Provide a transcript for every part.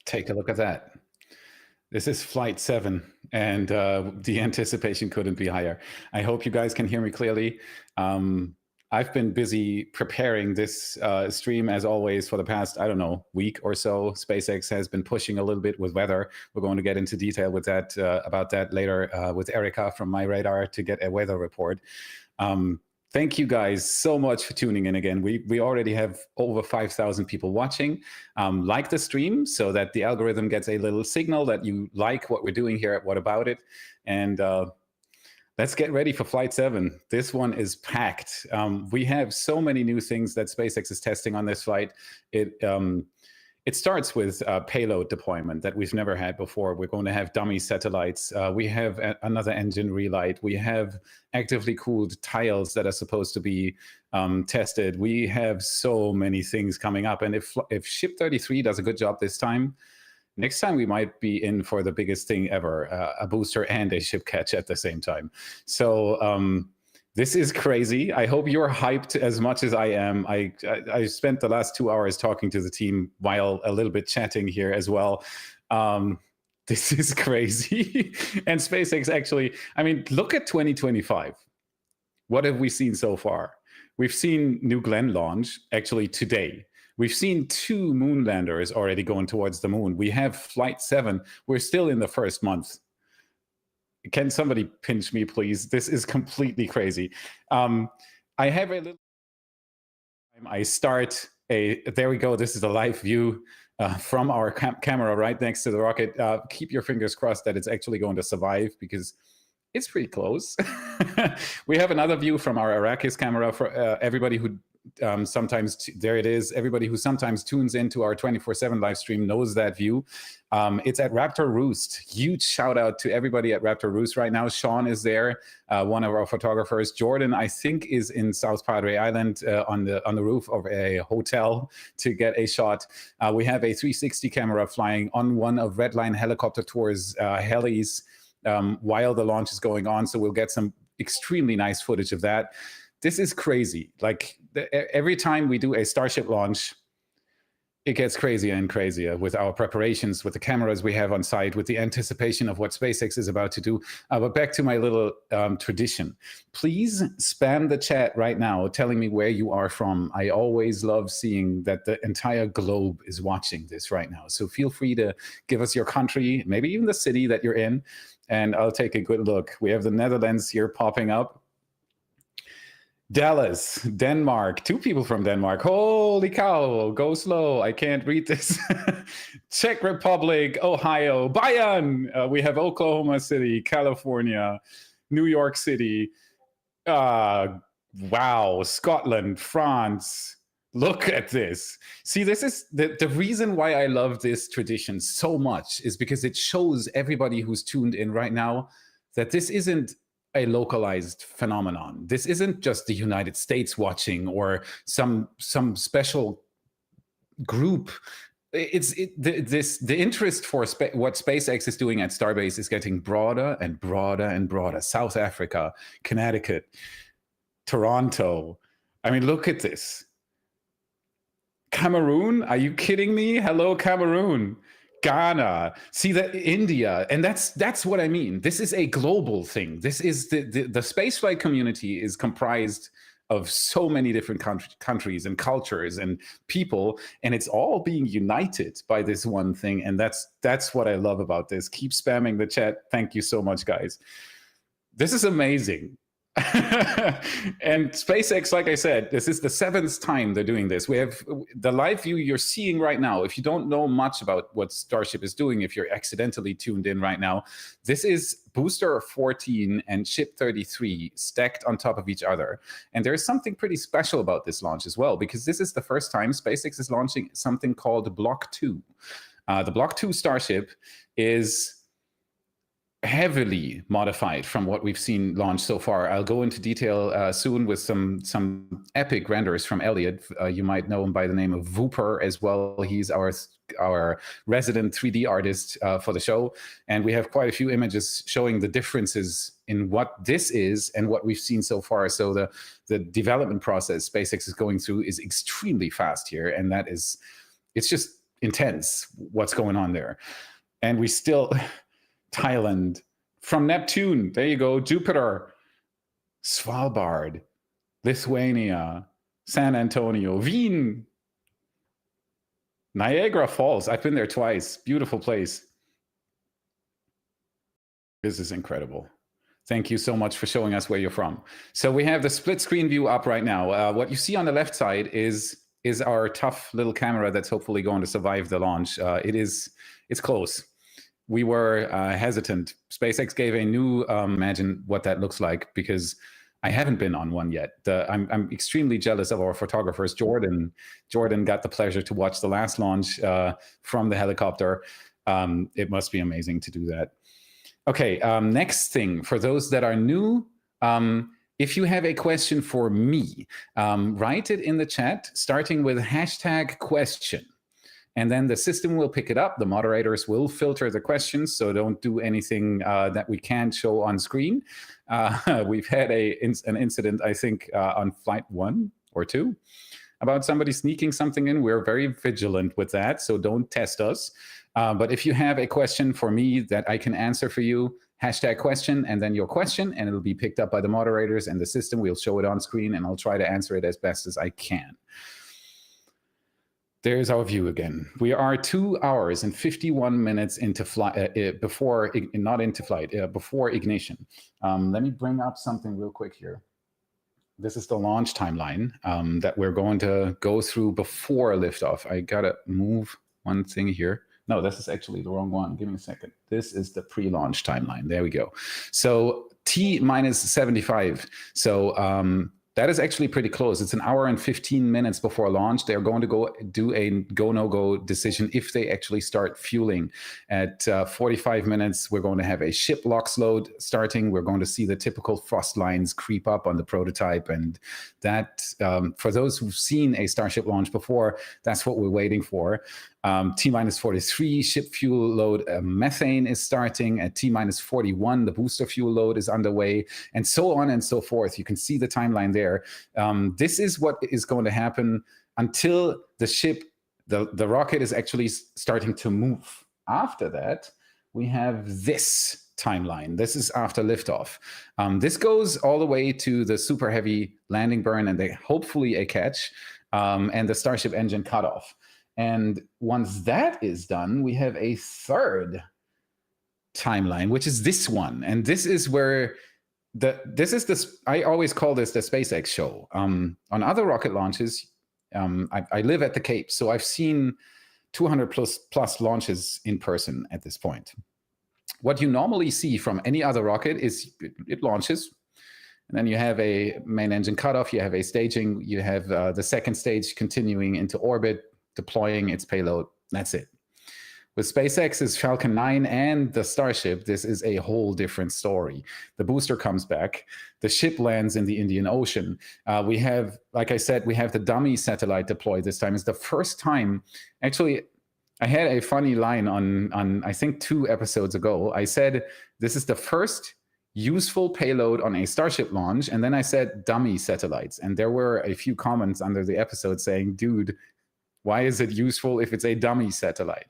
Take a look at that. This is Flight 7, and the anticipation couldn't be higher. I hope you guys can hear me clearly. I've been busy preparing this stream, as always, for the past, I don't know, week or so. SpaceX has been pushing a little bit with weather. We're going to get into detail with that about that later with Erica from My Radar to get a weather report. Thank you guys so much for tuning in again. We already have over 5,000 people watching. Like the stream so that the algorithm gets a little signal that you like what we're doing here at What About It. And let's get ready for Flight 7. This one is packed. We have so many new things that SpaceX is testing on this flight. It starts with payload deployment that we've never had before. We're going to have dummy satellites. We have another engine relight. We have actively cooled tiles that are supposed to be tested. We have so many things coming up. And if Ship 33 does a good job this time, next time we might be in for the biggest thing ever, a booster and a ship catch at the same time. So this is crazy. I hope you're hyped as much as I am. I spent the last 2 hours talking to the team while a little bit chatting here as well. This is crazy. And SpaceX actually, I mean, look at 2025. What have we seen so far? We've seen New Glenn launch actually today. We've seen 2 moon landers already going towards the moon. We have Flight 7. We're still in the first month. Can somebody pinch me, please? This is completely crazy. I have a little... I start a... There we go. This is a live view from our camera right next to the rocket. Keep your fingers crossed that it's actually going to survive, because it's pretty close. We have another view from our Arrakis camera for everybody who sometimes... There it is. Everybody who sometimes tunes into our 24/7 live stream knows that view. It's at Raptor Roost. Huge shout out to everybody at Raptor Roost right now. Sean is there, one of our photographers. Jordan, I think, is in South Padre Island on the roof of a hotel to get a shot. We have a 360 camera flying on one of Redline Helicopter Tour's helis while the launch is going on. So we'll get some extremely nice footage of that. This is crazy. Like every time we do a Starship launch, it gets crazier and crazier with our preparations, with the cameras we have on site, with the anticipation of what SpaceX is about to do. But back to my little tradition. Please spam the chat right now telling me where you are from. I always love seeing that the entire globe is watching this right now. So feel free to give us your country, maybe even the city that you're in, and I'll take a good look. We have the Netherlands here popping up. Dallas, Denmark, 2 people from Denmark. Holy cow, go slow. I can't read this. Czech Republic, Ohio, Bayern. We have Oklahoma City, California, New York City. Wow, Scotland, France. Look at this. See, this is the reason why I love this tradition so much is because it shows everybody who's tuned in right now that this isn't a localized phenomenon. This isn't just the United States watching or some special group. The interest for what SpaceX is doing at Starbase is getting broader and broader and broader. South Africa, Connecticut, Toronto. I mean, look at this. Cameroon? Are you kidding me? Hello, Cameroon. Ghana, see that, India, and that's what I mean. This is a global thing. This is the spaceflight community is comprised of so many different countries and cultures and people, and it's all being united by this one thing. And that's what I love about this. Keep spamming the chat. Thank you so much, guys. This is amazing. And SpaceX, like I said, this is the 7th time they're doing this. We have the live view you're seeing right now. If you don't know much about what Starship is doing, if you're accidentally tuned in right now, this is Booster 14 and Ship 33 stacked on top of each other. And there's something pretty special about this launch as well, because this is the first time SpaceX is launching something called Block 2. The Block 2 Starship is heavily modified from what we've seen launched so far. I'll go into detail soon with some epic renders from Elliot. You might know him by the name of Wooper as well. He's our resident 3D artist for the show. And we have quite a few images showing the differences in what this is and what we've seen so far. So the development process SpaceX is going through is extremely fast here. And it's intense what's going on there. And we still, Thailand, from Neptune, there you go, Jupiter, Svalbard, Lithuania, San Antonio, Wien, Niagara Falls. I've been there twice. Beautiful place. This is incredible. Thank you so much for showing us where you're from. So we have the split screen view up right now. What you see on the left side is our tough little camera that's hopefully going to survive the launch. It's close. We were hesitant. SpaceX gave a new, imagine what that looks like, because I haven't been on one yet. I'm extremely jealous of our photographers. Jordan got the pleasure to watch the last launch from the helicopter. It must be amazing to do that. Okay, next thing, for those that are new, if you have a question for me, write it in the chat, starting with #question. And then the system will pick it up. The moderators will filter the questions, so don't do anything that we can't show on screen. We've had an incident, I think, on flight 1 or 2 about somebody sneaking something in. We're very vigilant with that, so don't test us. But if you have a question for me that I can answer for you, #question and then your question, and it'll be picked up by the moderators and the system. We'll show it on screen, and I'll try to answer it as best as I can. There's our view again. We are 2 hours and 51 minutes into flight, before ignition. Let me bring up something real quick here. This is the launch timeline that we're going to go through before liftoff. I gotta move one thing here. No, this is actually the wrong one. Give me a second. This is the pre-launch timeline. There we go. So T-75. So that is actually pretty close. It's 1 hour and 15 minutes before launch. They're going to go do a go-no-go decision if they actually start fueling. At 45 minutes, we're going to have a ship LOX load starting. We're going to see the typical frost lines creep up on the prototype. And that, for those who've seen a Starship launch before, that's what we're waiting for. T-43, ship fuel load methane is starting. At T-41, the booster fuel load is underway, and so on and so forth. You can see the timeline there. This is what is going to happen until the ship, the rocket is actually starting to move. After that, we have this timeline. This is after liftoff. This goes all the way to the super heavy landing burn and hopefully a catch, and the Starship engine cutoff. And once that is done, we have a third timeline, which is this one. And this is where I always call this the SpaceX show. On other rocket launches, I live at the Cape, so I've seen 200 plus launches in person at this point. What you normally see from any other rocket is it launches, and then you have a main engine cutoff, you have a staging, you have the second stage continuing into orbit, deploying its payload. That's it. With SpaceX's Falcon 9 and the Starship, this is a whole different story. The booster comes back. The ship lands in the Indian Ocean. We have, like I said, we have the dummy satellite deployed this time. It's the first time. Actually, I had a funny line on I think 2 episodes ago. I said, this is the first useful payload on a Starship launch. And then I said dummy satellites. And there were a few comments under the episode saying, dude, why is it useful if it's a dummy satellite?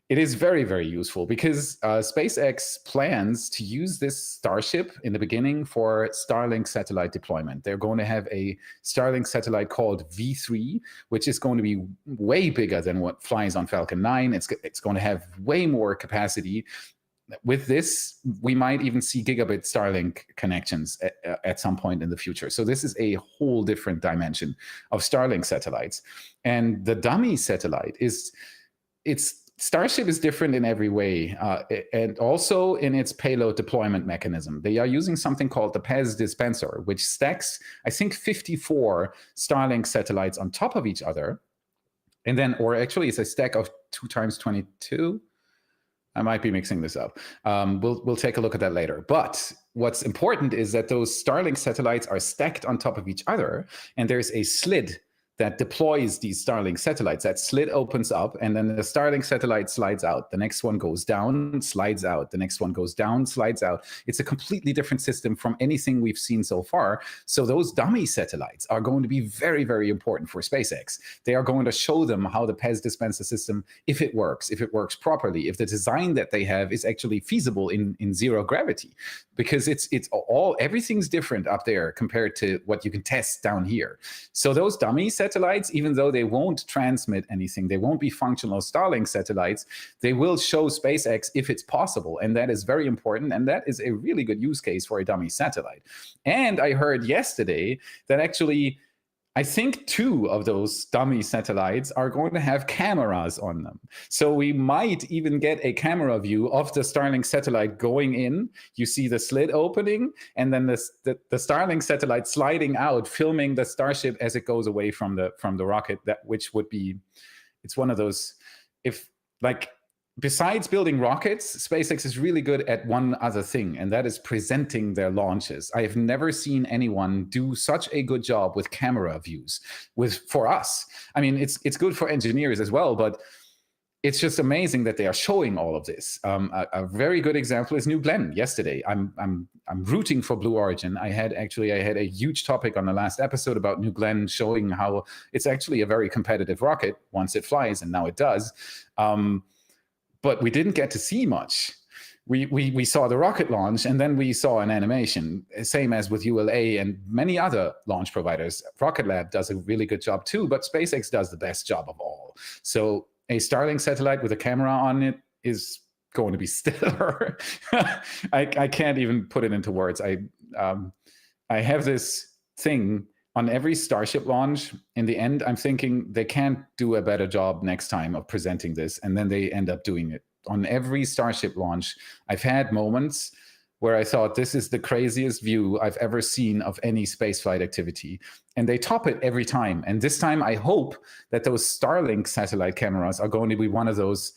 It is very, very useful because SpaceX plans to use this Starship in the beginning for Starlink satellite deployment. They're going to have a Starlink satellite called V3, which is going to be way bigger than what flies on Falcon 9. It's going to have way more capacity. With this, we might even see gigabit Starlink connections at some point in the future. So this is a whole different dimension of Starlink satellites. And the dummy satellite Starship is different in every way, and also in its payload deployment mechanism. They are using something called the PEZ dispenser, which stacks, I think, 54 Starlink satellites on top of each other. And then, or actually it's a stack of 2 times 22. I might be mixing this up. We'll take a look at that later. But what's important is that those Starlink satellites are stacked on top of each other, and there's a slid that deploys these Starlink satellites. That slit opens up, and then the Starlink satellite slides out. The next one goes down, slides out. The next one goes down, slides out. It's a completely different system from anything we've seen so far. So those dummy satellites are going to be very, very important for SpaceX. They are going to show them how the PEZ dispenser system, if it works properly, if the design that they have is actually feasible in zero gravity, because everything's different up there compared to what you can test down here. So those dummy satellites, even though they won't transmit anything, they won't be functional Starlink satellites, they will show SpaceX if it's possible. And that is very important. And that is a really good use case for a dummy satellite. And I heard yesterday that actually, I think 2 of those dummy satellites are going to have cameras on them. So we might even get a camera view of the Starlink satellite going in. You see the slit opening, and then the Starlink satellite sliding out, filming the Starship as it goes away from the rocket. Which would be, it's one of those, if like, besides building rockets, SpaceX is really good at one other thing, and that is presenting their launches. I have never seen anyone do such a good job with camera views for us. I mean, it's good for engineers as well, but it's just amazing that they are showing all of this. A very good example is New Glenn yesterday. I'm rooting for Blue Origin. I had a huge topic on the last episode about New Glenn, showing how it's actually a very competitive rocket once it flies, and now it does. But we didn't get to see much. We saw the rocket launch, and then we saw an animation, same as with ULA and many other launch providers. Rocket Lab does a really good job too, but SpaceX does the best job of all. So a Starlink satellite with a camera on it is going to be stellar. I can't even put it into words. I have this thing on every Starship launch. In the end, I'm thinking they can't do a better job next time of presenting this, and then they end up doing it. On every Starship launch, I've had moments where I thought, this is the craziest view I've ever seen of any spaceflight activity. And they top it every time. And this time, I hope that those Starlink satellite cameras are going to be one of those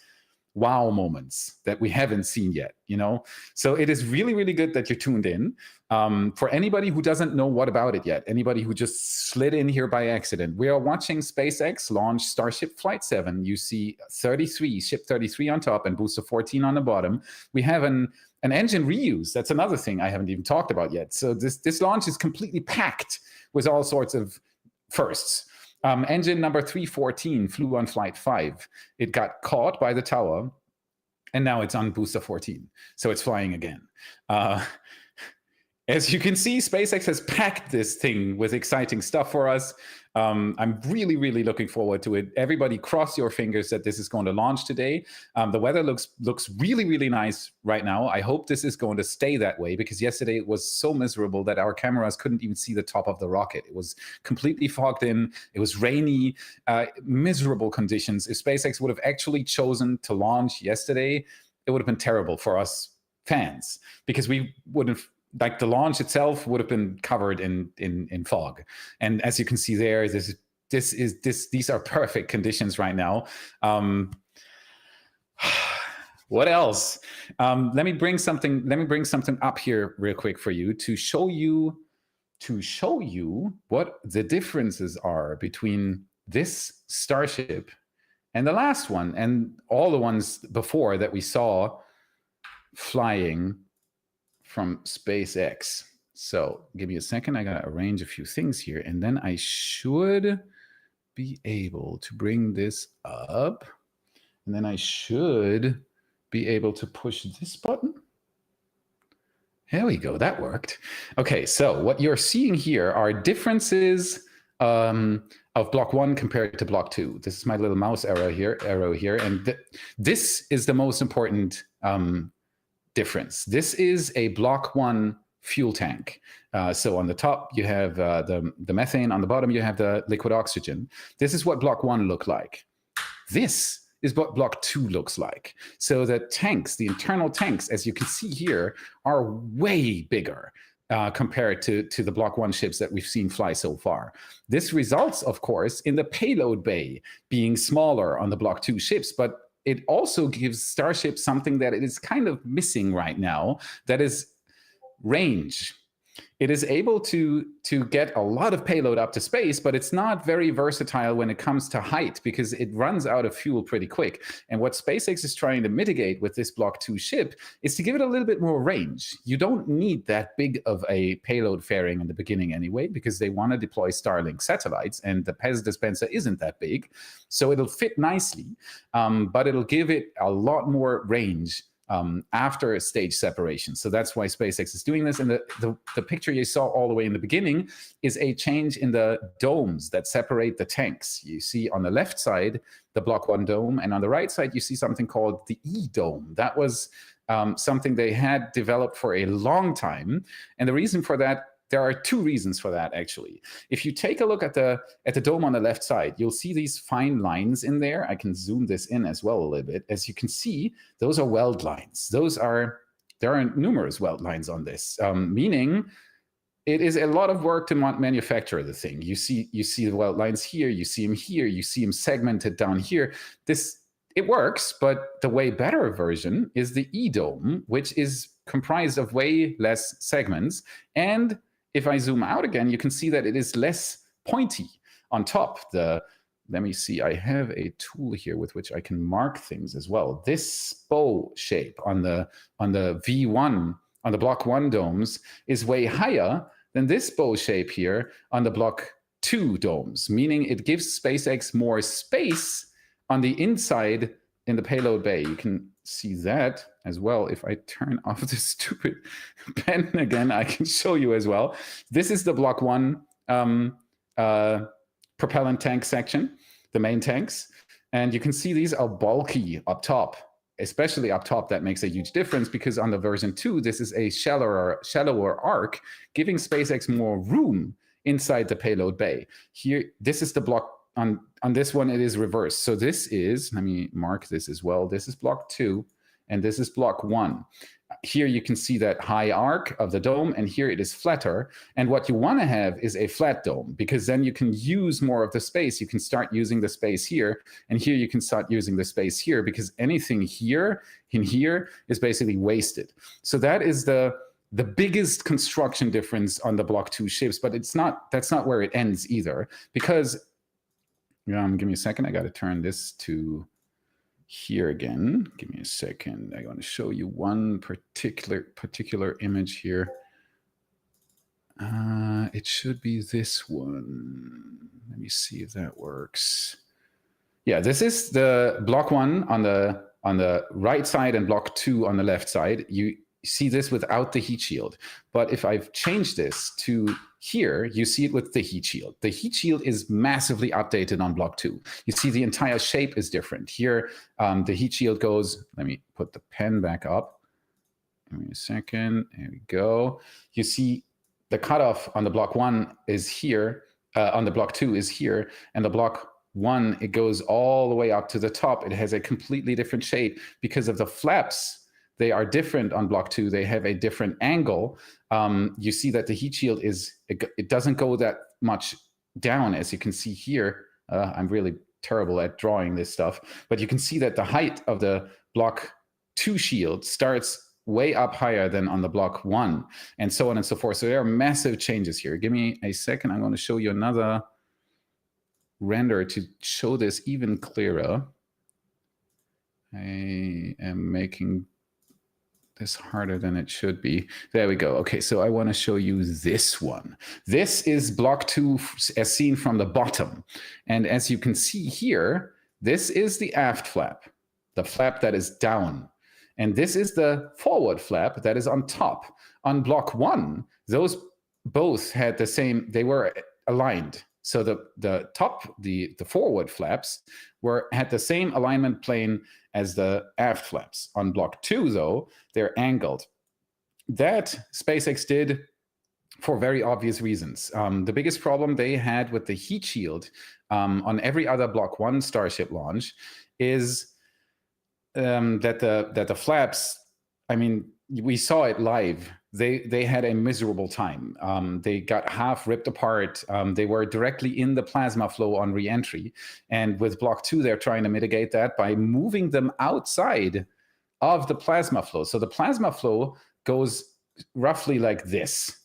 wow moments that we haven't seen yet, you know? So it is really, really good that you're tuned in. For anybody who doesn't know what about it yet, anybody who just slid in here by accident, we are watching SpaceX launch Starship Flight 7. You see 33, Ship 33 on top and Booster 14 on the bottom. We have an engine reuse. That's another thing I haven't even talked about yet. So this launch is completely packed with all sorts of firsts. Engine number 314 flew on Flight 5. It got caught by the tower, and now it's on Booster 14. So it's flying again. As you can see, SpaceX has packed this thing with exciting stuff for us. I'm really, really looking forward to it. Everybody cross your fingers that this is going to launch today. The weather looks really, really nice right now. I hope this is going to stay that way, because yesterday it was so miserable that our cameras couldn't even see the top of the rocket. It was completely fogged in. It was rainy, miserable conditions. If SpaceX would have actually chosen to launch yesterday, it would have been terrible for us fans, because we wouldn't have, like, the launch itself would have been covered in fog. And as you can see there, these are perfect conditions right now. What else? Let me bring something up here real quick for you to show you what the differences are between this Starship and the last one and all the ones before that we saw flying from SpaceX. So give me a second. I gotta arrange a few things here, and then I should be able to bring this up, and then I should be able to push this button. There we go. That worked. Okay, so what you're seeing here are differences of block 1 compared to block 2. This is my little mouse arrow here, and this is the most important difference. This is a block 1 fuel tank. So on the top you have the methane, on the bottom you have the liquid oxygen. This is what block 1 looked like. This is what block 2 looks like. So the tanks, the internal tanks, as you can see here, are way bigger compared to the block 1 ships that we've seen fly so far. This results, of course, in the payload bay being smaller on the block 2 ships, but it also gives Starship something that it is kind of missing right now, that is range. it is able to get a lot of payload up to space, but it's not very versatile when it comes to height because it runs out of fuel pretty quick. And what SpaceX is trying to mitigate with this Block 2 ship is to give it a little bit more range. You don't need that big of a payload fairing in the beginning anyway, because they want to deploy Starlink satellites, and the PEZ dispenser isn't that big. So it'll fit nicely, but it'll give it a lot more range after stage separation. So that's why SpaceX is doing this. And the picture you saw all the way in the beginning is a change in the domes that separate the tanks. You see on the left side, the Block 1 dome, and on the right side, you see something called the E-dome. That was something they had developed for a long time. And the reason for that, there are two reasons for that, actually. If you take a look at the dome on the left side, you'll see these fine lines in there. I can zoom this in as well a little bit. As you can see, those are weld lines. There are numerous weld lines on this, meaning it is a lot of work to manufacture the thing. You see the weld lines here, you see them here, you see them segmented down here. It works, but the way better version is the E-dome, which is comprised of way less segments. And if I zoom out again, you can see that it is less pointy on top. Let me see, I have a tool here with which I can mark things as well. This bow shape on the V1, on the Block 1 domes, is way higher than this bow shape here on the Block 2 domes, meaning it gives SpaceX more space on the inside in the payload bay. You can see that as well. If I turn off the stupid pen again, I can show you as well. This is the Block 1 propellant tank section, the main tanks. And you can see these are bulky up top, especially up top. That makes a huge difference because on the version 2, this is a shallower arc, giving SpaceX more room inside the payload bay. Here, this is the block. On this one, it is reversed. So this is, let me mark this as well. This is Block 2, and this is Block 1. Here you can see that high arc of the dome, and here it is flatter. And what you want to have is a flat dome, because then you can use more of the space. You can start using the space here, and here you can start using the space here, because anything here in here is basically wasted. So that is the biggest construction difference on the Block 2 ships, but that's not where it ends either, because give me a second. I got to turn this to here again. Give me a second. I want to show you one particular image here. It should be this one. Let me see if that works. Yeah, this is the Block 1 on the right side and Block 2 on the left side. You see this without the heat shield. But if I've changed this to here, you see it with the heat shield. The heat shield is massively updated on Block 2. You see the entire shape is different. Here, the heat shield goes, let me put the pen back up. Give me a second. There we go. You see the cutoff on the Block 1 is here, on the Block 2 is here, and the Block 1, it goes all the way up to the top. It has a completely different shape because of the flaps. They are different on Block 2. They have a different angle. You see that the heat shield it doesn't go that much down, as you can see here. I'm really terrible at drawing this stuff, but you can see that the height of the Block 2 shield starts way up higher than on the Block 1, and so on and so forth. So there are massive changes here. Give me a second. I'm going to show you another render to show this even clearer. I am making this harder than it should be. There we go. Okay, so I want to show you this one. This is Block 2 as seen from the bottom. And as you can see here, this is the aft flap, the flap that is down. And this is the forward flap that is on top. On Block 1, those both had the same, they were aligned. So the top, the forward flaps had the same alignment plane as the aft flaps. On Block 2, though, they're angled. That SpaceX did for very obvious reasons. The biggest problem they had with the heat shield on every other Block 1 Starship launch is that the flaps, I mean, we saw it live. They had a miserable time. They got half ripped apart. They were directly in the plasma flow on reentry. And with Block 2, they're trying to mitigate that by moving them outside of the plasma flow. So the plasma flow goes roughly like this.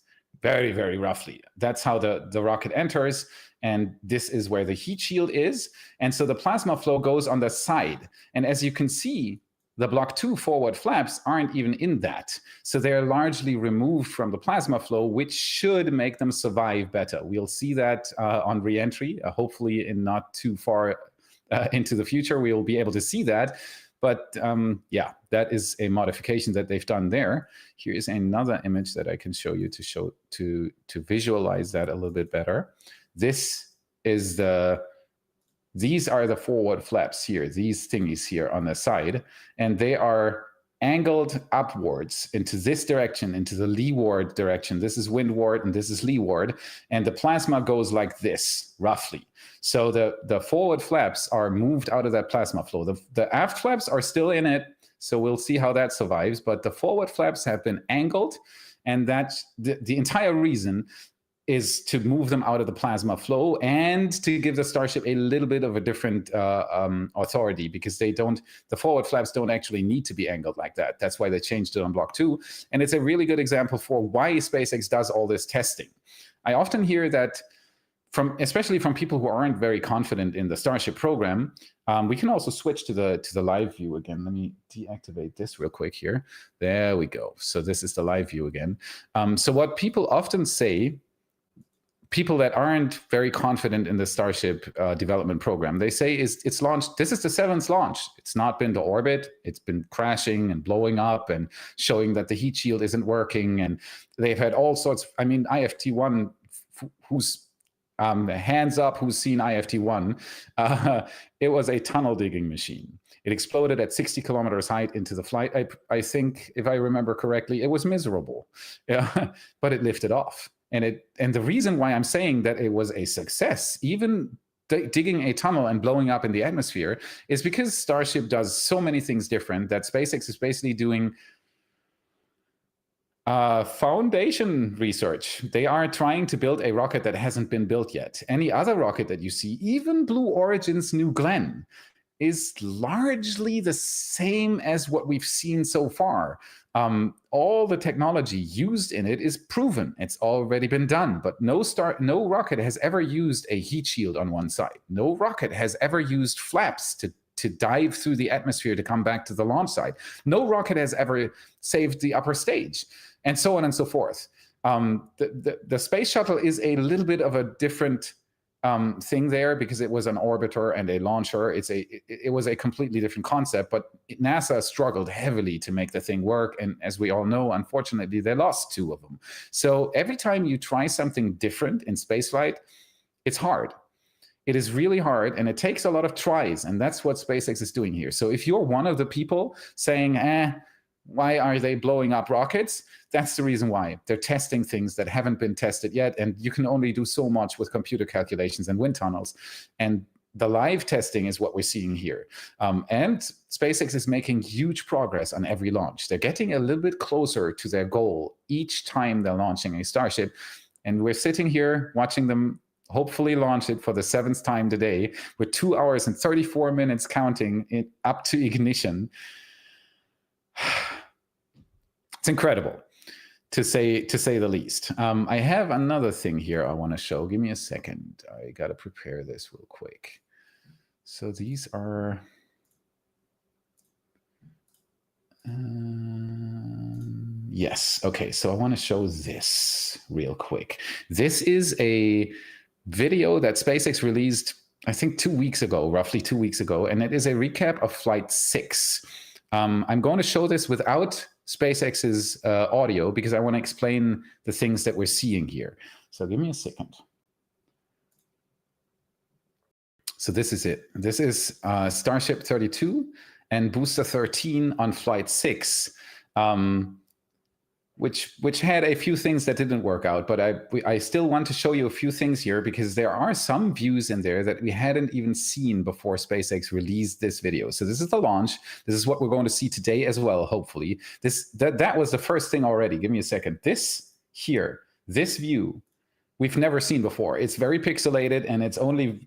very, very roughly. That's how the rocket enters, and this is where the heat shield is. And so the plasma flow goes on the side. And as you can see, the Block 2 forward flaps aren't even in that. So they're largely removed from the plasma flow, which should make them survive better. We'll see that on reentry, hopefully in not too far into the future, we will be able to see that. But yeah, that is a modification that they've done there. Here is another image that I can show you to visualize that a little bit better. This is these are the forward flaps here, these thingies here on the side, and they are angled upwards into this direction, into the leeward direction. This is windward and this is leeward, and the plasma goes like this, roughly. So the forward flaps are moved out of that plasma flow. The aft flaps are still in it, so we'll see how that survives, but the forward flaps have been angled, and that's the entire reason is to move them out of the plasma flow and to give the Starship a little bit of a different authority, because the forward flaps don't actually need to be angled like that. That's why they changed it on Block 2. And it's a really good example for why SpaceX does all this testing. I often hear that especially from people who aren't very confident in the Starship program. We can also switch to the live view again. Let me deactivate this real quick here. There we go. So this is the live view again. So what people often say, people that aren't very confident in the Starship development program, they say it's launched. This is the 7th launch. It's not been to orbit. It's been crashing and blowing up and showing that the heat shield isn't working. And they've had all sorts. I mean, IFT-1, who's hands up who's seen IFT-1, it was a tunnel digging machine. It exploded at 60 kilometers height into the flight. I think, if I remember correctly, it was miserable, yeah, but it lifted off. And the reason why I'm saying that it was a success, even digging a tunnel and blowing up in the atmosphere, is because Starship does so many things different that SpaceX is basically doing foundation research. They are trying to build a rocket that hasn't been built yet. Any other rocket that you see, even Blue Origin's New Glenn, is largely the same as what we've seen so far. All the technology used in it is proven. It's already been done, but no rocket has ever used a heat shield on one side. No rocket has ever used flaps to dive through the atmosphere to come back to the launch site. No rocket has ever saved the upper stage, and so on and so forth. The space shuttle is a little bit of a different thing there, because it was an orbiter and a launcher. It was a completely different concept, but NASA struggled heavily to make the thing work. And as we all know, unfortunately, they lost 2 of them. So every time you try something different in spaceflight, it's hard. It is really hard, and it takes a lot of tries, and that's what SpaceX is doing here. So if you're one of the people saying, why are they blowing up rockets? That's the reason why. They're testing things that haven't been tested yet, and you can only do so much with computer calculations and wind tunnels. And the live testing is what we're seeing here. And SpaceX is making huge progress on every launch. They're getting a little bit closer to their goal each time they're launching a Starship. And we're sitting here watching them hopefully launch it for the 7th time today, with 2 hours and 34 minutes counting it up to ignition. It's incredible, to say the least. I have another thing here I want to show. Give me a second. I got to prepare this real quick. So these are... yes. Okay. So I want to show this real quick. This is a video that SpaceX released, I think, 2 weeks ago, roughly 2 weeks ago, and it is a recap of Flight 6. I'm going to show this without SpaceX's audio, because I want to explain the things that we're seeing here. So give me a second. So this is it. This is Starship 32 and Booster 13 on Flight 6, which had a few things that didn't work out. But I still want to show you a few things here, because there are some views in there that we hadn't even seen before SpaceX released this video. So this is the launch. This is what we're going to see today as well, hopefully. That was the first thing already. Give me a second. This here, this view, we've never seen before. It's very pixelated, and it's only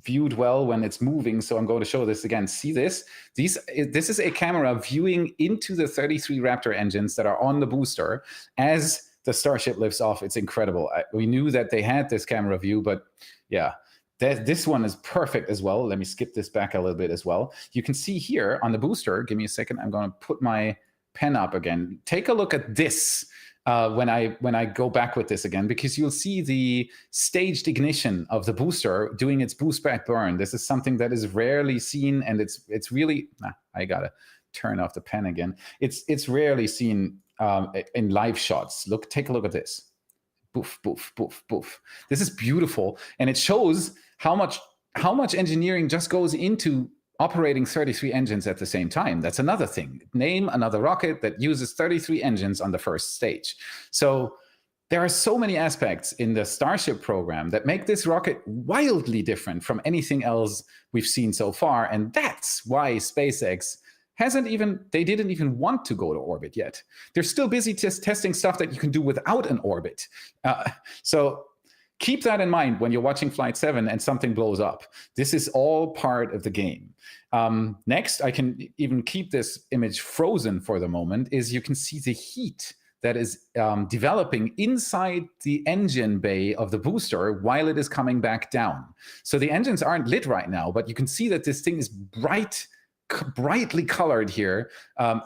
viewed well when it's moving. So I'm going to show this again. See this? This is a camera viewing into the 33 Raptor engines that are on the booster as the Starship lifts off. It's incredible. We knew that they had this camera view, but yeah, this one is perfect as well. Let me skip this back a little bit as well. You can see here on the booster, give me a second, I'm going to put my pen up again. Take a look at this when I go back with this again, because you'll see the staged ignition of the booster doing its boost back burn. This is something that is rarely seen, and it's really, I gotta turn off the pen again. It's rarely seen in live shots. Take a look at this. Boof, boof, boof, boof. This is beautiful, and it shows how much engineering just goes into operating 33 engines at the same time. That's another thing. Name another rocket that uses 33 engines on the first stage. So there are so many aspects in the Starship program that make this rocket wildly different from anything else we've seen so far, and that's why SpaceX they didn't even want to go to orbit yet. They're still busy testing stuff that you can do without an orbit. So keep that in mind when you're watching Flight 7 and something blows up. This is all part of the game. Next, I can even keep this image frozen for the moment, is you can see the heat that is developing inside the engine bay of the booster while it is coming back down. So the engines aren't lit right now, but you can see that this thing is brightly colored here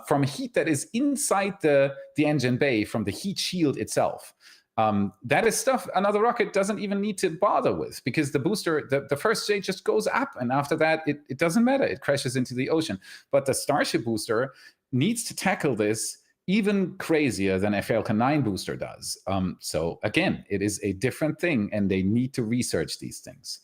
from heat that is inside the engine bay from the heat shield itself. That is stuff another rocket doesn't even need to bother with, because the booster, the first stage just goes up, and after that, it doesn't matter. It crashes into the ocean. But the Starship booster needs to tackle this even crazier than a Falcon 9 booster does. So again, it is a different thing, and they need to research these things.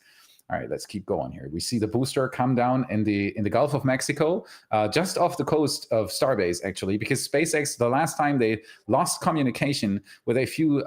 All right, let's keep going here. We see the booster come down in the Gulf of Mexico, just off the coast of Starbase, actually, because SpaceX, the last time they lost communication with a few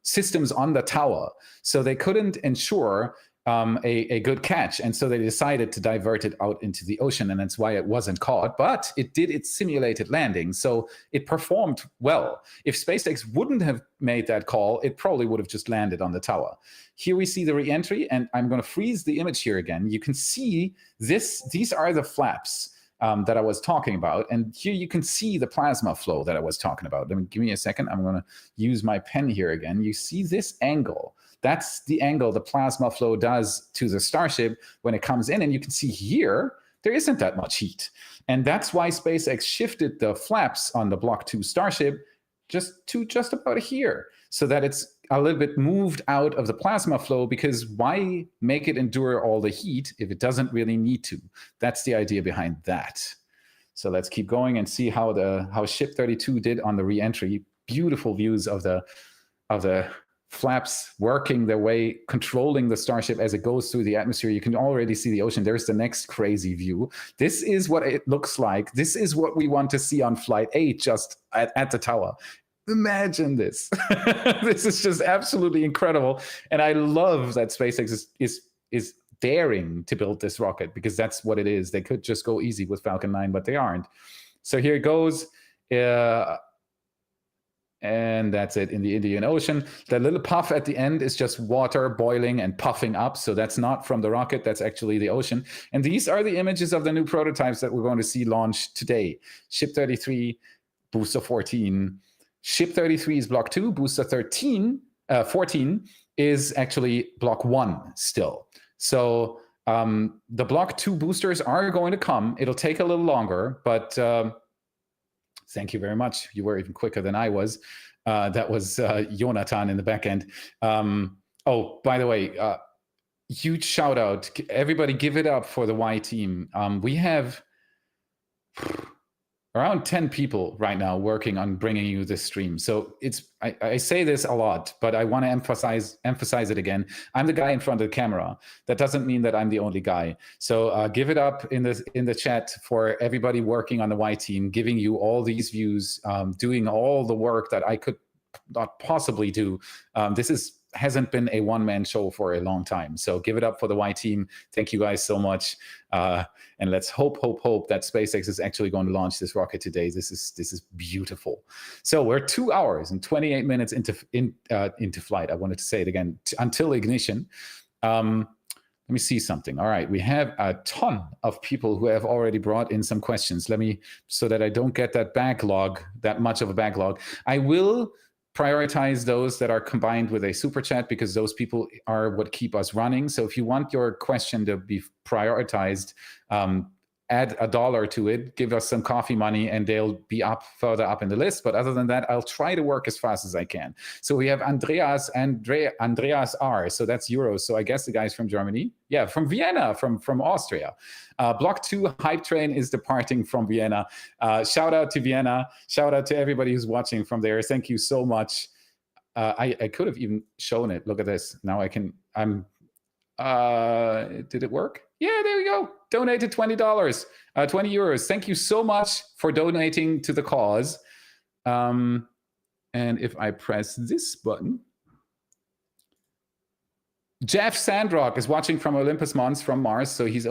systems on the tower, so they couldn't ensure a good catch, and so they decided to divert it out into the ocean, and that's why it wasn't caught, but it did its simulated landing, so it performed well. If SpaceX wouldn't have made that call, it probably would have just landed on the tower. Here we see the reentry, and I'm going to freeze the image here again. You can see these are the flaps that I was talking about, and here you can see the plasma flow that I was talking about. Give me a second. I'm going to use my pen here again. You see this angle. That's the angle the plasma flow does to the Starship when it comes in. And you can see here, there isn't that much heat. And that's why SpaceX shifted the flaps on the Block 2 Starship just about here, so that it's a little bit moved out of the plasma flow, because why make it endure all the heat if it doesn't really need to? That's the idea behind that. So let's keep going and see how Ship 32 did on the reentry. Beautiful views of the flaps working their way, controlling the Starship as it goes through the atmosphere. You can already see the ocean. There's the next crazy view. This is what it looks like. This is what we want to see on Flight 8, just at the tower. Imagine this. This is just absolutely incredible. And I love that SpaceX is daring to build this rocket, because that's what it is. They could just go easy with Falcon 9, but they aren't. So here it goes. And that's it in the Indian Ocean. The little puff at the end is just water boiling and puffing up. So that's not from the rocket. That's actually the ocean. And these are the images of the new prototypes that we're going to see launch today. Ship 33, Booster 14. Ship 33 is Block 2. Booster 14 is actually Block 1 still. So the Block 2 boosters are going to come. It'll take a little longer, but thank you very much. You were even quicker than I was. That was Jonathan in the back end. Oh, by the way, huge shout out. Everybody give it up for the Y team. We have around 10 people right now working on bringing you this stream. So I say this a lot, but I want to emphasize it again. I'm the guy in front of the camera. That doesn't mean that I'm the only guy. So give it up in the chat for everybody working on the Y team, giving you all these views, doing all the work that I could not possibly do. This hasn't been a one-man show for a long time. So give it up for the Y team. Thank you guys so much. And let's hope that SpaceX is actually going to launch this rocket today. This is beautiful. So we're 2 hours and 28 minutes into flight. I wanted to say it again, until ignition. Let me see something. All right, we have a ton of people who have already brought in some questions. So that I don't get that much of a backlog. I will prioritize those that are combined with a super chat, because those people are what keep us running. So if you want your question to be prioritized, add $1 to it, give us some coffee money, and they'll be further up in the list. But other than that, I'll try to work as fast as I can. So we have Andreas R. So that's euros. So I guess the guy's from Germany. Yeah, from Vienna, from Austria. Block 2 hype train is departing from Vienna. Shout out to Vienna. Shout out to everybody who's watching from there. Thank you so much. I could have even shown it. Look at this. Now I can. Did it work? Yeah, there we go. Donated $20, 20 euros. Thank you so much for donating to the cause. And if I press this button, Jeff Sandrock is watching from Olympus Mons from Mars. So he's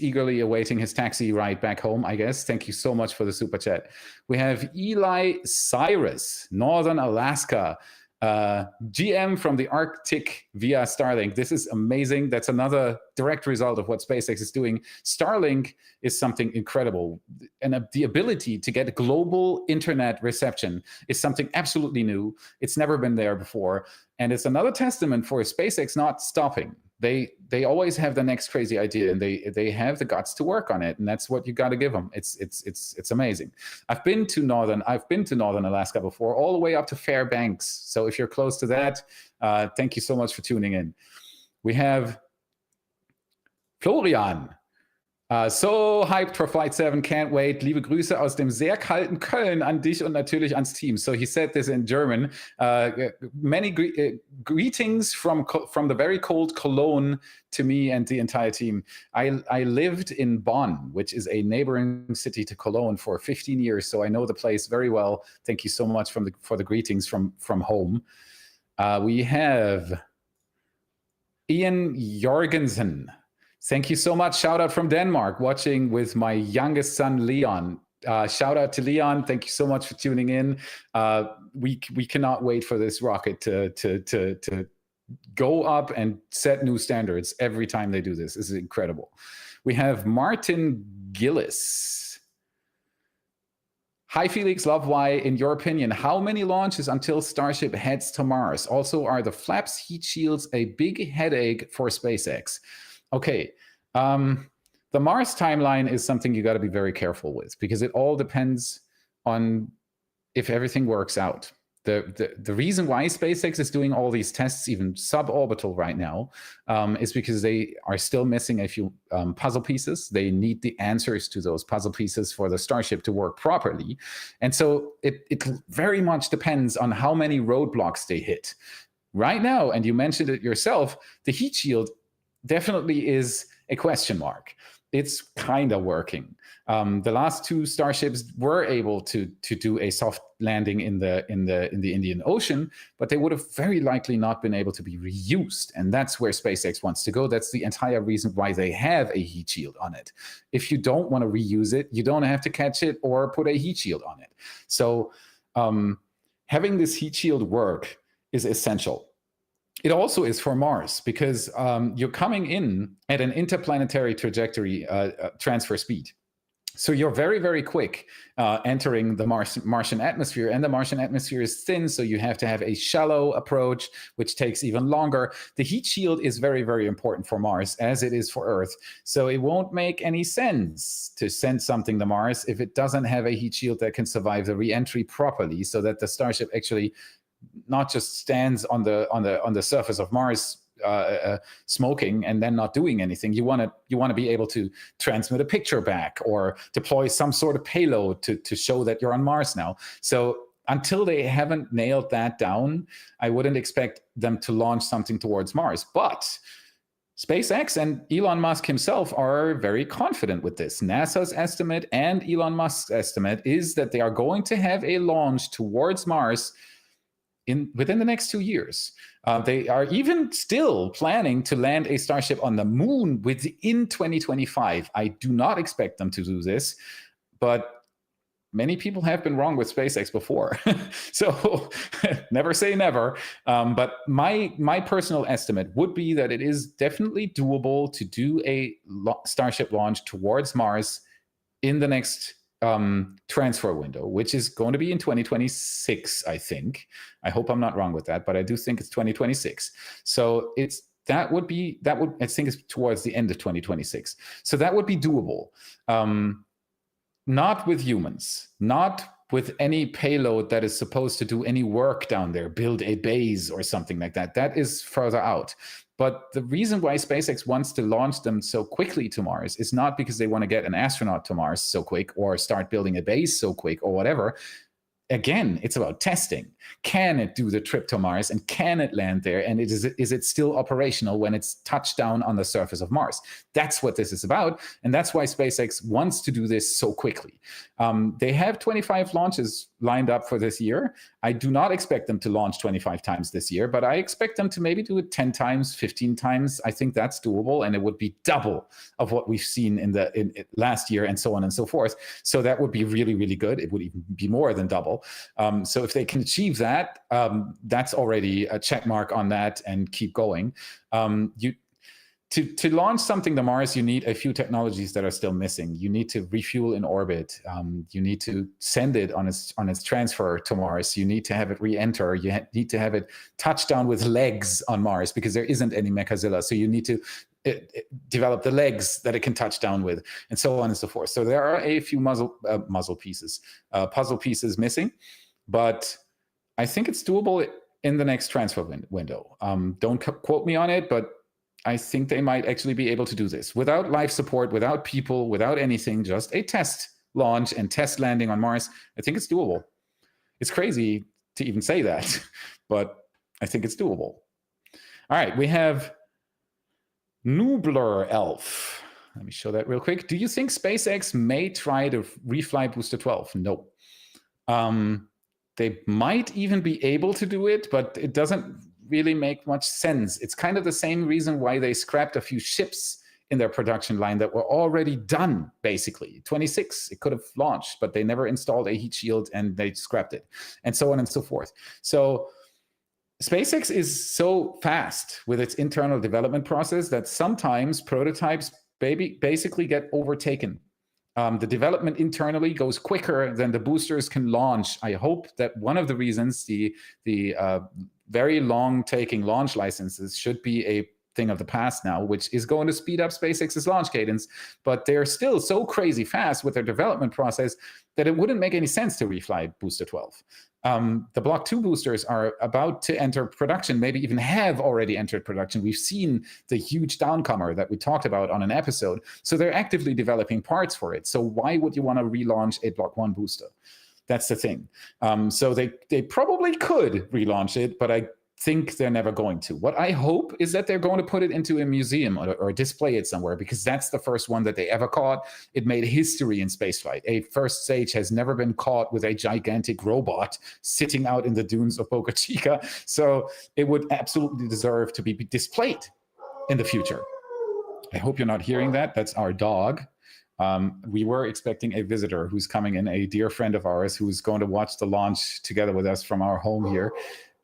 eagerly awaiting his taxi ride back home, I guess. Thank you so much for the super chat. We have Eli Cyrus, Northern Alaska. GM from the Arctic via Starlink. This is amazing. That's another direct result of what SpaceX is doing. Starlink is something incredible. And the ability to get global internet reception is something absolutely new. It's never been there before. And it's another testament for SpaceX not stopping. They always have the next crazy idea, and they have the guts to work on it, and that's what you got to give them. It's amazing. I've been to northern Alaska before, all the way up to Fairbanks. So if you're close to that, thank you so much for tuning in. We have Florian. So hyped for Flight 7, can't wait. Liebe Grüße aus dem sehr kalten Köln an dich und natürlich ans Team. So he said this in German. Many greetings from the very cold Cologne to me and the entire team. I lived in Bonn, which is a neighboring city to Cologne, for 15 years, so I know the place very well. Thank you so much for the greetings from home. We have Ian Jorgensen. Thank you so much. Shout out from Denmark, watching with my youngest son, Leon. Shout out to Leon. Thank you so much for tuning in. We cannot wait for this rocket to go up and set new standards every time they do this. This is incredible. We have Martin Gillis. Hi, Felix, love why. In your opinion, how many launches until Starship heads to Mars? Also, are the flaps heat shields a big headache for SpaceX? Okay, the Mars timeline is something you got to be very careful with, because it all depends on if everything works out. The reason why SpaceX is doing all these tests, even suborbital right now, is because they are still missing a few puzzle pieces. They need the answers to those puzzle pieces for the Starship to work properly. And so it very much depends on how many roadblocks they hit. Right now, and you mentioned it yourself, the heat shield definitely is a question mark. It's kind of working. The last two Starships were able to do a soft landing in the Indian Ocean, but they would have very likely not been able to be reused. And that's where SpaceX wants to go. That's the entire reason why they have a heat shield on it. If you don't want to reuse it, you don't have to catch it or put a heat shield on it. So having this heat shield work is essential. It also is for Mars, because you're coming in at an interplanetary trajectory transfer speed. So you're very, very quick entering the Martian atmosphere, and the Martian atmosphere is thin, so you have to have a shallow approach, which takes even longer. The heat shield is very, very important for Mars, as it is for Earth. So it won't make any sense to send something to Mars if it doesn't have a heat shield that can survive the reentry properly, so that the Starship actually not just stands on the surface of Mars smoking and then not doing anything. You want to be able to transmit a picture back or deploy some sort of payload to show that you're on Mars now. So until they haven't nailed that down, I wouldn't expect them to launch something towards Mars. But SpaceX and Elon Musk himself are very confident with this. NASA's estimate and Elon Musk's estimate is that they are going to have a launch towards Mars within the next 2 years. They are even still planning to land a Starship on the moon within 2025. I do not expect them to do this, but many people have been wrong with SpaceX before. So never say never. But my personal estimate would be that it is definitely doable to do a Starship launch towards Mars in the next transfer window, which is going to be in 2026, I think. I hope I'm not wrong with that, but I do think it's 2026. So I think it's towards the end of 2026. So that would be doable. Not with humans, not with any payload that is supposed to do any work down there, build a base or something like that. That is further out. But the reason why SpaceX wants to launch them so quickly to Mars is not because they want to get an astronaut to Mars so quick or start building a base so quick or whatever. Again, it's about testing. Can it do the trip to Mars, and can it land there? And is it still operational when it's touched down on the surface of Mars? That's what this is about. And that's why SpaceX wants to do this so quickly. They have 25 launches lined up for this year. I do not expect them to launch 25 times this year, but I expect them to maybe do it 10 times, 15 times. I think that's doable, and it would be double of what we've seen in last year, and so on and so forth. So that would be really, really good. It would even be more than double. So if they can achieve that, that's already a check mark on that, and keep going. To launch something to Mars, you need a few technologies that are still missing. You need to refuel in orbit. You need to send it on its transfer to Mars. You need to have it re-enter. You need to have it touch down with legs on Mars, because there isn't any Mechazilla. So you need to develop the legs that it can touch down with, and so on and so forth. So there are a few puzzle pieces missing, but I think it's doable in the next transfer window. Don't quote me on it, but I think they might actually be able to do this without life support, without people, without anything, just a test launch and test landing on Mars. I think it's doable. It's crazy to even say that, but I think it's doable. All right, we have Noobler Elf. Let me show that real quick. Do you think SpaceX may try to refly Booster 12? No. They might even be able to do it, but it doesn't really make much sense. It's kind of the same reason why they scrapped a few ships in their production line that were already done, basically. 26, it could have launched, but they never installed a heat shield and they scrapped it, and so on and so forth. So SpaceX is so fast with its internal development process that sometimes prototypes basically get overtaken. The development internally goes quicker than the boosters can launch. I hope that one of the reasons the very long-taking launch licenses should be a thing of the past now, which is going to speed up SpaceX's launch cadence. But they're still so crazy fast with their development process that it wouldn't make any sense to refly Booster 12. The Block 2 boosters are about to enter production, maybe even have already entered production. We've seen the huge downcomer that we talked about on an episode. So they're actively developing parts for it. So why would you want to relaunch a Block 1 booster? That's the thing. So they probably could relaunch it, but I think they're never going to. What I hope is that they're going to put it into a museum or display it somewhere, because that's the first one that they ever caught. It made history in spaceflight. A first stage has never been caught with a gigantic robot sitting out in the dunes of Boca Chica. So it would absolutely deserve to be displayed in the future. I hope you're not hearing that. That's our dog. We were expecting a visitor who's coming in, a dear friend of ours who's going to watch the launch together with us from our home here.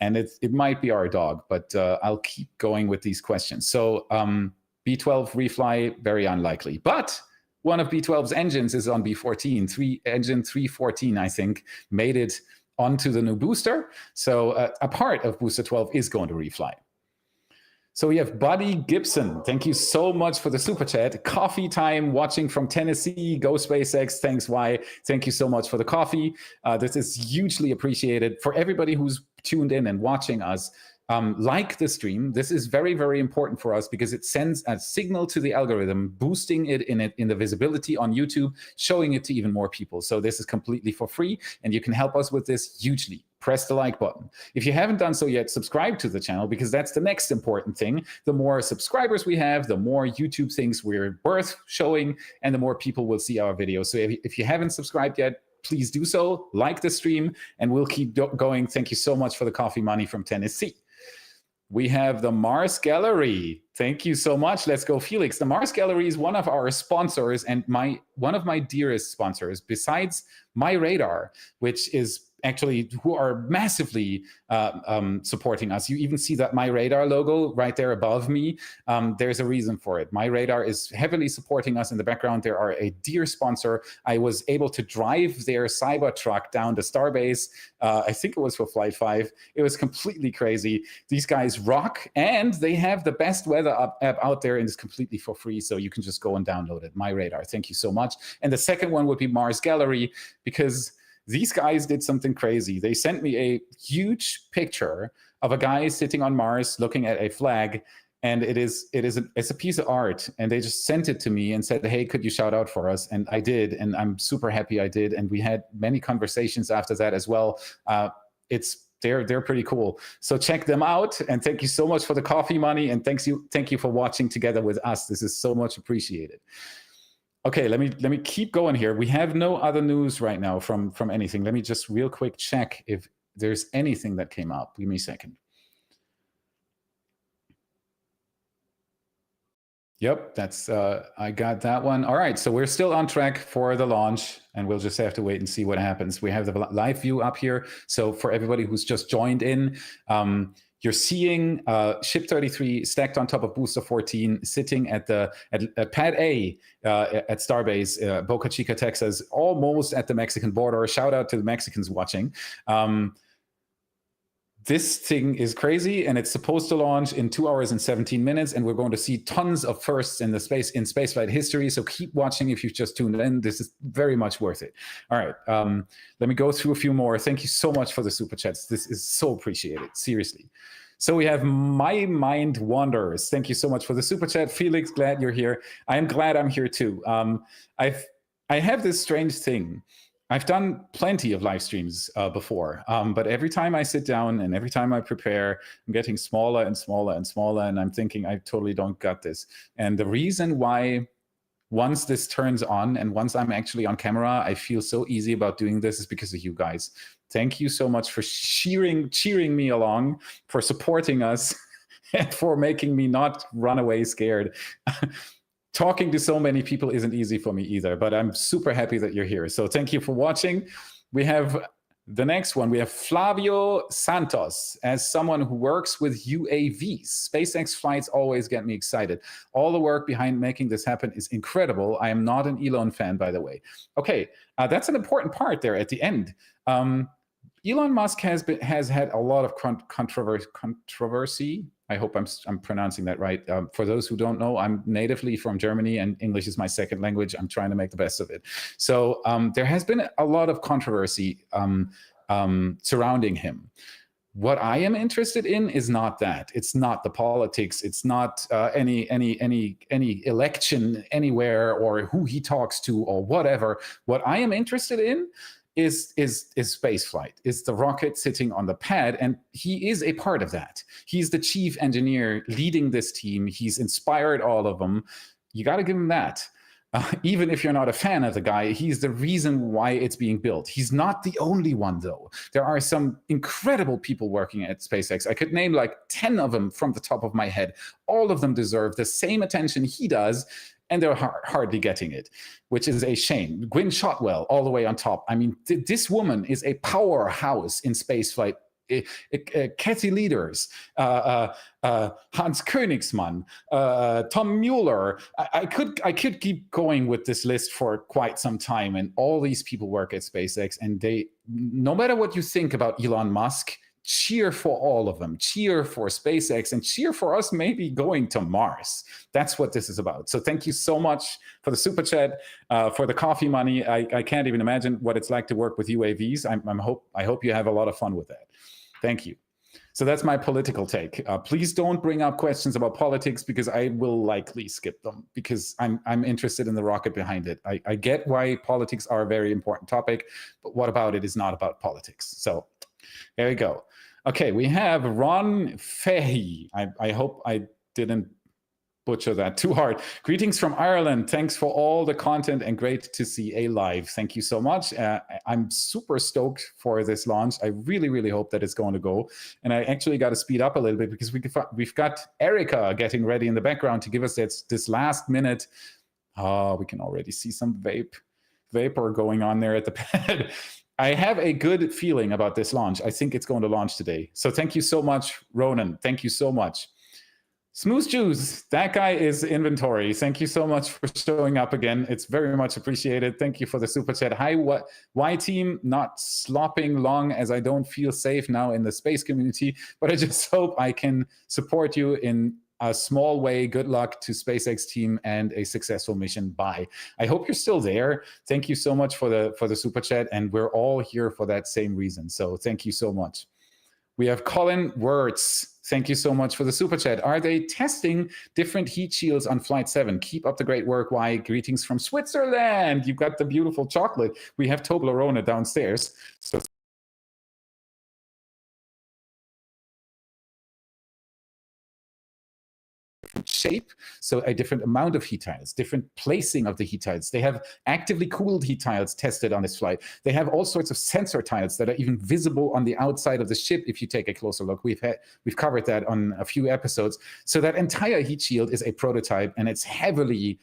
And it might be our dog, but I'll keep going with these questions. So B12 refly, very unlikely. But one of B12's engines is on B14. Engine 314, I think, made it onto the new booster. So a part of Booster 12 is going to refly. So we have Buddy Gibson. Thank you so much for the super chat. Coffee time, watching from Tennessee. Go SpaceX. Thanks, Y. Thank you so much for the coffee. This is hugely appreciated. For everybody who's tuned in and watching us, like the stream. This is very, very important for us because it sends a signal to the algorithm, boosting it in the visibility on YouTube, showing it to even more people. So this is completely for free, and you can help us with this hugely. Press the like button. If you haven't done so yet, subscribe to the channel, because that's the next important thing. The more subscribers we have, the more YouTube thinks we're worth showing, and the more people will see our videos. So if you haven't subscribed yet, please do so. Like the stream, and we'll keep going. Thank you so much for the coffee money from Tennessee. We have the Mars Gallery. Thank you so much. Let's go, Felix. The Mars Gallery is one of our sponsors and one of my dearest sponsors, besides my radar, which is actually who are massively supporting us. You even see that My Radar logo right there above me. There's a reason for it. My Radar is heavily supporting us in the background. They are a dear sponsor. I was able to drive their Cybertruck down to Starbase. I think it was for Flight 5. It was completely crazy. These guys rock, and they have the best weather app out there, and it's completely for free, so you can just go and download it. My Radar. Thank you so much. And the second one would be Mars Gallery, because these guys did something crazy. They sent me a huge picture of a guy sitting on Mars looking at a flag, and it's a piece of art, and they just sent it to me and said, hey, could you shout out for us? And I did, and I'm super happy I did, and we had many conversations after that as well. They're pretty cool. So check them out, and thank you so much for the coffee money, and thank you for watching together with us. This is so much appreciated. Okay, let me keep going here. We have no other news right now from anything. Let me just real quick check if there's anything that came up. Give me a second. Yep, that's I got that one. All right, so we're still on track for the launch, and we'll just have to wait and see what happens. We have the live view up here. So for everybody who's just joined in, you're seeing Ship 33 stacked on top of Booster 14, sitting at Pad A at Starbase, Boca Chica, Texas, almost at the Mexican border. Shout out to the Mexicans watching. This thing is crazy, and it's supposed to launch in 2 hours and 17 minutes, and we're going to see tons of firsts in spaceflight history. So keep watching if you've just tuned in. This is very much worth it. All right, let me go through a few more. Thank you so much for the super chats. This is so appreciated, seriously. So we have My Mind Wanders. Thank you so much for the super chat. Felix, glad you're here. I am glad I'm here too. I have this strange thing. I've done plenty of live streams before, but every time I sit down and every time I prepare, I'm getting smaller and smaller and smaller, and I'm thinking I totally don't got this. And the reason why once this turns on and once I'm actually on camera, I feel so easy about doing this is because of you guys. Thank you so much for cheering me along, for supporting us, and for making me not run away scared. Talking to so many people isn't easy for me either, but I'm super happy that you're here. So thank you for watching. We have the next one. We have Flavio Santos. As someone who works with UAVs, SpaceX flights always get me excited. All the work behind making this happen is incredible. I am not an Elon fan, by the way. Okay, that's an important part there at the end. Elon Musk has had a lot of controversy. I hope I'm pronouncing that right. For those who don't know, I'm natively from Germany, and English is my second language. I'm trying to make the best of it. So there has been a lot of controversy surrounding him. What I am interested in is not that. It's not the politics. It's not any election anywhere or who he talks to or whatever. What I am interested in is space flight, is the rocket sitting on the pad, and he is a part of that. He's the chief engineer leading this team. He's inspired all of them. You got to give him that. Even if you're not a fan of the guy, he's the reason why it's being built. He's not the only one, though. There are some incredible people working at SpaceX. I could name like 10 of them from the top of my head. All of them deserve the same attention he does, and they're hardly getting it, which is a shame. Gwynne Shotwell, all the way on top. I mean, this woman is a powerhouse in spaceflight. Kathy Leaders, Hans Königsmann, Tom Mueller. I could keep going with this list for quite some time, and all these people work at SpaceX, and they, no matter what you think about Elon Musk, cheer for all of them, cheer for SpaceX, and cheer for us maybe going to Mars. That's what this is about. So thank you so much for the super chat, for the coffee money. I can't even imagine what it's like to work with UAVs. I hope you have a lot of fun with that. Thank you. So that's my political take. Please don't bring up questions about politics, because I will likely skip them, because I'm interested in the rocket behind it. I get why politics are a very important topic, but what about it is not about politics. So there we go. Okay, we have Ron Fahey. I hope I didn't butcher that too hard. Greetings from Ireland. Thanks for all the content and great to see a live. Thank you so much. I'm super stoked for this launch. I really, really hope that it's going to go. And I actually got to speed up a little bit, because we've got Erica getting ready in the background to give us this last minute. Oh, we can already see some vapor going on there at the pad. I have a good feeling about this launch. I think it's going to launch today. So thank you so much, Ronan. Thank you so much. Smooth Juice, that guy is inventory. Thank you so much for showing up again. It's very much appreciated. Thank you for the super chat. Hi, why team? Not slopping long as I don't feel safe now in the space community, but I just hope I can support you in a small way. Good luck to SpaceX team and a successful mission. Bye. I hope you're still there. Thank you so much for the super chat, and we're all here for that same reason. So thank you so much. We have Colin Wirtz. Thank you so much for the super chat. Are they testing different heat shields on Flight 7? Keep up the great work. Why? Greetings from Switzerland. You've got the beautiful chocolate. We have Toblerone downstairs. So shape, so a different amount of heat tiles, different placing of the heat tiles. They have actively cooled heat tiles tested on this flight. They have all sorts of sensor tiles that are even visible on the outside of the ship if you take a closer look. We've covered that on a few episodes. So that entire heat shield is a prototype, and it's heavily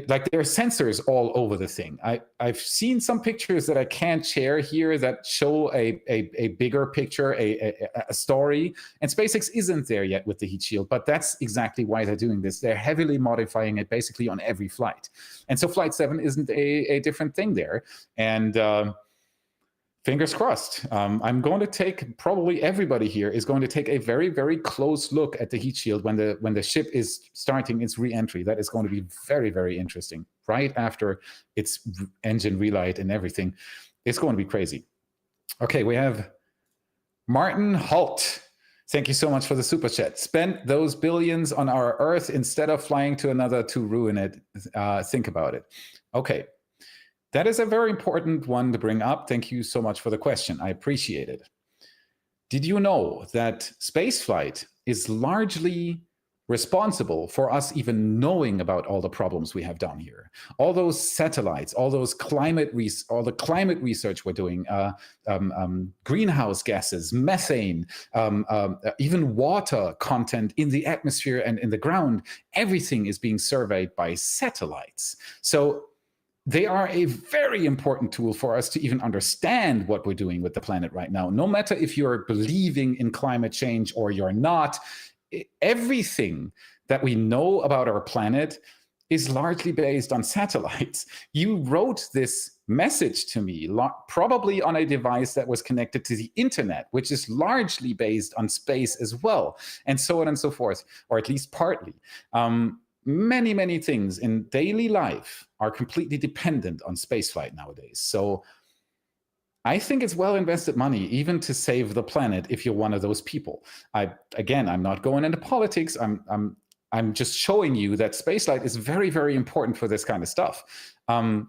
like there are sensors all over the thing. I've seen some pictures that I can't share here that show a bigger picture, a story. And SpaceX isn't there yet with the heat shield, but that's exactly why they're doing this. They're heavily modifying it basically on every flight. And so Flight 7 isn't a different thing there. And fingers crossed. I'm going to take, probably everybody here is going to take a very, very close look at the heat shield when the ship is starting its re-entry. That is going to be very, very interesting. Right after its engine relight and everything, it's going to be crazy. Okay, we have Martin Holt. Thank you so much for the super chat. Spent those billions on our Earth instead of flying to another to ruin it. Think about it. Okay. That is a very important one to bring up. Thank you so much for the question. I appreciate it. Did you know that spaceflight is largely responsible for us even knowing about all the problems we have down here? All those satellites, all the climate research we're doing, greenhouse gases, methane, even water content in the atmosphere and in the ground, everything is being surveyed by satellites. So they are a very important tool for us to even understand what we're doing with the planet right now. No matter if you're believing in climate change or you're not, everything that we know about our planet is largely based on satellites. You wrote this message to me, probably on a device that was connected to the internet, which is largely based on space as well, and so on and so forth, or at least partly. Many, many things in daily life are completely dependent on spaceflight nowadays. So I think it's well invested money, even to save the planet, if you're one of those people. I'm not going into politics. I'm just showing you that spaceflight is very, very important for this kind of stuff.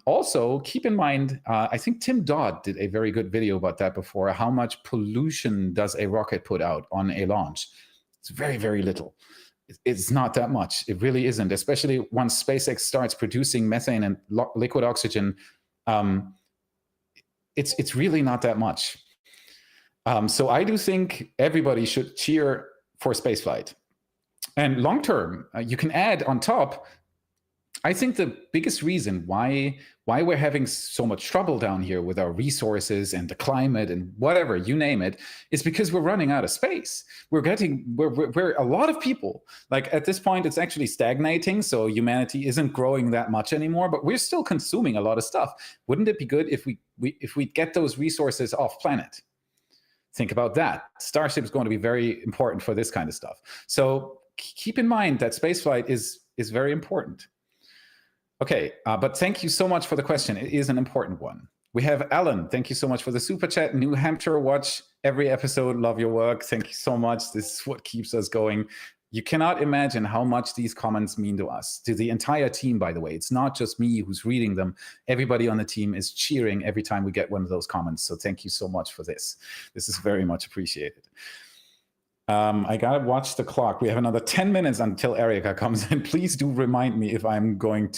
Also, keep in mind, I think Tim Dodd did a very good video about that before. How much pollution does a rocket put out on a launch? It's very, very little. It's not that much. It really isn't, especially once SpaceX starts producing methane and liquid oxygen. It's really not that much. So I do think everybody should cheer for spaceflight. And long term, you can add on top, I think the biggest reason why we're having so much trouble down here with our resources and the climate and whatever, you name it, is because we're running out of space. We're a lot of people, like at this point, it's actually stagnating. So humanity isn't growing that much anymore, but we're still consuming a lot of stuff. Wouldn't it be good if we get those resources off planet? Think about that. Starship is going to be very important for this kind of stuff. So keep in mind that spaceflight is very important. Okay, but thank you so much for the question. It is an important one. We have Alan. Thank you so much for the super chat. New Hampshire, watch every episode. Love your work. Thank you so much. This is what keeps us going. You cannot imagine how much these comments mean to us, to the entire team, by the way. It's not just me who's reading them. Everybody on the team is cheering every time we get one of those comments. So thank you so much for this. This is very much appreciated. I gotta watch the clock. We have another 10 minutes until Erica comes in. Please do remind me if I'm trying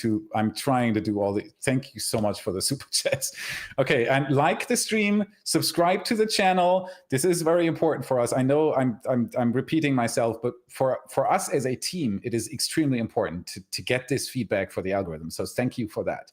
to do all the, thank you so much for the super chats. Okay, and like the stream, subscribe to the channel. This is very important for us. I know I'm repeating myself, but for us as a team, it is extremely important to get this feedback for the algorithm. So thank you for that.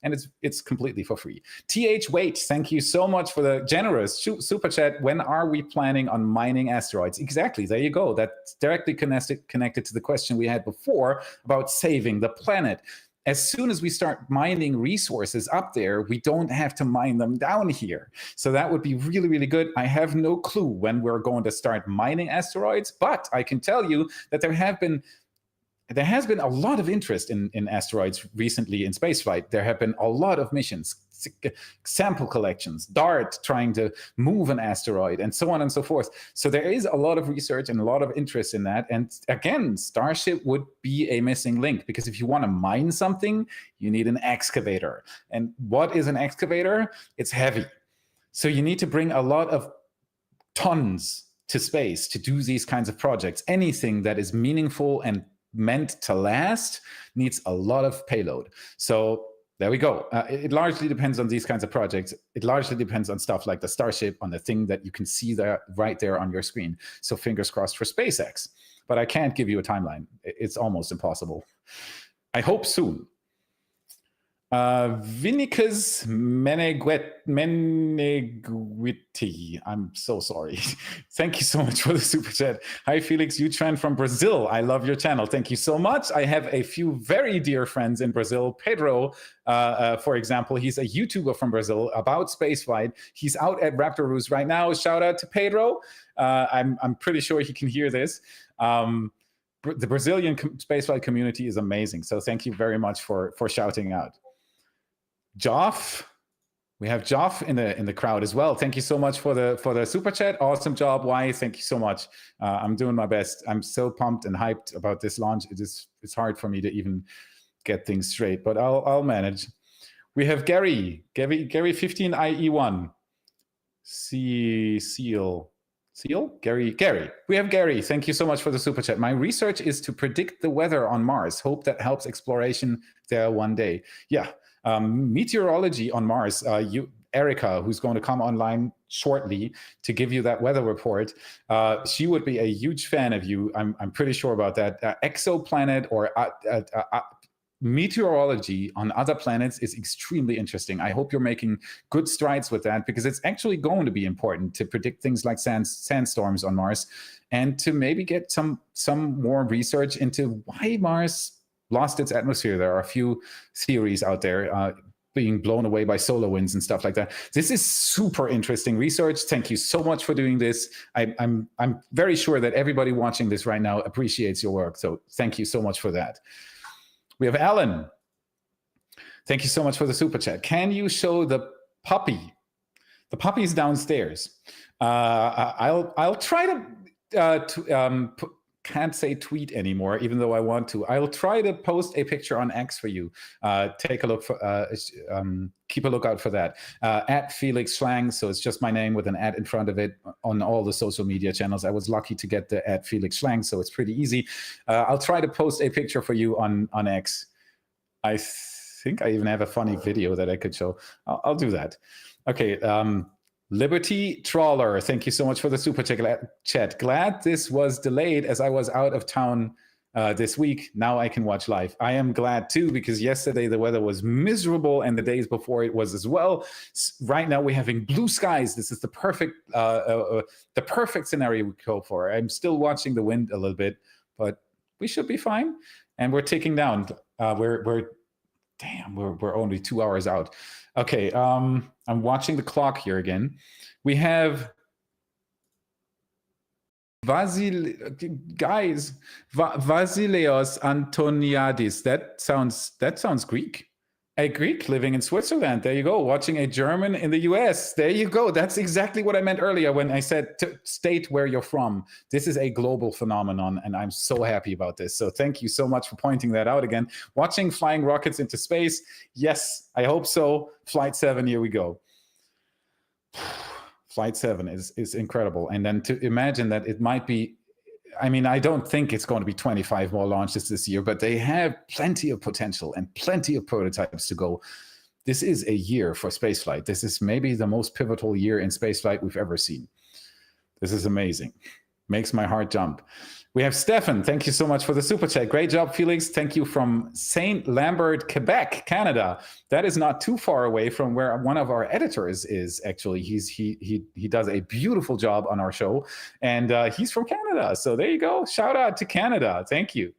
and it's completely for free. TH Wait, thank you so much for the generous super chat. When are we planning on mining asteroids? Exactly, there you go. That's directly connected to the question we had before about saving the planet. As soon as we start mining resources up there, we don't have to mine them down here. So that would be really, really good. I have no clue when we're going to start mining asteroids, but I can tell you that there has been a lot of interest in asteroids recently in spaceflight. There have been a lot of missions, sample collections, DART trying to move an asteroid, and so on and so forth. So there is a lot of research and a lot of interest in that. And again, Starship would be a missing link, because if you want to mine something, you need an excavator. And what is an excavator? It's heavy. So you need to bring a lot of tons to space to do these kinds of projects. Anything that is meaningful and meant to last needs a lot of payload. So there we go. It largely depends on these kinds of projects. It largely depends on stuff like the Starship, on the thing that you can see there, right there on your screen. So fingers crossed for SpaceX. But I can't give you a timeline. It's almost impossible. I hope soon. Vinicus Meneguiti. I'm so sorry. Thank you so much for the super chat. Hi, Felix Utran from Brazil. I love your channel. Thank you so much. I have a few very dear friends in Brazil. Pedro, for example, he's a YouTuber from Brazil about spaceflight. He's out at Raptor Roost right now. Shout out to Pedro. I'm pretty sure he can hear this. The Brazilian spaceflight community is amazing. So thank you very much for shouting out. Joff, we have Joff in the crowd as well. Thank you so much for the super chat. Awesome job, Y. Thank you so much. I'm doing my best. I'm so pumped and hyped about this launch. It's hard for me to even get things straight, but I'll manage. We have Gary 15 IE1. Seal. Gary. We have Gary. Thank you so much for the super chat. My research is to predict the weather on Mars. Hope that helps exploration there one day. Yeah. Meteorology on Mars, Erica, who's going to come online shortly to give you that weather report, she would be a huge fan of you. I'm pretty sure about that. Exoplanet or meteorology on other planets is extremely interesting. I hope you're making good strides with that, because it's actually going to be important to predict things like sandstorms on Mars, and to maybe get some more research into why Mars lost its atmosphere. There are a few theories out there, being blown away by solar winds and stuff like that. This is super interesting research. Thank you so much for doing this. I'm very sure that everybody watching this right now appreciates your work. So thank you so much for that. We have Alan. Thank you so much for the super chat. Can you show the puppy? The puppy's downstairs. I'll try to can't say tweet anymore, even though I want to. I'll try to post a picture on X for you. Take a look for, keep a lookout for that. At Felix Schlang, so it's just my name with an at in front of it on all the social media channels. I was lucky to get the at Felix Schlang, so it's pretty easy. I'll try to post a picture for you on X. I think I even have a funny video that I could show. I'll do that. Okay. Liberty Trawler, thank you so much for the super chat. Glad this was delayed as I was out of town this week. Now I can watch live. I am glad too, because yesterday the weather was miserable and the days before it was as well. Right now we're having blue skies. This is the perfect scenario we could hope for. I'm still watching the wind a little bit, but we should be fine. And we're ticking down. We're only 2 hours out. Okay, I'm watching the clock here again. We have Vasileos Antoniadis. That sounds Greek. A Greek living in Switzerland. There you go. Watching a German in the US. There you go. That's exactly what I meant earlier when I said to state where you're from. This is a global phenomenon, and I'm so happy about this. So thank you so much for pointing that out again. Watching flying rockets into space. Yes, I hope so. Flight 7, here we go. Flight 7 is incredible. And then to imagine that it might be, I mean, I don't think it's going to be 25 more launches this year, but they have plenty of potential and plenty of prototypes to go. This is a year for spaceflight. This is maybe the most pivotal year in spaceflight we've ever seen. This is amazing. Makes my heart jump. We have Stefan. Thank you so much for the super chat. Great job, Felix. Thank you from St. Lambert, Quebec, Canada. That is not too far away from where one of our editors is. Actually, he does a beautiful job on our show, and he's from Canada. So there you go. Shout out to Canada. Thank you.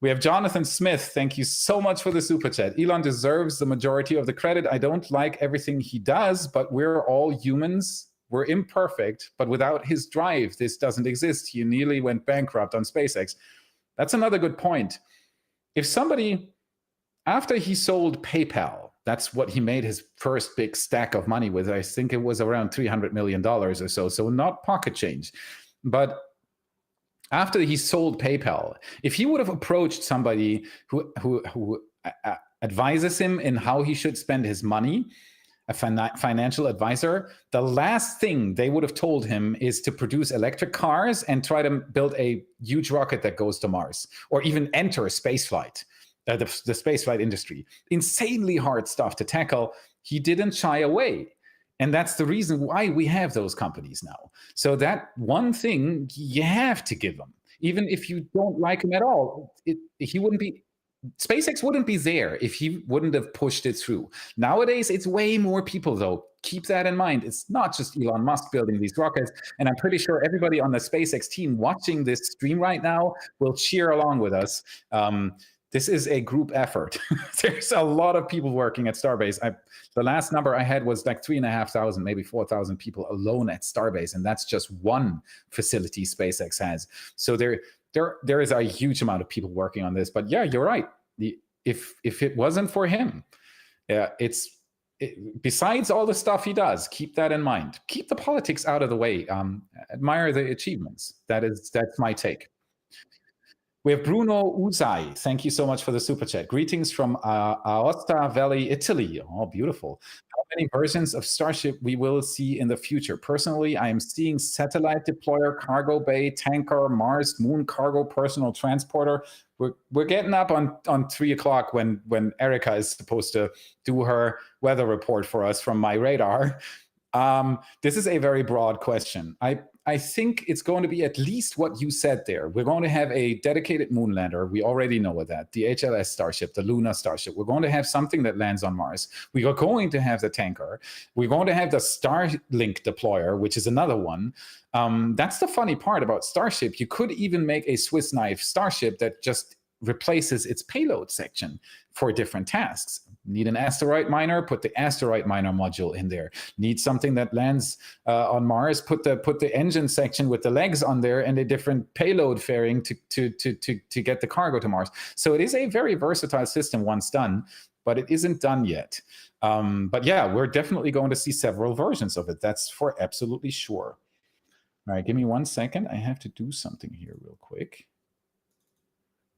We have Jonathan Smith. Thank you so much for the super chat. Elon deserves the majority of the credit. I don't like everything he does, but we're all humans. We're imperfect, but without his drive, this doesn't exist. He nearly went bankrupt on SpaceX. That's another good point. If somebody, after he sold PayPal, that's what he made his first big stack of money with. I think it was around $300 million or so, so not pocket change. But after he sold PayPal, if he would have approached somebody who advises him in how he should spend his money, a financial advisor, the last thing they would have told him is to produce electric cars and try to build a huge rocket that goes to Mars, or even enter spaceflight, the spaceflight industry. Insanely hard stuff to tackle. He didn't shy away. And that's the reason why we have those companies now. So that one thing you have to give them, even if you don't like him at all. He wouldn't be. SpaceX wouldn't be there if he wouldn't have pushed it through. Nowadays, it's way more people, though. Keep that in mind. It's not just Elon Musk building these rockets. And I'm pretty sure everybody on the SpaceX team watching this stream right now will cheer along with us. This is a group effort. There's a lot of people working at Starbase. The last number I had was like 3,500, maybe 4,000 people alone at Starbase. And that's just one facility SpaceX has. So there is a huge amount of people working on this. But yeah, you're right. If it wasn't for him, besides all the stuff he does, keep that in mind. Keep the politics out of the way. Admire the achievements. That's my take. We have Bruno Uzai. Thank you so much for the super chat. Greetings from Aosta Valley, Italy. Oh, beautiful. How many versions of Starship we will see in the future? Personally, I am seeing satellite deployer, cargo bay, tanker, Mars, moon cargo, personal transporter. We're getting up on 3 o'clock when Erica is supposed to do her weather report for us from my radar. This is a very broad question. I think it's going to be at least what you said there. We're going to have a dedicated moon lander. We already know that. The HLS Starship, the Luna Starship. We're going to have something that lands on Mars. We are going to have the tanker. We're going to have the Starlink deployer, which is another one. That's the funny part about Starship. You could even make a Swiss knife Starship that just replaces its payload section for different tasks. Need an asteroid miner, put the asteroid miner module in there. Need something that lands on Mars, put the engine section with the legs on there and a different payload fairing to get the cargo to Mars. So it is a very versatile system once done, but it isn't done yet. But yeah, we're definitely going to see several versions of it. That's for absolutely sure. All right, give me 1 second. I have to do something here real quick.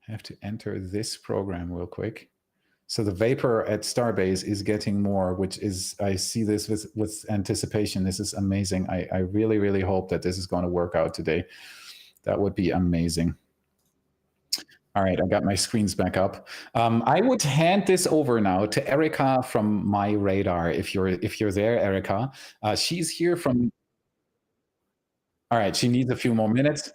I have to enter this program real quick. So the vapor at Starbase is getting more, which is, I see this with anticipation. This is amazing. I really, really hope that this is going to work out today. That would be amazing. All right, I got my screens back up. I would hand this over now to Erica from my radar. If you're there, Erica, she's here from. All right, she needs a few more minutes.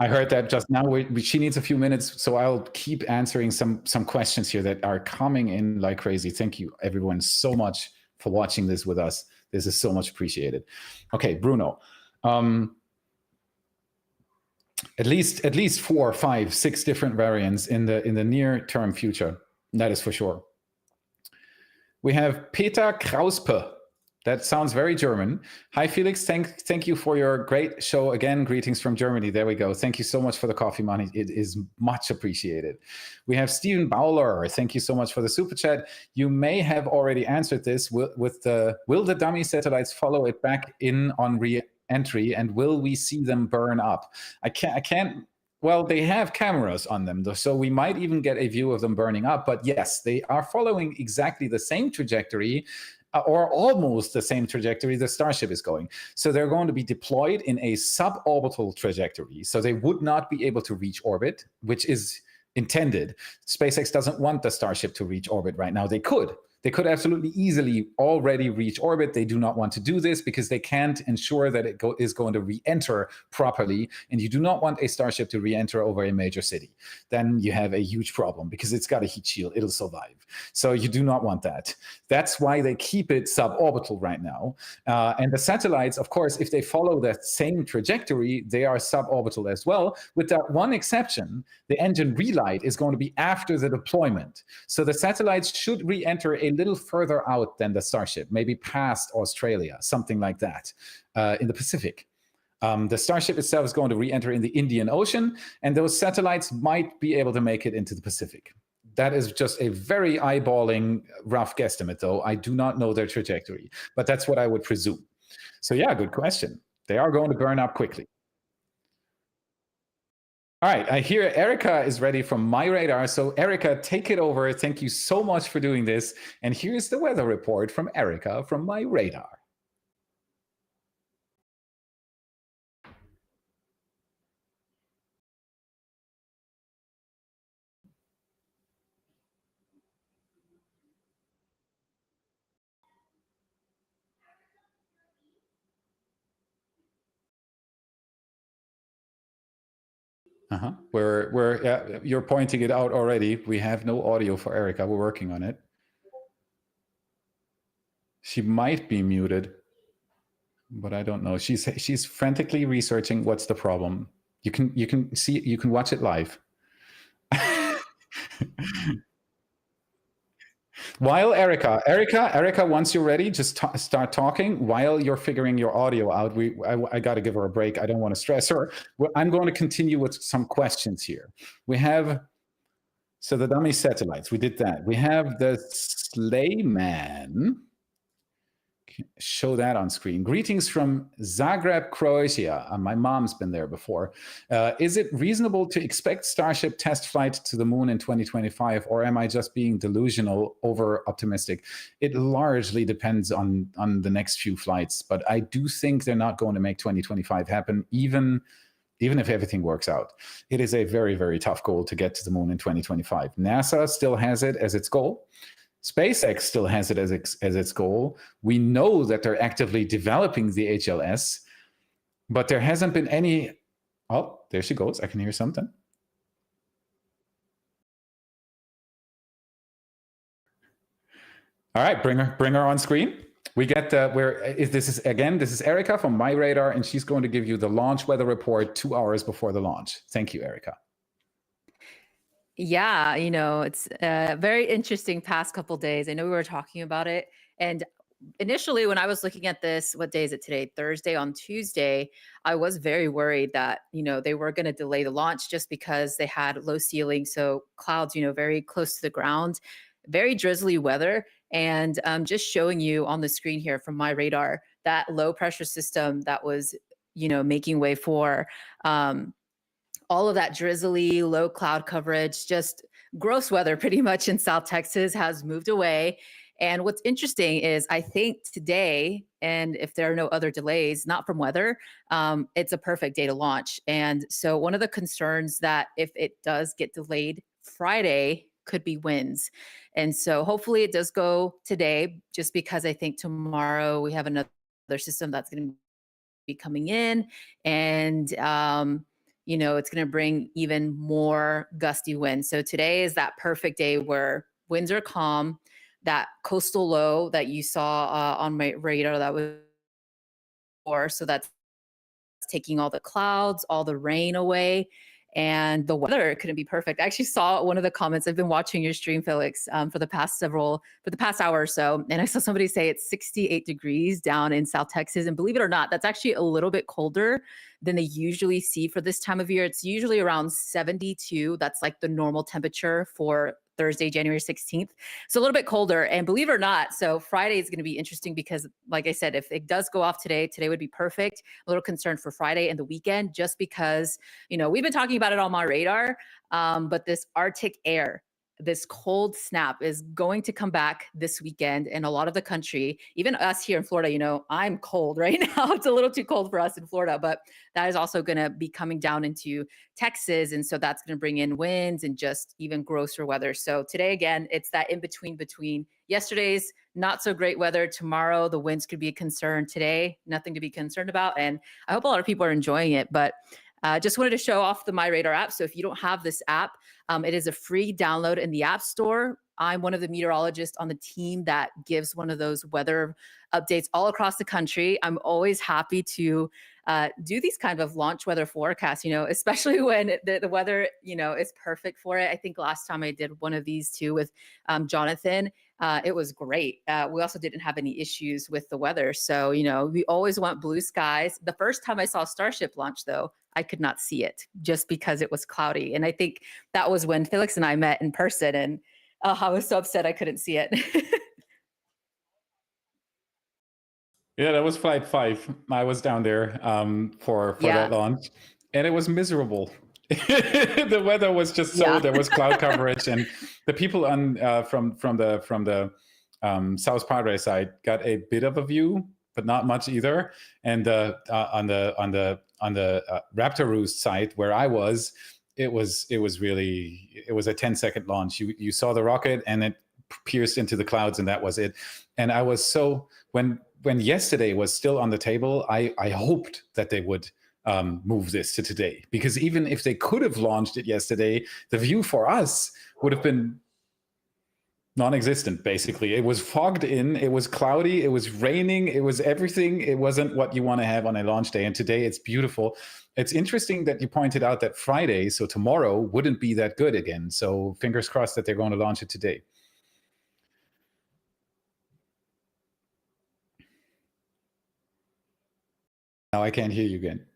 I heard that just now. She needs a few minutes, so I'll keep answering some questions here that are coming in like crazy. Thank you, everyone, so much for watching this with us. This is so much appreciated. Okay, Bruno. At least 4, 5, 6 different variants in the near term future. That is for sure. We have Peter Krauspe. That sounds very German. Hi, Felix. Thank you for your great show again. Greetings from Germany. There we go. Thank you so much for the coffee money. It is much appreciated. We have Stephen Bowler. Thank you so much for the super chat. You may have already answered this with the, will the dummy satellites follow it back in on re-entry, and will we see them burn up? I can't. Well, they have cameras on them, so we might even get a view of them burning up. But yes, they are following exactly the same trajectory, or almost the same trajectory the Starship is going. So they're going to be deployed in a suborbital trajectory. So they would not be able to reach orbit, which is intended. SpaceX doesn't want the Starship to reach orbit right now. They could, They could absolutely easily already reach orbit. They do not want to do this because they can't ensure that it is going to re-enter properly. And you do not want a Starship to re-enter over a major city. Then you have a huge problem because it's got a heat shield. It'll survive. So you do not want that. That's why they keep it suborbital right now. And the satellites, of course, if they follow that same trajectory, they are suborbital as well, with that one exception. The engine relight is going to be after the deployment. So the satellites should re-enter a little further out than the Starship, maybe past Australia, something like that, in the Pacific. The Starship itself is going to re-enter in the Indian Ocean, and those satellites might be able to make it into the Pacific. That is just a very eyeballing, rough guesstimate, though. I do not know their trajectory, but that's what I would presume. So yeah, good question. They are going to burn up quickly. All right, I hear Erica is ready from my radar. So Erica, take it over. Thank you so much for doing this. And here's the weather report from Erica from my radar. You're pointing it out already. We have no audio for Erica. We're working on it. She might be muted, but I don't know. She's frantically researching what's the problem. You can watch it live. While Erica, once you're ready, just start talking while you're figuring your audio out. I got to give her a break. I don't want to stress her. I'm going to continue with some questions here. We have, so the dummy satellites, we did that. We have the Slayman. Show that on screen. Greetings from Zagreb, Croatia. My mom's been there before. Is it reasonable to expect Starship test flight to the moon in 2025, or am I just being delusional, over optimistic? It largely depends on the next few flights, but I do think they're not going to make 2025 happen, even if everything works out. It is a very, very tough goal to get to the moon in 2025. NASA still has it as its goal. SpaceX still has it as its goal. We know that they're actively developing the HLS, but there hasn't been any. Oh, there she goes. I can hear something. All right, bring her on screen. We get this is Erica from my radar, and she's going to give you the launch weather report 2 hours before the launch. Thank you, Erica. Yeah, it's a very interesting past couple days. I know we were talking about it. And initially, when I was looking at this, what day is it today? Thursday. On Tuesday, I was very worried that, they were going to delay the launch just because they had low ceiling. So clouds, very close to the ground, very drizzly weather. And just showing you on the screen here from my radar, that low pressure system that was, making way for all of that drizzly, low cloud coverage, just gross weather pretty much in South Texas has moved away. And what's interesting is I think today, and if there are no other delays, not from weather, it's a perfect day to launch. And so one of the concerns that if it does get delayed Friday could be winds. And so hopefully it does go today, just because I think tomorrow we have another system that's going to be coming in, and it's going to bring even more gusty winds. So today is that perfect day where winds are calm. That coastal low that you saw on my radar, that was so that's taking all the clouds, all the rain away, and the weather couldn't be perfect. I actually saw one of the comments. I've been watching your stream, Felix, for the past hour or so, and I saw somebody say it's 68 degrees down in South Texas. And believe it or not, that's actually a little bit colder than they usually see for this time of year. It's usually around 72. That's like the normal temperature for Thursday, January 16th. So a little bit colder. And believe it or not, so Friday is going to be interesting because, like I said, if it does go off today would be perfect. A little concerned for Friday and the weekend, just because, we've been talking about it on my radar, but this Arctic air this cold snap is going to come back this weekend in a lot of the country. Even us here in Florida, you know, I'm cold right now. It's a little too cold for us in Florida, but that is also going to be coming down into Texas. And so that's going to bring in winds and just even grosser weather. So today, again, it's that in between yesterday's not so great weather. Tomorrow, the winds could be a concern. Today, nothing to be concerned about. And I hope a lot of people are enjoying it. But just wanted to show off the My Radar app. So if you don't have this app, it is a free download in the App Store. I'm one of the meteorologists on the team that gives one of those weather updates all across the country. I'm always happy to do these kind of launch weather forecasts, you know, especially when the weather, you know, is perfect for it. I think last time I did one of these too with Jonathan. It was great. We also didn't have any issues with the weather. So, you know, we always want blue skies. The first time I saw Starship launch, though, I could not see it just because it was cloudy. And I think that was when Felix and I met in person. And I was so upset I couldn't see it. Yeah, that was Flight 5. I was down there for that launch, and it was miserable. The weather was just so there was cloud coverage, and the people on from the South Padre side got a bit of a view, but not much either. And on the Raptor Roost side where I was, it was a 10-second launch. You saw the rocket and it pierced into the clouds, and that was it. And I was so when yesterday was still on the table, I hoped that they would move this to today, because even if they could have launched it yesterday, the view for us would have been non-existent. Basically, it was fogged in, it was cloudy, it was raining, it was everything. It wasn't what you want to have on a launch day. And today it's beautiful. It's interesting that you pointed out that Friday, so tomorrow, wouldn't be that good again. So fingers crossed that they're going to launch it today. Now I can't hear you again.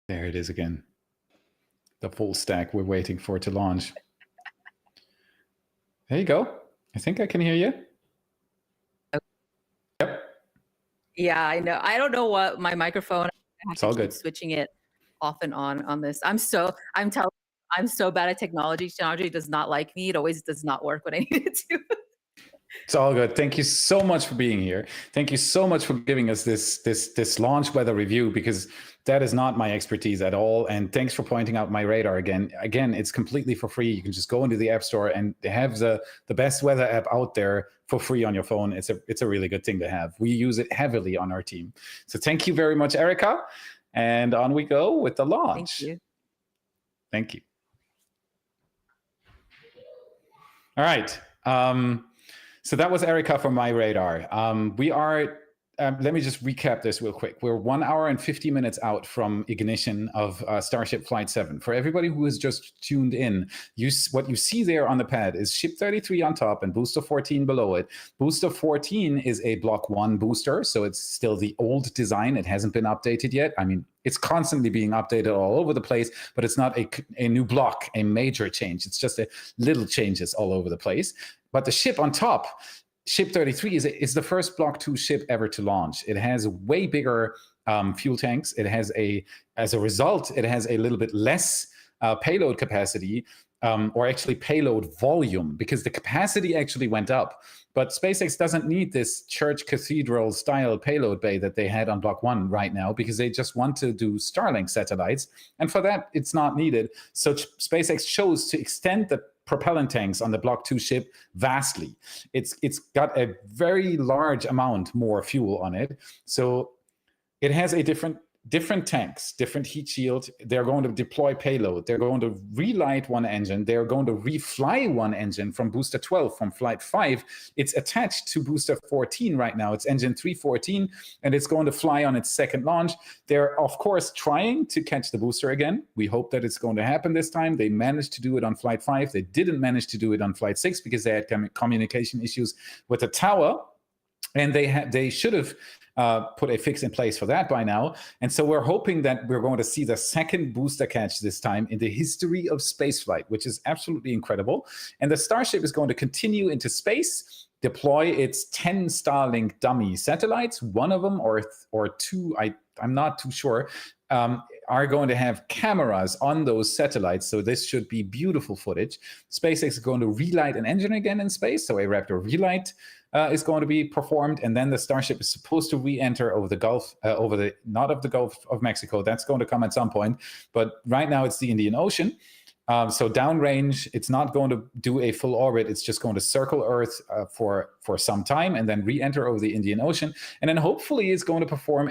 There it is again. The full stack we're waiting for to launch. There you go. I think I can hear you. Yep. Yeah, I know. I don't know what my microphone. It's all good. Switching it off and on this. I'm so bad at technology. Technology does not like me. It always does not work when I need it to. It's all good. Thank you so much for being here. Thank you so much for giving us this launch weather review, because that is not my expertise at all. And thanks for pointing out My Radar again. Again, it's completely for free. You can just go into the App Store and have the best weather app out there for free on your phone. It's a really good thing to have. We use it heavily on our team. So thank you very much, Erica. And on we go with the launch. Thank you. Thank you. All right. So that was Erica from My Radar. We are, let me just recap this real quick. We're 1 hour and 50 minutes out from ignition of Starship Flight 7. For everybody who has just tuned in, what you see there on the pad is Ship 33 on top and Booster 14 below it. Booster 14 is a Block 1 booster, so it's still the old design. It hasn't been updated yet. I mean, it's constantly being updated all over the place, but it's not a new block, a major change. It's just little changes all over the place. But the ship on top, Ship 33, is the first Block 2 ship ever to launch. It has way bigger fuel tanks. It has as a result, it has a little bit less payload capacity, or actually payload volume, because the capacity actually went up. But SpaceX doesn't need this church cathedral style payload bay that they had on Block 1 right now, because they just want to do Starlink satellites. And for that, it's not needed. So SpaceX chose to extend the propellant tanks on the Block 2 ship vastly. It's got a very large amount more fuel on it. So it has a different tanks, different heat shield. They're going to deploy payload. They're going to relight one engine. They're going to refly one engine from Booster 12, from Flight 5. It's attached to Booster 14 right now. It's engine 314, and it's going to fly on its second launch. They're, of course, trying to catch the booster again. We hope that it's going to happen this time. They managed to do it on Flight 5. They didn't manage to do it on Flight 6 because they had communication issues with the tower. And they should have put a fix in place for that by now. And so we're hoping that we're going to see the second booster catch this time in the history of spaceflight, which is absolutely incredible. And the Starship is going to continue into space, deploy its 10 Starlink dummy satellites. One of them or two, I'm not too sure, are going to have cameras on those satellites. So this should be beautiful footage. SpaceX is going to relight an engine again in space. So a Raptor relight is going to be performed. And then the Starship is supposed to re-enter over the Gulf, not of the Gulf of Mexico. That's going to come at some point. But right now it's the Indian Ocean. So downrange, it's not going to do a full orbit. It's just going to circle Earth for some time and then re-enter over the Indian Ocean. And then hopefully it's going to perform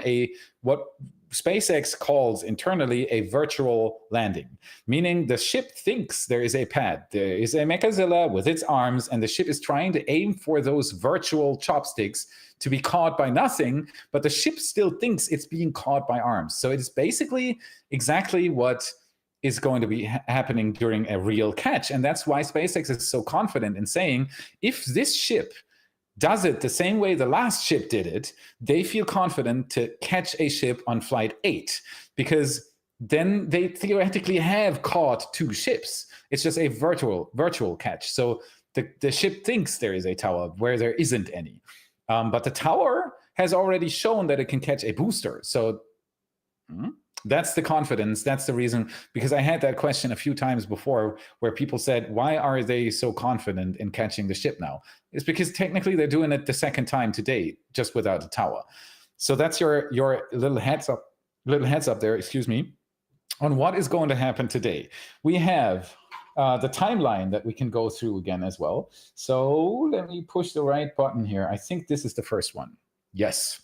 what SpaceX calls internally a virtual landing, meaning the ship thinks there is a pad. There is a Mechazilla with its arms, and the ship is trying to aim for those virtual chopsticks to be caught by nothing, but the ship still thinks it's being caught by arms. So it is basically exactly what is going to be happening during a real catch. And that's why SpaceX is so confident in saying, if this ship does it the same way the last ship did it, they feel confident to catch a ship on flight 8, because then they theoretically have caught 2 ships. It's just a virtual catch. So the ship thinks there is a tower where there isn't any. But the tower has already shown that it can catch a booster. So that's the confidence. That's the reason, because I had that question a few times before where people said, why are they so confident in catching the ship now? It's because technically they're doing it the second time today, just without a tower. So that's your little heads up there, excuse me, on what is going to happen today. We have the timeline that we can go through again as well. So let me push the right button here. I think this is the first one. Yes.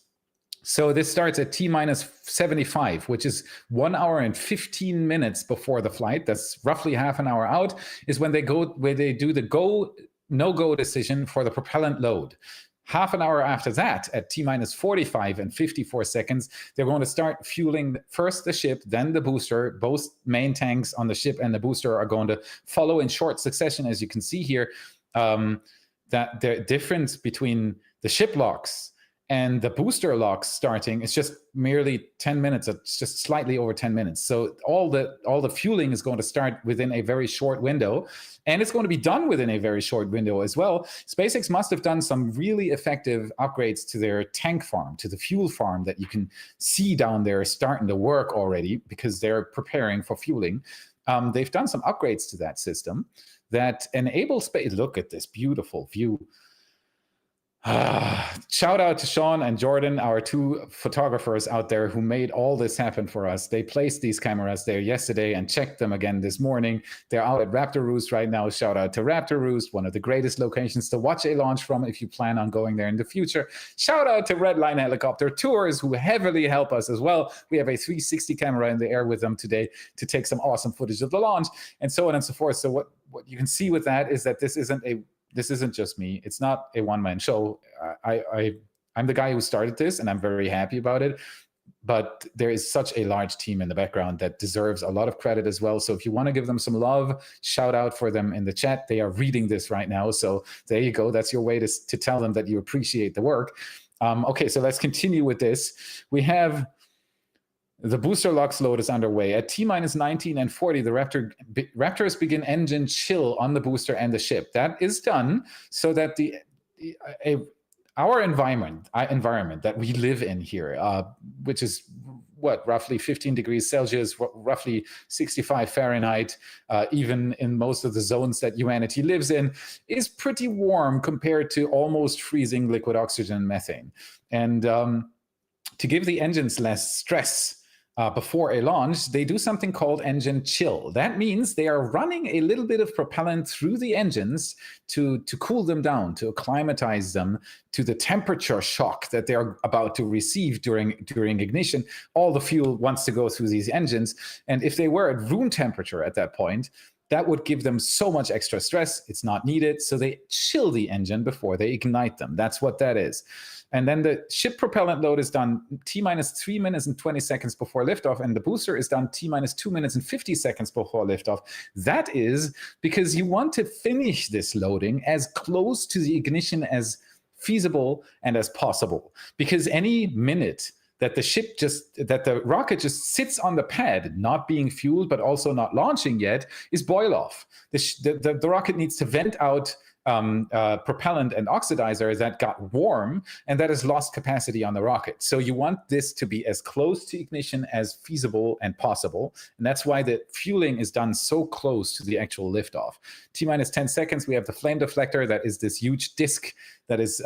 So this starts at T-75, which is 1 hour and 15 minutes before the flight. That's roughly half an hour out, is when they do the go, no-go decision for the propellant load. Half an hour after that, at T-45 and 54 seconds, they're going to start fueling first the ship, then the booster. Both main tanks on the ship and the booster are going to follow in short succession, as you can see here. That the difference between the ship locks and the booster locks starting is just merely 10 minutes. It's just slightly over 10 minutes. So all the fueling is going to start within a very short window, and it's going to be done within a very short window as well. SpaceX must have done some really effective upgrades to their tank farm, to the fuel farm that you can see down there starting to work already, because they're preparing for fueling. They've done some upgrades to that system that enable space. Look at this beautiful view. Shout out to Sean and Jordan, our 2 photographers out there who made all this happen for us. They placed these cameras there yesterday and checked them again this morning. They're out at Raptor Roost right now. Shout out to Raptor Roost, one of the greatest locations to watch a launch from if you plan on going there in the future. Shout out to Redline Helicopter Tours, who heavily help us as well. We have a 360 camera in the air with them today to take some awesome footage of the launch, and so on and so forth. So what you can see with that is that this isn't just me. It's not a one-man show. I'm the guy who started this, and I'm very happy about it. But there is such a large team in the background that deserves a lot of credit as well. So if you want to give them some love, shout out for them in the chat. They are reading this right now. So there you go. That's your way to tell them that you appreciate the work. Okay, so let's continue with this. We have the booster locks load is underway. At T-19 and 40, the Raptors begin engine chill on the booster and the ship. That is done so that our environment that we live in here, which is roughly 15 degrees Celsius, roughly 65 Fahrenheit, even in most of the zones that humanity lives in, is pretty warm compared to almost freezing liquid oxygen and methane. And to give the engines less stress before a launch, they do something called engine chill. That means they are running a little bit of propellant through the engines to cool them down, to acclimatize them to the temperature shock that they're about to receive during ignition. All the fuel wants to go through these engines. And if they were at room temperature at that point, that would give them so much extra stress. It's not needed. So they chill the engine before they ignite them. That's what that is. And then the ship propellant load is done T-3 minutes and 20 seconds before liftoff, and the booster is done T-2 minutes and 50 seconds before liftoff. That is because you want to finish this loading as close to the ignition as feasible and as possible. Because any minute that the rocket just sits on the pad, not being fueled, but also not launching yet, is boil off. The rocket needs to vent out propellant and oxidizer that got warm, and that has lost capacity on the rocket. So you want this to be as close to ignition as feasible and possible. And that's why the fueling is done so close to the actual liftoff. T-minus 10 seconds, we have the flame deflector. That is this huge disc that is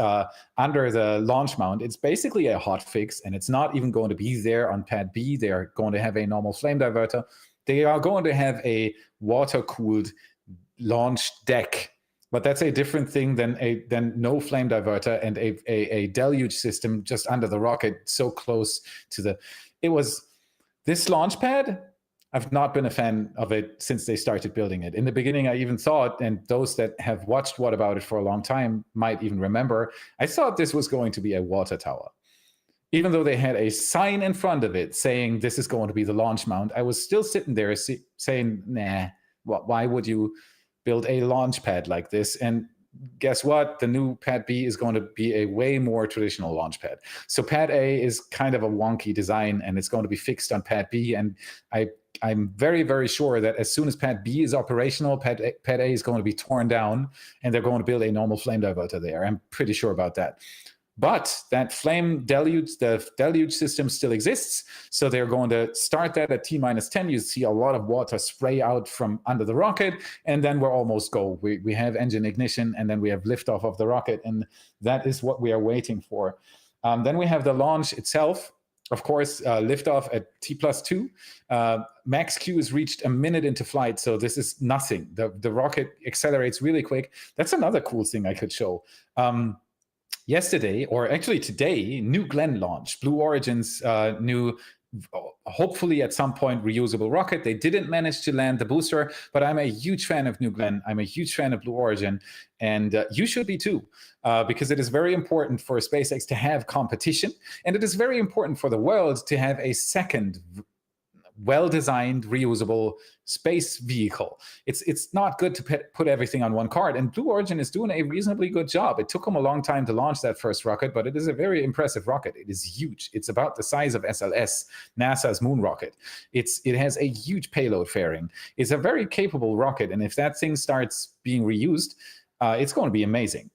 under the launch mount. It's basically a hot fix, and it's not even going to be there on pad B. They are going to have a normal flame diverter. They are going to have a water-cooled launch deck. But that's a different thing than no flame diverter and a deluge system just under the rocket, so close to this launch pad. I've not been a fan of it since they started building it. In the beginning, I even thought, and those that have watched What About It for a long time might even remember, I thought this was going to be a water tower. Even though they had a sign in front of it saying this is going to be the launch mount, I was still sitting there saying, nah, why would you build a launch pad like this? And guess what? The new pad B is going to be a way more traditional launch pad. So pad A is kind of a wonky design, and it's going to be fixed on pad B. And I'm very, very sure that as soon as pad B is operational, pad A is going to be torn down, and they're going to build a normal flame diverter there. I'm pretty sure about that. But that flame deluge, the deluge system still exists. So they're going to start that at T-minus 10. You see a lot of water spray out from under the rocket, and then we're almost go. We have engine ignition, and then we have liftoff of the rocket, and that is what we are waiting for. Then we have the launch itself. Of course, liftoff at T+2. Max Q is reached a minute into flight, so this is nothing. The rocket accelerates really quick. That's another cool thing I could show. Yesterday, or actually today, New Glenn launched. Blue Origin's new, hopefully at some point, reusable rocket. They didn't manage to land the booster, but I'm a huge fan of New Glenn. I'm a huge fan of Blue Origin, and you should be too, because it is very important for SpaceX to have competition, and it is very important for the world to have a second well-designed, reusable space vehicle. It's not good to put everything on one card, and Blue Origin is doing a reasonably good job. It took them a long time to launch that first rocket, but it is a very impressive rocket. It is huge. It's about the size of SLS, NASA's moon rocket. It has a huge payload fairing. It's a very capable rocket, and if that thing starts being reused, it's going to be amazing.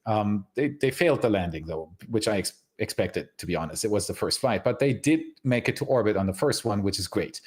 They failed the landing, though, which I expected, to be honest. It was the first flight, but they did make it to orbit on the first one, which is great.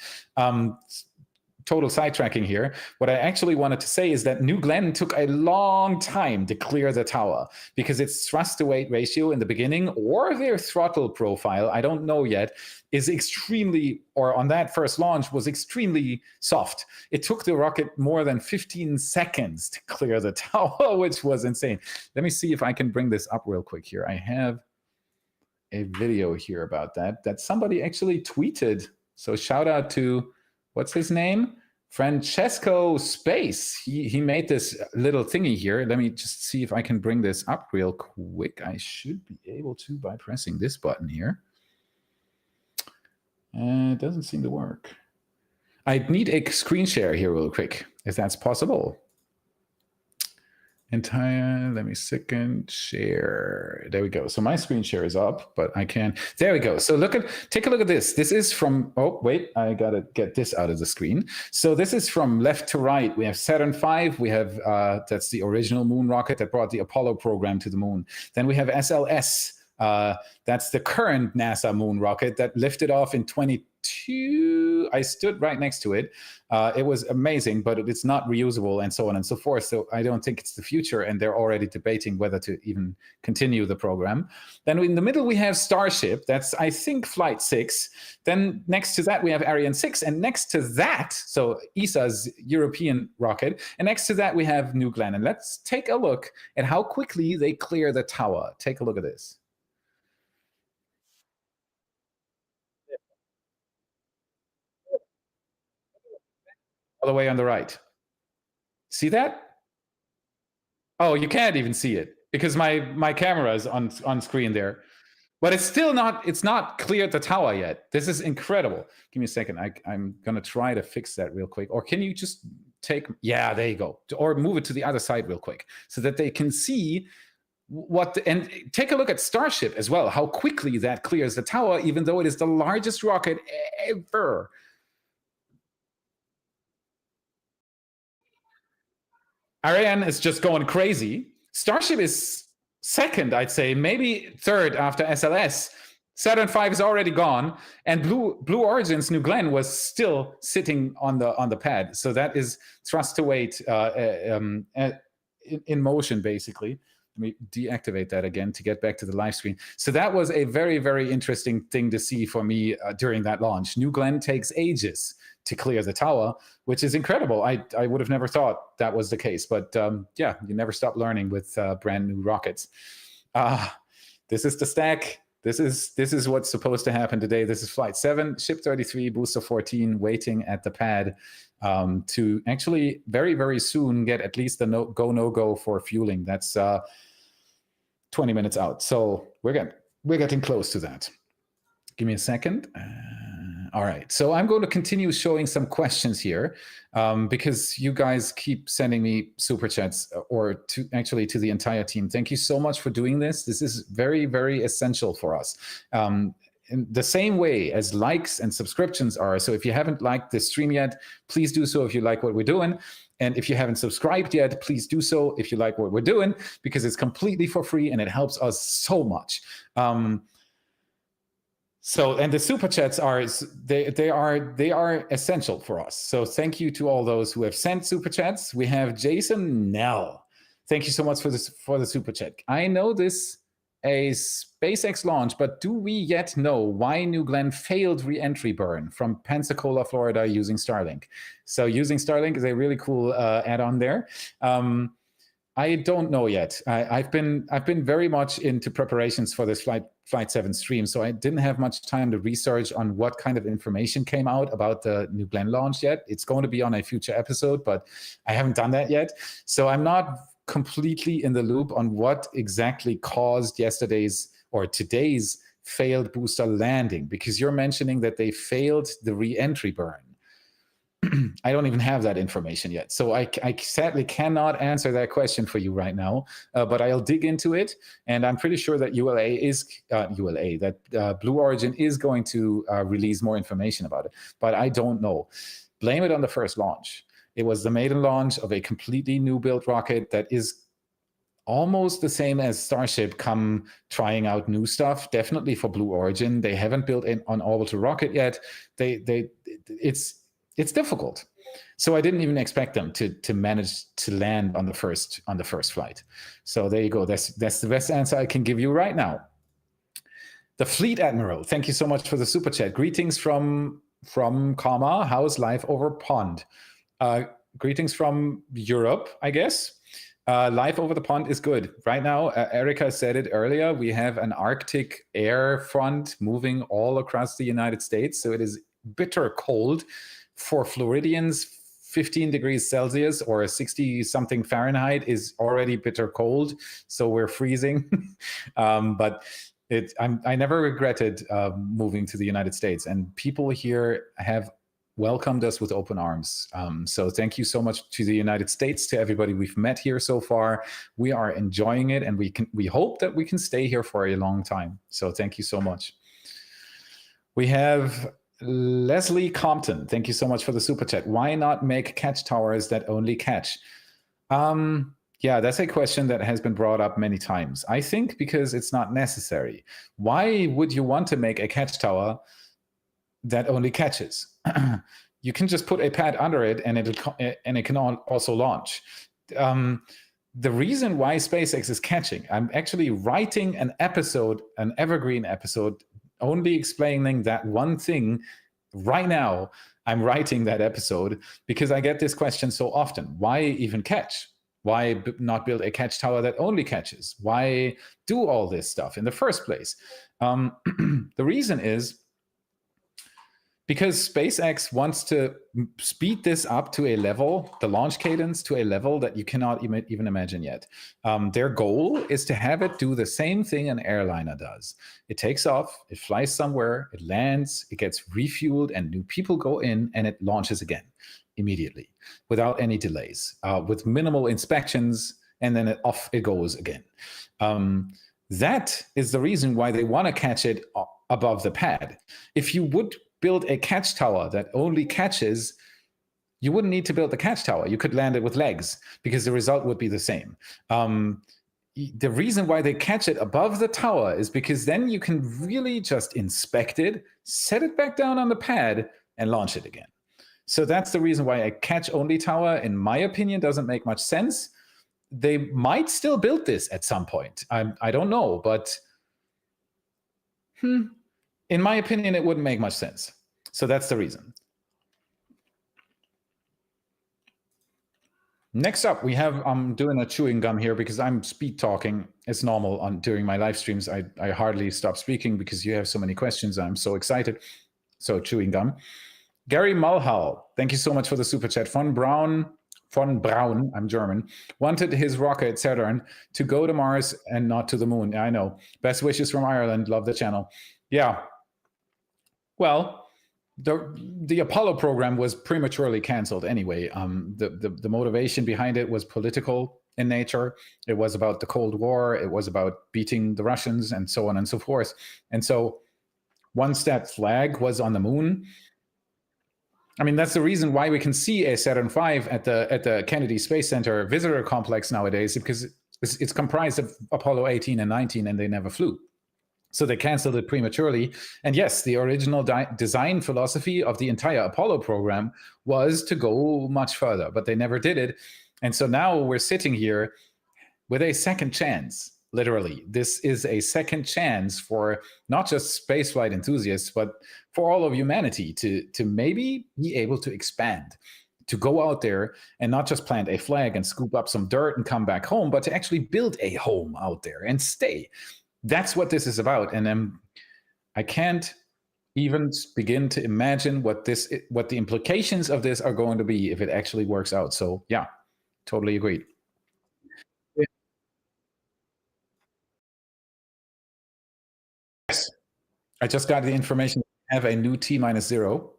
Total sidetracking here. What I actually wanted to say is that New Glenn took a long time to clear the tower because its thrust to weight ratio in the beginning, or their throttle profile, I don't know yet, is extremely, or on that first launch was extremely soft. It took the rocket more than 15 seconds to clear the tower, which was insane. Let me see if I can bring this up real quick here. I have a video here about that somebody actually tweeted. So shout out to, what's his name? Francesco Space. He made this little thingy here. Let me just see if I can bring this up real quick. I should be able to by pressing this button here. It doesn't seem to work. I need a screen share here real quick, if that's possible. Let me second share. There we go. So my screen share is up, but I can. There we go. So take a look at this. This is from, oh, wait, I got to get this out of the screen. So this is from left to right. We have Saturn V. We have, that's the original moon rocket that brought the Apollo program to the moon. Then we have SLS. That's the current NASA moon rocket that lifted off in 2022. I stood right next to it. It was amazing, but it's not reusable and so on and so forth. So I don't think it's the future, and they're already debating whether to even continue the program. Then in the middle, we have Starship. That's, I think, Flight 6. Then next to that, we have Ariane 6. And next to that, so ESA's European rocket. And next to that, we have New Glenn. And let's take a look at how quickly they clear the tower. Take a look at this. All the way on the right. See that? Oh, you can't even see it because my camera is on screen there. But it's still not, it's not cleared the tower yet. This is incredible. Give me a second. I'm going to try to fix that real quick. Or can you just take, yeah, there you go. Or move it to the other side real quick so that they can see and take a look at Starship as well, how quickly that clears the tower, even though it is the largest rocket ever. Ariane is just going crazy. Starship is second, I'd say, maybe third after SLS. Saturn V is already gone, and Blue Origin's New Glenn was still sitting on the pad. So that is thrust to weight in motion, basically. Let me deactivate that again to get back to the live screen. So that was a very, very interesting thing to see for me during that launch. New Glenn takes ages to clear the tower, which is incredible. I would have never thought that was the case, but yeah, you never stop learning with brand new rockets. This is the stack. This is what's supposed to happen today. This is Flight 7, Ship 33, Booster 14, waiting at the pad to actually very, very soon get at least the no-go for fueling. That's 20 minutes out. So we're getting close to that. Give me a second. All right, so I'm going to continue showing some questions here because you guys keep sending me super chats, or to the entire team. Thank you so much for doing this. This is very, very essential for us. In the same way as likes and subscriptions are. So if you haven't liked this stream yet, please do so if you like what we're doing. And if you haven't subscribed yet, please do so if you like what we're doing, because it's completely for free and it helps us so much. So, and the super chats are essential for us. So thank you to all those who have sent super chats. We have Jason Nell. Thank you so much for the super chat. I know this a SpaceX launch, but do we yet know why New Glenn failed re-entry burn from Pensacola, Florida, using Starlink? So using Starlink is a really cool add-on there. I don't know yet. I've been very much into preparations for this Flight 7 stream, so I didn't have much time to research on what kind of information came out about the New Glenn launch yet. It's going to be on a future episode, but I haven't done that yet. So I'm not completely in the loop on what exactly caused yesterday's or today's failed booster landing, because you're mentioning that they failed the re-entry burn. I don't even have that information yet. So I sadly cannot answer that question for you right now, but I'll dig into it. And I'm pretty sure that Blue Origin is going to release more information about it, but I don't know. Blame it on the first launch. It was the maiden launch of a completely new built rocket that is almost the same as Starship come trying out new stuff, definitely for Blue Origin. They haven't built an orbital rocket yet. It's difficult. So I didn't even expect them to manage to land on the first flight. So there you go. That's the best answer I can give you right now. The Fleet Admiral, thank you so much for the super chat. Greetings from comma, how's life over pond? Greetings from Europe, I guess. Life over the pond is good. Right now, Erica said it earlier, we have an Arctic air front moving all across the United States. So it is bitter cold. For Floridians, 15 degrees Celsius or 60 something Fahrenheit is already bitter cold. So we're freezing. But I never regretted moving to the United States, and people here have welcomed us with open arms. So thank you so much to the United States, to everybody we've met here so far. We are enjoying it, and we hope that we can stay here for a long time. So thank you so much. We have Leslie Compton, thank you so much for the super chat. Why not make catch towers that only catch? Yeah, that's a question that has been brought up many times. I think because it's not necessary. Why would you want to make a catch tower that only catches? You can just put a pad under it, and it can also launch. The reason why SpaceX is catching, I'm actually writing an evergreen episode, only explaining that one thing right now. I'm writing that episode because I get this question so often. Why even catch? Why not build a catch tower that only catches? Why do all this stuff in the first place? The reason is because SpaceX wants to speed this up to a level, the launch cadence to a level that you cannot even imagine yet. Their goal is to have it do the same thing an airliner does. It takes off, it flies somewhere, it lands, it gets refueled, and new people go in, and it launches again immediately without any delays, with minimal inspections and then off it goes again. That is the reason why they want to catch it above the pad. If you would build a catch tower that only catches, you wouldn't need to build the catch tower. You could land it with legs because the result would be the same. The reason why they catch it above the tower is because then you can really just inspect it, set it back down on the pad, and launch it again. So that's the reason why a catch-only tower, in my opinion, doesn't make much sense. They might still build this at some point. I don't know, but in my opinion, it wouldn't make much sense. So that's the reason. Next up, we have, I'm doing a chewing gum here because I'm speed talking. It's normal during my live streams. I hardly stop speaking because you have so many questions. I'm so excited. So chewing gum. Gary Mulhall, thank you so much for the super chat. Von Braun, I'm German, wanted his rocket Saturn to go to Mars and not to the moon. I know. Best wishes from Ireland. Love the channel. Yeah. Well, the Apollo program was prematurely canceled anyway. The motivation behind it was political in nature. It was about the Cold War. It was about beating the Russians and so on and so forth. And so once that flag was on the moon, I mean, that's the reason why we can see a Saturn V at the Kennedy Space Center visitor complex nowadays, because it's comprised of Apollo 18 and 19, and they never flew. So they canceled it prematurely. And yes, the original design philosophy of the entire Apollo program was to go much further, but they never did it. And so now we're sitting here with a second chance, literally. This is a second chance for not just spaceflight enthusiasts, but for all of humanity to maybe be able to expand, to go out there and not just plant a flag and scoop up some dirt and come back home, but to actually build a home out there and stay. That's what this is about. And I can't even begin to imagine what the implications of this are going to be if it actually works out. So yeah, totally agreed. Yes, I just got the information. I have a new T-0.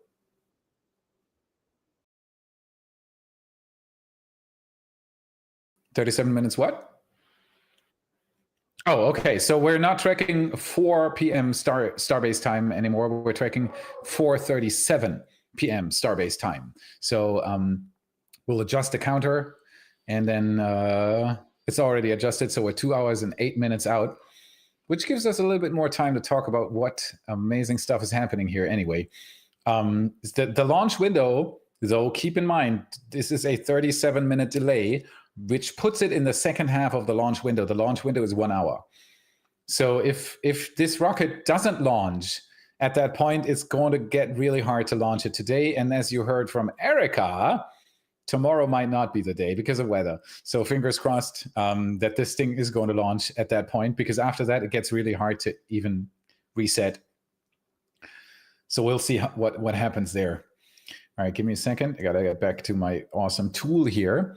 37 minutes what? Oh, okay. So we're not tracking 4 p.m. Starbase time anymore. We're tracking 4:37 p.m. Starbase time. So we'll adjust the counter, and then it's already adjusted. So we're 2 hours and 8 minutes out, which gives us a little bit more time to talk about what amazing stuff is happening here anyway. The launch window, though, keep in mind, this is a 37-minute delay, which puts it in the second half of the launch window. The launch window is 1 hour. So if this rocket doesn't launch at that point, it's going to get really hard to launch it today. And as you heard from Erica, tomorrow might not be the day because of weather. So fingers crossed that this thing is going to launch at that point, because after that, it gets really hard to even reset. So we'll see what happens there. All right, give me a second. I got to get back to my awesome tool here.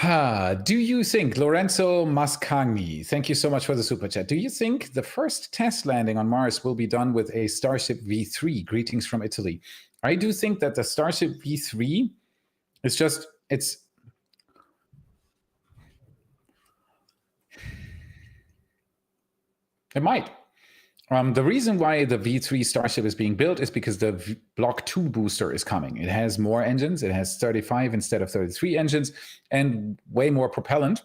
Do you think, Lorenzo Mascagni, thank you so much for the super chat. Do you think the first test landing on Mars will be done with a Starship V3? Greetings from Italy. I do think that the Starship V3 is just, it might. The reason why the V3 Starship is being built is because the Block 2 booster is coming. It has more engines. It has 35 instead of 33 engines and way more propellant.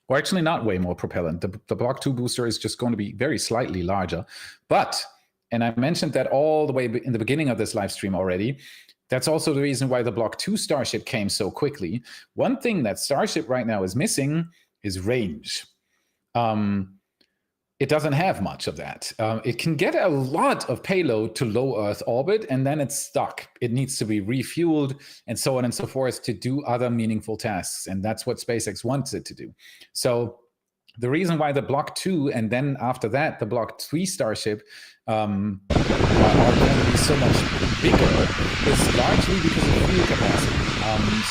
Or actually not way more propellant. The Block 2 booster is just going to be very slightly larger. But, and I mentioned that all the way in the beginning of this live stream already, that's also the reason why the Block 2 Starship came so quickly. One thing that Starship right now is missing is range. It doesn't have much of that. It can get a lot of payload to low Earth orbit, and then it's stuck. It needs to be refueled and so on and so forth to do other meaningful tasks. And that's what SpaceX wants it to do. So the reason why the Block 2 and then after that, the Block 3 Starship are going to be so much bigger is largely because of fuel capacity.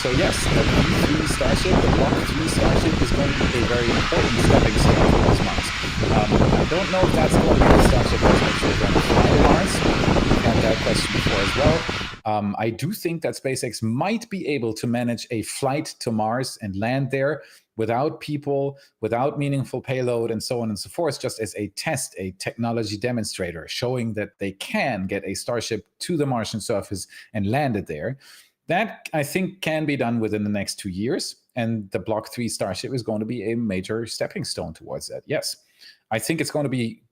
So yes, the V3 Starship, the Block 3 Starship is going to be a very important stepping stone for those Mars. I don't know if that's going to be the Starship that's actually going to fly to Mars. We've had that question before as well. I do think that SpaceX might be able to manage a flight to Mars and land there without people, without meaningful payload, and so on and so forth, just as a test, a technology demonstrator, showing that they can get a Starship to the Martian surface and land it there. That, I think, can be done within the next 2 years. And the Block 3 Starship is going to be a major stepping stone towards that. Yes, I think it's going to be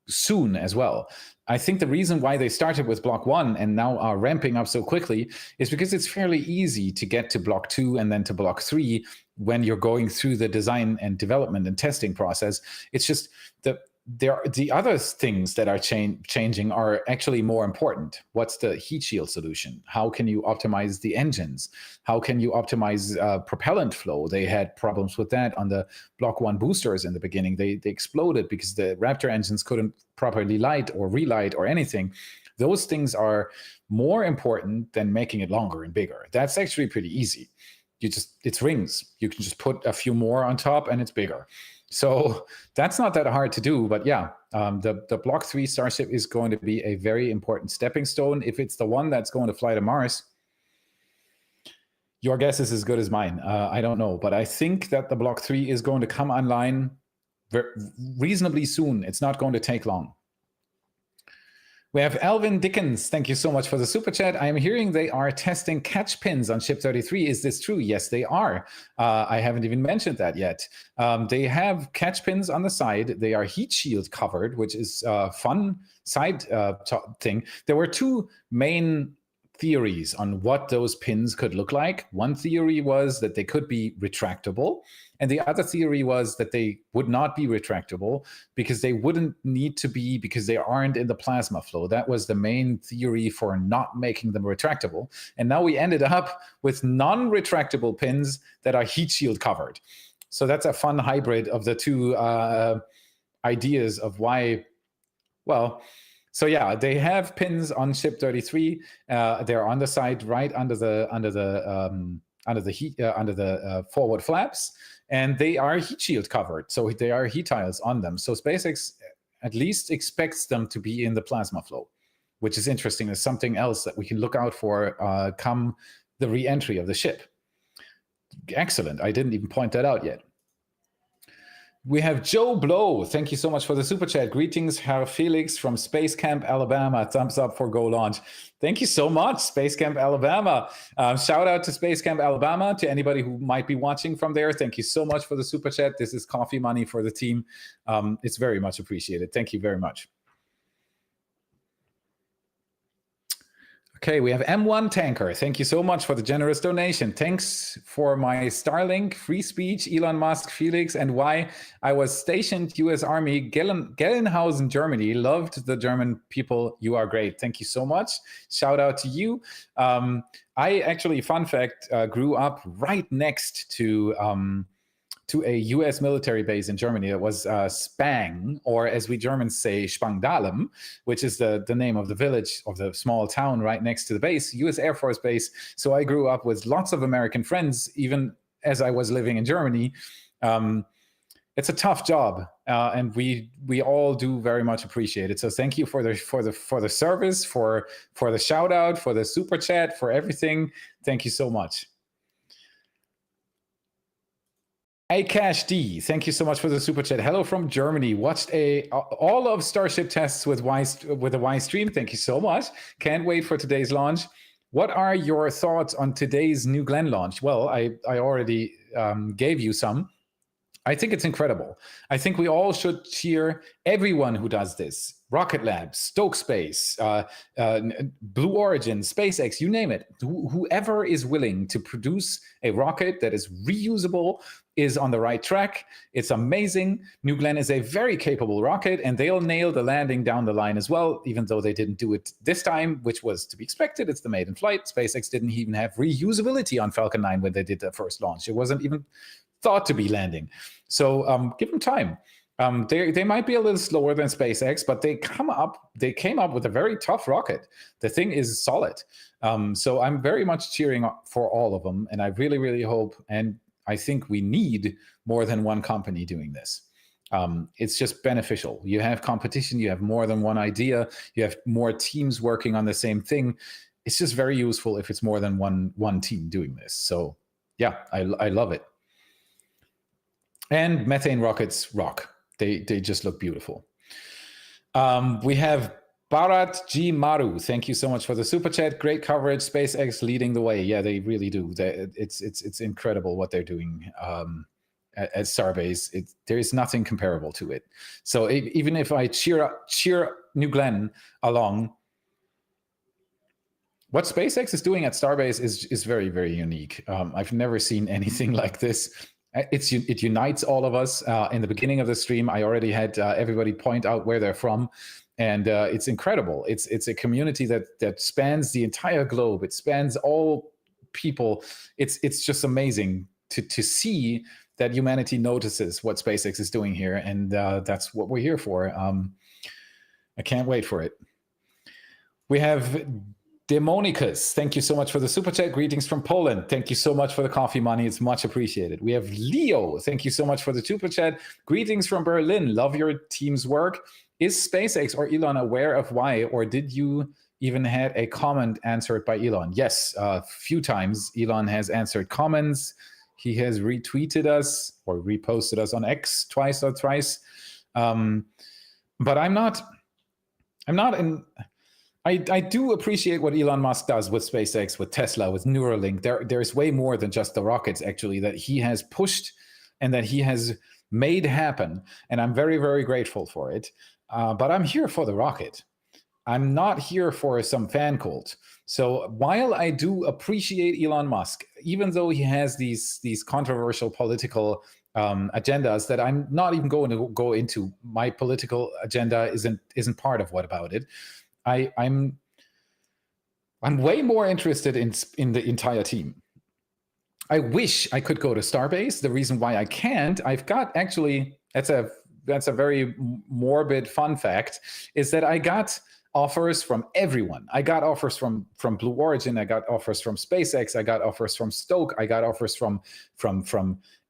soon as well. I think the reason why they started with Block 1 and now are ramping up so quickly is because it's fairly easy to get to Block 2 and then to Block 3 when you're going through the design and development and testing process. It's just the other things that are changing are actually more important. What's the heat shield solution? How can you optimize the engines? How can you optimize propellant flow? They had problems with that on the Block 1 boosters in the beginning. They exploded because the Raptor engines couldn't properly light or relight or anything. Those things are more important than making it longer and bigger. That's actually pretty easy. It's rings. You can just put a few more on top and it's bigger. So that's not that hard to do, but yeah, the Block 3 Starship is going to be a very important stepping stone. If it's the one that's going to fly to Mars, your guess is as good as mine. I don't know, but I think that the Block 3 is going to come online reasonably soon. It's not going to take long. We have Alvin Dickens. Thank you so much for the super chat. I am hearing they are testing catch pins on Ship 33. Is this true? Yes, they are. I haven't even mentioned that yet. They have catch pins on the side. They are heat shield covered, which is a fun side thing. There were two main theories on what those pins could look like. One theory was that they could be retractable, and the other theory was that they would not be retractable because they wouldn't need to be, because they aren't in the plasma flow. That was the main theory for not making them retractable. And now we ended up with non-retractable pins that are heat shield covered. So that's a fun hybrid of the two ideas of why, well, so yeah, they have pins on Ship 33. They're on the side, right under the forward flaps, and they are heat shield covered. So they are heat tiles on them. So SpaceX at least expects them to be in the plasma flow, which is interesting. It's something else that we can look out for come the re-entry of the ship. Excellent. I didn't even point that out yet. We have Joe Blow. Thank you so much for the super chat. Greetings, Herr Felix from Space Camp, Alabama. Thumbs up for Go Launch. Thank you so much, Space Camp, Alabama. Shout out to Space Camp, Alabama, to anybody who might be watching from there. Thank you so much for the super chat. This is coffee money for the team. It's very much appreciated. Thank you very much. Okay, we have M1 Tanker. Thank you so much for the generous donation. Thanks for my Starlink, free speech, Elon Musk, Felix, and why I was stationed U.S. Army, Gelnhausen, Germany. Loved the German people. You are great. Thank you so much. Shout out to you. I actually, fun fact, grew up right next to a U.S. military base in Germany. It was Spang, or as we Germans say, Spangdahlem, which is the name of the village, of the small town right next to the base, U.S. Air Force Base. So I grew up with lots of American friends, even as I was living in Germany. It's a tough job, and we all do very much appreciate it. So thank you for the service, for the shout out, for the super chat, for everything. Thank you so much. Cash D, thank you so much for the super chat. Hello from Germany. Watched all of Starship tests with a Y stream. Thank you so much. Can't wait for today's launch. What are your thoughts on today's New Glenn launch? Well, I already gave you some. I think it's incredible. I think we all should cheer everyone who does this. Rocket Lab, Stoke Space, Blue Origin, SpaceX, you name it. Whoever is willing to produce a rocket that is reusable is on the right track. It's amazing. New Glenn is a very capable rocket, and they'll nail the landing down the line as well, even though they didn't do it this time, which was to be expected. It's the maiden flight. SpaceX didn't even have reusability on Falcon 9 when they did their first launch. It wasn't even thought to be landing. So give them time. They might be a little slower than SpaceX, but they came up with a very tough rocket. The thing is solid. So I'm very much cheering for all of them, and I really, really hope, and I think we need more than one company doing this. It's just beneficial. You have competition, you have more than one idea, you have more teams working on the same thing. It's just very useful if it's more than one team doing this. So yeah, I love it. And methane rockets rock. They just look beautiful. We have Bharat G. Maru. Thank you so much for the super chat. Great coverage. SpaceX leading the way. Yeah, they really do. It's incredible what they're doing at Starbase. There is nothing comparable to it. So even if I cheer New Glenn along, what SpaceX is doing at Starbase is very, very unique. I've never seen anything like this. It unites all of us. In the beginning of the stream, I already had everybody point out where they're from, and it's incredible. It's a community that spans the entire globe. It spans all people. It's just amazing to see that humanity notices what SpaceX is doing here, and that's what we're here for. I can't wait for it. We have Demonicus, thank you so much for the super chat. Greetings from Poland. Thank you so much for the coffee money. It's much appreciated. We have Leo. Thank you so much for the super chat. Greetings from Berlin. Love your team's work. Is SpaceX or Elon aware of why, or did you even had a comment answered by Elon? Yes, a few times Elon has answered comments. He has retweeted us or reposted us on X twice or thrice. But I'm not in... I do appreciate what Elon Musk does with SpaceX, with Tesla, with Neuralink. There's way more than just the rockets, actually, that he has pushed and that he has made happen. And I'm very, very grateful for it. But I'm here for the rocket. I'm not here for some fan cult. So while I do appreciate Elon Musk, even though he has these controversial political agendas that I'm not even going to go into, my political agenda isn't part of what about it. I'm way more interested in the entire team. I wish I could go to Starbase. The reason why I can't, I've got actually, that's a very morbid fun fact, is that I got offers from everyone. I got offers from Blue Origin. I got offers from SpaceX. I got offers from Stoke. I got offers from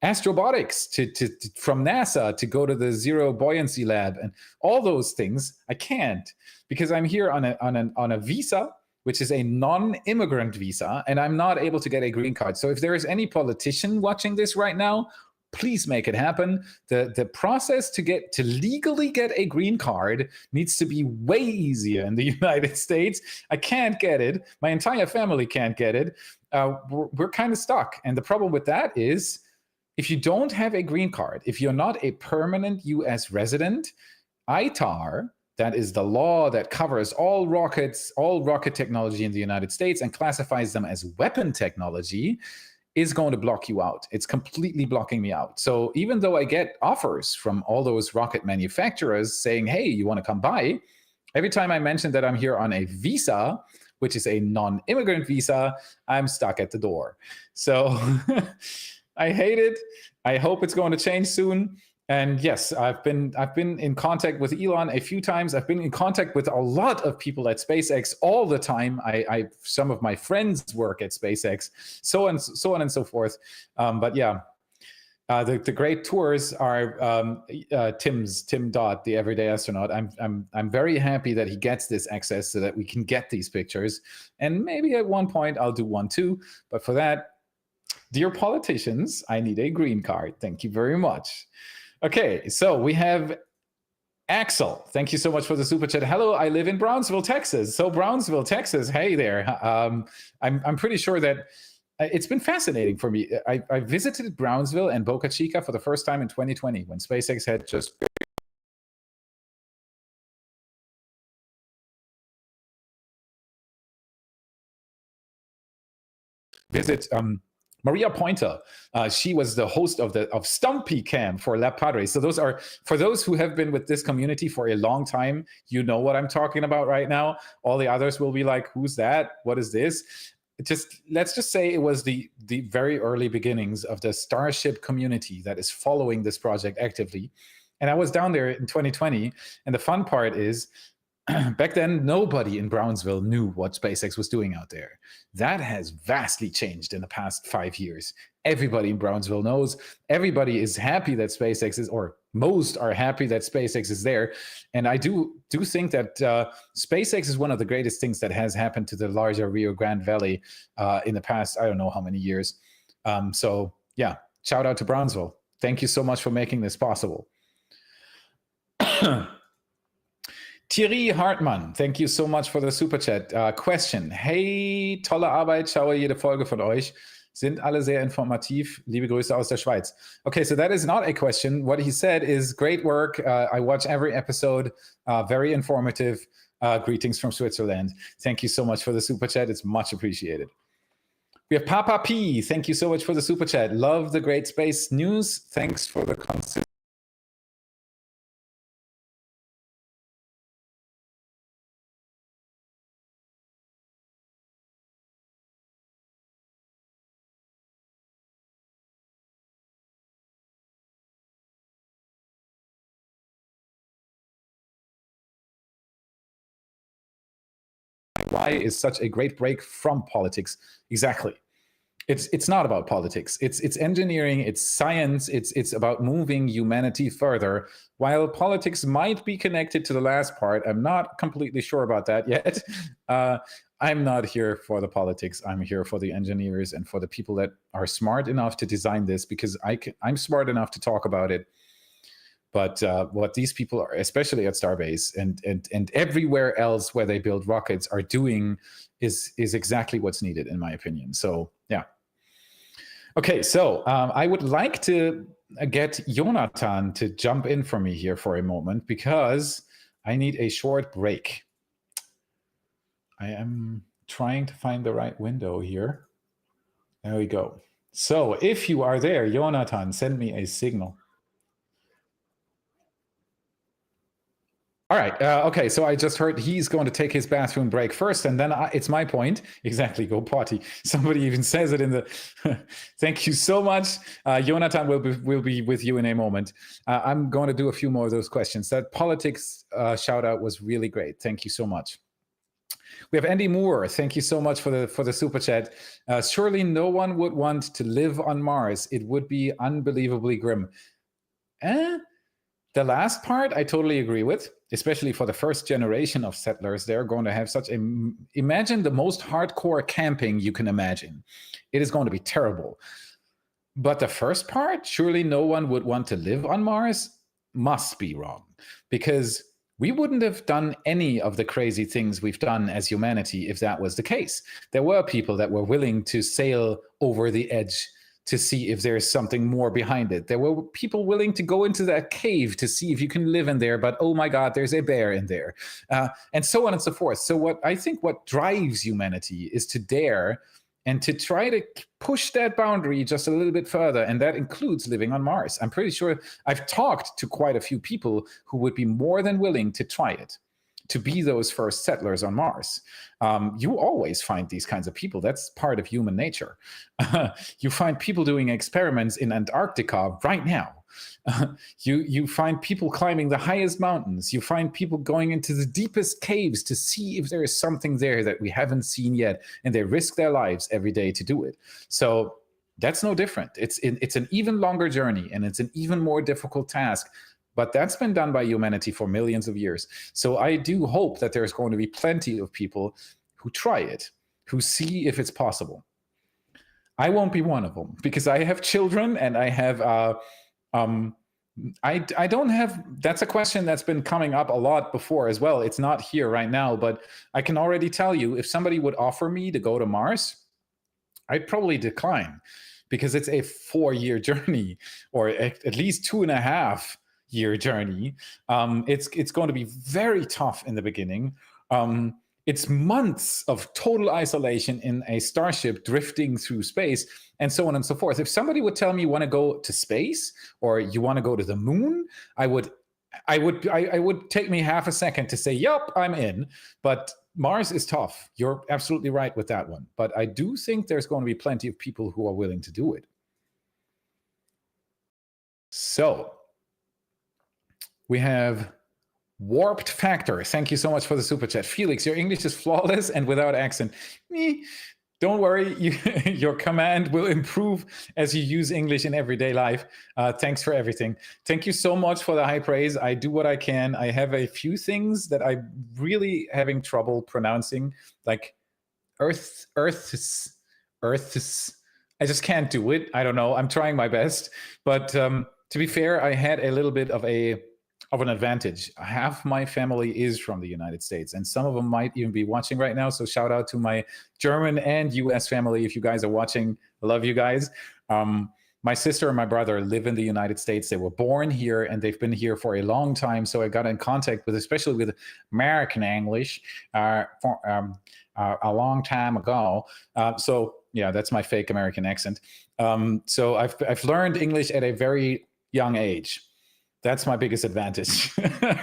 Astrobotics from NASA to go to the Zero Buoyancy Lab and all those things. I can't because I'm here on a visa, which is a non-immigrant visa, and I'm not able to get a green card. So if there is any politician watching this right now, please make it happen. The process to legally get a green card needs to be way easier in the United States. I can't get it. My entire family can't get it. We're kind of stuck. And the problem with that is, if you don't have a green card, if you're not a permanent US resident, ITAR, that is the law that covers all rocket technology in the United States and classifies them as weapon technology, is going to block you out. It's completely blocking me out. So even though I get offers from all those rocket manufacturers saying, hey, you want to come by? Every time I mention that I'm here on a visa, which is a non-immigrant visa, I'm stuck at the door. So I hate it. I hope it's going to change soon. And yes, I've been in contact with Elon a few times. I've been in contact with a lot of people at SpaceX all the time. Some of my friends work at SpaceX, so on and so forth. But yeah, the great tours are Tim Dodd, the everyday astronaut. I'm very happy that he gets this access so that we can get these pictures. And maybe at one point I'll do one too. But for that, dear politicians, I need a green card. Thank you very much. Okay, so we have Axel. Thank you so much for the super chat. Hello, I live in Brownsville, Texas. So Brownsville, Texas. Hey there. I'm pretty sure that it's been fascinating for me. I visited Brownsville and Boca Chica for the first time in 2020 when SpaceX had just visit Maria Pointer. She was the host of Stumpy Camp for Lab Padres. So those are, for those who have been with this community for a long time, you know what I'm talking about right now. All the others will be like, who's that? What is this? Let's just say it was the very early beginnings of the Starship community that is following this project actively. And I was down there in 2020. And the fun part is, back then, nobody in Brownsville knew what SpaceX was doing out there. That has vastly changed in the past 5 years. Everybody in Brownsville knows. Everybody is happy that SpaceX is, or most are happy that SpaceX is there. And I do think that SpaceX is one of the greatest things that has happened to the larger Rio Grande Valley in the past, I don't know how many years. So yeah, shout out to Brownsville. Thank you so much for making this possible. Thierry Hartmann, thank you so much for the super chat. Question: Hey, tolle Arbeit, schaue jede Folge von euch. Sind alle sehr informativ. Liebe Grüße aus der Schweiz. Okay, so that is not a question. What he said is great work. I watch every episode. Very informative. Greetings from Switzerland. Thank you so much for the super chat. It's much appreciated. We have Papa P. Thank you so much for the super chat. Love the great space news. Thanks for the consistent. Why is such a great break from politics? Exactly. It's not about politics. It's engineering, it's science, it's about moving humanity further. While politics might be connected to the last part, I'm not completely sure about that yet. I'm not here for the politics. I'm here for the engineers and for the people that are smart enough to design this, because I'm smart enough to talk about it. But what these people are, especially at Starbase and everywhere else where they build rockets, are doing is exactly what's needed, in my opinion. So yeah. Okay, so I would like to get Jonathan to jump in for me here for a moment, because I need a short break. I am trying to find the right window here. There we go. So if you are there, Jonathan, send me a signal. All right. Okay. So I just heard he's going to take his bathroom break first, and then it's my point. Exactly. Go potty. Somebody even says it in the. Thank you so much, Jonathan. Will be with you in a moment. I'm going to do a few more of those questions. That politics shout out was really great. Thank you so much. We have Andy Moore. Thank you so much for the super chat. Surely no one would want to live on Mars. It would be unbelievably grim. The last part, I totally agree with, especially for the first generation of settlers. They're going to have such a... Imagine the most hardcore camping you can imagine. It is going to be terrible. But the first part, surely no one would want to live on Mars, must be wrong. Because we wouldn't have done any of the crazy things we've done as humanity if that was the case. There were people that were willing to sail over the edge to see if there's something more behind it. There were people willing to go into that cave to see if you can live in there, but oh my God, there's a bear in there, and so on and so forth. So what drives humanity is to dare and to try to push that boundary just a little bit further, and that includes living on Mars. I'm pretty sure I've talked to quite a few people who would be more than willing to try it, to be those first settlers on Mars. You always find these kinds of people. That's part of human nature. You find people doing experiments in Antarctica right now. You find people climbing the highest mountains. You find people going into the deepest caves to see if there is something there that we haven't seen yet, and they risk their lives every day to do it. So that's no different. It's an even longer journey, and it's an even more difficult task. But that's been done by humanity for millions of years. So I do hope that there's going to be plenty of people who try it, who see if it's possible. I won't be one of them, because I have children, and I have... I don't have... That's a question that's been coming up a lot before as well. It's not here right now, but I can already tell you, if somebody would offer me to go to Mars, I'd probably decline, because it's a 4-year journey, or at least 2.5-year journey. It's going to be very tough in the beginning. It's months of total isolation in a starship drifting through space, and so on and so forth. If somebody would tell me you want to go to space, or you want to go to the moon, I would take me half a second to say, yup, I'm in. But Mars is tough. You're absolutely right with that one. But I do think there's going to be plenty of people who are willing to do it. So we have Warped Factor. Thank you so much for the super chat. Felix, your English is flawless and without accent. Don't worry, your command will improve as you use English in everyday life. Thanks for everything. Thank you so much for the high praise. I do what I can. I have a few things that I'm really having trouble pronouncing, like earths. I just can't do it. I don't know. I'm trying my best, but to be fair, I had a little bit of an advantage. Half my family is from the United States, and some of them might even be watching right now. So shout out to my German and US family. If you guys are watching, I love you guys. My sister and my brother live in the United States. They were born here and they've been here for a long time. So I got in contact with, especially with American English, a long time ago. So yeah, that's my fake American accent. So I've learned English at a very young age. That's my biggest advantage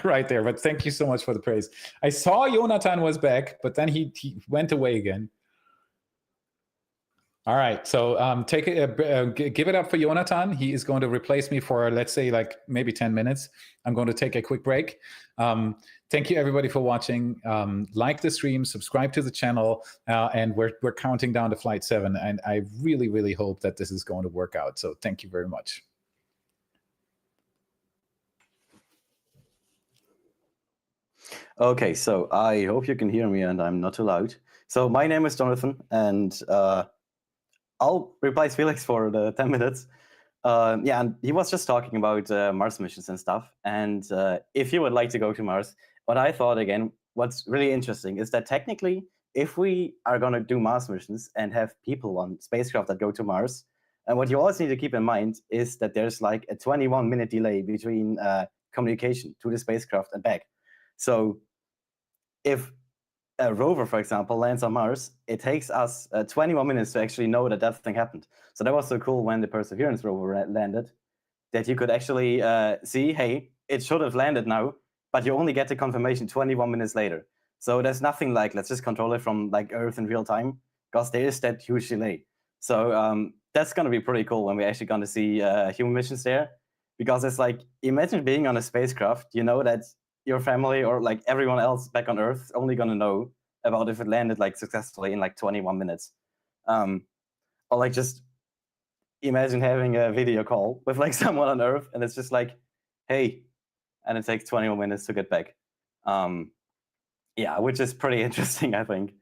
right there. But thank you so much for the praise. I saw Jonathan was back, but then he went away again. All right, so give it up for Jonathan. He is going to replace me for, let's say, like maybe 10 minutes. I'm going to take a quick break. Thank you, everybody, for watching. Like the stream, subscribe to the channel, and we're counting down to Flight 7. And I really, really hope that this is going to work out. So thank you very much. Okay, so I hope you can hear me and I'm not too loud. So my name is Jonathan, and I'll replace Felix for the 10 minutes. Yeah, and he was just talking about Mars missions and stuff. And if you would like to go to Mars, what I thought, again, what's really interesting is that technically, if we are going to do Mars missions and have people on spacecraft that go to Mars, and what you also need to keep in mind is that there's like a 21-minute delay between communication to the spacecraft and back. So if a rover, for example, lands on Mars, it takes us 21 minutes to actually know that that thing happened. So that was so cool when the Perseverance rover landed, that you could actually see, hey, it should have landed now, but you only get the confirmation 21 minutes later. So there's nothing like, let's just control it from like Earth in real time, because there is that huge delay. So that's going to be pretty cool when we're actually going to see human missions there, because it's like, imagine being on a spacecraft, you know that your family or like everyone else back on Earth is only going to know about if it landed like successfully in like 21 minutes. Or like just imagine having a video call with like someone on Earth and it's just like, hey, and it takes 21 minutes to get back. Yeah, which is pretty interesting, I think.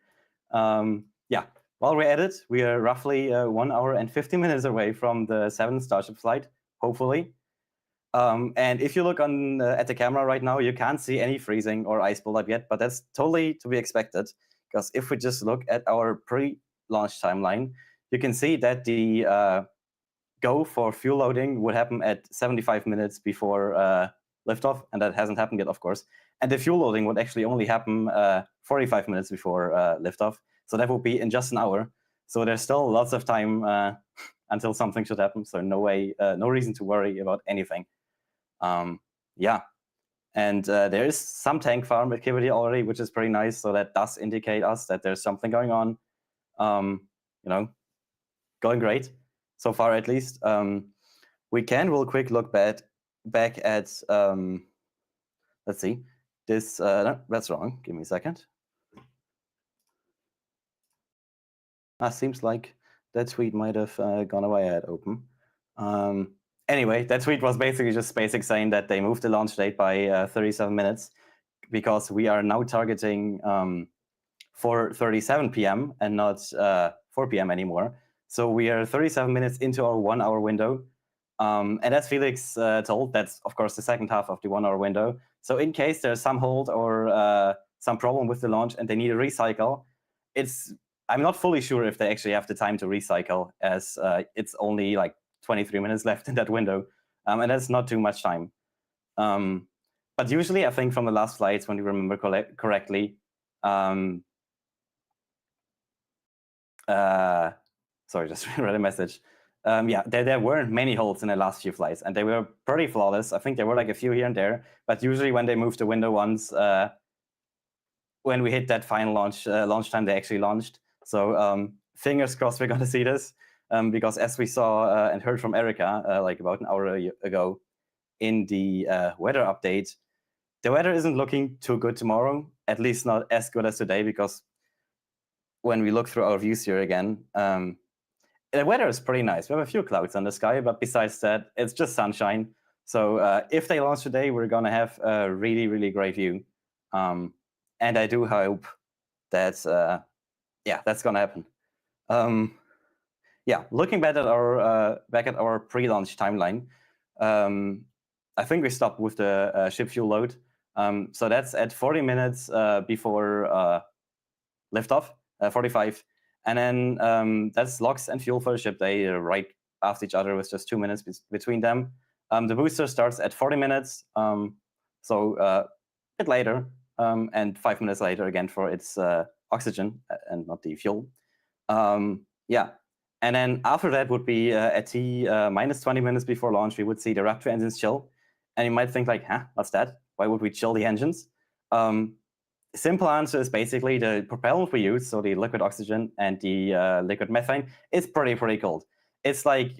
Yeah, while we're at it, we are roughly 1 hour and 50 minutes away from the 7th Starship flight, hopefully. And if you look on at the camera right now, you can't see any freezing or ice buildup yet, but that's totally to be expected, because if we just look at our pre-launch timeline, you can see that the go for fuel loading would happen at 75 minutes before liftoff, and that hasn't happened yet, of course. And the fuel loading would actually only happen 45 minutes before liftoff, so that would be in just an hour. So there's still lots of time until something should happen, so no reason to worry about anything. Yeah, and there is some tank farm activity already, which is pretty nice. So that does indicate us that there's something going on. You know, going great so far, at least. We can real quick look back at let's see. This no, that's wrong. Give me a second. Seems like that tweet might have gone away. I had open. Anyway, that tweet was basically just SpaceX saying that they moved the launch date by 37 minutes because we are now targeting 4:37 p.m. and not 4 p.m. anymore. So we are 37 minutes into our 1 hour window. And as Felix told, that's, of course, the second half of the 1 hour window. So in case there's some hold or some problem with the launch and they need a recycle, I'm not fully sure if they actually have the time to recycle, as it's only like 23 minutes left in that window, and that's not too much time. But usually, I think from the last flights, when you remember correctly, sorry, just read a message. Yeah, there weren't many holds in the last few flights, and they were pretty flawless. I think there were like a few here and there, but usually when they moved the window once, when we hit that final launch time, they actually launched. So fingers crossed we're going to see this. Because as we saw and heard from Erica like about an hour ago in the weather update, the weather isn't looking too good tomorrow, at least not as good as today, because when we look through our views here again, the weather is pretty nice. We have a few clouds on the sky, but besides that, it's just sunshine. So if they launch today, we're going to have a really, really great view. And I do hope that, yeah, that's going to happen. yeah, looking back at our pre-launch timeline, I think we stopped with the ship fuel load. So that's at 40 minutes before liftoff, 45. And then that's LOX and fuel for the ship. They right after each other with just 2 minutes between them. The booster starts at 40 minutes, so a bit later, and 5 minutes later again for its oxygen and not the fuel. Yeah, and then after that would be at T minus 20 minutes before launch, we would see the Raptor engines chill. And you might think like, huh, what's that? Why would we chill the engines? Simple answer is basically the propellant we use, so the liquid oxygen and the liquid methane, is pretty cold. It's like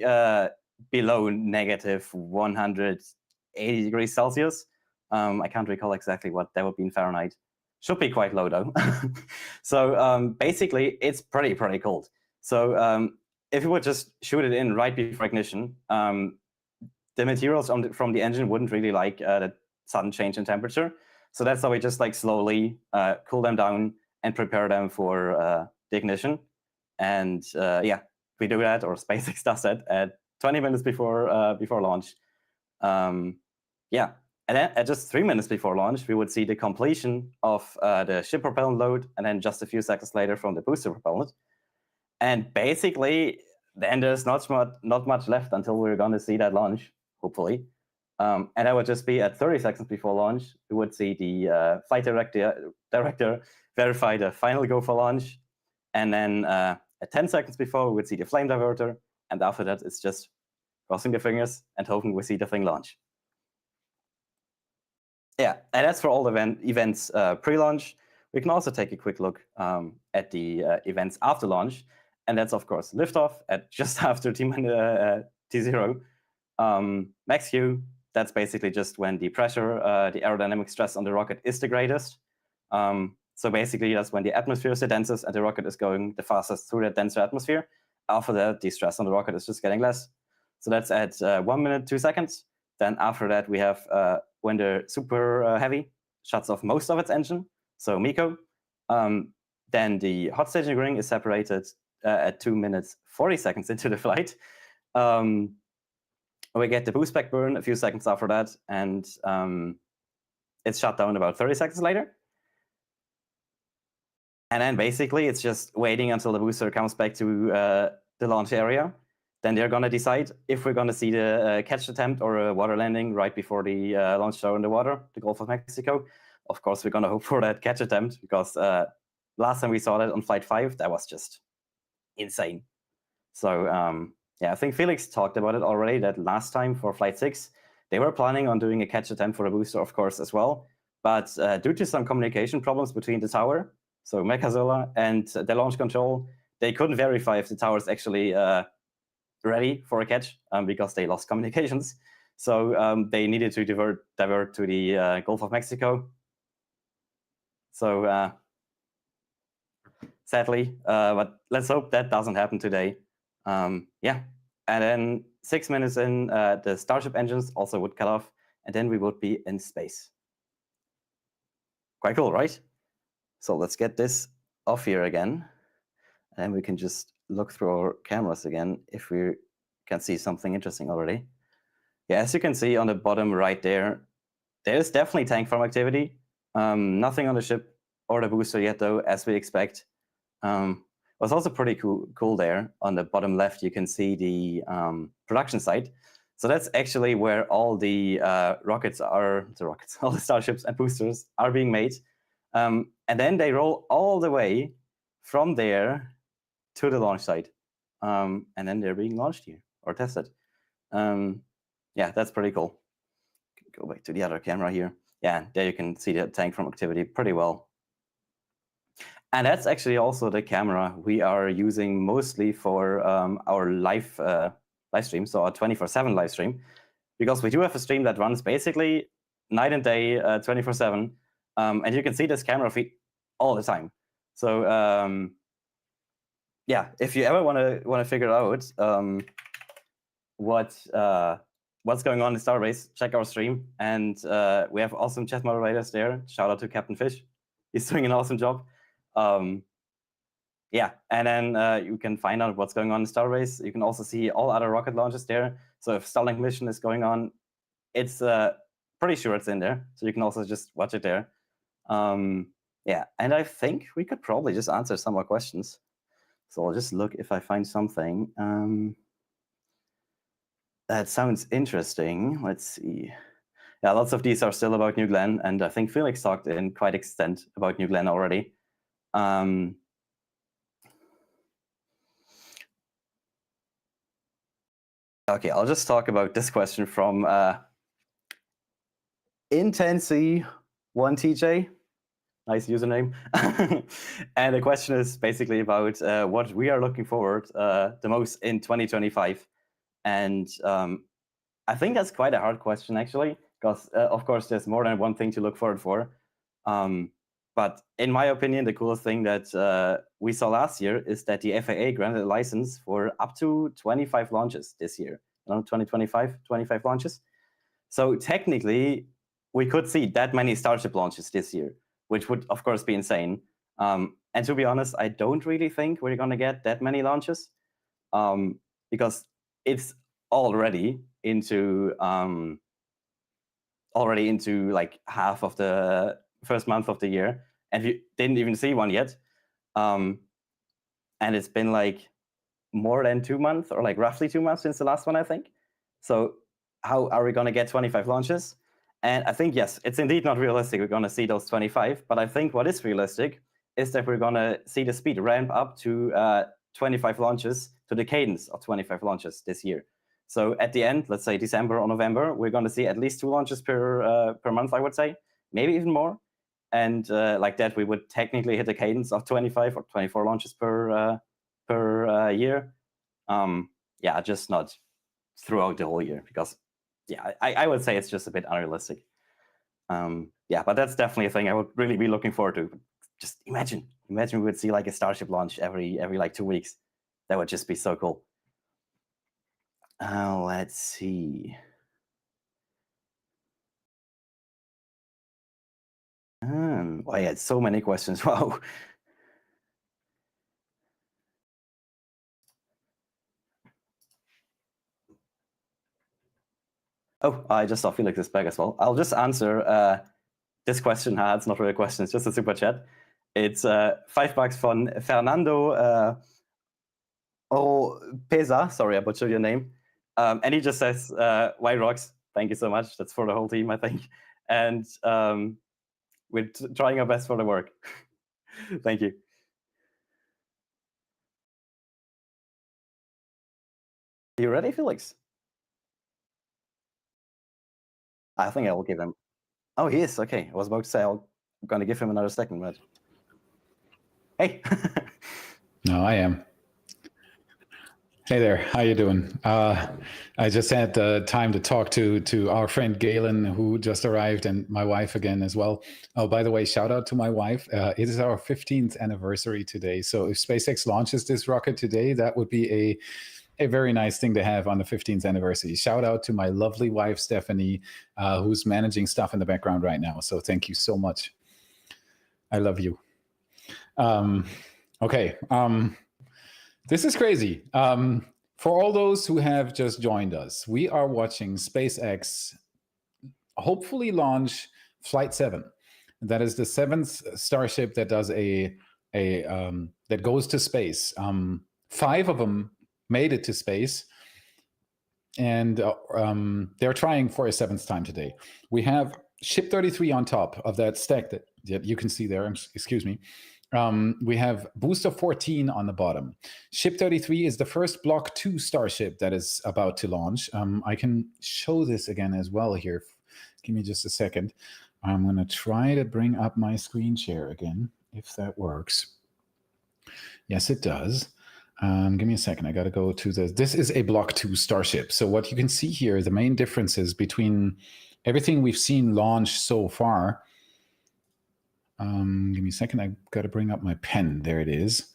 below negative 180 degrees Celsius. I can't recall exactly what that would be in Fahrenheit. Should be quite low though. So basically, it's pretty cold. So if you would just shoot it in right before ignition, the materials from the engine wouldn't really like the sudden change in temperature. So that's how we just like slowly cool them down and prepare them for the ignition. And yeah, we do that, or SpaceX does that at 20 minutes before launch. Yeah, and then at just 3 minutes before launch, we would see the completion of the ship propellant load, and then just a few seconds later from the booster propellant. And basically, then there's not much left until we're going to see that launch, hopefully. And that would just be at 30 seconds before launch, we would see the flight director verify the final go for launch. And then at 10 seconds before, we would see the flame diverter. And after that, it's just crossing the fingers and hoping we see the thing launch. Yeah, and that's for all the events pre-launch. We can also take a quick look at the events after launch. And that's, of course, liftoff at just after T0. Max Q, that's basically just when the pressure, the aerodynamic stress on the rocket is the greatest. So basically, that's when the atmosphere is the densest and the rocket is going the fastest through that denser atmosphere. After that, the stress on the rocket is just getting less. So that's at 1 minute, 2 seconds. Then after that, we have when the super heavy shuts off most of its engine, so MECO. Then the hot staging ring is separated at 2 minutes, 40 seconds into the flight. We get the boost back burn a few seconds after that, and it's shut down about 30 seconds later. And then basically, it's just waiting until the booster comes back to the launch area. Then they're going to decide if we're going to see the catch attempt or a water landing right before the launch tower in the water, the Gulf of Mexico. Of course, we're going to hope for that catch attempt, because last time we saw that on Flight 5, that was just insane. So yeah, I think Felix talked about it already, that last time for Flight 6, they were planning on doing a catch attempt for a booster, of course, as well. But due to some communication problems between the tower, so Mechazilla, and the launch control, they couldn't verify if the tower is actually ready for a catch because they lost communications. So they needed to divert to the Gulf of Mexico. So sadly, but let's hope that doesn't happen today. Yeah, and then 6 minutes in, the Starship engines also would cut off, and then we would be in space. Quite cool, right? So let's get this off here again, and we can just look through our cameras again if we can see something interesting already. Yeah, as you can see on the bottom right there, there's definitely tank farm activity. Nothing on the ship or the booster yet, though, as we expect. What's also pretty cool there on the bottom left, you can see the production site. So that's actually where all the rockets, all the Starships and boosters are being made. And then they roll all the way from there to the launch site. And then they're being launched here or tested. Yeah, that's pretty cool. Go back to the other camera here. Yeah, there you can see the tank farm activity pretty well. And that's actually also the camera we are using mostly for our live stream, so our 24/7 live stream, because we do have a stream that runs basically night and day, 24/7, and you can see this camera feed all the time. So yeah, if you ever want to figure out what's going on in Starbase, check our stream, and we have awesome chat moderators there. Shout out to Captain Fish; he's doing an awesome job. yeah, and then you can find out what's going on in Starbase. You can also see all other rocket launches there. So if Starlink mission is going on, it's pretty sure it's in there. So you can also just watch it there. Yeah, and I think we could probably just answer some more questions. So I'll just look if I find something. That sounds interesting. Let's see. Yeah, lots of these are still about New Glenn, and I think Felix talked in quite extent about New Glenn already. Okay, I'll just talk about this question from Intensi1TJ. Nice username. And the question is basically about what we are looking forward the most in 2025. And I think that's quite a hard question, actually, because, of course, there's more than one thing to look forward for. But in my opinion, the coolest thing that we saw last year is that the FAA granted a license for up to 25 launches this year. 2025, 25 launches. So technically, we could see that many Starship launches this year, which would, of course, be insane. And to be honest, I don't really think we're going to get that many launches because it's already into like half of the first month of the year, and you didn't even see one yet. And it's been like more than 2 months, or like roughly 2 months since the last one, I think. So how are we going to get 25 launches? And I think, yes, it's indeed not realistic we're going to see those 25, but I think what is realistic is that we're going to see the speed ramp up to 25 launches, to the cadence of 25 launches this year. So at the end, let's say December or November, we're going to see at least 2 launches per month, I would say, maybe even more. And like that, we would technically hit a cadence of 25 or 24 launches per year. Yeah, just not throughout the whole year, because yeah, I would say it's just a bit unrealistic. Yeah, but that's definitely a thing I would really be looking forward to. Just imagine we would see like a Starship launch every like 2 weeks. That would just be so cool. Let's see. Oh, I had so many questions. Wow. Oh, I just saw Felix is back as well. I'll just answer this question. It's not really a question, it's just a super chat. It's $5 from Fernando Pesa. Sorry, I butchered your name. And he just says, "Why rocks? Thank you so much." That's for the whole team, I think. And we're trying our best for the work. Thank you. Are you ready, Felix? I think I will give him. Oh, he is. Okay. I was about to say I'm going to give him another second, but hey. No, I am. Hey there, how you doing? I just had time to talk to our friend Galen, who just arrived, and my wife again as well. Oh, by the way, shout out to my wife. It is our 15th anniversary today. So if SpaceX launches this rocket today, that would be a very nice thing to have on the 15th anniversary. Shout out to my lovely wife, Stephanie, who's managing stuff in the background right now. So thank you so much. I love you. Okay. This is crazy. For all those who have just joined us, we are watching SpaceX hopefully launch Flight 7. That is the 7th Starship that does that goes to space. 5 of them made it to space, and they're trying for a 7th time today. We have Ship 33 on top of that stack that you can see there. Excuse me. We have Booster 14 on the bottom. Ship 33 is the first Block 2 Starship that is about to launch. I can show this again as well here. Give me just a second. I'm going to try to bring up my screen share again, if that works. Yes, it does. Give me a second. I got to go to this is a Block 2 Starship. So what you can see here, the main differences between everything we've seen launch so far. Give me a second. I got to bring up my pen. There it is,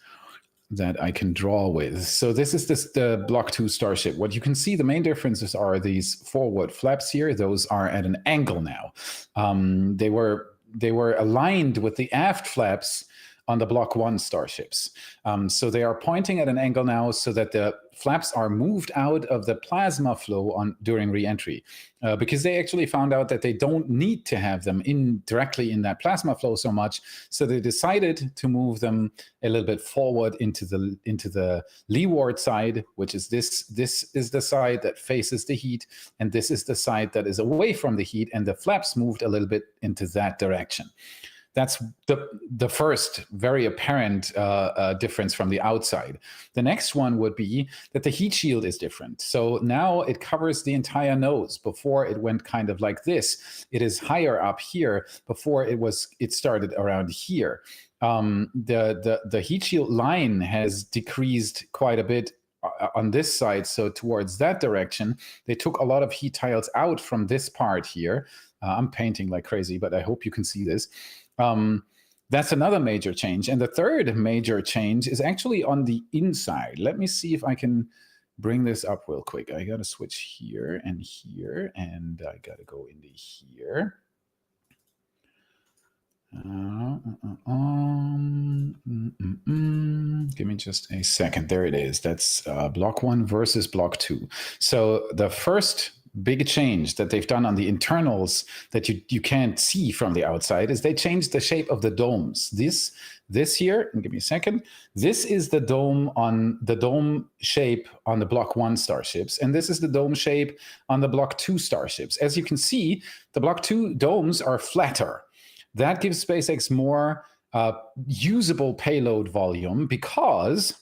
that I can draw with. So this is the Block 2 Starship. What you can see, the main differences are these forward flaps here. Those are at an angle now. They were aligned with the aft flaps on the Block 1 starships. So they are pointing at an angle now so that the flaps are moved out of the plasma flow during reentry, because they actually found out that they don't need to have them directly in that plasma flow so much. So they decided to move them a little bit forward into the leeward side, which is this. This is the side that faces the heat, and this is the side that is away from the heat, and the flaps moved a little bit into that direction. That's the first very apparent difference from the outside. The next one would be that the heat shield is different. So now it covers the entire nose. Before it went kind of like this. It is higher up here. Before it started around here. The heat shield line has decreased quite a bit on this side, so towards that direction. They took a lot of heat tiles out from this part here. I'm painting like crazy, but I hope you can see this. That's another major change. And the third major change is actually on the inside. Let me see if I can bring this up real quick. I got to switch here, and I got to go into here. Give me just a second. There it is. That's Block 1 versus Block 2. So the first big change that they've done on the internals that you can't see from the outside is they changed the shape of the domes. This here, and give me a second, this is the dome shape on the Block 1 starships, and this is the dome shape on the Block 2 starships. As you can see, the Block 2 domes are flatter. That gives SpaceX more usable payload volume because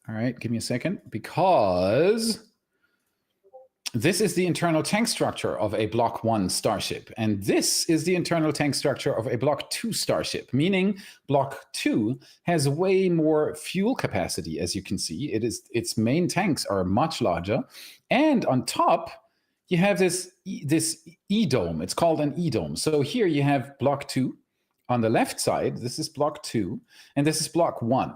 all right, give me a second. Because this is the internal tank structure of a Block 1 starship, and this is the internal tank structure of a Block 2 starship, meaning Block 2 has way more fuel capacity. As you can see, its main tanks are much larger, and on top you have this E-dome. It's called an E-dome. So here you have Block 2 on the left side. This is Block 2, and this is Block 1.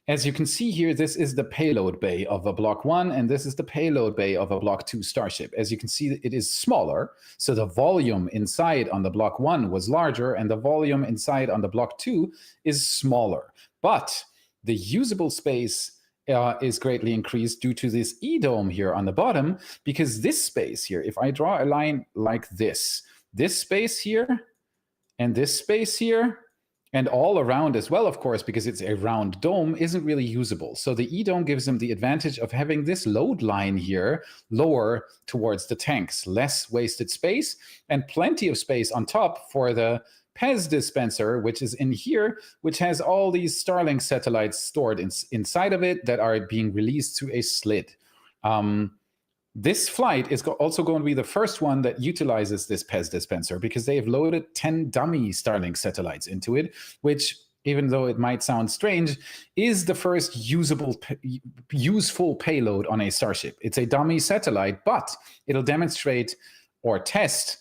As you can see here, this is the payload bay of a Block 1, and this is the payload bay of a Block 2 starship. As you can see, it is smaller, so the volume inside on the Block 1 was larger, and the volume inside on the Block 2 is smaller. But the usable space is greatly increased due to this E-dome here on the bottom, because this space here, if I draw a line like this space here, and this space here, and all around as well, of course, because it's a round dome, isn't really usable. So the E-dome gives them the advantage of having this load line here lower towards the tanks, less wasted space, and plenty of space on top for the PEZ dispenser, which is in here, which has all these Starlink satellites stored inside of it that are being released through a slit. This flight is also going to be the first one that utilizes this PEZ dispenser, because they have loaded 10 dummy Starlink satellites into it, which, even though it might sound strange, is the first useful payload on a Starship. It's a dummy satellite, but it'll demonstrate or test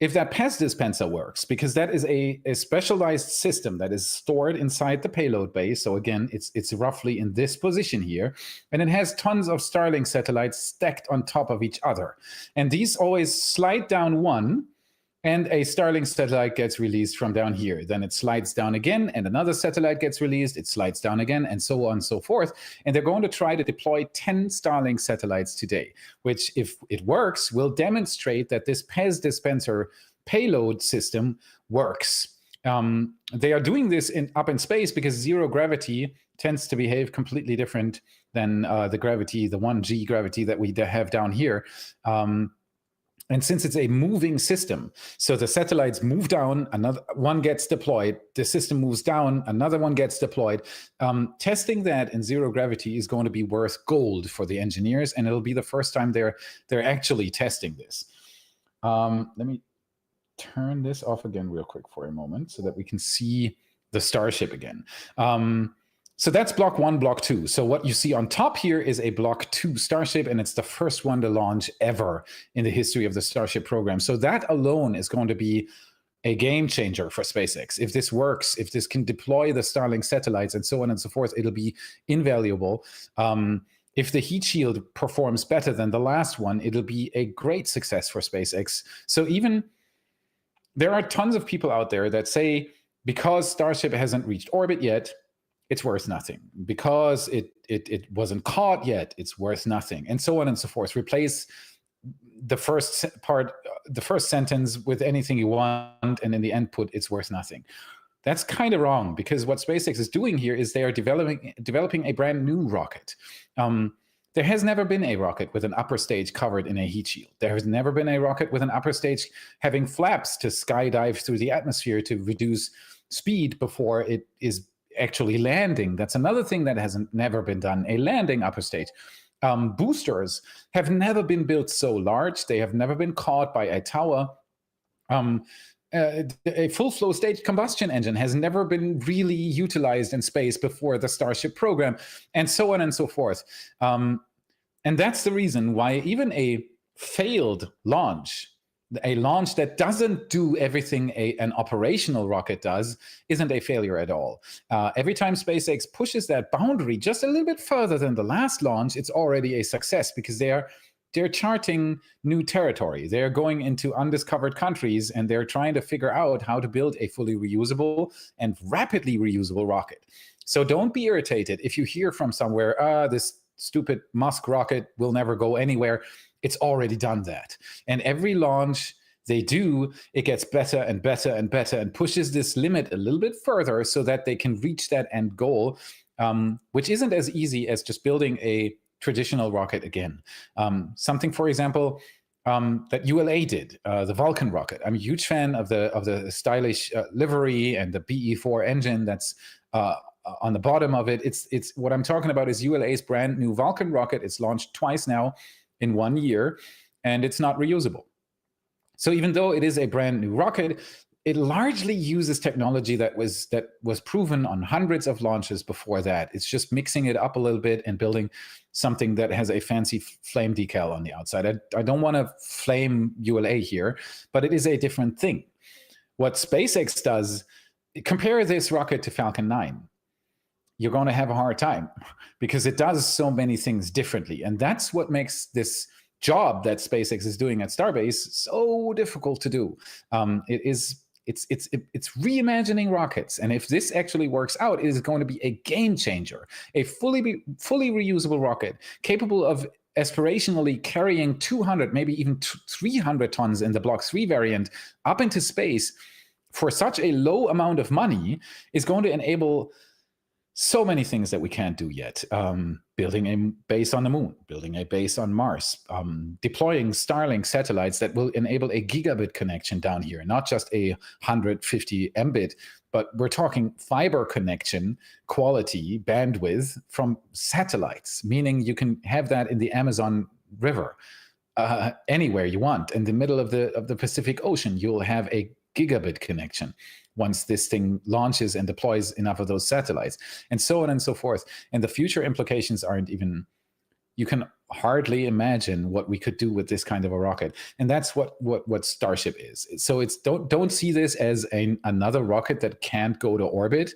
if that PEZ dispenser works, because that is a specialized system that is stored inside the payload bay. So again, it's roughly in this position here, and it has tons of Starlink satellites stacked on top of each other. And these always slide down one, and a Starlink satellite gets released from down here. Then it slides down again, and another satellite gets released, it slides down again, and so on and so forth. And they're going to try to deploy 10 Starlink satellites today, which, if it works, will demonstrate that this PEZ dispenser payload system works. They are doing this up in space because zero gravity tends to behave completely different than the 1G gravity that we have down here. And since it's a moving system, so the satellites move down, another one gets deployed, the system moves down, another one gets deployed. Testing that in zero gravity is going to be worth gold for the engineers, and it'll be the first time they're actually testing this. Let me turn this off again real quick for a moment so that we can see the Starship again. So that's Block 1, Block 2. So what you see on top here is a Block 2 Starship, and it's the first one to launch ever in the history of the Starship program. So that alone is going to be a game changer for SpaceX. If this works, if this can deploy the Starlink satellites and so on and so forth, it'll be invaluable. If the heat shield performs better than the last one, it'll be a great success for SpaceX. So even there are tons of people out there that say because Starship hasn't reached orbit yet, it's worth nothing. Because it wasn't caught yet, it's worth nothing, and so on and so forth. Replace the first part, the first sentence with anything you want, and in the end put it's worth nothing. That's kind of wrong, because what SpaceX is doing here is they are developing a brand new rocket. There has never been a rocket with an upper stage covered in a heat shield. There has never been a rocket with an upper stage having flaps to skydive through the atmosphere to reduce speed before it is actually landing. That's another thing that hasn't never been done, a landing upper stage. Boosters have never been built so large. They have never been caught by a tower. A full flow stage combustion engine has never been really utilized in space before the Starship program, and so on and so forth. And that's the reason why even a failed launch, a launch that doesn't do everything an operational rocket does, isn't a failure at all. Every time SpaceX pushes that boundary just a little bit further than the last launch, it's already a success, because they're charting new territory. They're going into undiscovered countries, and they're trying to figure out how to build a fully reusable and rapidly reusable rocket. So don't be irritated if you hear from somewhere, this stupid Musk rocket will never go anywhere. It's already done that. And every launch they do, it gets better and better and better, and pushes this limit a little bit further so that they can reach that end goal, which isn't as easy as just building a traditional rocket again. Something, for example, that ULA did, the Vulcan rocket. I'm a huge fan of the stylish livery and the BE4 engine that's on the bottom of it. It's what I'm talking about is ULA's brand new Vulcan rocket. It's launched twice now in 1 year, and it's not reusable. So even though it is a brand new rocket, it largely uses technology that was proven on hundreds of launches before that. It's just mixing it up a little bit and building something that has a fancy flame decal on the outside. I don't want to flame ULA here, but it is a different thing. What SpaceX does, compare this rocket to Falcon 9. You're going to have a hard time, because it does so many things differently. And that's what makes this job that SpaceX is doing at Starbase so difficult to do. It's reimagining rockets, and if this actually works out, it is going to be a game changer. A fully reusable rocket capable of aspirationally carrying 200, maybe even 300 tons in the Block 3 variant up into space for such a low amount of money is going to enable so many things that we can't do yet. Building a base on the moon, building a base on Mars, deploying Starlink satellites that will enable a gigabit connection down here, not just a 150 Mbit, but we're talking fiber connection quality, bandwidth from satellites, meaning you can have that in the Amazon River, anywhere you want. In the middle of the Pacific Ocean, you'll have a gigabit connection once this thing launches and deploys enough of those satellites, and so on and so forth. And the future implications aren't even, you can hardly imagine what we could do with this kind of a rocket. And that's what Starship is. So it's don't see this as another rocket that can't go to orbit,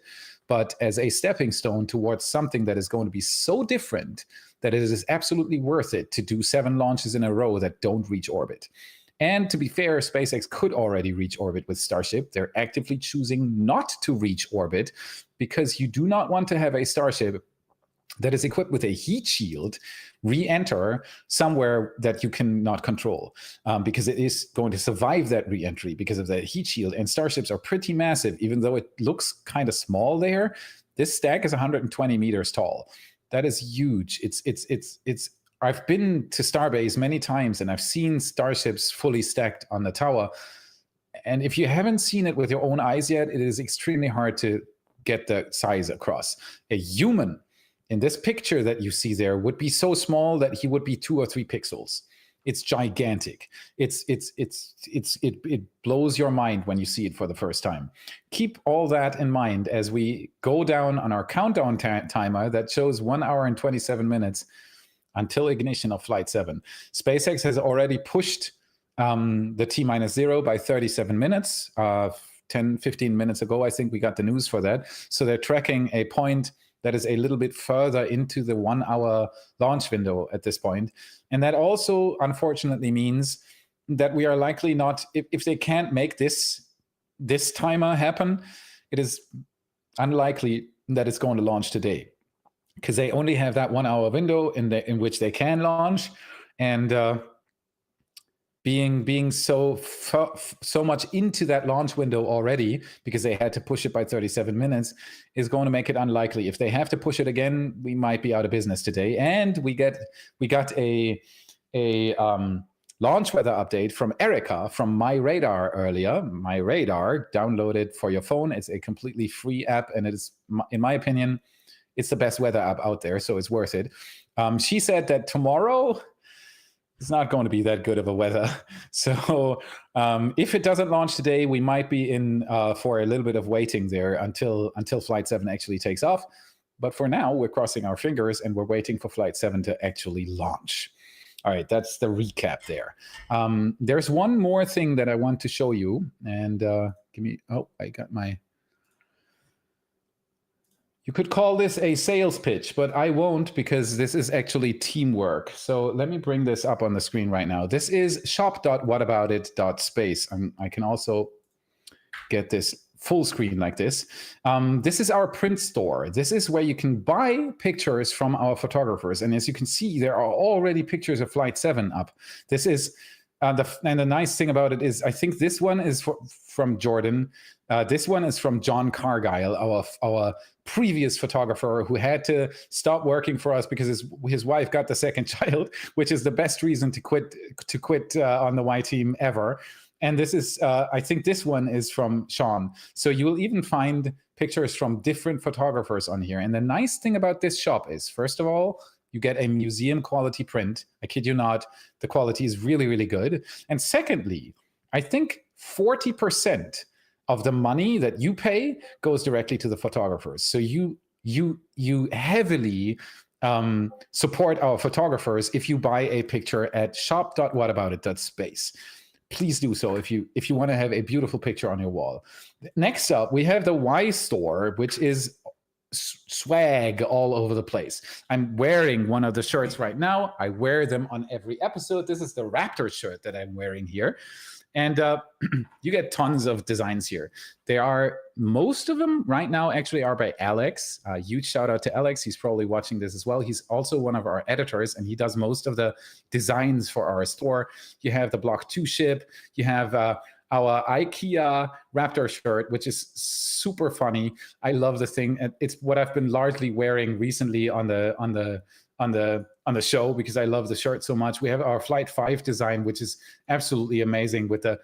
but as a stepping stone towards something that is going to be so different that it is absolutely worth it to do 7 launches in a row that don't reach orbit. And to be fair, SpaceX could already reach orbit with Starship. They're actively choosing not to reach orbit because you do not want to have a Starship that is equipped with a heat shield re-enter somewhere that you cannot control, because it is going to survive that re-entry because of the heat shield. And Starships are pretty massive, even though it looks kind of small there. This stack is 120 meters tall. That is huge. It's I've been to Starbase many times, and I've seen Starships fully stacked on the tower. And if you haven't seen it with your own eyes yet, it is extremely hard to get the size across. A human in this picture that you see there would be so small that he would be 2 or 3 pixels. It's gigantic. It blows your mind when you see it for the first time. Keep all that in mind as we go down on our countdown timer that shows 1 hour and 27 minutes until ignition of Flight 7. SpaceX has already pushed the T-0 by 37 minutes. 10, 15 minutes ago, I think we got the news for that. So they're tracking a point that is a little bit further into the 1 hour launch window at this point. And that also, unfortunately, means that we are likely not, if they can't make this this timer happen, it is unlikely that it's going to launch today, because they only have that 1 hour window in which they can launch, and being so much into that launch window already, because they had to push it by 37 minutes, is going to make it unlikely. If they have to push it again, we might be out of business today. And we got a launch weather update from Erica from My Radar earlier. My Radar, download it for your phone. It's a completely free app, and it is, in my opinion, it's the best weather app out there, so it's worth it. She said that tomorrow it's not going to be that good of a weather. So if it doesn't launch today, we might be in for a little bit of waiting there until Flight 7 actually takes off. But for now, we're crossing our fingers and we're waiting for Flight 7 to actually launch. All right, that's the recap there. There's one more thing that I want to show you. And give me, oh, I got my... You could call this a sales pitch, but I won't, because this is actually teamwork. So let me bring this up on the screen right now. This is shop.whataboutit.space. I can also get this full screen like this. This is our print store. This is where you can buy pictures from our photographers. And as you can see, there are already pictures of Flight 7 up. This is, and the nice thing about it is, I think this one is from Jordan. This one is from John Cargyle, our previous photographer, who had to stop working for us because his wife got the second child, which is the best reason to quit on the Y team ever. And this is, I think this one is from Sean. So you will even find pictures from different photographers on here. And the nice thing about this shop is, first of all, you get a museum quality print. I kid you not, the quality is really, really good. And secondly, I think 40% of the money that you pay goes directly to the photographers. So you heavily support our photographers if you buy a picture at shop.whataboutit.space. Please do so if you want to have a beautiful picture on your wall. Next up, we have the Y store, which is swag all over the place. I'm wearing one of the shirts right now. I wear them on every episode. This is the Raptor shirt that I'm wearing here. And you get tons of designs here. Most of them right now actually are by Alex. Huge shout out to Alex. He's probably watching this as well. He's also one of our editors, and he does most of the designs for our store. You have the Block 2 ship. You have our IKEA Raptor shirt, which is super funny. I love the thing. It's what I've been largely wearing recently on the show, because I love the shirt so much. We have our Flight 5 design, which is absolutely amazing with the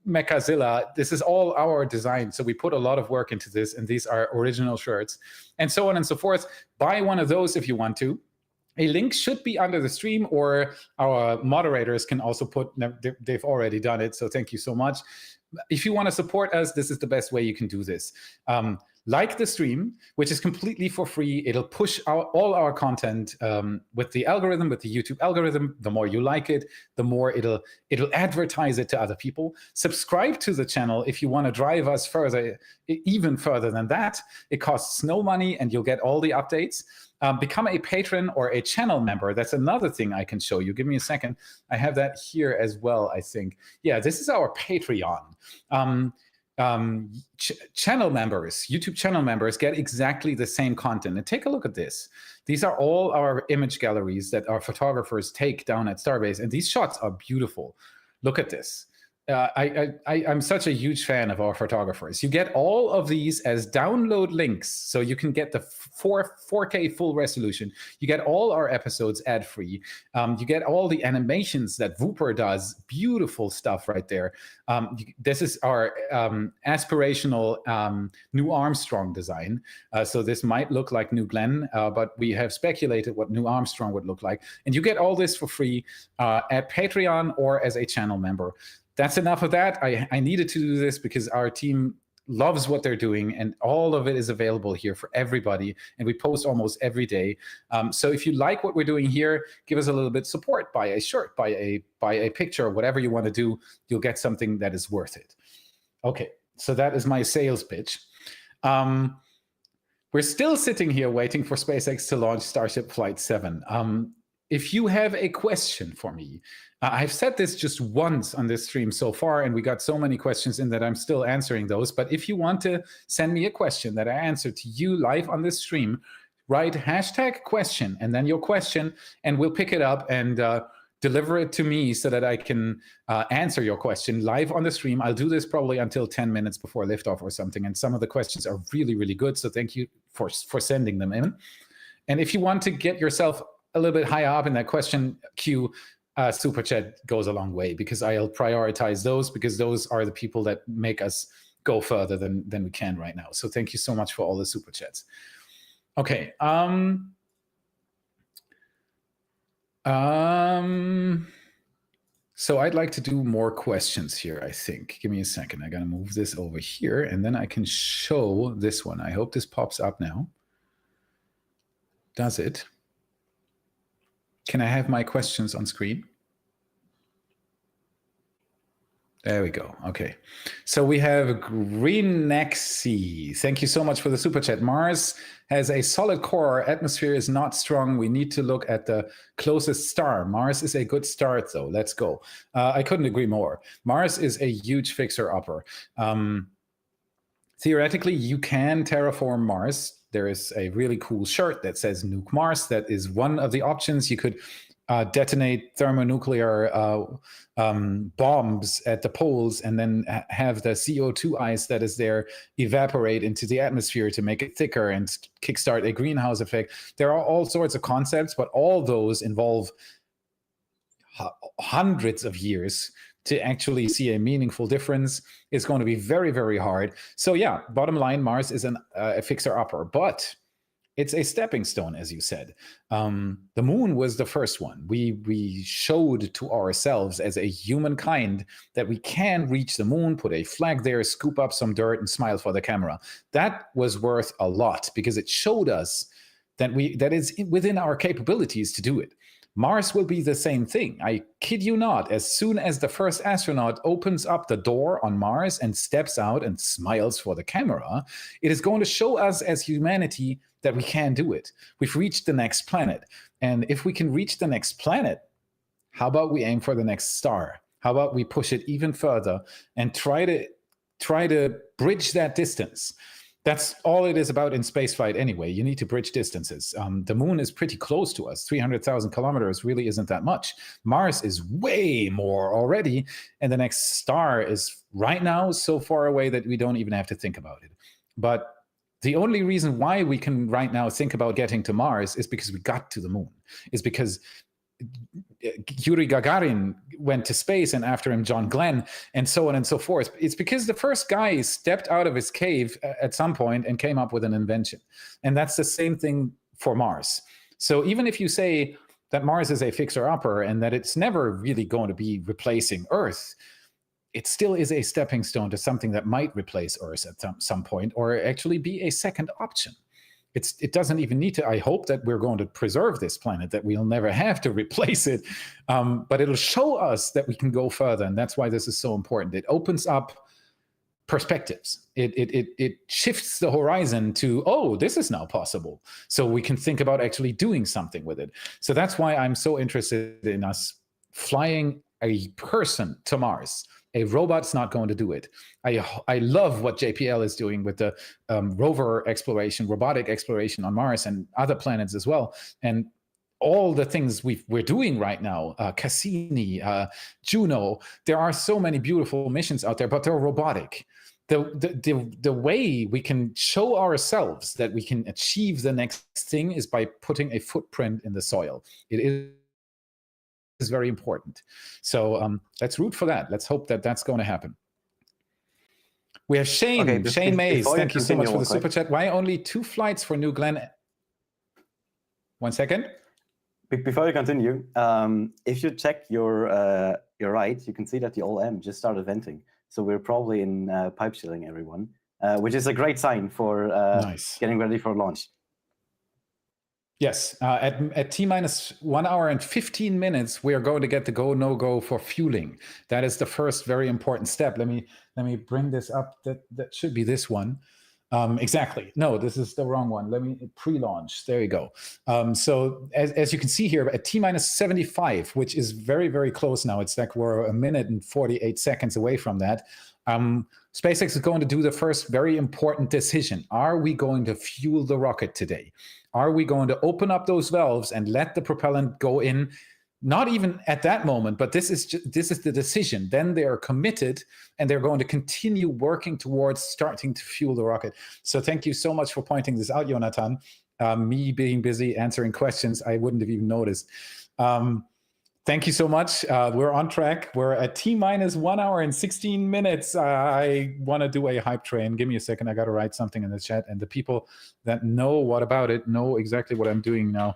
Mechazilla. This is all our design. So we put a lot of work into this, and these are original shirts, and so on and so forth. Buy one of those if you want to. A link should be under the stream, or our moderators can also put, they've already done it. So thank you so much. If you want to support us, this is the best way you can do this. Like the stream, which is completely for free. It'll push all our content with the algorithm, with the YouTube algorithm. The more you like it, the more it'll advertise it to other people. Subscribe to the channel if you want to drive us further, even further than that. It costs no money, and you'll get all the updates. Become a patron or a channel member. That's another thing I can show you. Give me a second. I have that here as well, I think. Yeah, this is our Patreon. Channel members, YouTube channel members, get exactly the same content. And take a look at this. These are all our image galleries that our photographers take down at Starbase, and these shots are beautiful. Look at this. I'm such a huge fan of our photographers. You get all of these as download links, so you can get the 4K full resolution. You get all our episodes ad-free. You get all the animations that Wooper does. Beautiful stuff right there. This is our aspirational New Armstrong design. So this might look like New Glenn, but we have speculated what New Armstrong would look like. And you get all this for free at Patreon or as a channel member. That's enough of that. I needed to do this because our team loves what they're doing, and all of it is available here for everybody. And we post almost every day. So if you like what we're doing here, give us a little bit of support. Buy a shirt, buy a picture, whatever you want to do. You'll get something that is worth it. Okay, so that is my sales pitch. We're still sitting here waiting for SpaceX to launch Starship Flight 7. if you have a question for me, I've said this just once on this stream so far, and we got so many questions in that I'm still answering those. But if you want to send me a question that I answer to you live on this stream, write #question and then your question, and we'll pick it up and deliver it to me so that I can answer your question live on the stream. I'll do this probably until 10 minutes before liftoff or something. And some of the questions are really, really good. So thank you for sending them in. And if you want to get yourself a little bit higher up in that question queue, Super Chat goes a long way, because I'll prioritize those, because those are the people that make us go further than we can right now. So thank you so much for all the Super Chats. Okay. So I'd like to do more questions here, I think. Give me a second. I got to move this over here, and then I can show this one. I hope this pops up now. Does it? Can I have my questions on screen? There we go. Okay. So we have Greenexy. Thank you so much for the super chat. Mars has a solid core. Our atmosphere is not strong. We need to look at the closest star. Mars is a good start, though. Let's go. I couldn't agree more. Mars is a huge fixer-upper. Theoretically, you can terraform Mars. There is a really cool shirt that says Nuke Mars. That is one of the options. You could detonate thermonuclear bombs at the poles and then have the CO2 ice that is there evaporate into the atmosphere to make it thicker and kickstart a greenhouse effect. There are all sorts of concepts, but all those involve hundreds of years to actually see a meaningful difference. Is going to be very, very hard. So yeah, bottom line, Mars is a fixer-upper, but it's a stepping stone, as you said. The moon was the first one. We showed to ourselves as a humankind that we can reach the moon, put a flag there, scoop up some dirt, and smile for the camera. That was worth a lot, because it showed us that it's within our capabilities to do it. Mars will be the same thing. I kid you not. As soon as the first astronaut opens up the door on Mars and steps out and smiles for the camera, it is going to show us as humanity that we can do it. We've reached the next planet. And if we can reach the next planet, how about we aim for the next star? How about we push it even further and try to bridge that distance? That's all it is about in spaceflight anyway. You need to bridge distances. The moon is pretty close to us. 300,000 kilometers really isn't that much. Mars is way more already. And the next star is right now so far away that we don't even have to think about it. But the only reason why we can right now think about getting to Mars is because we got to the moon. Is because Yuri Gagarin went to space, and after him John Glenn, and so on and so forth. It's because the first guy stepped out of his cave at some point and came up with an invention. And that's the same thing for Mars. So even if you say that Mars is a fixer-upper and that it's never really going to be replacing Earth, it still is a stepping stone to something that might replace Earth at some point, or actually be a second option. It doesn't even need to. I hope that we're going to preserve this planet, that we'll never have to replace it. But it'll show us that we can go further. And that's why this is so important. It opens up perspectives. It shifts the horizon to, oh, this is now possible. So we can think about actually doing something with it. So that's why I'm so interested in us flying a person to Mars. A robot's not going to do it. I love what JPL is doing with the rover exploration, robotic exploration on Mars and other planets as well. And all the things we're doing right now, Cassini, Juno, there are so many beautiful missions out there, but they're robotic. The way we can show ourselves that we can achieve the next thing is by putting a footprint in the soil. It is very important. So let's root for that. Let's hope that that's going to happen. We have Shane. Okay, Shane Mays. Thank you so much for the super quick. chat. Why only 2 flights for New Glenn? 1 second. Before you continue, if you check your right, you can see that the OM just started venting. So we're probably in pipe chilling, everyone, which is a great sign for Nice. getting ready for launch. Yes, at T-minus 1 hour and 15 minutes, we are going to get the go, no go for fueling. That is the first very important step. Let me bring this up. That should be this one. Exactly. No, this is the wrong one. Let me pre-launch. There you go. So as you can see here, at T-minus 75, which is very, very close now. It's like we're a minute and 48 seconds away from that. SpaceX is going to do the first very important decision. Are we going to fuel the rocket today? Are we going to open up those valves and let the propellant go in? Not even at that moment, but this is the decision. Then they are committed, and they're going to continue working towards starting to fuel the rocket. So thank you so much for pointing this out, Jonathan. Me being busy answering questions, I wouldn't have even noticed. Thank you so much. We're on track. We're at T-minus 1 hour and 16 minutes. I want to do a hype train. Give me a second. I got to write something in the chat, and the people that know what about it know exactly what I'm doing now.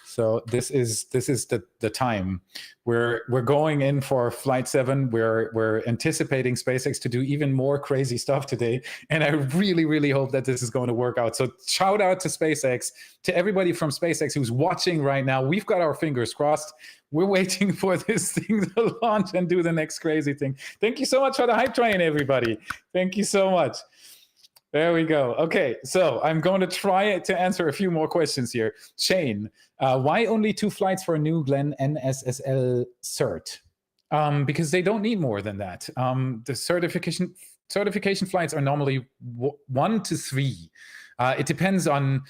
So this is the time. We're going in for Flight 7. We're anticipating SpaceX to do even more crazy stuff today, and I really, really hope that this is going to work out. So shout out to SpaceX, to everybody from SpaceX who's watching right now. We've got our fingers crossed. We're waiting for this thing to launch and do the next crazy thing. Thank you so much for the hype train, everybody. Thank you so much. There we go. Okay, so I'm going to try to answer a few more questions here. Shane, why only 2 flights for New Glenn NSSL cert? Because they don't need more than that. The certification flights are normally 1 to 3. It depends on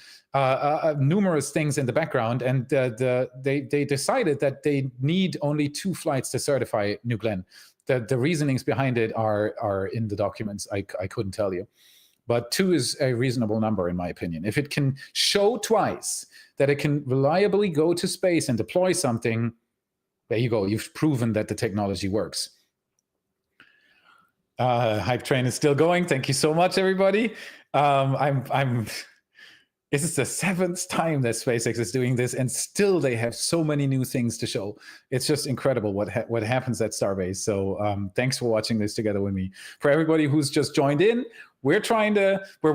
numerous things in the background, and they decided that they need only 2 flights to certify New Glenn. The reasonings behind it are in the documents. I couldn't tell you. But 2 is a reasonable number, in my opinion. If it can show twice that it can reliably go to space and deploy something, there you go. You've proven that the technology works. Hype train is still going. Thank you so much, everybody. This is the 7th time that SpaceX is doing this, and still they have so many new things to show. It's just incredible what happens at Starbase. So thanks for watching this together with me. For everybody who's just joined in, we're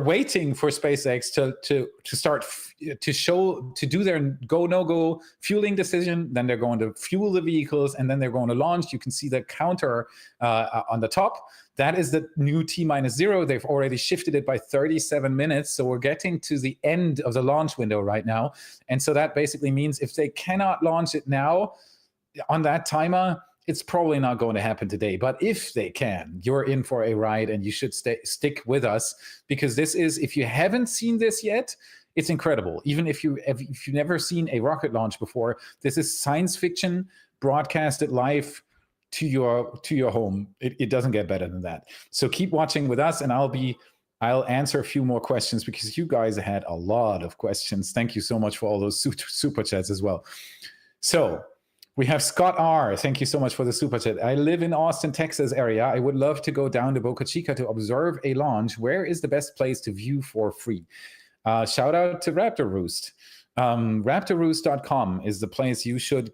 waiting for SpaceX to start to do their go no go fueling decision. Then they're going to fuel the vehicles, and then they're going to launch. You can see the counter on the top. That is the new T-minus 0. They've already shifted it by 37 minutes. So we're getting to the end of the launch window right now. And so that basically means if they cannot launch it now on that timer, it's probably not going to happen today. But if they can, you're in for a ride, and you should stick with us, because this is, if you haven't seen this yet, it's incredible. Even if you've never seen a rocket launch before, this is science fiction broadcasted live to your home. It doesn't get better than that. So keep watching with us, and I'll answer a few more questions, because you guys had a lot of questions. Thank you so much for all those super chats as well. So we have Scott R. Thank you so much for the super chat. I live in Austin, Texas area. I would love to go down to Boca Chica to observe a launch. Where is the best place to view for free? Shout out to Raptor Roost. RaptorRoost.com is the place you should.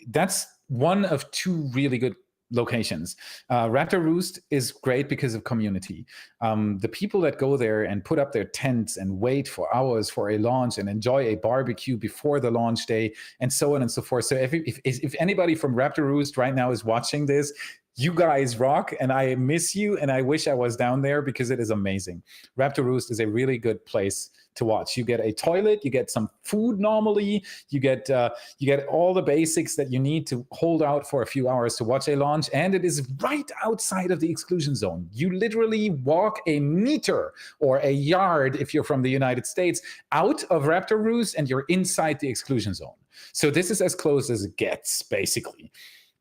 That's one of 2 really good locations. Raptor Roost is great because of community. The people that go there and put up their tents and wait for hours for a launch and enjoy a barbecue before the launch day, and so on and so forth. So if anybody from Raptor Roost right now is watching this, you guys rock, and I miss you, and I wish I was down there, because it is amazing. Raptor Roost is a really good place to watch. You get a toilet, you get some food normally, you get all the basics that you need to hold out for a few hours to watch a launch, and it is right outside of the exclusion zone. You literally walk a meter or a yard, if you're from the United States, out of Raptor Roost, and you're inside the exclusion zone. So this is as close as it gets, basically.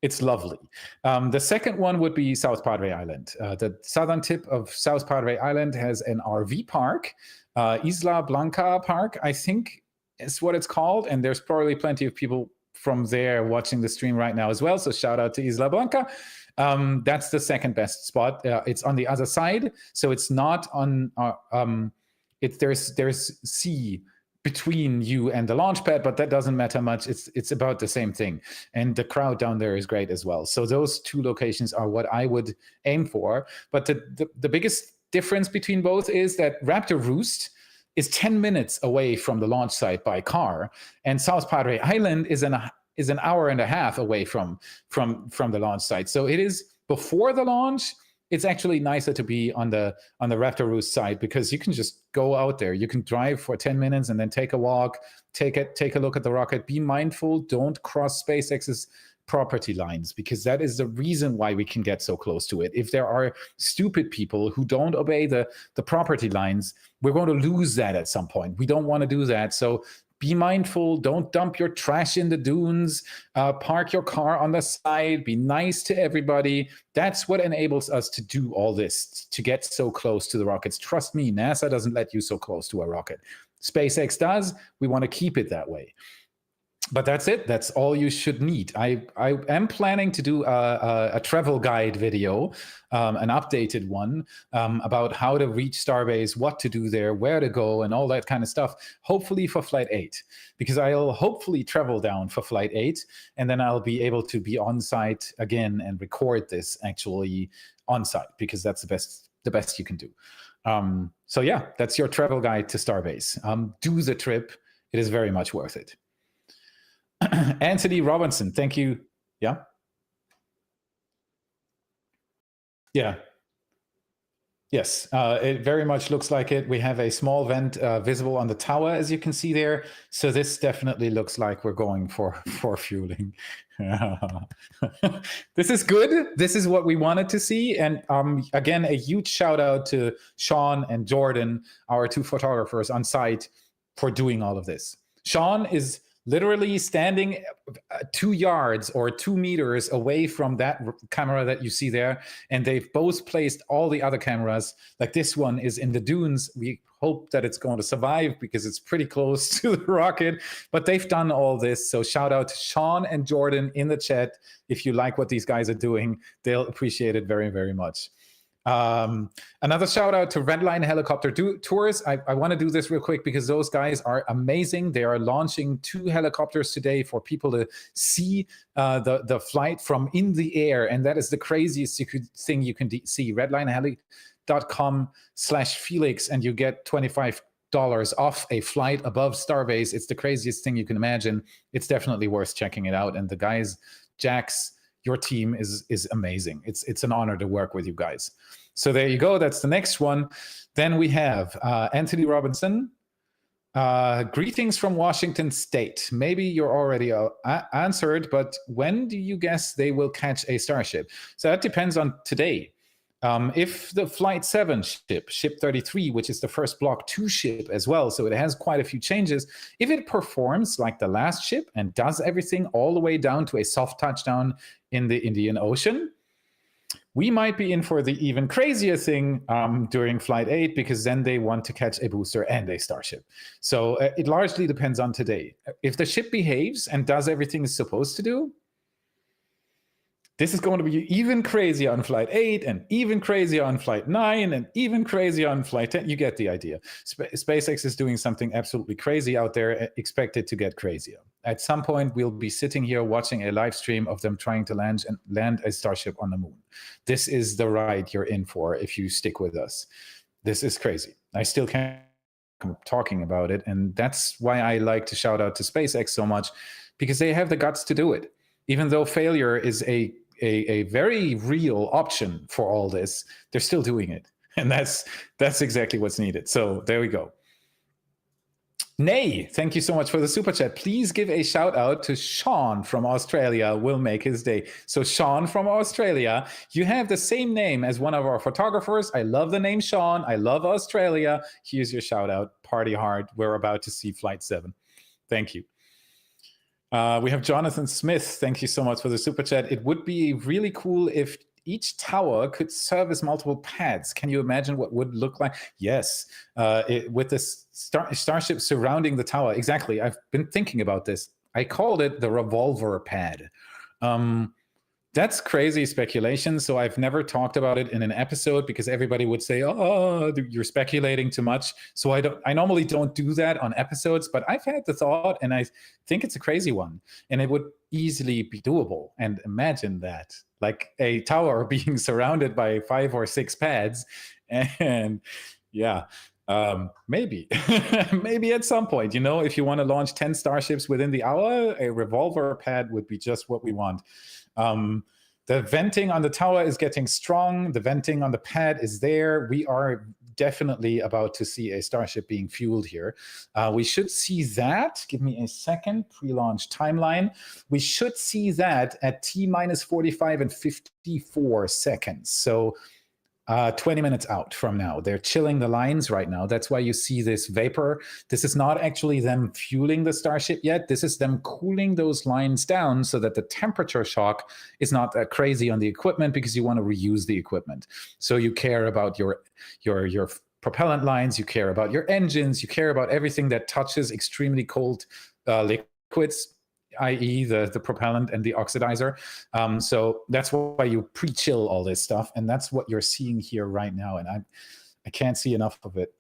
It's lovely. The second one would be South Padre Island. The southern tip of South Padre Island has an RV park. Isla Blanca Park, I think is what it's called. And there's probably plenty of people from there watching the stream right now as well. So shout out to Isla Blanca. That's the second best spot. It's on the other side. So it's not on, there's sea between you and the launch pad, but that doesn't matter much. It's about the same thing. And the crowd down there is great as well. So those 2 locations are what I would aim for. But the biggest difference between both is that Raptor Roost is 10 minutes away from the launch site by car, and South Padre Island is an hour and a half away from the launch site. So it is before the launch, it's actually nicer to be on the Raptor Roost side, because you can just go out there. You can drive for 10 minutes and then take a walk, take a look at the rocket. Be mindful, don't cross SpaceX's property lines, because that is the reason why we can get so close to it. If there are stupid people who don't obey the property lines, we're going to lose that at some point. We don't want to do that. So be mindful, don't dump your trash in the dunes, park your car on the side, be nice to everybody. That's what enables us to do all this, to get so close to the rockets. Trust me, NASA doesn't let you so close to a rocket. SpaceX does. We want to keep it that way. But that's it. That's all you should need. I am planning to do a travel guide video, an updated one, about how to reach Starbase, what to do there, where to go, and all that kind of stuff, hopefully for Flight 8. Because I'll hopefully travel down for Flight 8, and then I'll be able to be on site again and record this actually on site, because that's the best you can do. So yeah, that's your travel guide to Starbase. Do the trip. It is very much worth it. Anthony Robinson, thank you. Yeah. Yeah. Yes, it very much looks like it. We have a small vent visible on the tower, as you can see there. So this definitely looks like we're going for fueling. This is good. This is what we wanted to see. And again, a huge shout out to Sean and Jordan, our two photographers on site, for doing all of this. Sean is literally standing 2 yards or 2 meters away from that camera that you see there. And they've both placed all the other cameras. Like this one is in the dunes. We hope that it's going to survive because it's pretty close to the rocket. But they've done all this. So shout out to Sean and Jordan in the chat. If you like what these guys are doing, they'll appreciate it very, very much. Another shout out to Redline Helicopter Tours. I want to do this real quick because those guys are amazing. They are launching 2 helicopters today for people to see the flight from in the air. And that is the craziest thing you can see. redlineheli.com/Felix, and you get $25 off a flight above Starbase. It's the craziest thing you can imagine. It's definitely worth checking it out. And the guys, Jax, your team is amazing. It's an honor to work with you guys. So there you go. That's the next one. Then we have Anthony Robinson. Greetings from Washington State. Maybe you're already answered, but when do you guess they will catch a Starship? So that depends on today. If the Flight 7 ship, Ship 33, which is the first Block 2 ship as well, so it has quite a few changes, if it performs like the last ship and does everything all the way down to a soft touchdown in the Indian Ocean, we might be in for the even crazier thing during Flight 8, because then they want to catch a booster and a Starship. So it largely depends on today. If the ship behaves and does everything it's supposed to do, this is going to be even crazier on Flight 8 and even crazier on Flight 9 and even crazier on Flight 10. You get the idea. SpaceX is doing something absolutely crazy out there. Expect it to get crazier. At some point, we'll be sitting here watching a live stream of them trying to land a Starship on the moon. This is the ride you're in for if you stick with us. This is crazy. I still can't come talking about it. And that's why I like to shout out to SpaceX so much, because they have the guts to do it. Even though failure is a very real option for all this, they're still doing it. And that's exactly what's needed. So there we go. Nay, thank you so much for the super chat. Please give a shout out to Sean from Australia. Will make his day. So Sean from Australia, you have the same name as one of our photographers. I love the name Sean. I love Australia. Here's your shout out. Party hard. We're about to see Flight 7. Thank you. We have Jonathan Smith. Thank you so much for the super chat. It would be really cool if each tower could service multiple pads. Can you imagine what would look like? Yes, with the Starship surrounding the tower. Exactly. I've been thinking about this. I called it the revolver pad. That's crazy speculation. So I've never talked about it in an episode because everybody would say, "Oh, you're speculating too much." So I normally don't do that on episodes, but I've had the thought and I think it's a crazy one and it would easily be doable. And imagine that, like a tower being surrounded by 5 or 6 pads. And yeah, maybe maybe at some point, you know, if you want to launch 10 Starships within the hour, a revolver pad would be just what we want. The venting on the tower is getting strong. The venting on the pad is there. We are definitely about to see a Starship being fueled here. We should see that. Give me a second. Pre-launch timeline. We should see that at T-minus 45 and 54 seconds. So 20 minutes out from now. They're chilling the lines right now. That's why you see this vapor. This is not actually them fueling the Starship yet. This is them cooling those lines down so that the temperature shock is not that crazy on the equipment, because you want to reuse the equipment. So you care about your propellant lines, you care about your engines, you care about everything that touches extremely cold liquids, i.e. the propellant and the oxidizer. So that's why you pre-chill all this stuff, and that's what you're seeing here right now, and I can't see enough of it.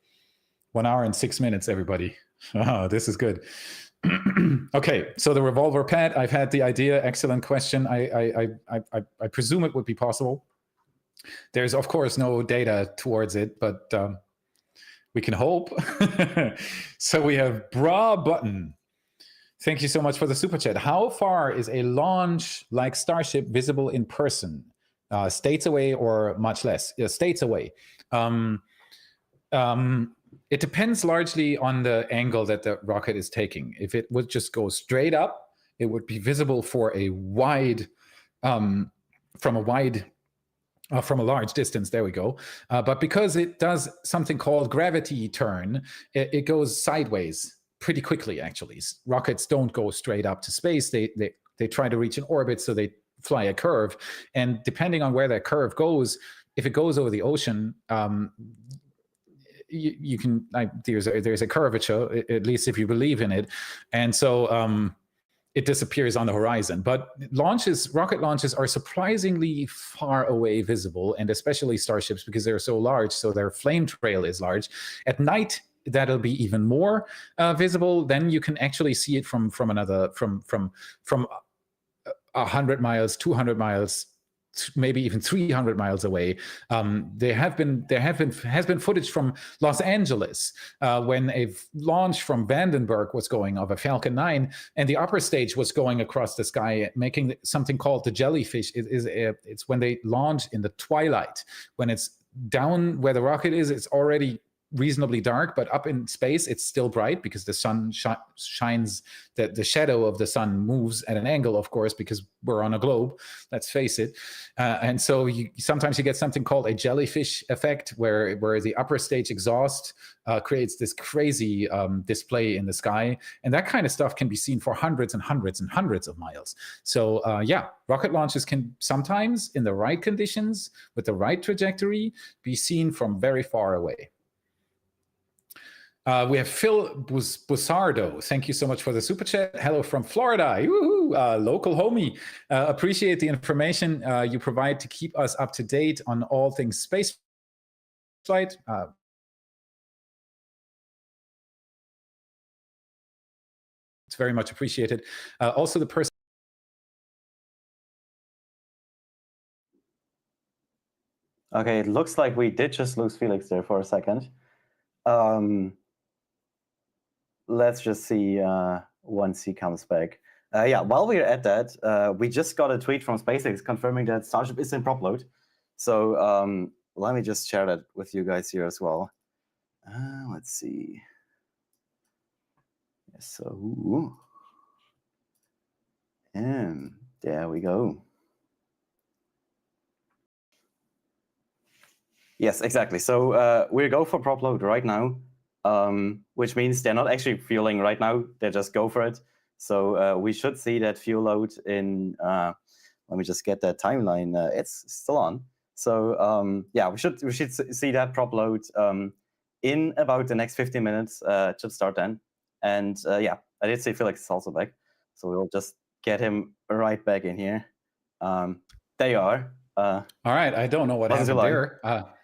1 hour and 6 minutes, everybody. Oh, this is good. Okay, so the revolver pad, I've had the idea. Excellent question. I presume it would be possible. There's, of course, no data towards it, but we can hope. So we have Bra Button. Thank you so much for the super chat. How far is a launch like Starship visible in person? States away or much less? Yeah, states away. It depends largely on the angle that the rocket is taking. If it would just go straight up, it would be visible for a wide, from a large distance. There we go. But because it does something called gravity turn, it goes sideways pretty quickly, actually. Rockets don't go straight up to space. They try to reach an orbit, so they fly a curve. And depending on where that curve goes, if it goes over the ocean, you can, there's a curvature, at least if you believe in it. And so it disappears on the horizon. But rocket launches are surprisingly far away visible, and especially Starships, because they're so large, so their flame trail is large. At night, that'll be even more visible. Then you can actually see it from 100 miles, 200 miles, maybe even 300 miles away. There has been footage from Los Angeles when a launch from Vandenberg was going of a Falcon 9, and the upper stage was going across the sky, making something called the jellyfish. It's when they launch in the twilight. When it's down where the rocket is, it's already reasonably dark, but up in space it's still bright, because the sun shines, the shadow of the sun moves at an angle, of course, because we're on a globe, let's face it. And so sometimes you get something called a jellyfish effect, where the upper stage exhaust creates this crazy display in the sky, and that kind of stuff can be seen for hundreds and hundreds and hundreds of miles. So yeah, rocket launches can sometimes, in the right conditions, with the right trajectory, be seen from very far away. We have Phil Busardo. Thank you so much for the super chat. Hello from Florida. Local homie. Appreciate the information you provide to keep us up to date on all things space flight. It's very much appreciated. Also, the person. Okay, it looks like we did just lose Felix there for a second. Let's just see once he comes back. Yeah, while we're at that, we just got a tweet from SpaceX confirming that Starship is in prop load. So let me just share that with you guys here as well. Let's see. So, and there we go. Yes, exactly. So we go for prop load right now. Which means they're not actually fueling right now, they just go for it. So we should see that fuel load in, let me just get that timeline, it's still on. So yeah, we should see that prop load in about the next 15 minutes, it should start then. And yeah, I did see Felix is also back, so we'll just get him right back in here. There you are. All right, I don't know what happened there.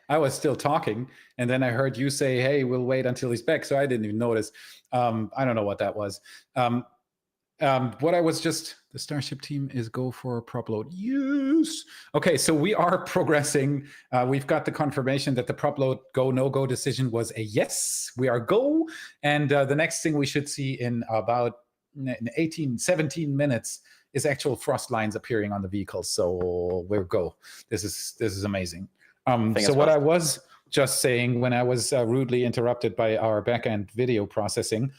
I was still talking, and then I heard you say, hey, we'll wait until he's back, so I didn't even notice. I don't know what that was. What I was just, the Starship team is go for prop load. Yes. Okay, so we are progressing. We've got the confirmation that the prop load go, no-go decision was a yes. We are go. And the next thing we should see in about 17 minutes is actual frost lines appearing on the vehicle. So we'll go. This is amazing. So what I was just saying when I was rudely interrupted by our backend video processing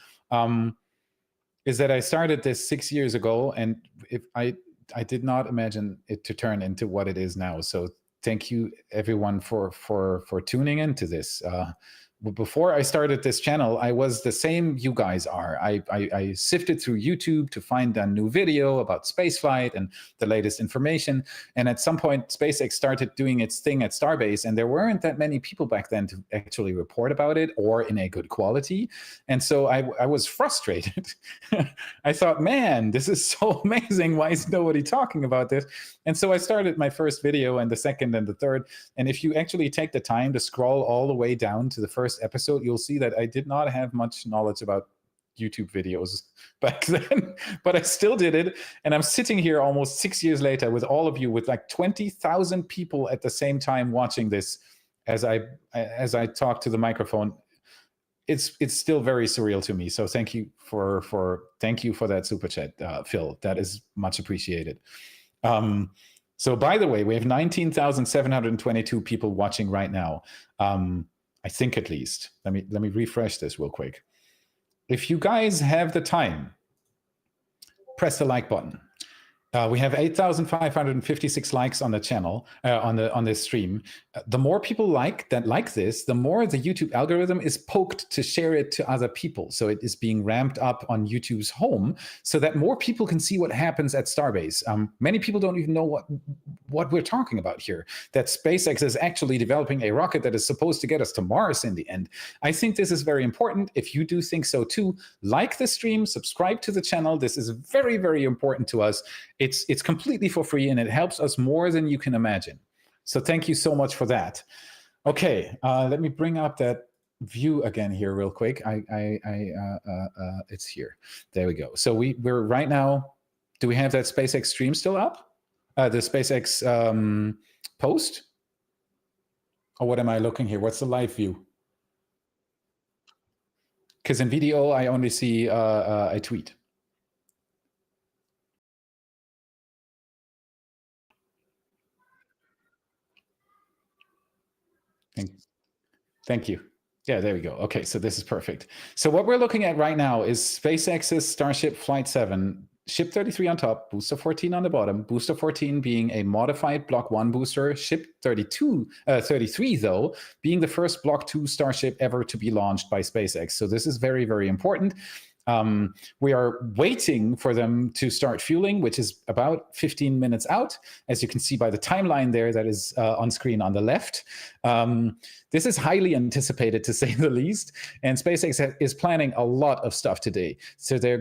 is that I started this 6 years ago, and I did not imagine it to turn into what it is now. So thank you everyone for tuning into this. Before I started this channel, I was the same you guys are. I sifted through YouTube to find a new video about spaceflight and the latest information. And at some point, SpaceX started doing its thing at Starbase, and there weren't that many people back then to actually report about it or in a good quality. And so I was frustrated. I thought, man, this is so amazing. Why is nobody talking about this? And so I started my first video and the second and the third. And if you actually take the time to scroll all the way down to the first episode, you'll see that I did not have much knowledge about YouTube videos back then, but I still did it. And I'm sitting here almost 6 years later with all of you, with like 20,000 people at the same time watching this as I talk to the microphone. It's still very surreal to me. So thank you for that super chat, Phil. That is much appreciated. So by the way, we have 19,722 people watching right now. I think at least. Let me refresh this real quick. If you guys have the time, press the like button. We have 8,556 likes on the channel, on this stream. The more people like this, the more the YouTube algorithm is poked to share it to other people. So it is being ramped up on YouTube's home so that more people can see what happens at Starbase. Many people don't even know what we're talking about here, that SpaceX is actually developing a rocket that is supposed to get us to Mars in the end. I think this is very important. If you do think so too, like the stream, subscribe to the channel. This is very, very important to us. It's completely for free, and it helps us more than you can imagine. So thank you so much for that. Okay, let me bring up that view again here real quick. It's here. There we go. So we're right now. Do we have that SpaceX stream still up? The SpaceX post? Or what am I looking here? What's the live view? Because in video I only see a tweet. Thank you. Yeah, there we go. Okay, so this is perfect. So what we're looking at right now is SpaceX's Starship Flight 7, Ship 33 on top, Booster 14 on the bottom, Booster 14 being a modified Block 1 booster, Ship 33, though, being the first Block 2 Starship ever to be launched by SpaceX. So this is very, very important. We are waiting for them to start fueling, which is about 15 minutes out, as you can see by the timeline there that is on screen on the left. This is highly anticipated, to say the least, and SpaceX is planning a lot of stuff today. So they're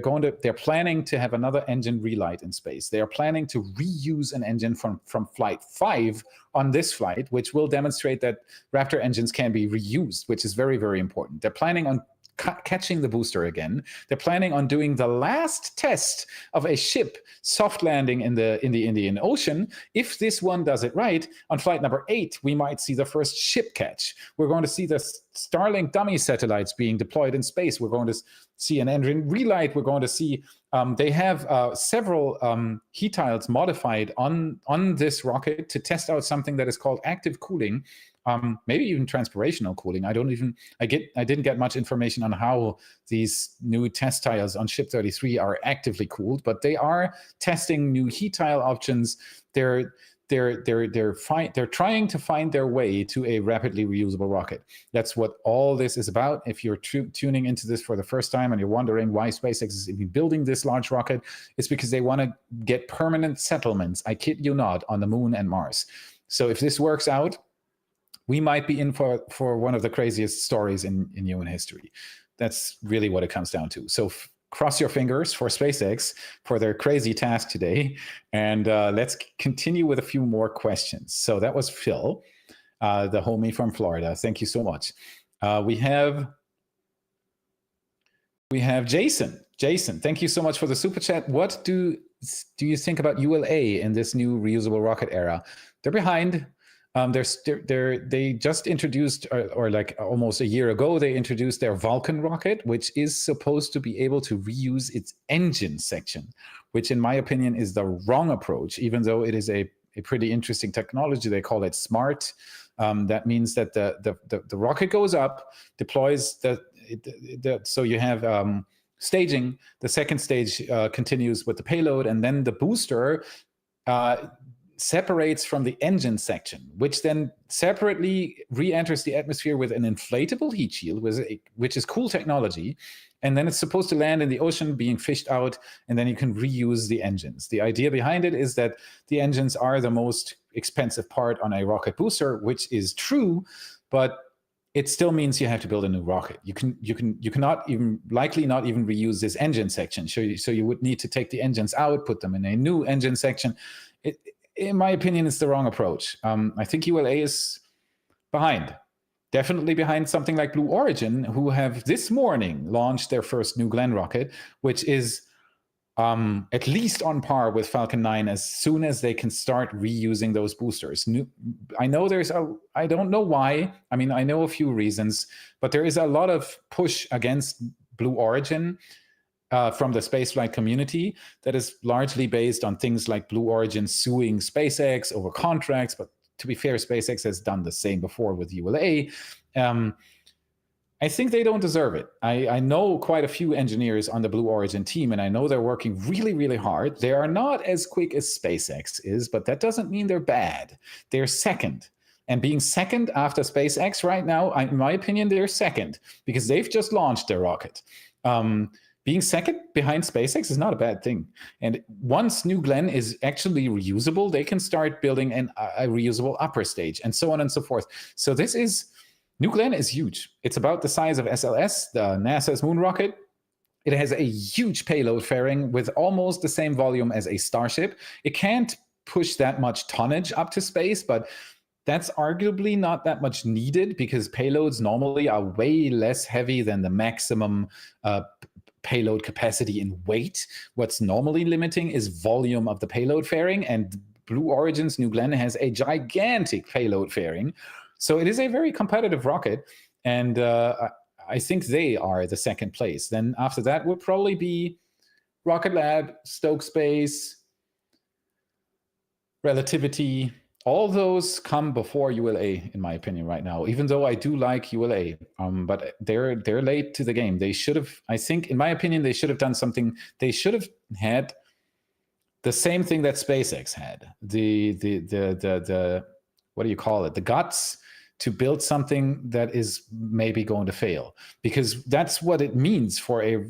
planning to have another engine relight in space. They are planning to reuse an engine from Flight 5 on this flight, which will demonstrate that Raptor engines can be reused, which is very, very important. They're planning on catching the booster again. They're planning on doing the last test of a ship soft landing in the Indian Ocean. If this one does it right, on flight number 8, we might see the first ship catch. We're going to see the Starlink dummy satellites being deployed in space. We're going to see an engine relight. We're going to see they have several heat tiles modified on this rocket to test out something that is called active cooling. Maybe even transpirational cooling. I didn't get much information on how these new test tiles on Ship 33 are actively cooled, but they are testing new heat tile options. They're trying to find their way to a rapidly reusable rocket. That's what all this is about. If you're tuning into this for the first time and you're wondering why SpaceX is even building this large rocket, it's because they want to get permanent settlements, I kid you not, on the moon and Mars. So if this works out, we might be in for one of the craziest stories in human history. That's really what it comes down to. So cross your fingers for SpaceX for their crazy task today. And let's continue with a few more questions. So that was Phil, the homie from Florida. Thank you so much. We have Jason. Jason, thank you so much for the super chat. What do you think about ULA in this new reusable rocket era? They're behind. They just introduced, or like almost a year ago, they introduced their Vulcan rocket, which is supposed to be able to reuse its engine section, which in my opinion is the wrong approach, even though it is a pretty interesting technology. They call it SMART. That means that the rocket goes up, deploys so you have staging. The second stage continues with the payload, and then the booster separates from the engine section, which then separately re-enters the atmosphere with an inflatable heat shield, which is cool technology. And then it's supposed to land in the ocean, being fished out, and then you can reuse the engines. The idea behind it is that the engines are the most expensive part on a rocket booster, which is true, but it still means you have to build a new rocket. You cannot even likely not even reuse this engine section. So you would need to take the engines out, put them in a new engine section. In my opinion, it's the wrong approach. I think ULA is behind. Definitely behind something like Blue Origin, who have this morning launched their first New Glenn rocket, which is at least on par with Falcon 9 as soon as they can start reusing those boosters. I know I don't know why. I mean, I know a few reasons, but there is a lot of push against Blue Origin from the spaceflight community that is largely based on things like Blue Origin suing SpaceX over contracts, but to be fair, SpaceX has done the same before with ULA. I think they don't deserve it. I know quite a few engineers on the Blue Origin team, and I know they're working really, really hard. They are not as quick as SpaceX is, but that doesn't mean they're bad. They're second. And being second after SpaceX right now, in my opinion, they're second because they've just launched their rocket. Being second behind SpaceX is not a bad thing. And once New Glenn is actually reusable, they can start building a reusable upper stage and so on and so forth. So New Glenn is huge. It's about the size of SLS, the NASA's moon rocket. It has a huge payload fairing with almost the same volume as a Starship. It can't push that much tonnage up to space, but that's arguably not that much needed because payloads normally are way less heavy than the maximum payload capacity in weight. What's normally limiting is volume of the payload fairing, and Blue Origin's New Glenn has a gigantic payload fairing. So it is a very competitive rocket, and I think they are the second place. Then after that would probably be Rocket Lab, Stoke Space, Relativity. All those come before ULA, in my opinion, right now, even though I do like ULA. But they're late to the game. They should have, I think, in my opinion, they should have done something. They should have had the same thing that SpaceX had. The what do you call it? The guts to build something that is maybe going to fail. Because that's what it means for a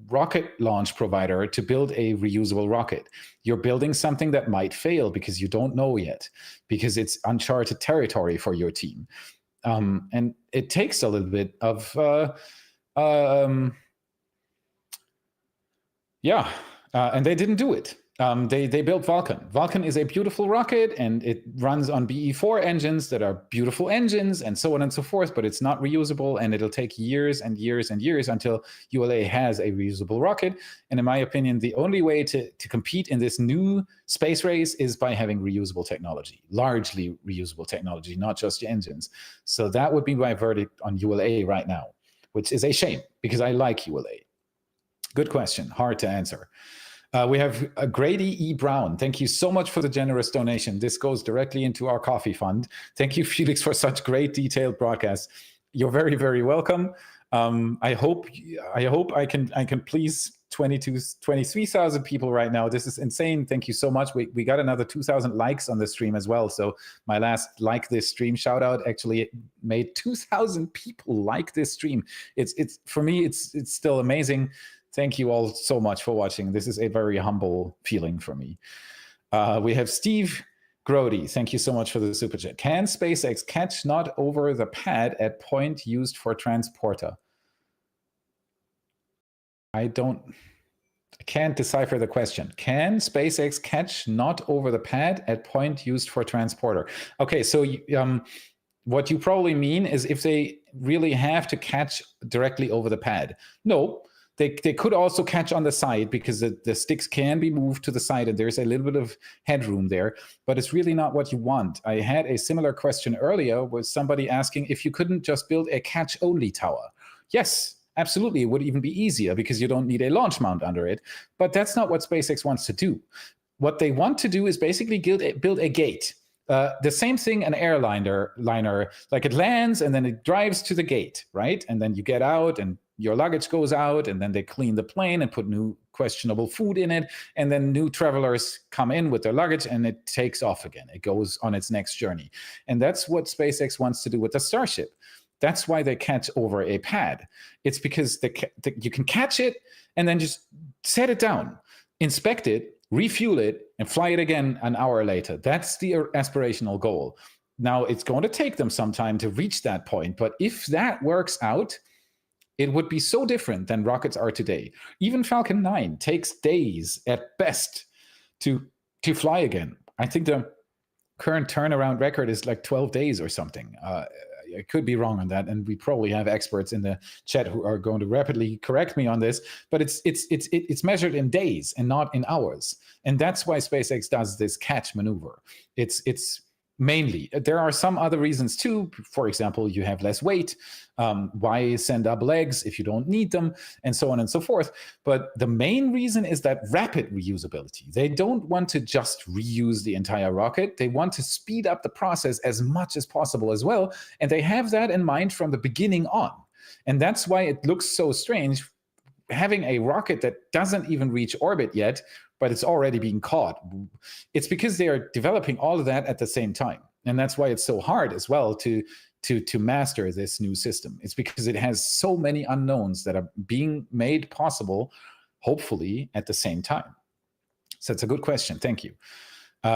rocket launch provider to build a reusable rocket. You're building something that might fail because you don't know yet, because it's uncharted territory for your team. And it takes a little bit of, and they didn't do it. They built Vulcan. Vulcan is a beautiful rocket, and it runs on BE4 engines that are beautiful engines, and so on and so forth, but it's not reusable, and it'll take years and years and years until ULA has a reusable rocket. And in my opinion, the only way to compete in this new space race is by having reusable technology, largely reusable technology, not just engines. So that would be my verdict on ULA right now, which is a shame because I like ULA. Good question, hard to answer. We have Grady E. Brown. Thank you so much for the generous donation. This goes directly into our coffee fund. Thank you, Felix, for such great detailed broadcasts. You're very, very welcome. I hope I can please 23,000 people right now. This is insane. Thank you so much. We got another 2,000 likes on the stream as well. So my last like this stream shout out actually made 2,000 people like this stream. It's for me, it's still amazing. Thank you all so much for watching. This is a very humble feeling for me. We have Steve Grody. Thank you so much for the super chat. Can SpaceX catch not over the pad at point used for transporter? I can't decipher the question. Can SpaceX catch not over the pad at point used for transporter? Okay, so what you probably mean is if they really have to catch directly over the pad. No. They could also catch on the side because the sticks can be moved to the side and there's a little bit of headroom there, but it's really not what you want. I had a similar question earlier with somebody asking if you couldn't just build a catch-only tower. Yes, Absolutely, it would even be easier because you don't need a launch mount under it. But that's not what SpaceX wants to do. What they want to do is basically build a gate. The same thing an airliner, like it lands and then it drives to the gate, right? And then you get out and your luggage goes out, and then they clean the plane and put new questionable food in it. And then new travelers come in with their luggage and it takes off again. It goes on its next journey. And that's what SpaceX wants to do with the Starship. That's why they catch over a pad. It's because you can catch it and then just set it down, inspect it, refuel it, and fly it again an hour later. That's the aspirational goal. Now, it's going to take them some time to reach that point, but if that works out, it would be so different than rockets are today. Even Falcon 9 takes days at best to fly again. I think the current turnaround record is like 12 days or something. I could be wrong on that, and we probably have experts in the chat who are going to rapidly correct me on this. But it's measured in days and not in hours, and that's why SpaceX does this catch maneuver. It's mainly. There are some other reasons too. For example, you have less weight. Why send up legs if you don't need them, and so on and so forth. But the main reason is that rapid reusability. They don't want to just reuse the entire rocket. They want to speed up the process as much as possible as well. And they have that in mind from the beginning on. And that's why it looks so strange having a rocket that doesn't even reach orbit yet, but it's already being caught. It's because they are developing all of that at the same time. And that's why it's so hard as well to master this new system. It's because it has so many unknowns that are being made possible, hopefully, at the same time. So it's a good question. Thank you.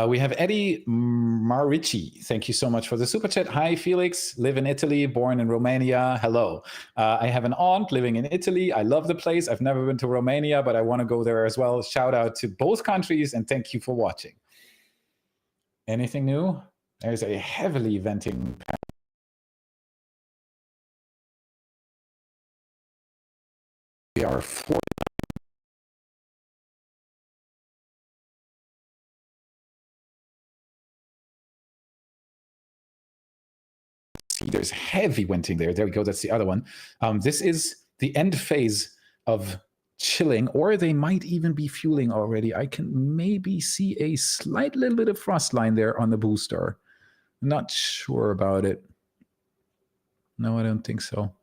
We have Eddie Marici. Thank you so much for the super chat. Hi, Felix. Live in Italy, born in Romania. Hello. I have an aunt living in Italy. I love the place. I've never been to Romania, but I want to go there as well. Shout out to both countries, and thank you for watching. Anything new? There's a heavily venting pattern. We are 4. See, there's heavy venting there. There we go. That's the other one. This is the end phase of chilling, or they might even be fueling already. I can maybe see a slight little bit of frost line there on the booster. Not sure about it. No, I don't think so.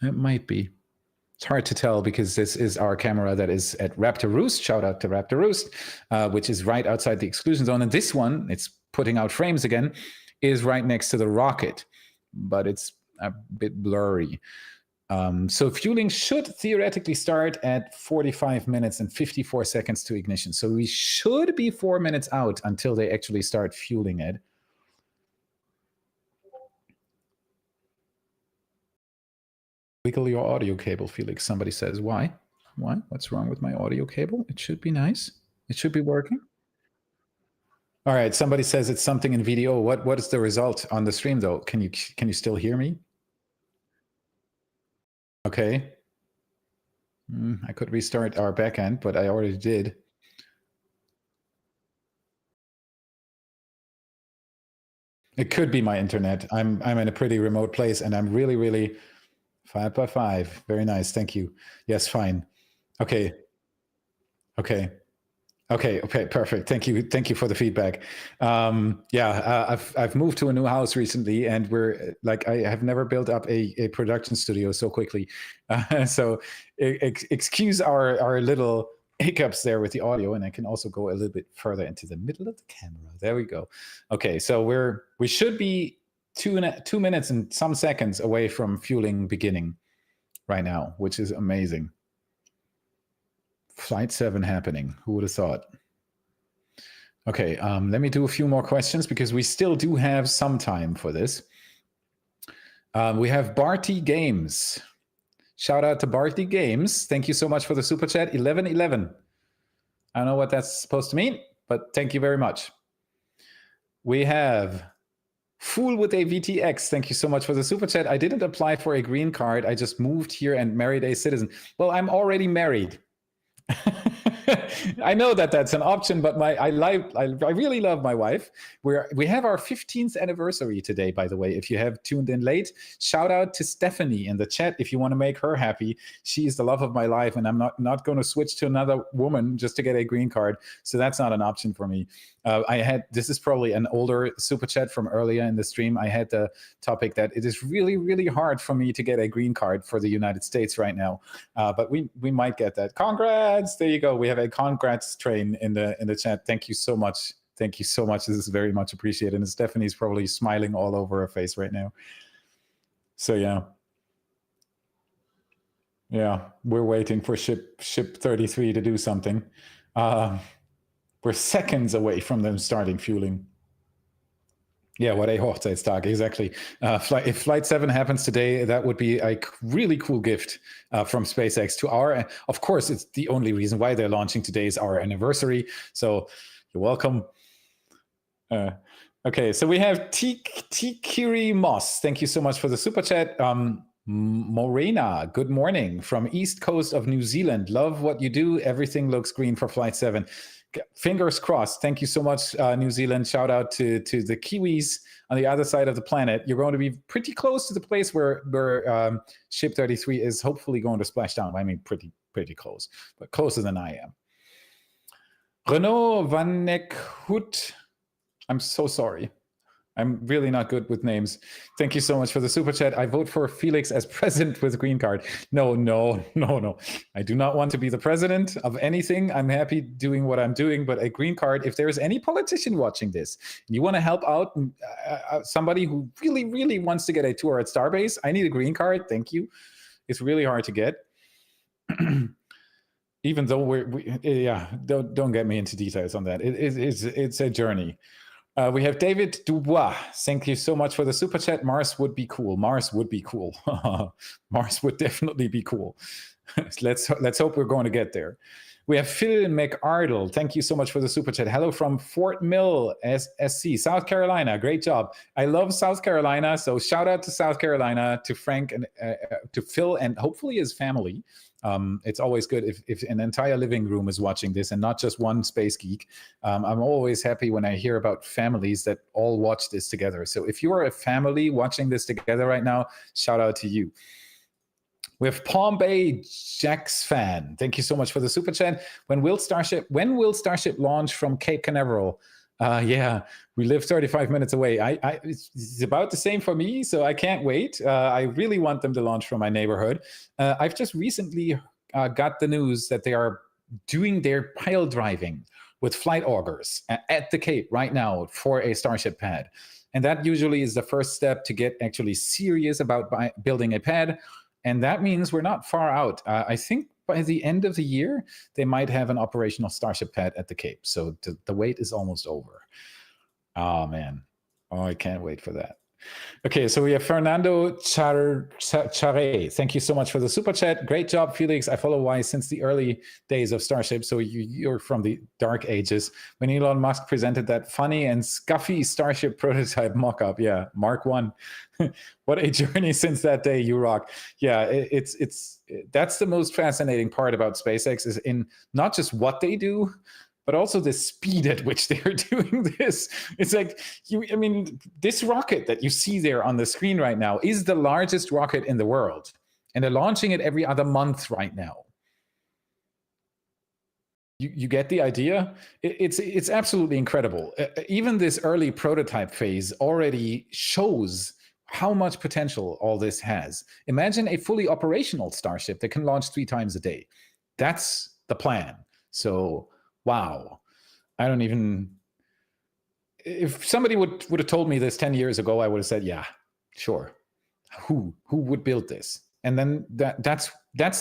It might be. It's hard to tell because this is our camera that is at Raptor Roost. Shout out to Raptor Roost, which is right outside the exclusion zone. And this one, it's putting out frames again, is right next to the rocket, but it's a bit blurry. So fueling should theoretically start at 45 minutes and 54 seconds to ignition. So we should be 4 minutes out until they actually start fueling it. Wiggle your audio cable, Felix. Somebody says, why? Why? What's wrong with my audio cable? It should be nice. It should be working. All right. Somebody says it's something in video. What is the result on the stream, though? Can you still hear me? Okay. I could restart our backend, but I already did. It could be my internet. I'm in a pretty remote place, and I'm really 5 by 5. Very nice. Thank you. Yes, fine. Okay. Perfect. Thank you for the feedback. I've moved to a new house recently, and we're like, I have never built up a production studio so quickly. So excuse our little hiccups there with the audio, and I can also go a little bit further into the middle of the camera. There we go. Okay, so we should be 2 minutes and some seconds away from fueling beginning right now, which is amazing. Flight 7 happening. Who would have thought? Okay, let me do a few more questions because we still do have some time for this. We have Barty Games. Shout out to Barty Games. Thank you so much for the super chat. 1111. I don't know what that's supposed to mean, but thank you very much. We have Fool with a VTX. Thank you so much for the super chat. I didn't apply for a green card. I just moved here and married a citizen. Well, I'm already married. I know that that's an option, but I really love my wife. We have our 15th anniversary today, by the way. If you have tuned in late, shout out to Stephanie in the chat if you want to make her happy. She is the love of my life, and I'm not going to switch to another woman just to get a green card. So that's not an option for me. This is probably an older super chat from earlier in the stream. I had the topic that it is really, really hard for me to get a green card for the United States right now. But we might get that. Congrats! There you go. We have a congrats train in the chat. Thank you so much. Thank you so much. This is very much appreciated. And Stephanie's probably smiling all over her face right now. So yeah. Yeah, we're waiting for ship 33 to do something. We're seconds away from them starting fueling. Yeah, what a Hochzeitstag, exactly. If Flight 7 happens today, that would be a really cool gift from SpaceX to our, of course, it's the only reason why they're launching today is our anniversary. So you're welcome. Okay, so we have Tikiri Moss. Thank you so much for the super chat. Morena, good morning from East Coast of New Zealand. Love what you do. Everything looks green for Flight 7. Fingers crossed. Thank you so much, New Zealand. Shout out to the Kiwis on the other side of the planet. You're going to be pretty close to the place where Ship 33 is hopefully going to splash down. I mean, pretty close, but closer than I am. Renaud Van Neckhout. I'm so sorry. I'm really not good with names. Thank you so much for the super chat. I vote for Felix as president with green card. No. I do not want to be the president of anything. I'm happy doing what I'm doing, but a green card, if there's any politician watching this, and you want to help out somebody who really, really wants to get a tour at Starbase, I need a green card. Thank you. It's really hard to get. Even though don't get me into details on that. It's a journey. We have David Dubois. Thank you so much for the super chat. Mars would be cool. Mars would be cool. Mars would definitely be cool. Let's hope we're going to get there. We have Phil McArdle. Thank you so much for the super chat. Hello from Fort Mill, SC, South Carolina. Great job. I love South Carolina. So shout out to South Carolina, to Frank, and to Phil, and hopefully his family. It's always good if an entire living room is watching this and not just one space geek. I'm always happy when I hear about families that all watch this together. So if you are a family watching this together right now, shout out to you. We have Palm Bay Jack's fan. Thank you so much for the super chat. When will Starship launch from Cape Canaveral? Yeah, we live 35 minutes away. It's about the same for me, so I can't wait. I really want them to launch from my neighborhood. I've just recently got the news that they are doing their pile driving with flight augers at the Cape right now for a Starship pad. And that usually is the first step to get actually serious about building a pad. And that means we're not far out. I think by the end of the year, they might have an operational Starship pad at the Cape. So the wait is almost over. Oh, man. Oh, I can't wait for that. Okay, so we have Fernando Chare. Thank you so much for the super chat. Great job, Felix. I follow Y since the early days of Starship, so you're from the dark ages. When Elon Musk presented that funny and scuffy Starship prototype mock-up, yeah, Mark 1. What a journey since that day, you rock. Yeah, that's the most fascinating part about SpaceX is in not just what they do, but also the speed at which they're doing this. It's like, this rocket that you see there on the screen right now is the largest rocket in the world. And they're launching it every other month right now. You get the idea? It's absolutely incredible. Even this early prototype phase already shows how much potential all this has. Imagine a fully operational Starship that can launch 3 times a day. That's the plan. So, wow. If somebody would have told me this 10 years ago, I would have said, yeah, sure. Who would build this? And then that's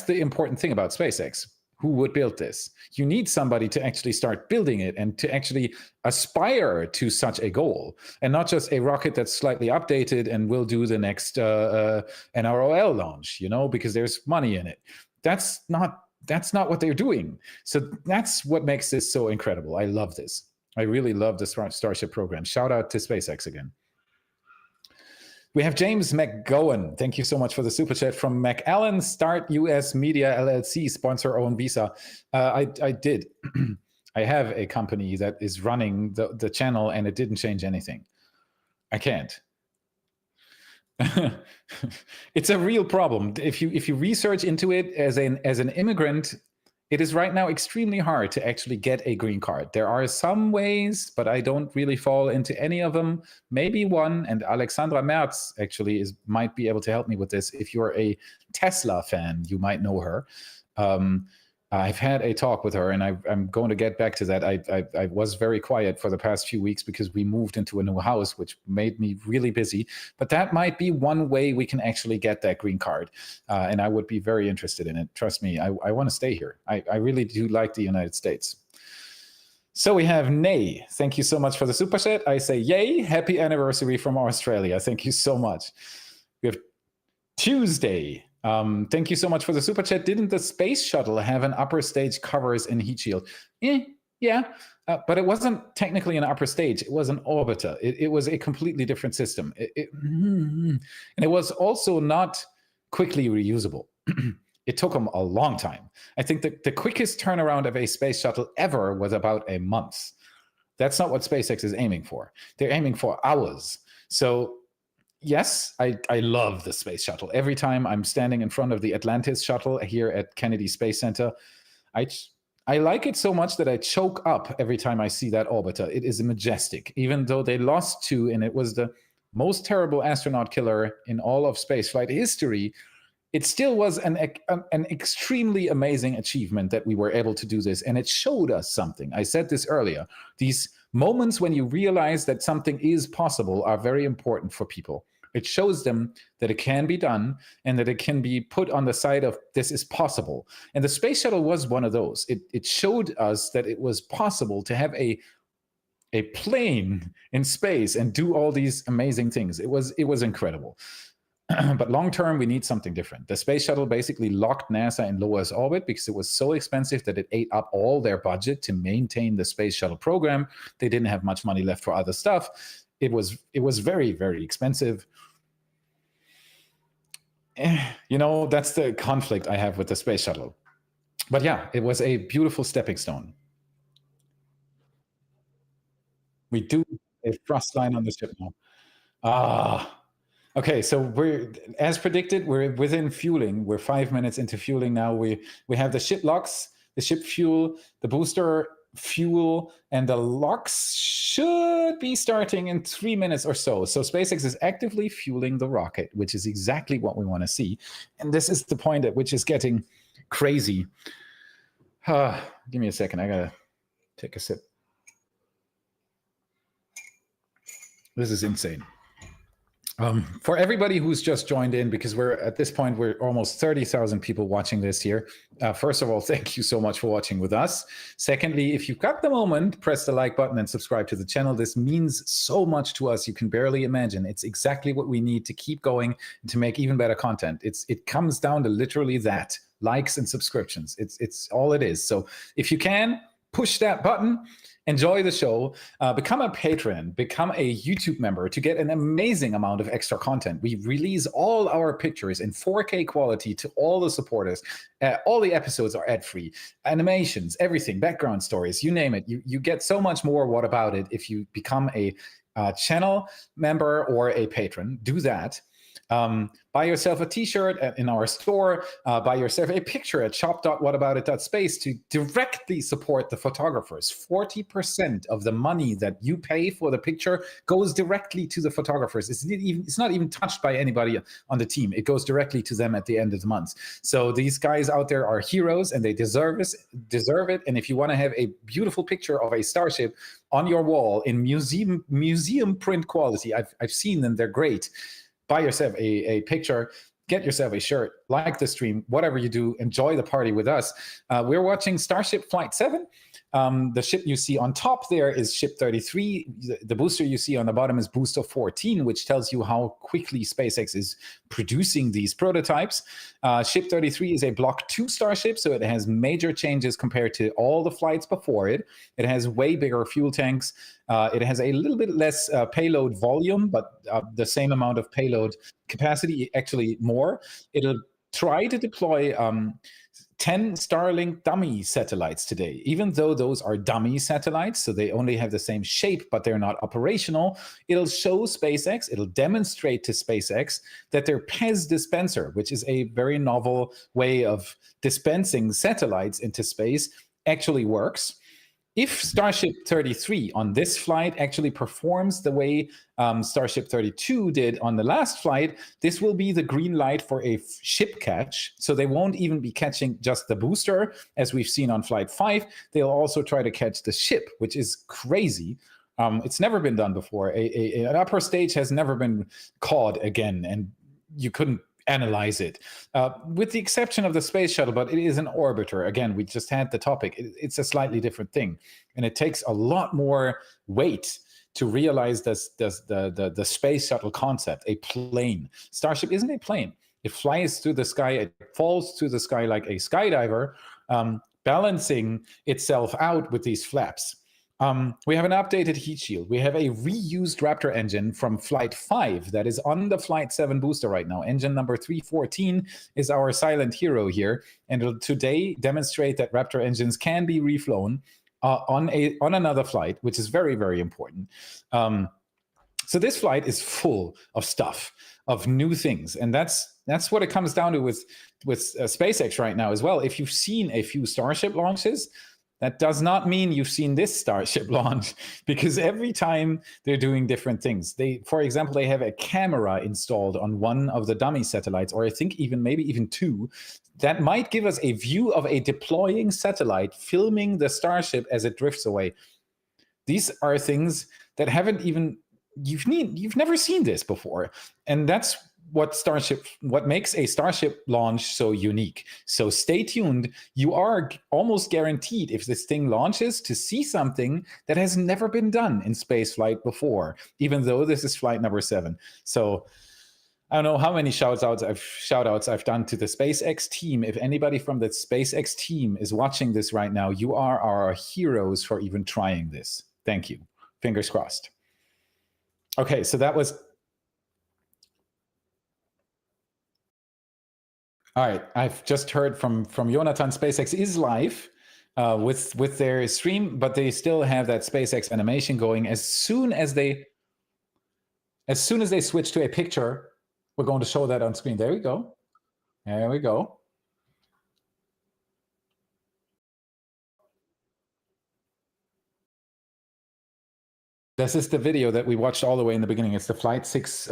the important thing about SpaceX. Who would build this? You need somebody to actually start building it and to actually aspire to such a goal, and not just a rocket that's slightly updated and will do the next NROL launch, because there's money in it. That's not what they're doing. So that's what makes this so incredible. I love this. I really love the Starship program. Shout out to SpaceX again. We have James McGowan. Thank you so much for the super chat from McAllen. Start US Media LLC, sponsor own visa. I did. I have a company that is running the channel, and it didn't change anything. I can't. It's a real problem. If you research into it as an immigrant, it is right now extremely hard to actually get a green card. There are some ways, but I don't really fall into any of them. Maybe one, and Alexandra Merz actually might be able to help me with this. If you're a Tesla fan, you might know her. I've had a talk with her, and I'm going to get back to that. I was very quiet for the past few weeks because we moved into a new house, which made me really busy. But that might be one way we can actually get that green card. And I would be very interested in it. Trust me, I want to stay here. I really do like the United States. So we have Nay. Thank you so much for the super chat. I say yay, happy anniversary from Australia. Thank you so much. We have Tuesday. Thank you so much for the super chat. Didn't the space shuttle have an upper stage covers and heat shield? Yeah, but it wasn't technically an upper stage. It was an orbiter. It was a completely different system. And it was also not quickly reusable. It took them a long time. I think that the quickest turnaround of a space shuttle ever was about a month. That's not what SpaceX is aiming for. They're aiming for hours. So yes, I love the space shuttle. Every time I'm standing in front of the Atlantis shuttle here at Kennedy Space Center, I like it so much that I choke up every time I see that orbiter. It is majestic. Even though they lost 2 and it was the most terrible astronaut killer in all of spaceflight history, it still was an extremely amazing achievement that we were able to do this. And it showed us something. I said this earlier. These moments when you realize that something is possible are very important for people. It shows them that it can be done and that it can be put on the side of this is possible. And the space shuttle was one of those. It showed us that it was possible to have a plane in space and do all these amazing things. It was incredible. But long term, we need something different. The space shuttle basically locked NASA in low Earth orbit because it was so expensive that it ate up all their budget to maintain the space shuttle program. They didn't have much money left for other stuff. It was very, very expensive. You know, that's the conflict I have with the space shuttle. But yeah, it was a beautiful stepping stone. We do a thrust line on the ship now. Okay, so we're, as predicted, we're within fueling. We're 5 minutes into fueling now. We have the ship locks, the ship fuel, the booster fuel, and the locks should be starting in 3 minutes or so. So SpaceX is actively fueling the rocket, which is exactly what we want to see. And this is the point at which is getting crazy. Give me a second. I gotta take a sip. This is insane. For everybody who's just joined in, because we're at this point, we're almost 30,000 people watching this here. First of all, thank you so much for watching with us. Secondly, if you've got the moment, press the like button and subscribe to the channel. This means so much to us. You can barely imagine. It's exactly what we need to keep going and to make even better content. It comes down to literally that, likes and subscriptions. It's all it is. So if you can, push that button. Enjoy the show, become a patron, become a YouTube member to get an amazing amount of extra content. We release all our pictures in 4K quality to all the supporters. All the episodes are ad-free. Animations, everything, background stories, you name it. You get so much more. What about it if you become a channel member or a patron? Do that. Buy yourself a t-shirt in our store, buy yourself a picture at shop.whataboutit.space to directly support the photographers. 40% of the money that you pay for the picture goes directly to the photographers. It's not even touched by anybody on the team. It goes directly to them at the end of the month. So these guys out there are heroes and they deserve it. And if you want to have a beautiful picture of a starship on your wall in museum print quality, I've seen them, they're great. Buy yourself a picture, get yourself a shirt, like the stream, whatever you do, enjoy the party with us. We're watching Starship Flight 7. The ship you see on top there is Ship 33. The booster you see on the bottom is Booster 14, which tells you how quickly SpaceX is producing these prototypes. Ship 33 is a Block 2 Starship, so it has major changes compared to all the flights before it. It has way bigger fuel tanks. It has a little bit less payload volume, but the same amount of payload capacity, actually more. It'll try to deploy 10 Starlink dummy satellites today, even though those are dummy satellites, so they only have the same shape, but they're not operational. It'll show SpaceX, it'll demonstrate to SpaceX that their PES dispenser, which is a very novel way of dispensing satellites into space, actually works. If Starship 33 on this flight actually performs the way Starship 32 did on the last flight, this will be the green light for a ship catch. So they won't even be catching just the booster, as we've seen on Flight 5. They'll also try to catch the ship, which is crazy. It's never been done before. An upper stage has never been caught again, and you couldn't analyze it, with the exception of the space shuttle, but it is an orbiter. Again, we just had the topic. It's a slightly different thing, and it takes a lot more weight to realize the space shuttle concept. A plane. Starship isn't a plane. It flies through the sky. It falls through the sky like a skydiver, balancing itself out with these flaps. We have an updated heat shield. We have a reused Raptor engine from Flight 5 that is on the Flight 7 booster right now. Engine number 314 is our silent hero here, and it'll today demonstrate that Raptor engines can be reflown on another flight, which is very, very important. So this flight is full of stuff, of new things, and that's what it comes down to with SpaceX right now as well. If you've seen a few Starship launches, that does not mean you've seen this Starship launch, because every time they're doing different things. For example, they have a camera installed on one of the dummy satellites, or I think maybe even two, that might give us a view of a deploying satellite filming the Starship as it drifts away. These are things that you've never seen this before. And that's what makes a Starship launch so unique. So stay tuned. You are almost guaranteed, if this thing launches, to see something that has never been done in space flight before, even though this is flight number 7. So I don't know how many shout outs I've done to the SpaceX team. If anybody from the SpaceX team is watching this right now, you are our heroes for even trying this. Thank you. Fingers crossed. Okay, so that was... All right, I've just heard from Jonathan. SpaceX is live with their stream, but they still have that SpaceX animation going. As soon as they switch to a picture, we're going to show that on screen. There we go. There we go. This is the video that we watched all the way in the beginning. It's the Flight 6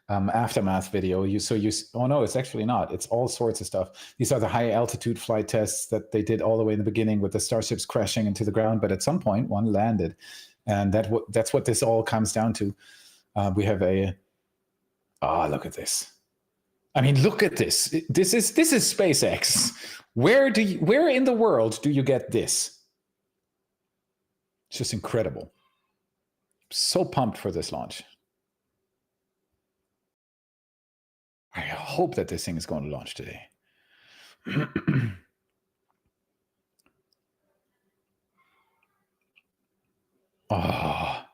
aftermath video. Oh no, it's actually not. It's all sorts of stuff. These are the high altitude flight tests that they did all the way in the beginning with the starships crashing into the ground. But at some point, one landed, and that's what this all comes down to. We have look at this. I mean, look at this. This is SpaceX. Where in the world do you get this? It's just incredible. So pumped for this launch. I hope that this thing is going to launch today. Oh.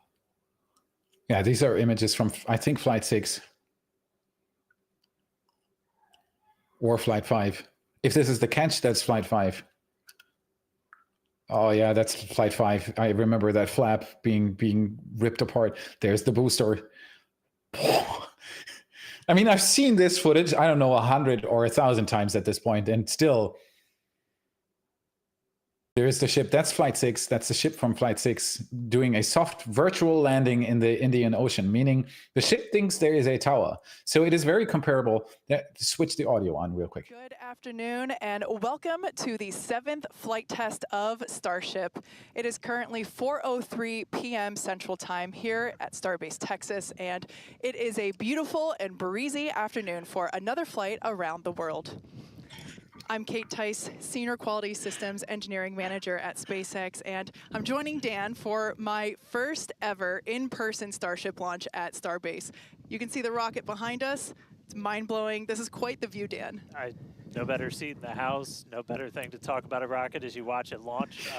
Yeah, these are images from, I think, Flight 6. Or Flight 5. If this is the catch, that's Flight 5. Oh yeah, that's Flight 5. I remember that flap being ripped apart. There's the booster. I mean, I've seen this footage, I don't know, 100 or 1,000 times at this point, and still, there's the ship. That's Flight 6. That's the ship from Flight 6 doing a soft virtual landing in the Indian Ocean, meaning the ship thinks there is a tower. So it is very comparable. Switch the audio on real quick. Good afternoon and welcome to the 7th flight test of Starship. It is currently 4:03 p.m. Central Time here at Starbase, Texas, and it is a beautiful and breezy afternoon for another flight around the world. I'm Kate Tice, Senior Quality Systems Engineering Manager at SpaceX, and I'm joining Dan for my first ever in-person Starship launch at Starbase. You can see the rocket behind us. It's mind-blowing. This is quite the view, Dan. No better seat in the house, no better thing to talk about a rocket as you watch it launch.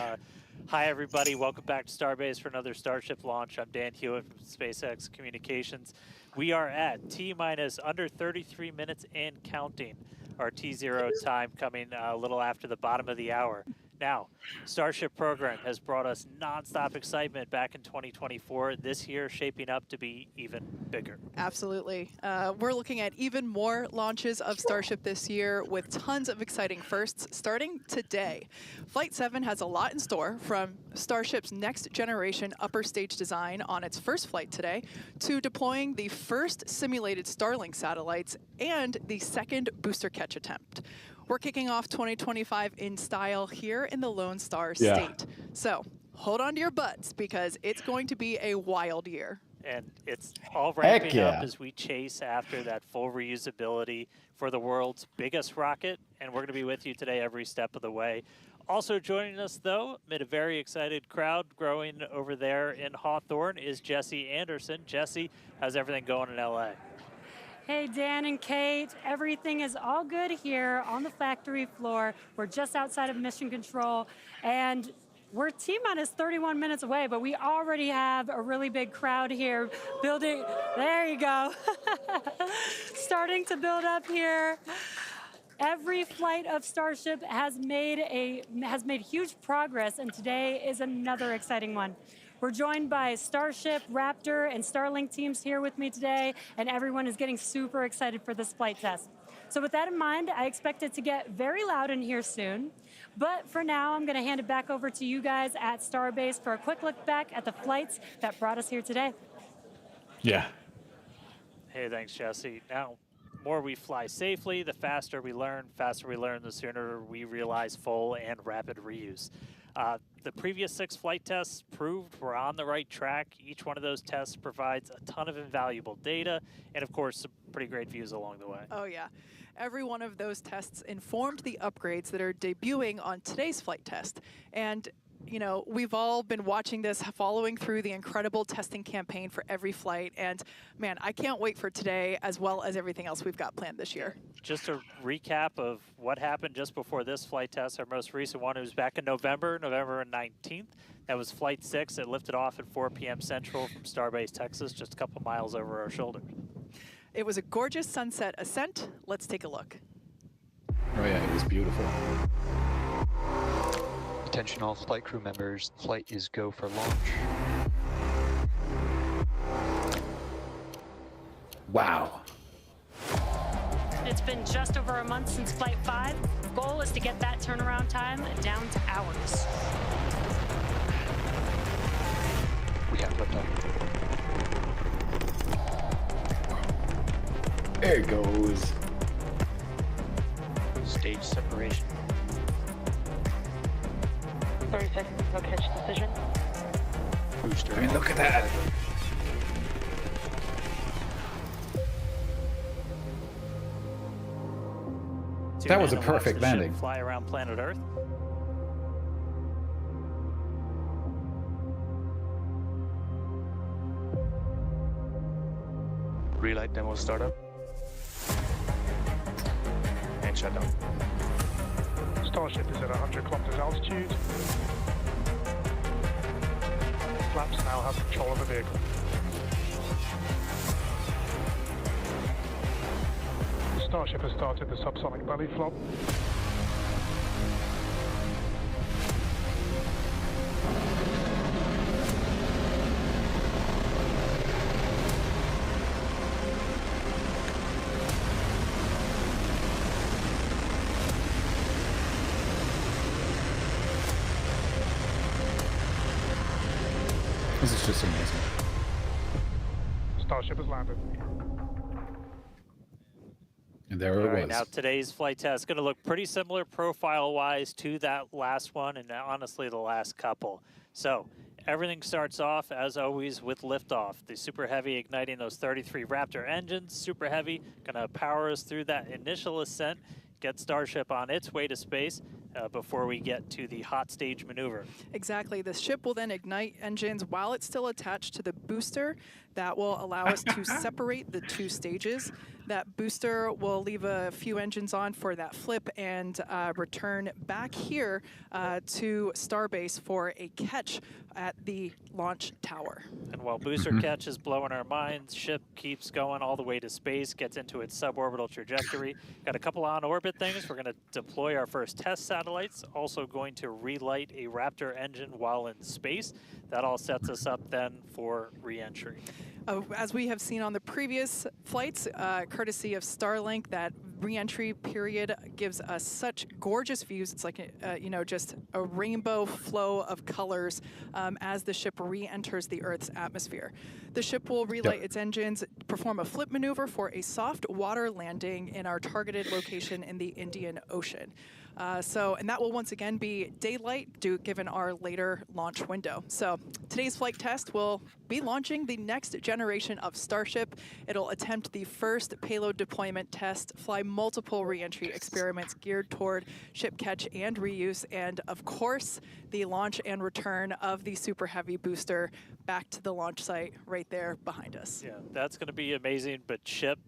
Hi, everybody. Welcome back to Starbase for another Starship launch. I'm Dan Hewitt from SpaceX Communications. We are at T-minus under 33 minutes and counting. Our T0 time coming a little after the bottom of the hour. Now, Starship program has brought us nonstop excitement back in 2024. This year shaping up to be even bigger. Absolutely. We're looking at even more launches of Starship this year with tons of exciting firsts starting today. Flight 7 has a lot in store, from Starship's next generation upper stage design on its first flight today to deploying the first simulated Starlink satellites and the second booster catch attempt. We're kicking off 2025 in style here in the Lone Star State. So hold on to your butts because it's going to be a wild year. And it's all ramping up as we chase after that full reusability for the world's biggest rocket. And we're going to be with you today every step of the way. Also joining us, though, amid a very excited crowd growing over there in Hawthorne, is Jesse Anderson. Jesse, how's everything going in LA? Hey, Dan and Kate, everything is all good here on the factory floor. We're just outside of mission control, and we're T-minus 31 minutes away, but we already have a really big crowd here building. There you go. Starting to build up here. Every flight of Starship has made huge progress, and today is another exciting one. We're joined by Starship, Raptor, and Starlink teams here with me today, and everyone is getting super excited for this flight test. So with that in mind, I expect it to get very loud in here soon. But for now, I'm going to hand it back over to you guys at Starbase for a quick look back at the flights that brought us here today. Yeah. Hey, thanks, Jesse. Now, the more we fly safely, the faster we learn, the sooner we realize full and rapid reuse. The previous 6 flight tests proved we're on the right track. Each one of those tests provides a ton of invaluable data and, of course, some pretty great views along the way. Oh, yeah. Every one of those tests informed the upgrades that are debuting on today's flight test. And you know, we've all been watching this, following through the incredible testing campaign for every flight. And man, I can't wait for today as well as everything else we've got planned this year. Just a recap of what happened just before this flight test. Our most recent one was back in November 19th. That was Flight 6. It lifted off at 4 p.m. Central from Starbase, Texas, just a couple miles over our shoulder. It was a gorgeous sunset ascent. Let's take a look. Oh yeah, it was beautiful. Attention all flight crew members, flight is go for launch. Wow. It's been just over a month since Flight 5. Goal is to get that turnaround time down to hours. We have liftoff. There it goes. Stage separation. 30 seconds, no catch decision. Booster. I mean, look at that. That was a perfect landing. Fly around planet Earth. Relight demo startup. And shutdown. Starship is at 100 kilometers altitude. Flaps now have control of the vehicle. Starship has started the subsonic belly flop. This is just amazing. Starship has landed. And there All it right, was. now today's flight test is going to look pretty similar profile-wise to that last one and honestly the last couple. So everything starts off, as always, with liftoff. The Super Heavy igniting those 33 Raptor engines. Super Heavy going to power us through that initial ascent, get Starship on its way to space before we get to the hot stage maneuver. Exactly. The ship will then ignite engines while it's still attached to the booster. That will allow us to separate the two stages. That booster will leave a few engines on for that flip and return back here to Starbase for a catch at the launch tower. And while booster catch is blowing our minds, ship keeps going all the way to space, gets into its suborbital trajectory. Got a couple on-orbit things. We're going to deploy our first test satellites. Also going to relight a Raptor engine while in space. That all sets us up then for re-entry. As we have seen on the previous flights, courtesy of Starlink, that re-entry period gives us such gorgeous views. It's like, you know, just a rainbow flow of colors as the ship re-enters the Earth's atmosphere. The ship will relight its engines, perform a flip maneuver for a soft water landing in our targeted location in the Indian Ocean. And that will once again be daylight given our later launch window. So today's flight test will be launching the next generation of Starship. It'll attempt the first payload deployment test, fly multiple re-entry experiments geared toward ship catch and reuse, and of course, the launch and return of the Super Heavy booster back to the launch site right there behind us. Yeah, that's going to be amazing, but ship,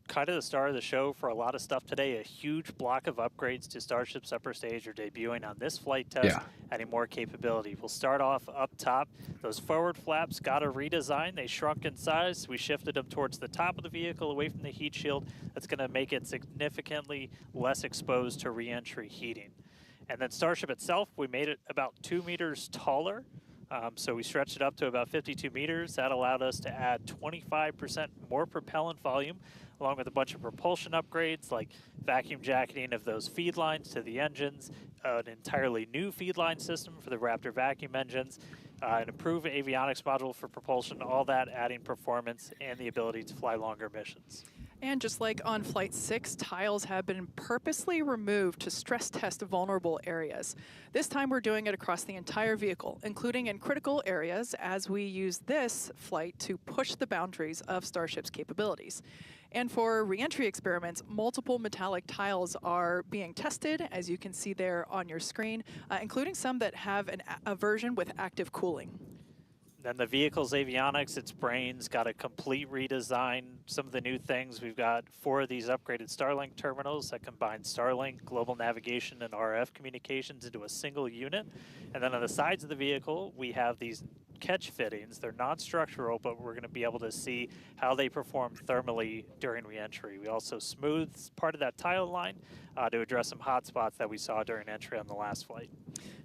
kind of the star of the show for a lot of stuff today. A huge block of upgrades to Starship's upper stage are debuting on this flight test, adding more capability. We'll start off up top. Those forward flaps got a redesign. They shrunk in size. We shifted them towards the top of the vehicle, away from the heat shield. That's going to make it significantly less exposed to re-entry heating. And then Starship itself, we made it about 2 meters taller. So we stretched it up to about 52 meters. That allowed us to add 25% more propellant volume, along with a bunch of propulsion upgrades like vacuum jacketing of those feed lines to the engines, an entirely new feed line system for the Raptor vacuum engines, an improved avionics module for propulsion, all that adding performance and the ability to fly longer missions. And just like on Flight 6, tiles have been purposely removed to stress test vulnerable areas. This time we're doing it across the entire vehicle, including in critical areas, as we use this flight to push the boundaries of Starship's capabilities. And for re-entry experiments, multiple metallic tiles are being tested, as you can see there on your screen, including some that have a version with active cooling. Then the vehicle's avionics, its brains, got a complete redesign. Some of the new things, we've got 4 of these upgraded Starlink terminals that combine Starlink, global navigation, and RF communications into a single unit. And then on the sides of the vehicle, we have these catch fittings. They're non-structural, but we're going to be able to see how they perform thermally during re-entry. We also smoothed part of that tile line to address some hot spots that we saw during entry on the last flight.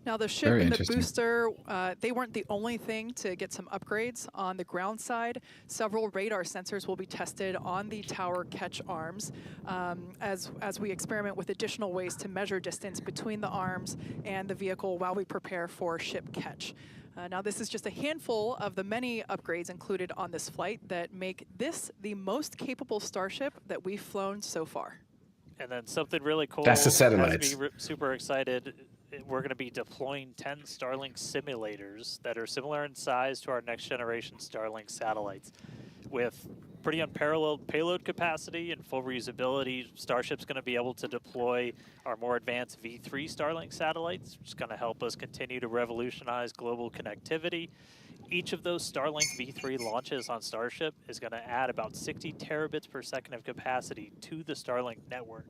Now the ship and the booster, they weren't the only thing to get some upgrades. On the ground side, several radar sensors will be tested on the tower catch arms as we experiment with additional ways to measure distance between the arms and the vehicle while we prepare for ship catch. Now this is just a handful of the many upgrades included on this flight that make this the most capable Starship that we've flown so far. And then something really cool. That's the satellites. Has me super excited. We're going to be deploying 10 Starlink simulators that are similar in size to our next generation Starlink satellites. With pretty unparalleled payload capacity and full reusability, Starship's going to be able to deploy our more advanced V3 Starlink satellites, which is going to help us continue to revolutionize global connectivity. Each of those Starlink V3 launches on Starship is going to add about 60 terabits per second of capacity to the Starlink network.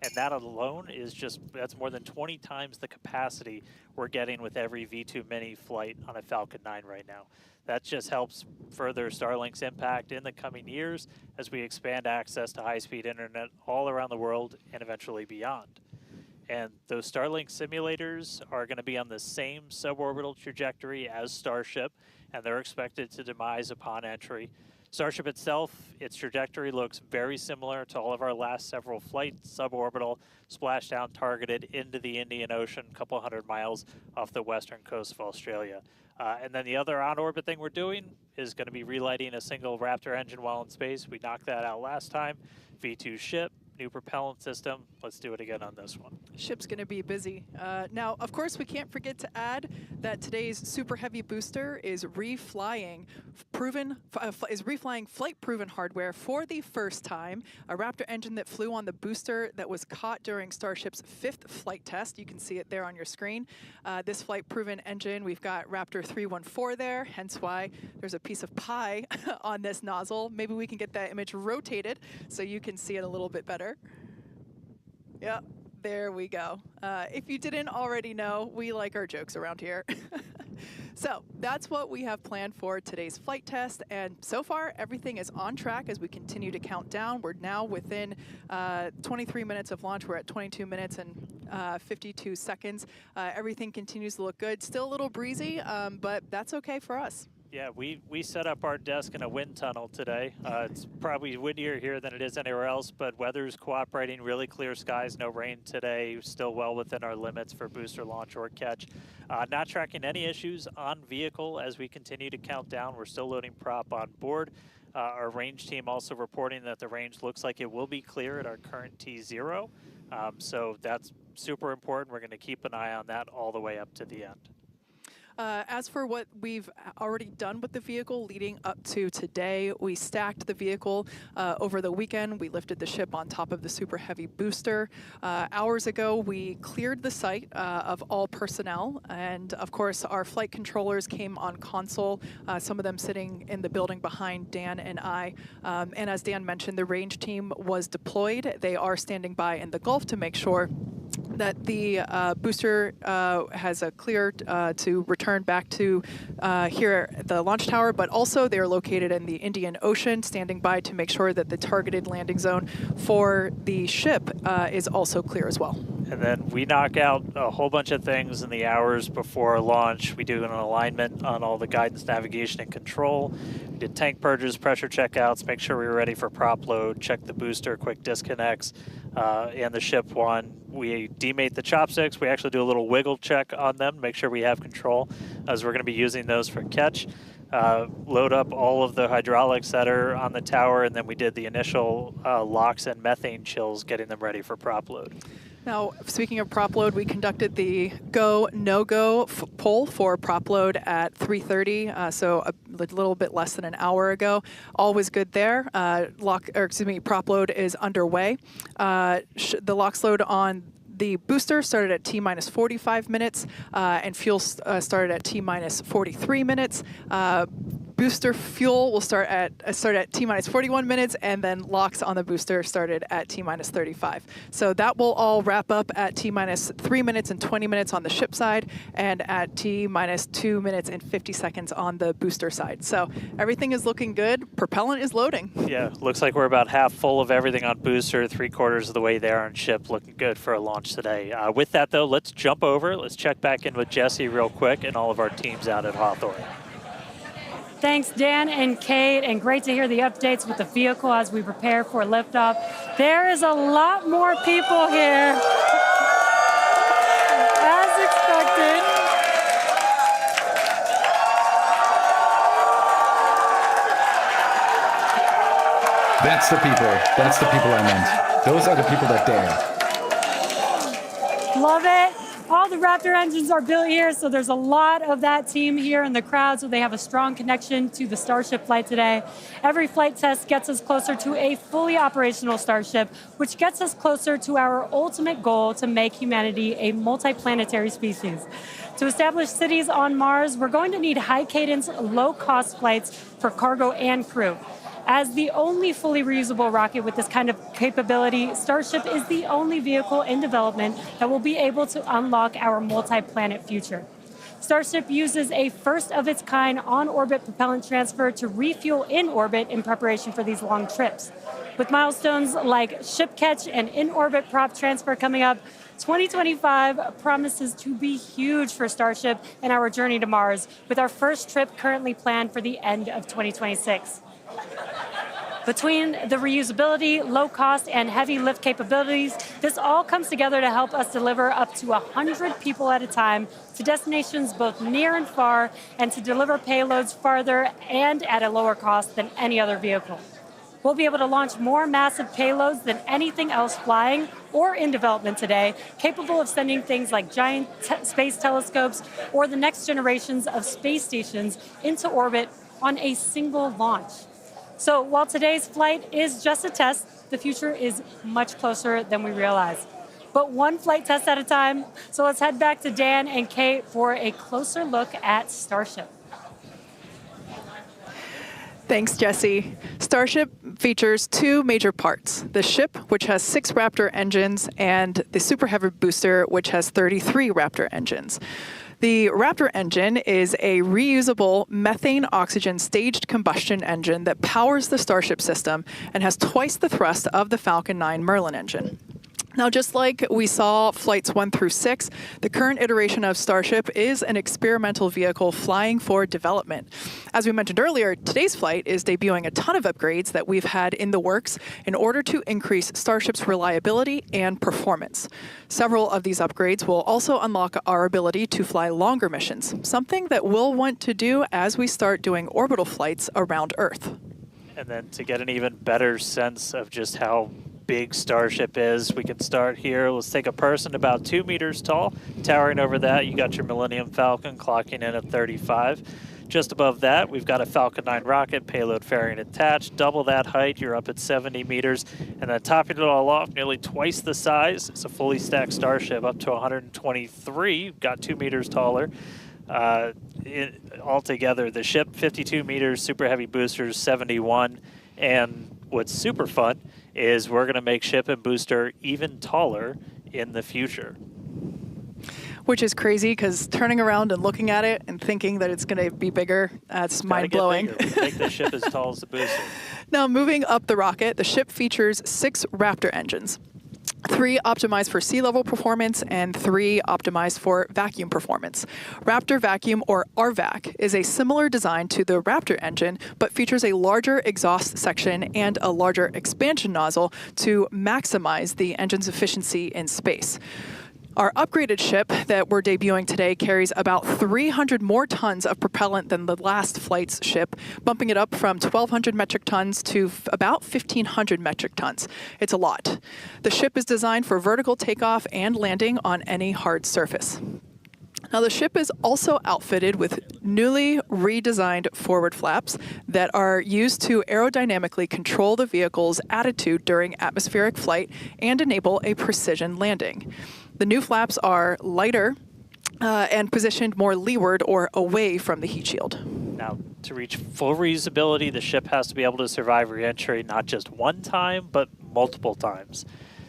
And that alone is that's more than 20 times the capacity we're getting with every V2 Mini flight on a Falcon 9 right now. That just helps further Starlink's impact in the coming years as we expand access to high-speed internet all around the world and eventually beyond. And those Starlink simulators are going to be on the same suborbital trajectory as Starship, and they're expected to demise upon entry. Starship itself, its trajectory looks very similar to all of our last several flights, suborbital, splashdown targeted into the Indian Ocean, a couple hundred miles off the western coast of Australia. And then the other on-orbit thing we're doing is going to be relighting a single Raptor engine while in space. We knocked that out last time. V2 ship, new propellant system. Let's do it again on this one. Ship's going to be busy. Now, of course, we can't forget to add that today's super heavy booster is reflying flight-proven hardware for the first time. A Raptor engine that flew on the booster that was caught during Starship's 5th flight test. You can see it there on your screen. This flight-proven engine, we've got Raptor 314 there, hence why there's a piece of pie on this nozzle. Maybe we can get that image rotated so you can see it a little bit better. Yep, there we go. If you didn't already know, we like our jokes around here. So that's what we have planned for today's flight test, and so far everything is on track as we continue to count down. We're now within 23 minutes of launch. We're at 22 minutes and 52 seconds. Everything continues to look good. Still a little breezy, but that's okay for us. Yeah, we set up our desk in a wind tunnel today. It's probably windier here than it is anywhere else, but weather's cooperating, really clear skies, no rain today, still well within our limits for booster launch or catch. Not tracking any issues on vehicle as we continue to count down. We're still loading prop on board. Our range team also reporting that the range looks like it will be clear at our current T0. So that's super important. We're going to keep an eye on that all the way up to the end. As for what we've already done with the vehicle leading up to today, we stacked the vehicle over the weekend. We lifted the ship on top of the super heavy booster. Hours ago, we cleared the site of all personnel, and of course, our flight controllers came on console, some of them sitting in the building behind Dan and I. And as Dan mentioned, the range team was deployed. They are standing by in the Gulf to make sure that the booster has a clear to return back to here at the launch tower, but also they're located in the Indian Ocean, standing by to make sure that the targeted landing zone for the ship is also clear as well. And then we knock out a whole bunch of things in the hours before launch. We do an alignment on all the guidance, navigation, and control. We did tank purges, pressure checkouts, make sure we were ready for prop load, check the booster, quick disconnects, and the ship one. We demate the chopsticks. We actually do a little wiggle check on them, make sure we have control, as we're going to be using those for catch. Load up all of the hydraulics that are on the tower, and then we did the initial locks and methane chills, getting them ready for prop load. Now, speaking of prop load, we conducted the go, no-go poll for prop load at 3:30, so a little bit less than an hour ago. All was good there. Prop load is underway. The LOX load on the booster started at T-minus 45 minutes, and fuel started at T-minus 43 minutes. Booster fuel will start at T-minus 41 minutes, and then LOX on the booster started at T-minus 35. So that will all wrap up at T-minus 3 minutes and 20 minutes on the ship side, and at T-minus 2 minutes and 50 seconds on the booster side. So everything is looking good. Propellant is loading. Yeah, looks like we're about half full of everything on booster, 3/4 of the way there on ship, looking good for a launch today. With that, though, let's jump over. Let's check back in with Jesse real quick and all of our teams out at Hawthorne. Thanks, Dan and Kate, and great to hear the updates with the vehicle as we prepare for liftoff. There is a lot more people here, as expected. That's the people. That's the people I meant. Those are the people that dare. Love it. All the Raptor engines are built here, so there's a lot of that team here in the crowd, so they have a strong connection to the Starship flight today. Every flight test gets us closer to a fully operational Starship, which gets us closer to our ultimate goal to make humanity a multi-planetary species. To establish cities on Mars, we're going to need high-cadence, low-cost flights for cargo and crew. As the only fully reusable rocket with this kind of capability, Starship is the only vehicle in development that will be able to unlock our multi-planet future. Starship uses a first-of-its-kind on-orbit propellant transfer to refuel in orbit in preparation for these long trips. With milestones like ship catch and in-orbit prop transfer coming up, 2025 promises to be huge for Starship and our journey to Mars, with our first trip currently planned for the end of 2026. Between the reusability, low cost, and heavy lift capabilities, this all comes together to help us deliver up to 100 people at a time to destinations both near and far, and to deliver payloads farther and at a lower cost than any other vehicle. We'll be able to launch more massive payloads than anything else flying or in development today, capable of sending things like giant space telescopes or the next generations of space stations into orbit on a single launch. So while today's flight is just a test, the future is much closer than we realize. But one flight test at a time, so let's head back to Dan and Kate for a closer look at Starship. Thanks, Jesse. Starship features two major parts: the ship, which has 6 Raptor engines, and the Super Heavy booster, which has 33 Raptor engines. The Raptor engine is a reusable methane-oxygen staged combustion engine that powers the Starship system and has twice the thrust of the Falcon 9 Merlin engine. Now, just like we saw flights 1 through 6, the current iteration of Starship is an experimental vehicle flying for development. As we mentioned earlier, today's flight is debuting a ton of upgrades that we've had in the works in order to increase Starship's reliability and performance. Several of these upgrades will also unlock our ability to fly longer missions, something that we'll want to do as we start doing orbital flights around Earth. And then to get an even better sense of just how big Starship is, we can start here. Let's take a person about 2 meters tall. Towering over that, you got your Millennium Falcon clocking in at 35. Just above that, we've got a Falcon 9 rocket, payload variant attached. Double that height, you're up at 70 meters. And then topping it all off, nearly twice the size, it's a fully stacked Starship up to 123, got 2 meters taller. Altogether, the ship, 52 meters, Super Heavy boosters, 71. And what's super fun is we're going to make ship and booster even taller in the future. Which is crazy, because turning around and looking at it and thinking that it's going to be bigger, that's mind-blowing. Make the ship as tall as the booster. Now, moving up the rocket, the ship features 6 Raptor engines. 3 optimized for sea level performance and 3 optimized for vacuum performance. Raptor Vacuum, or RVAC, is a similar design to the Raptor engine, but features a larger exhaust section and a larger expansion nozzle to maximize the engine's efficiency in space. Our upgraded ship that we're debuting today carries about 300 more tons of propellant than the last flight's ship, bumping it up from 1,200 metric tons to about 1,500 metric tons. It's a lot. The ship is designed for vertical takeoff and landing on any hard surface. Now, the ship is also outfitted with newly redesigned forward flaps that are used to aerodynamically control the vehicle's attitude during atmospheric flight and enable a precision landing. The new flaps are lighter and positioned more leeward or away from the heat shield. Now, to reach full reusability, the ship has to be able to survive reentry not just one time, but multiple times.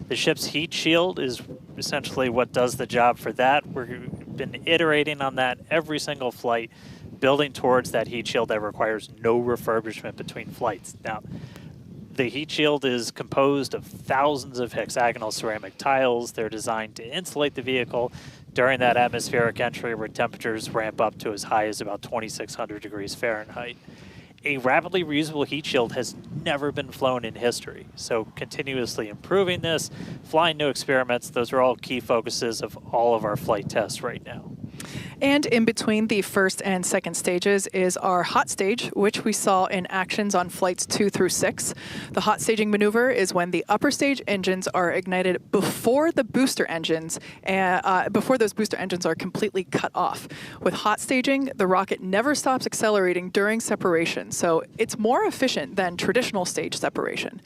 The ship's heat shield is essentially what does the job for that. We've been iterating on that every single flight, building towards that heat shield that requires no refurbishment between flights. Now, the heat shield is composed of thousands of hexagonal ceramic tiles. They're designed to insulate the vehicle during that atmospheric entry where temperatures ramp up to as high as about 2,600 degrees Fahrenheit. A rapidly reusable heat shield has never been flown in history, so continuously improving this, flying new experiments, those are all key focuses of all of our flight tests right now. And in between the first and second stages is our hot stage, which we saw in actions on flights 2 through 6. The hot staging maneuver is when the upper stage engines are ignited before the booster engines, before those booster engines are completely cut off. With hot staging, the rocket never stops accelerating during separation, so it's more efficient than traditional stage separation.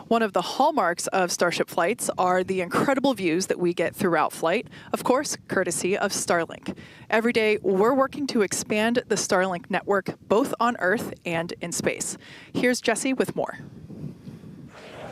One of the hallmarks of Starship flights are the incredible views that we get throughout flight, of course, courtesy of Starlink. Every day, we're working to expand the Starlink network, both on Earth and in space. Here's Jesse with more.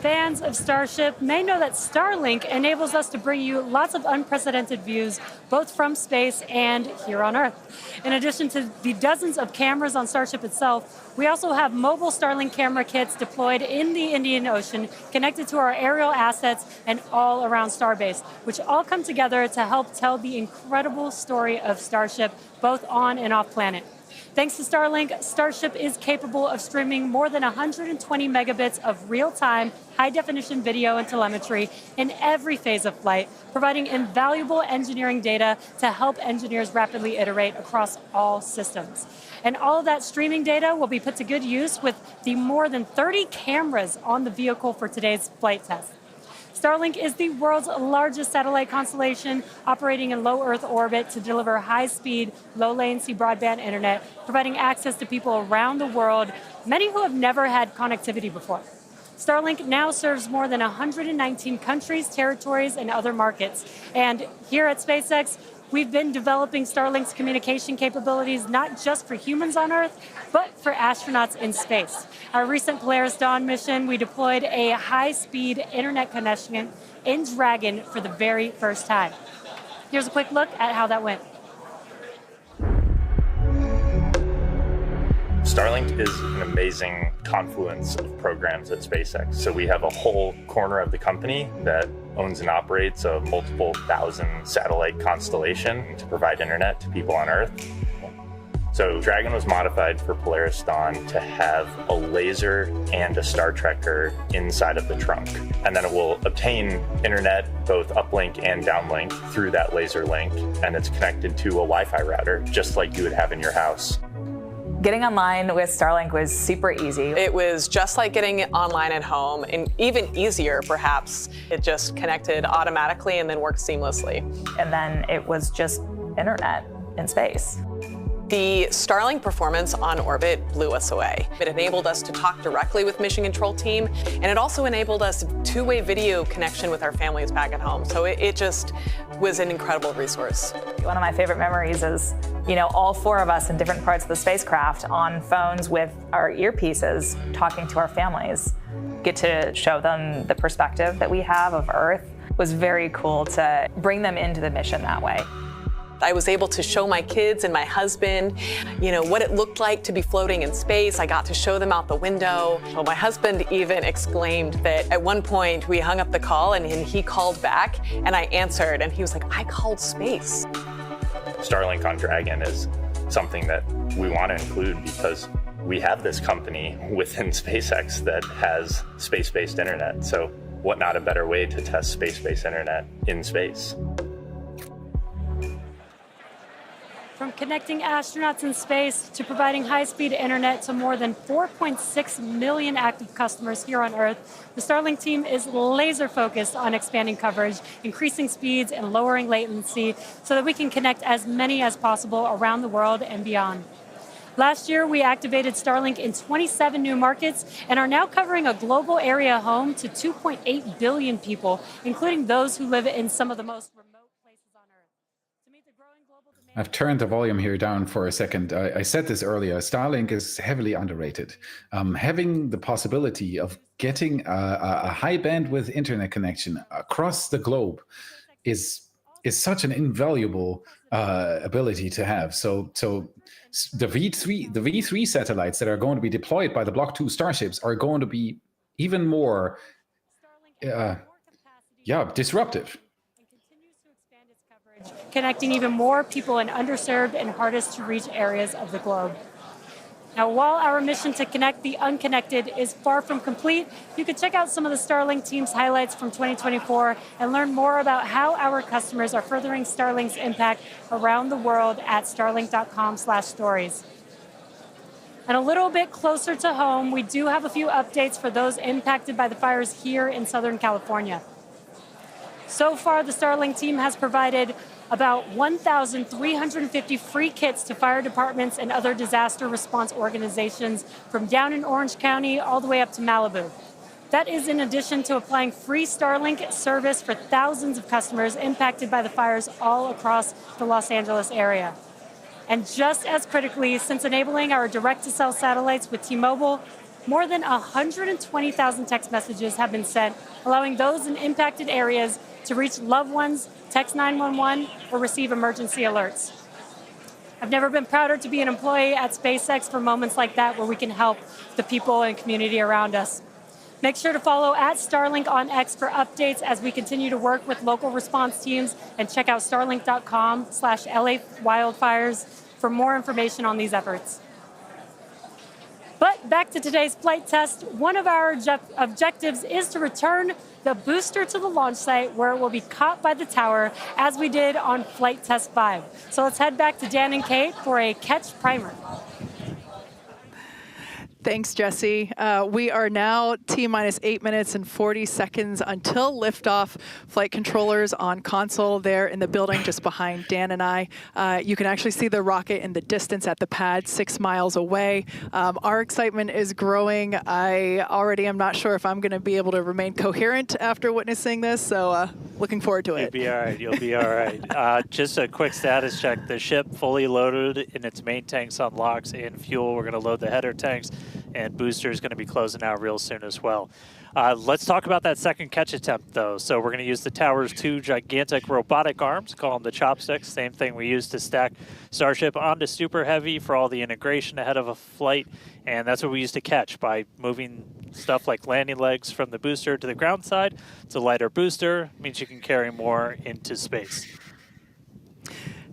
Fans of Starship may know that Starlink enables us to bring you lots of unprecedented views, both from space and here on Earth. In addition to the dozens of cameras on Starship itself, we also have mobile Starlink camera kits deployed in the Indian Ocean, connected to our aerial assets and all around Starbase, which all come together to help tell the incredible story of Starship, both on and off planet. Thanks to Starlink, Starship is capable of streaming more than 120 megabits of real-time, high-definition video and telemetry in every phase of flight, providing invaluable engineering data to help engineers rapidly iterate across all systems. And all of that streaming data will be put to good use with the more than 30 cameras on the vehicle for today's flight test. Starlink is the world's largest satellite constellation, operating in low Earth orbit to deliver high-speed, low-latency broadband internet, providing access to people around the world, many who have never had connectivity before. Starlink now serves more than 119 countries, territories, and other markets. And here at SpaceX, we've been developing Starlink's communication capabilities not just for humans on Earth, but for astronauts in space. Our recent Polaris Dawn mission, we deployed a high-speed internet connection in Dragon for the very first time. Here's a quick look at how that went. Starlink is an amazing confluence of programs at SpaceX. So we have a whole corner of the company that owns and operates a multiple thousand satellite constellation to provide internet to people on Earth. So Dragon was modified for Polaris Dawn to have a laser and a Star Trekker inside of the trunk. And then it will obtain internet, both uplink and downlink, through that laser link. And it's connected to a Wi-Fi router, just like you would have in your house. Getting online with Starlink was super easy. It was just like getting online at home, and even easier, perhaps. It just connected automatically and then worked seamlessly. And then it was just internet in space. The Starlink performance on orbit blew us away. It enabled us to talk directly with Mission Control team, and it also enabled us two-way video connection with our families back at home. So it just was an incredible resource. One of my favorite memories is, all four of us in different parts of the spacecraft on phones with our earpieces talking to our families. Get to show them the perspective that we have of Earth. It was very cool to bring them into the mission that way. I was able to show my kids and my husband, what it looked like to be floating in space. I got to show them out the window. Well, my husband even exclaimed that at one point we hung up the call and he called back and I answered and he was like, I called space. Starlink on Dragon is something that we want to include because we have this company within SpaceX that has space-based internet. So what not a better way to test space-based internet in space? From connecting astronauts in space to providing high-speed internet to more than 4.6 million active customers here on Earth, the Starlink team is laser-focused on expanding coverage, increasing speeds, and lowering latency so that we can connect as many as possible around the world and beyond. Last year, we activated Starlink in 27 new markets and are now covering a global area home to 2.8 billion people, including those who live in some of the most remote places on Earth. To meet the growing global demand... I've turned the volume here down for a second. I said this earlier. Starlink is heavily underrated. Having the possibility of getting a high bandwidth internet connection across the globe is such an invaluable ability to have. So the V3 satellites that are going to be deployed by the Block 2 starships are going to be even more disruptive. Connecting even more people in underserved and hardest to reach areas of the globe. Now, while our mission to connect the unconnected is far from complete, you can check out some of the Starlink team's highlights from 2024 and learn more about how our customers are furthering Starlink's impact around the world at starlink.com/stories. And a little bit closer to home, we do have a few updates for those impacted by the fires here in Southern California. So far, the Starlink team has provided about 1,350 free kits to fire departments and other disaster response organizations from down in Orange County all the way up to Malibu. That is in addition to applying free Starlink service for thousands of customers impacted by the fires all across the Los Angeles area. And just as critically, since enabling our direct-to-cell satellites with T-Mobile, more than 120,000 text messages have been sent, allowing those in impacted areas to reach loved ones, text 911, or receive emergency alerts. I've never been prouder to be an employee at SpaceX for moments like that where we can help the people and community around us. Make sure to follow at Starlink on X for updates as we continue to work with local response teams, and check out starlink.com/LA wildfires for more information on these efforts. But back to today's flight test, one of our objectives is to return the booster to the launch site where it will be caught by the tower as we did on flight test 5. So let's head back to Dan and Kate for a catch primer. Thanks, Jesse. We are now T-minus 8 minutes and 40 seconds until liftoff. Flight controllers on console there in the building just behind Dan and I. You can actually see the rocket in the distance at the pad 6 miles away. Our excitement is growing. I already am not sure if I'm going to be able to remain coherent after witnessing this, so looking forward to it. You'll be all right. You'll be all right. Just a quick status check. The ship fully loaded in its main tanks on LOX and fuel. We're going to load the header tanks, and booster is going to be closing out real soon as well. Let's talk about that second catch attempt, though. So we're going to use the tower's 2 gigantic robotic arms, call them the chopsticks, same thing we used to stack Starship onto Super Heavy for all the integration ahead of a flight, and that's what we used to catch by moving stuff like landing legs from the booster to the ground side. It's a lighter booster, means you can carry more into space.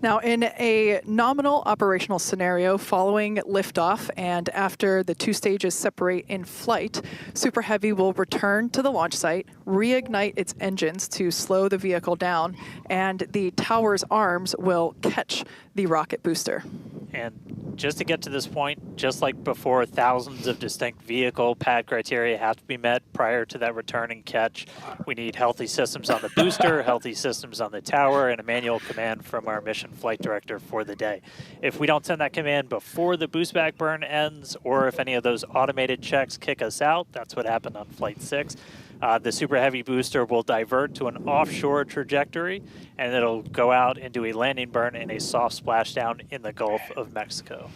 Now, in a nominal operational scenario following liftoff and after the 2 stages separate in flight, Super Heavy will return to the launch site, reignite its engines to slow the vehicle down, and the tower's arms will catch the rocket booster. And just to get to this point, just like before, thousands of distinct vehicle pad criteria have to be met prior to that return and catch. We need healthy systems on the booster, healthy systems on the tower, and a manual command from our mission flight director for the day. If we don't send that command before the boost back burn ends, or if any of those automated checks kick us out, that's what happened on Flight 6, the Super Heavy booster will divert to an offshore trajectory, and it'll go out and do a landing burn and a soft splashdown in the Gulf of Mexico.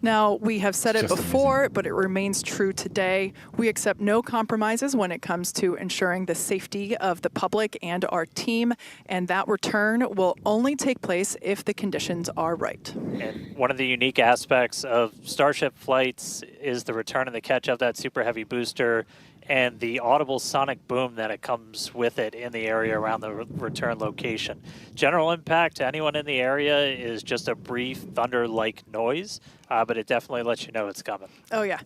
Now, we have said it Just before, amazing. but it remains true today. We accept no compromises when it comes to ensuring the safety of the public and our team, and that return will only take place if the conditions are right. And one of the unique aspects of Starship flights is the return and the catch of that Super Heavy booster and the audible sonic boom that it comes with it in the area around the return location. General impact to anyone in the area is just a brief thunder-like noise, but it definitely lets you know it's coming. Oh, yeah.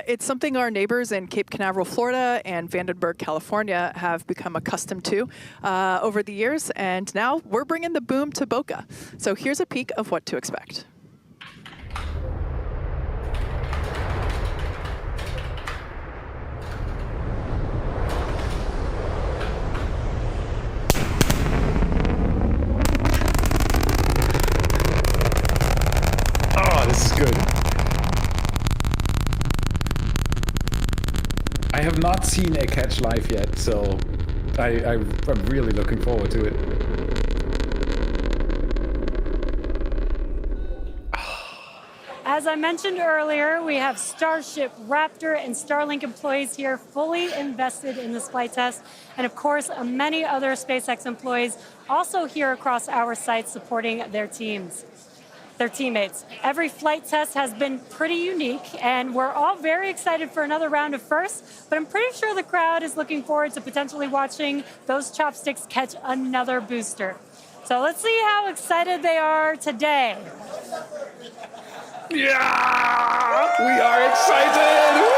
It's something our neighbors in Cape Canaveral, Florida and Vandenberg, California have become accustomed to over the years, and now we're bringing the boom to Boca. So here's a peek of what to expect. Oh, this is good. I have not seen a catch live yet, so I'm really looking forward to it. As I mentioned earlier, we have Starship, Raptor, and Starlink employees here fully invested in this flight test. And of course, many other SpaceX employees also here across our sites supporting their teams. Their teammates. Every flight test has been pretty unique, and we're all very excited for another round of firsts, but I'm pretty sure the crowd is looking forward to potentially watching those chopsticks catch another booster. So let's see how excited they are today. Yeah! We are excited! Woo!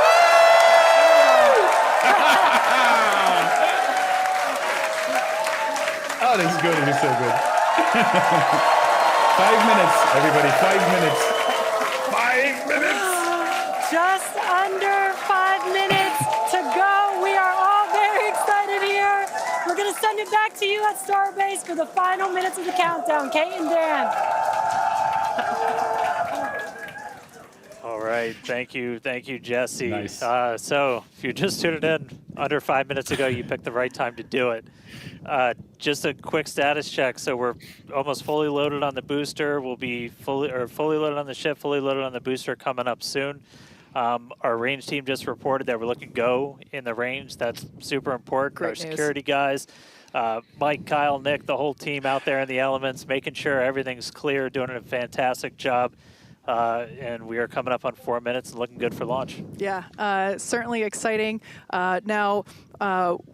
Oh, this is good. It is so good. 5 minutes, everybody. 5 minutes. 5 minutes! Just under 5 minutes to go. We are all very excited here. We're going to send it back to you at Starbase for the final minutes of the countdown. Kate and Dan. All right, thank you, Jesse. Nice. So if you just tuned in under 5 minutes ago, you picked the right time to do it. Just a quick status check. So we're almost fully loaded on the booster. We'll be fully loaded on the ship, fully loaded on the booster coming up soon. Our range team just reported that we're looking go in the range. That's super important. Great Our news. security guys, Mike, Kyle, Nick, the whole team out there in the elements, making sure everything's clear, doing a fantastic job. And we are coming up on 4 minutes and looking good for launch. Yeah, certainly exciting. Now,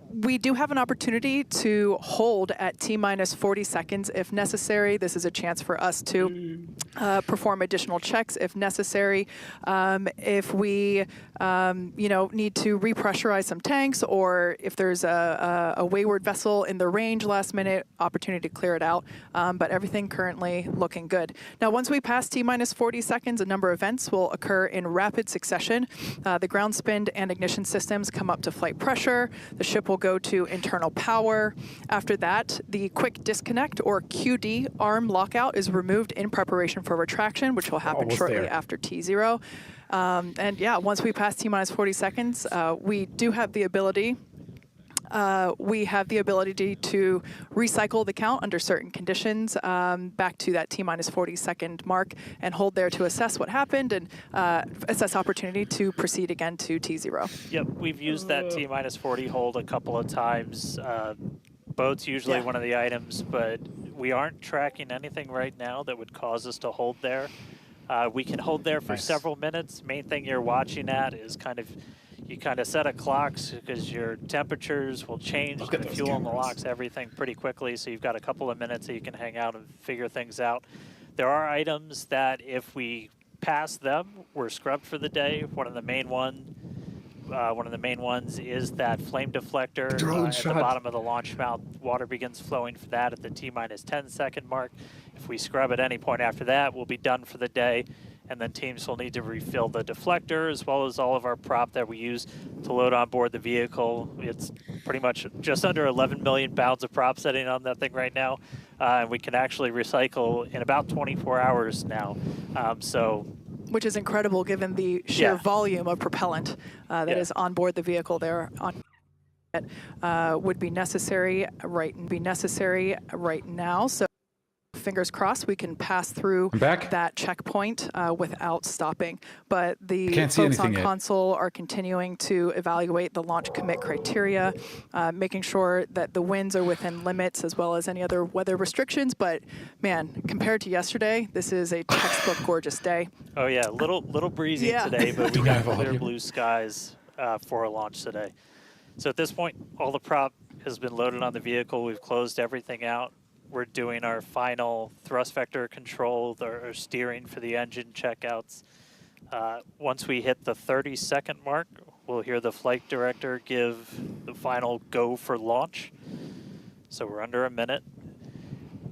we do have an opportunity to hold at T-minus 40 seconds if necessary. This is a chance for us to perform additional checks if necessary. If we, need to repressurize some tanks, or if there's a wayward vessel in the range last minute, opportunity to clear it out. But everything currently looking good. Now, once we pass T-minus 40 seconds, a number of events will occur in rapid succession. The ground spin and ignition systems come up to flight pressure. The ship will go to internal power. After that, the quick disconnect, or QD arm lockout, is removed in preparation for retraction, which will happen shortly after T0. And yeah, once we pass T-minus 40 seconds, we do have the ability to recycle the count under certain conditions back to that T-minus 40 second mark and hold there to assess what happened and assess opportunity to proceed again to T0. Yep, we've used that T-minus 40 hold a couple of times. Boat's usually one of the items, but we aren't tracking anything right now that would cause us to hold there. We can hold there for several minutes. Main thing you're watching at is you kind of set a clocks because your temperatures will change, the fuel and the locks, everything pretty quickly. So you've got a couple of minutes that you can hang out and figure things out. There are items that if we pass them, we're scrubbed for the day. One of the main ones is that flame deflector at the bottom of the launch mount. Water begins flowing for that at the T-minus 10 second mark. If we scrub at any point after that, we'll be done for the day. And then teams will need to refill the deflector, as well as all of our prop that we use to load on board the vehicle. It's pretty much just under 11 million pounds of prop sitting on that thing right now. And we can actually recycle in about 24 hours now. Which is incredible given the sheer volume of propellant that is on board the vehicle there. Would be necessary right now. So fingers crossed we can pass through that checkpoint without stopping. But the folks on console are continuing to evaluate the launch commit criteria, making sure that the winds are within limits as well as any other weather restrictions. But man, compared to yesterday, this is a textbook gorgeous day. Oh yeah, little breezy today, but we got clear blue skies for a launch today. So at this point, all the prop has been loaded on the vehicle. We've closed everything out. We're doing our final thrust vector control, or steering for the engine checkouts. Once we hit the 30-second mark, we'll hear the flight director give the final go for launch. So we're under a minute.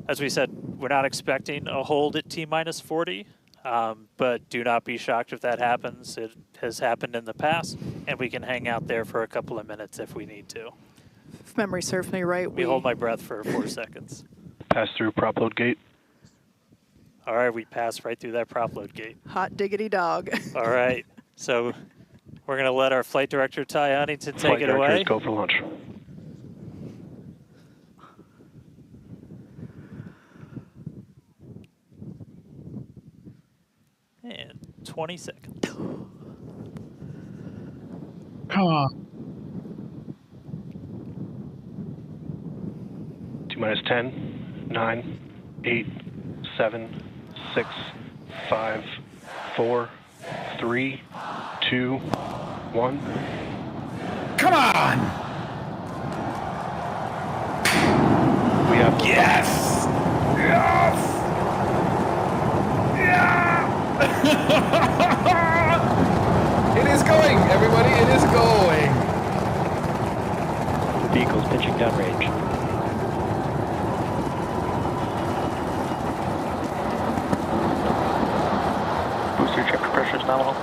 As we said, we're not expecting a hold at T-minus 40, but do not be shocked if that happens. It has happened in the past, and we can hang out there for a couple of minutes if we need to. If memory serves me right, we hold my breath for 4 seconds. Pass through prop load gate. All right, we passed right through that prop load gate. Hot diggity dog. All right, so we're going to let our flight director, Ty Huntington, take it away. Go for launch. And 20 seconds. Come on. T-minus 10, 9, 8, 7, 6, 5, 4, 3, 2, 1. Come on! We have Yes! Yes! Yeah! It is going, everybody, it is going. Vehicle's pitching downrange. Booster chapter pressure is nominal.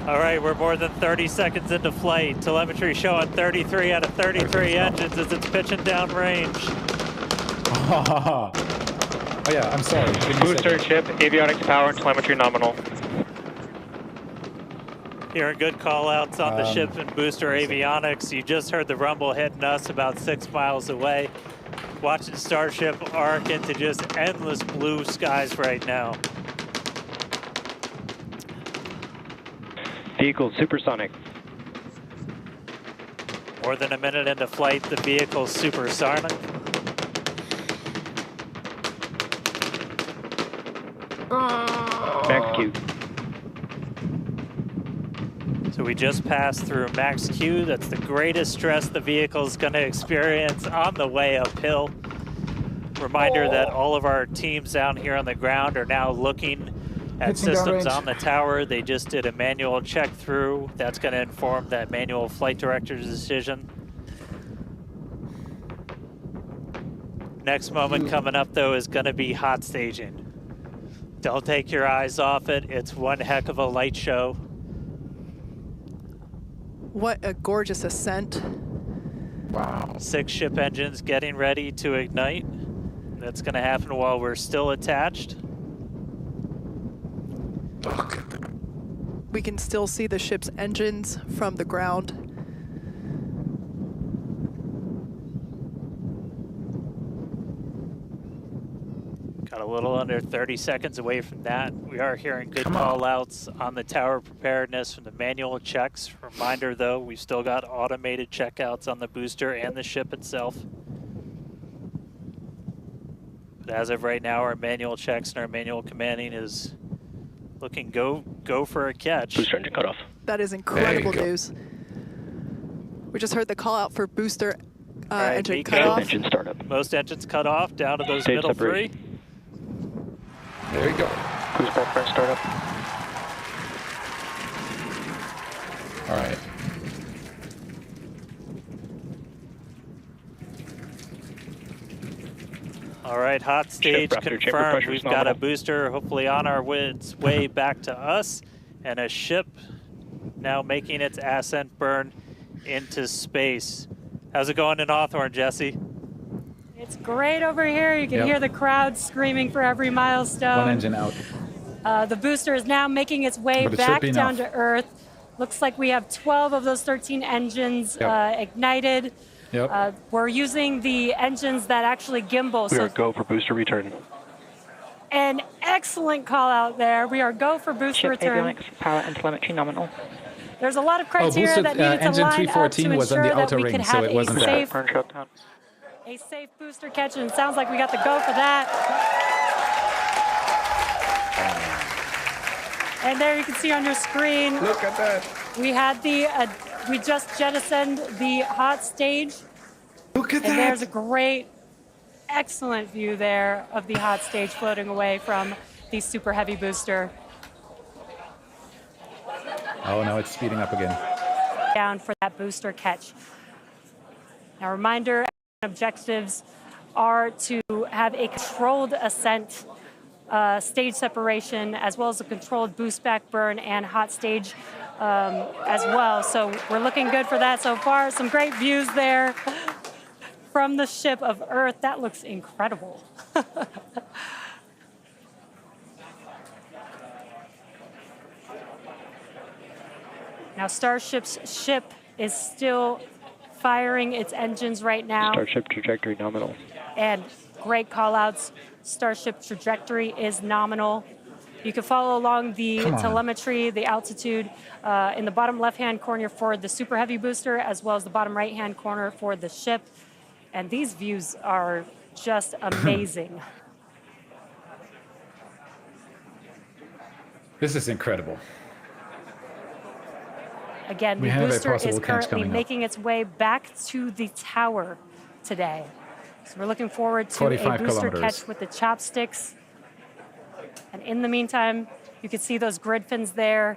All right, we're more than 30 seconds into flight. Telemetry showing 33 out of 33 engines as it's pitching downrange. Oh yeah, I'm sorry. Booster chip, avionics power, and telemetry nominal. Hearing good call-outs on the ship and booster avionics. You just heard the rumble hitting us about 6 miles away. Watching Starship arc into just endless blue skies right now. Vehicle supersonic. More than a minute into flight, the vehicle's supersonic. Max Q. So we just passed through max Q. That's the greatest stress the vehicle is going to experience on the way uphill. Reminder that all of our teams down here on the ground are now looking at systems on the tower. They just did a manual check through. That's going to inform that manual flight director's decision. Next moment coming up, though, is going to be hot staging. Don't take your eyes off it. It's one heck of a light show. What a gorgeous ascent. Wow. 6 ship engines getting ready to ignite. That's going to happen while we're still attached. Look at them. We can still see the ship's engines from the ground. Got a little under 30 seconds away from that. We are hearing good call outs on the tower preparedness from the manual checks. Reminder though, we've still got automated checkouts on the booster and the ship itself. But as of right now, our manual checks and our manual commanding is looking go for a catch. Booster engine cut off. That is incredible news. We just heard the call out for booster engine cut off. Engine startup. Most engines cut off, down to those Stage middle separation. 3. There we go. Booster burn startup. All right. All right, hot stage Raptor chamber confirmed. pressure We've is got a nominal. booster hopefully on our way back to us, and a ship now making its ascent burn into space. How's it going in Hawthorne, Jesse? It's great over here. You can hear the crowd screaming for every milestone. One engine out. The booster is now making its way But it back should be down enough. to Earth. Looks like we have 12 of those 13 engines ignited. Yep. We're using the engines that actually gimbal. We are go for booster return. An excellent call out there. We are go for booster Ship return. avionics, power and telemetry nominal. There's a lot of criteria booster, that needed to engine line up 314 to was on ensure the that outer we ring, could so have it wasn't safe, Burn shutdown. a safe booster catch, and it sounds like we got the go for that. And there you can see on your screen, Look at that. we had we just jettisoned the hot stage. Look at And that. there's a great, excellent view there of the hot stage floating away from the super heavy booster. Oh no, it's speeding up again. Down for that booster catch. Now, reminder, objectives are to have a controlled ascent, stage separation, as well as a controlled boost back burn and hot stage as well. So we're looking good for that so far. Some great views there from the ship of Earth. That looks incredible. Now, Starship's ship is still firing its engines right now. Starship trajectory nominal. And great call outs. Starship trajectory is nominal. You can follow along the telemetry, the altitude in the bottom left-hand corner for the super heavy booster, as well as the bottom right-hand corner for the ship. And these views are just amazing. This is incredible. Again, We the have a booster possible is catch currently coming up. making its way back to the tower today. So we're looking forward to a 45 booster kilometers. catch with the chopsticks. And in the meantime, you can see those grid fins there,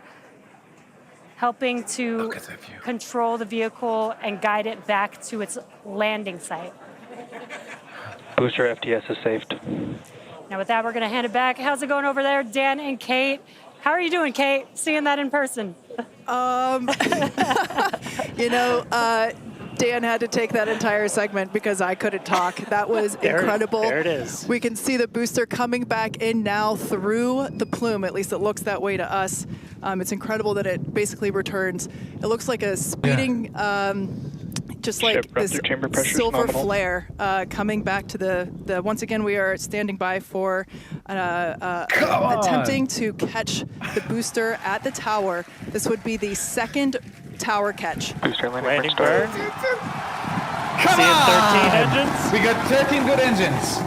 helping to Look at that view. control the vehicle and guide it back to its landing site. Booster FTS is saved. Now with that, we're gonna hand it back. How's it going over there, Dan and Kate? How are you doing, Kate? Seeing that in person? You know, Dan had to take that entire segment because I couldn't talk. That was incredible. There it is. We can see the booster coming back in now through the plume. At least it looks that way to us. It's incredible that it basically returns. It looks like a speeding, just like Ship this Raptor chamber pressure is silver nominal. flare coming back to the. Once again, we are standing by for attempting to catch the booster at the tower. This would be the second tower catch. Booster Landing burn burn. startup. Come Seeing on! 13 engines. We got 13 good engines.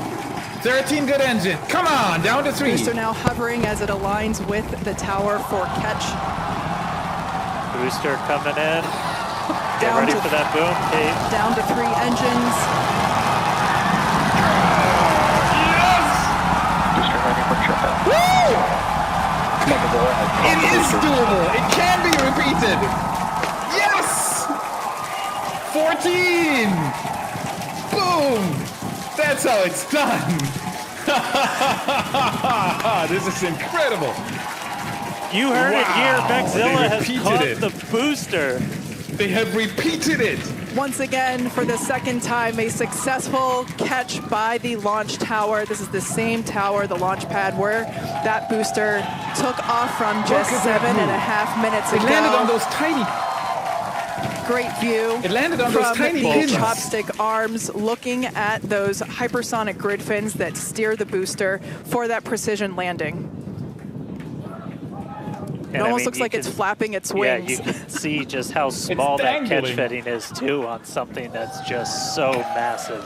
13 good engine. Come on, down to 3. Booster now hovering as it aligns with the tower for catch. Booster coming in. Get ready for that boom, Kate. Down to 3 engines. Yes! Booster landing for ship. Woo! It is doable. It can be repeated. Yes! 14! Boom! That's how it's done. This is incredible. You heard it here. Maxilla has caught it. the booster. They have repeated it. Once again, for the second time, a successful catch by the launch tower. This is the same tower, the launch pad, where that booster took off from just 7.5 minutes ago. It landed on those tiny... Great view. It landed on from those tiny the pins. chopstick arms, looking at those hypersonic grid fins that steer the booster for that precision landing. It almost looks like it's flapping its wings. Yeah, you can see just how small that catch fitting is too on something that's just so massive.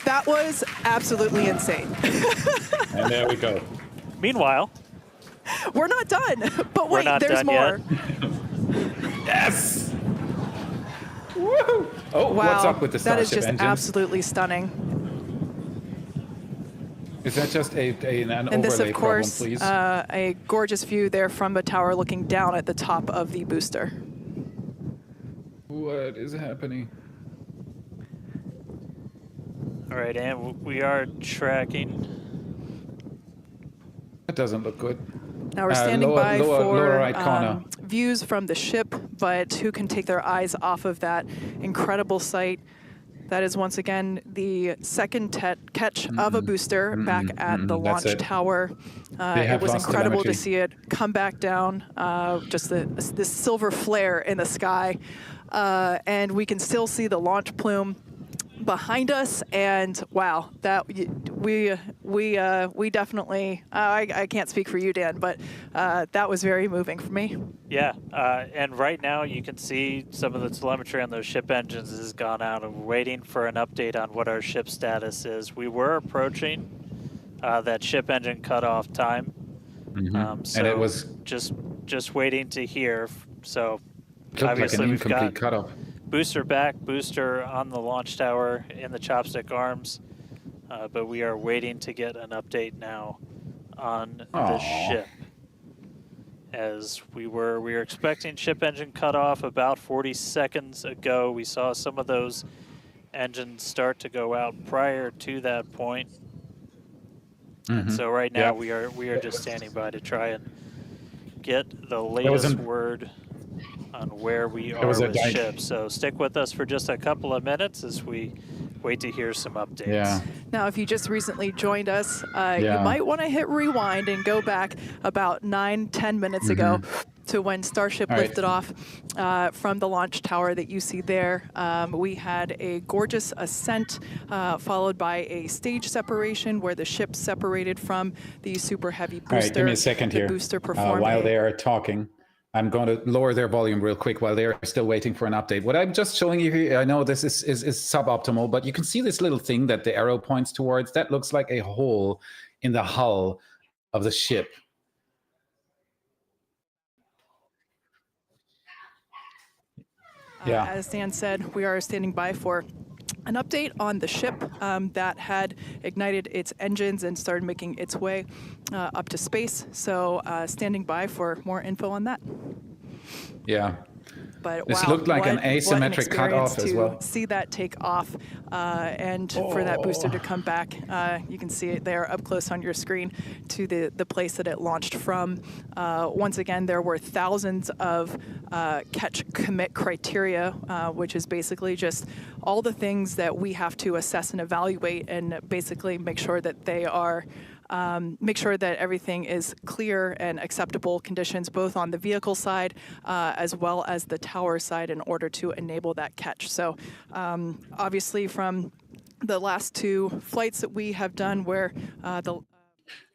That was absolutely insane. And there we go. Meanwhile, we're not done, but wait, not there's done more. Yes! Woo! Oh, Wow, what's up with the Starship that is just engines? absolutely stunning. Is that just an And overlay this, of course, problem, please? a gorgeous view there from the tower looking down at the top of the booster. What is happening? all right, and we are tracking. That doesn't look good. Now we're standing by for lower right corner. views from the ship, but who can take their eyes off of that incredible sight? That is once again the second catch of a booster back at the launch tower. It was incredible to see it come back down, just this silver flare in the sky. And we can still see the launch plume behind us, and wow, that we definitely I can't speak for you, Dan, but that was very moving for me. Yeah, and right now you can see some of the telemetry on those ship engines has gone out, and we're waiting for an update on what our ship status is. We were approaching that ship engine cutoff time, so and it was just waiting to hear. So looked obviously like an we've incomplete got cutoff. booster back, booster on the launch tower in the chopstick arms, but we are waiting to get an update now on the ship. As we were expecting ship engine cutoff about 40 seconds ago. We saw some of those engines start to go out prior to that point. And so right now we are just standing by to try and get the latest word on where we are with ship. So stick with us for just a couple of minutes as we wait to hear some updates. Yeah. Now, if you just recently joined us, you might want to hit rewind and go back about 9-10 minutes ago to when Starship lifted off from the launch tower that you see there. We had a gorgeous ascent followed by a stage separation where the ship separated from the super heavy booster. All right, give me a second here. Booster performed while they are talking, I'm going to lower their volume real quick while they're still waiting for an update. What I'm just showing you here, I know this is suboptimal, but you can see this little thing that the arrow points towards. That looks like a hole in the hull of the ship. As Dan said, we are standing by for an update on the ship that had ignited its engines and started making its way up to space. So standing by for more info on that. Yeah. But this wow, looked like an asymmetric cutoff as well. See that take off and for that booster to come back, you can see it there up close on your screen to the place that it launched from. Once again, there were thousands of catch commit criteria, which is basically just all the things that we have to assess and evaluate and basically make sure that they are make sure that everything is clear and acceptable conditions, both on the vehicle side as well as the tower side, in order to enable that catch. So obviously from the last two flights that we have done where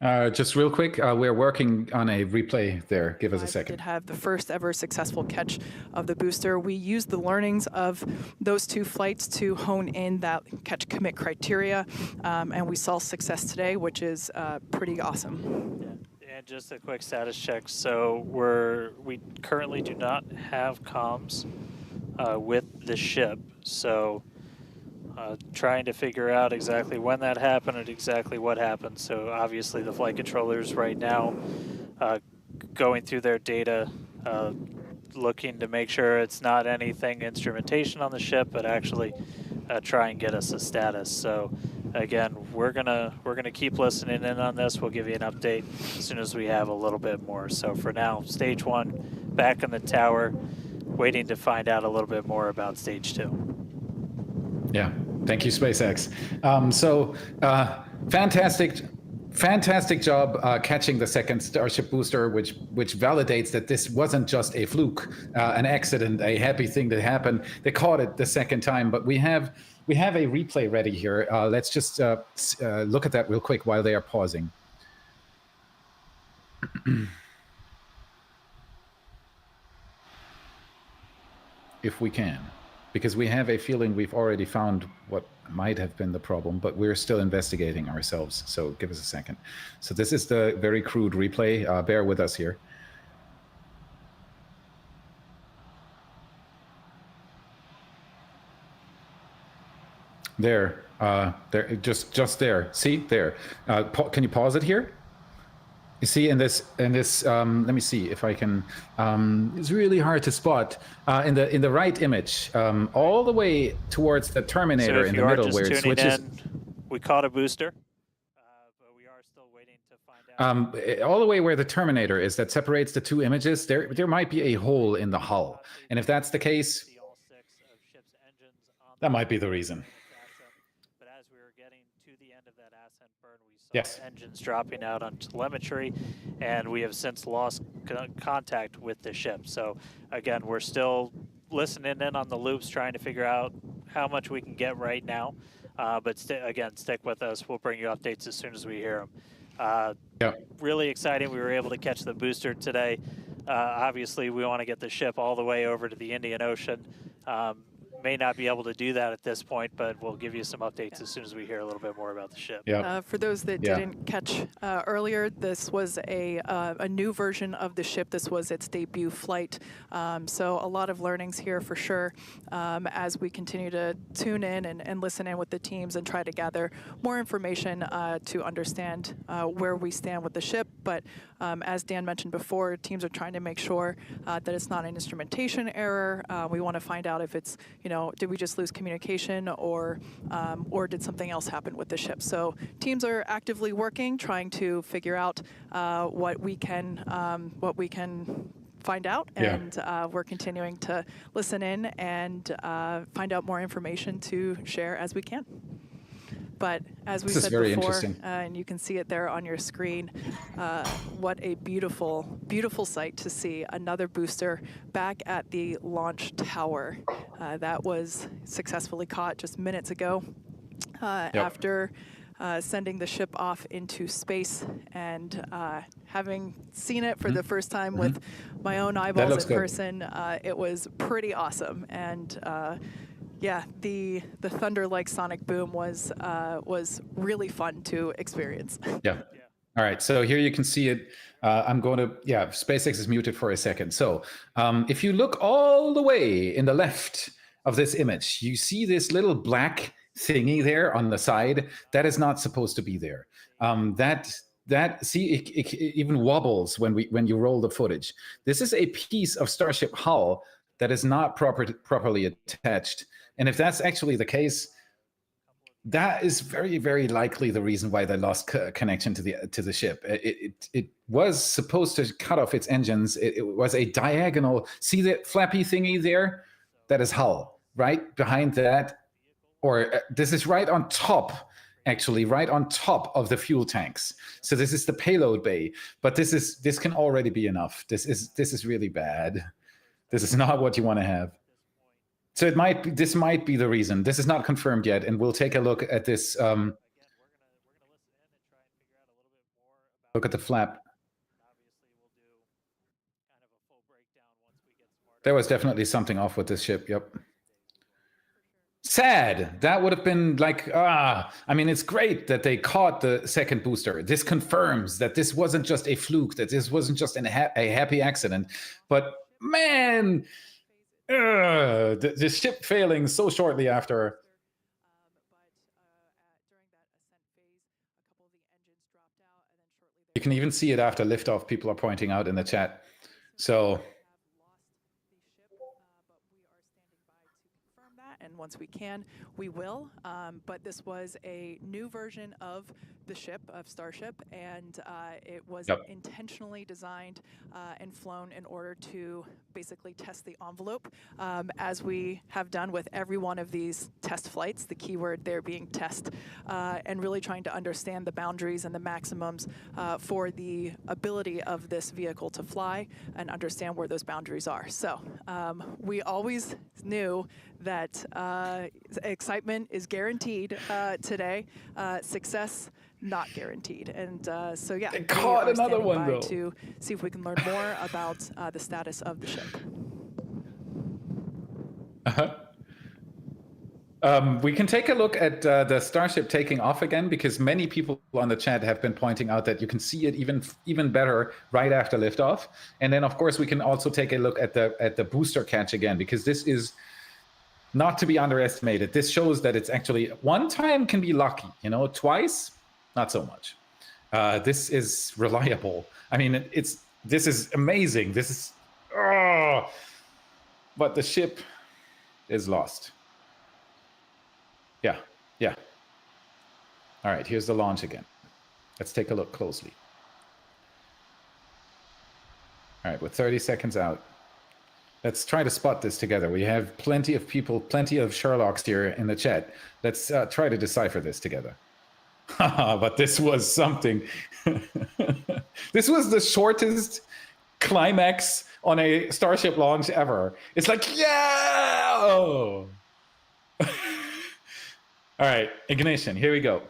Just real quick, we're working on a replay there. Give us a Did second. have the first ever successful catch of the booster. We used the learnings of those 2 flights to hone in that catch commit criteria, and we saw success today, which is pretty awesome. And just a quick status check. So we currently do not have comms with the ship. So trying to figure out exactly when that happened and exactly what happened. So obviously the flight controllers right now going through their data, looking to make sure it's not anything instrumentation on the ship, but actually try and get us a status. So again, we're gonna keep listening in on this. We'll give you an update as soon as we have a little bit more. So for now, stage 1 back in the tower, waiting to find out a little bit more about stage 2. Yeah, thank you, SpaceX. Fantastic job catching the second Starship booster, which validates that this wasn't just a fluke, an accident, a happy thing that happened. They caught it the second time, but we have a replay ready here. Let's just look at that real quick while they are pausing. If we can. Because we have a feeling we've already found what might have been the problem, but we're still investigating ourselves. So give us a second. So this is the very crude replay. Bear with us here. There, just there. See there. Can you pause it here? You see in this, let me see if I can, it's really hard to spot. In the right image, all the way towards the Terminator in the middle where it switches. We caught a booster, but we are still waiting to find out. All the way where the Terminator is, that separates the 2 images, there might be a hole in the hull. And if that's the case, that might be the reason. But as we were getting to the end of that ascent burn, we saw Yes. engines dropping out on telemetry, and we have since lost contact with the ship. So again, we're still listening in on the loops, trying to figure out how much we can get right now. But again, stick with us. We'll bring you updates as soon as we hear them. Yeah. Really exciting. We were able to catch the booster today. Obviously, we want to get the ship all the way over to the Indian Ocean. May not be able to do that at this point, but we'll give you some updates as soon as we hear a little bit more about the ship. Yeah. For those that didn't catch earlier, this was a new version of the ship. This was its debut flight. So a lot of learnings here for sure as we continue to tune in and listen in with the teams and try to gather more information to understand where we stand with the ship. But as Dan mentioned before, teams are trying to make sure that it's not an instrumentation error. We want to find out if it's, did we just lose communication or did something else happen with the ship? So teams are actively working, trying to figure out what we can find out, and we're continuing to listen in and find out more information to share as we can. But as we said before, and you can see it there on your screen, what a beautiful, beautiful sight to see another booster back at the launch tower. That was successfully caught just minutes ago after sending the ship off into space, and having seen it for the first time with my own eyeballs in person, it was pretty awesome. And yeah, the thunder-like sonic boom was really fun to experience. Yeah. All right. So here you can see it. I'm going to, SpaceX is muted for a second. So if you look all the way in the left of this image, you see this little black thingy there on the side. That is not supposed to be there. It even wobbles when you roll the footage. This is a piece of Starship hull that is not properly attached. And if that's actually the case, that is very, very likely the reason why they lost connection to the ship. It was supposed to cut off its engines. It was a diagonal. See that flappy thingy there? That is hull. Right behind that, or this is right on top. Actually, right on top of the fuel tanks. So this is the payload bay. But this can already be enough. This is really bad. This is not what you want to have. So this might be the reason. This is not confirmed yet, and we'll take a look at this. Look at the flap. There was definitely something off with this ship, yep. Sad. That would have been like, I mean, it's great that they caught the second booster. This confirms that this wasn't just a fluke, that this wasn't just a happy accident. But man, the ship failing so shortly after. You can even see it after liftoff, people are pointing out in the chat. So... and once we can, we will. But this was a new version of the ship, of Starship, and it was intentionally designed and flown in order to basically test the envelope, as we have done with every one of these test flights, the keyword there being test, and really trying to understand the boundaries and the maximums for the ability of this vehicle to fly and understand where those boundaries are. So we always knew that excitement is guaranteed today, success not guaranteed. And so yeah, they caught another one though. To see if we can learn more about the status of the ship. We can take a look at the Starship taking off again, because many people on the chat have been pointing out that you can see it even better right after liftoff. And then of course we can also take a look at the booster catch again, because this is not to be underestimated. This shows that it's actually, one time can be lucky, you know, twice, not so much. This is reliable. I mean, this is amazing. This is, but the ship is lost. Yeah. All right, here's the launch again. Let's take a look closely. All right, with 30 seconds out. Let's try to spot this together. We have plenty of people, plenty of Sherlocks here in the chat. Let's try to decipher this together. But this was something. This was the shortest climax on a Starship launch ever. It's like, yeah! Oh. All right, ignition, here we go.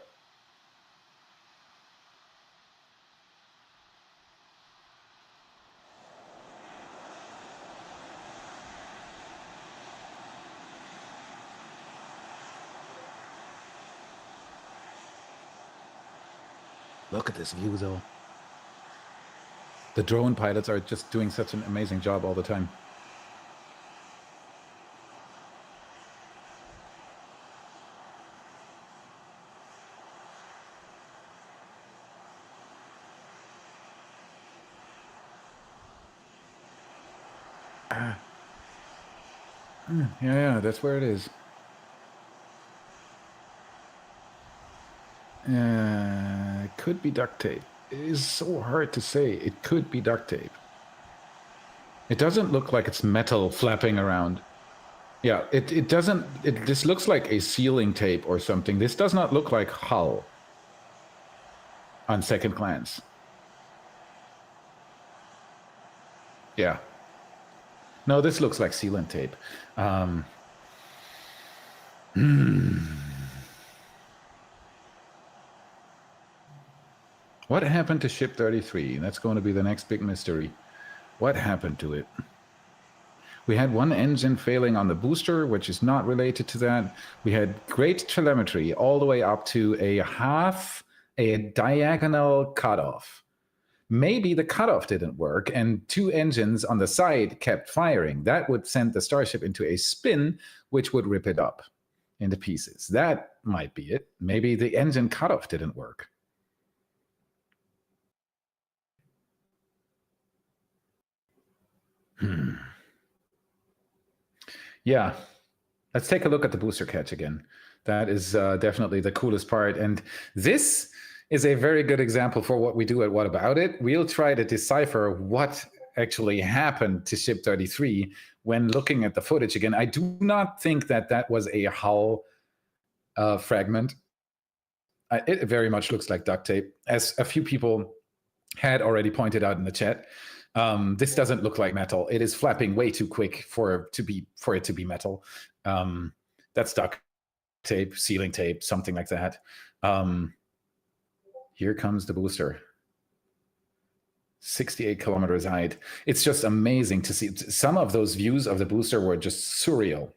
Look at this view, though. The drone pilots are just doing such an amazing job all the time. Yeah, that's where it is. It could be duct tape. It is so hard to say. It could be duct tape. It doesn't look like it's metal flapping around. Yeah, it doesn't. This looks like a sealing tape or something. This does not look like hull on second glance. Yeah. No, this looks like sealant tape. What happened to Ship 33? That's going to be the next big mystery. What happened to it? We had one engine failing on the booster, which is not related to that. We had great telemetry all the way up to a diagonal cutoff. Maybe the cutoff didn't work and two engines on the side kept firing. That would send the Starship into a spin, which would rip it up into pieces. That might be it. Maybe the engine cutoff didn't work. Yeah, let's take a look at the booster catch again. That is definitely the coolest part. And this is a very good example for what we do at What About It. We'll try to decipher what actually happened to Ship 33 when looking at the footage again. I do not think that that was a hull fragment. It very much looks like duct tape, as a few people had already pointed out in the chat. This doesn't look like metal. It is flapping way too quick for it to be metal. That's duct tape, sealing tape, something like that. Here comes the booster. 68 kilometers height. It's just amazing to see. Some of those views of the booster were just surreal,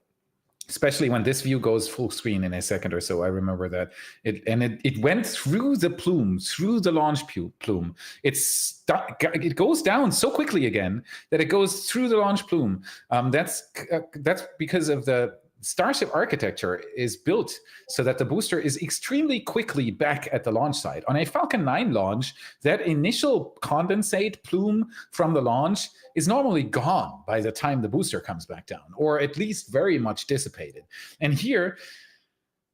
especially when this view goes full screen in a second or so. I remember that it went through the plume, through the launch plume. It goes down so quickly again that it goes through the launch plume. That's because of the Starship architecture is built so that the booster is extremely quickly back at the launch site. On a Falcon 9 launch, that initial condensate plume from the launch is normally gone by the time the booster comes back down, or at least very much dissipated. And here,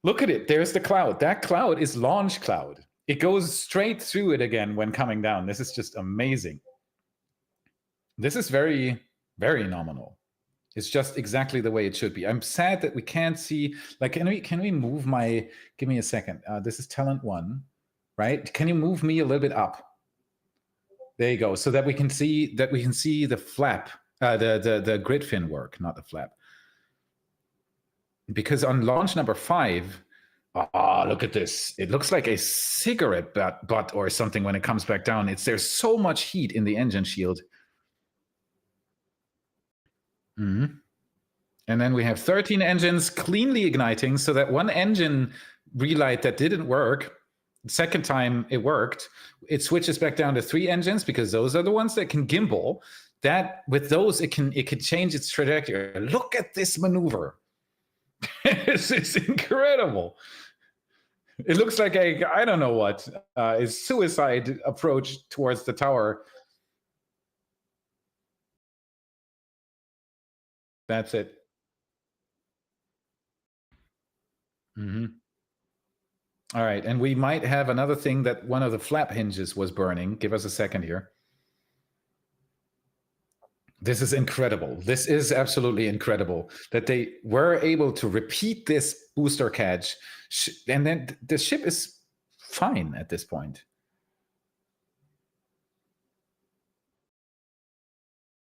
look at it. There's the cloud. That cloud is launch cloud. It goes straight through it again when coming down. This is just amazing. This is very, very nominal. It's just exactly the way it should be. I'm sad that we can't see, like, can we move give me a second. This is Talent 1, right? Can you move me a little bit up? There you go, so that we can see the flap, the grid fin work, not the flap. Because on launch number 5, look at this. It looks like a cigarette butt or something when it comes back down. There's so much heat in the engine shield. Mm-hmm. And then we have 13 engines cleanly igniting, so that one engine relight that didn't work, the second time it worked, it switches back down to 3 engines because those are the ones that can gimbal. That with those it can change its trajectory. Look at this maneuver. It's incredible. It looks like I don't know what is suicide approach towards the tower. That's it. Mm-hmm. All right, and we might have another thing that one of the flap hinges was burning. Give us a second here. This is incredible. This is absolutely incredible that they were able to repeat this booster catch, and then the ship is fine at this point.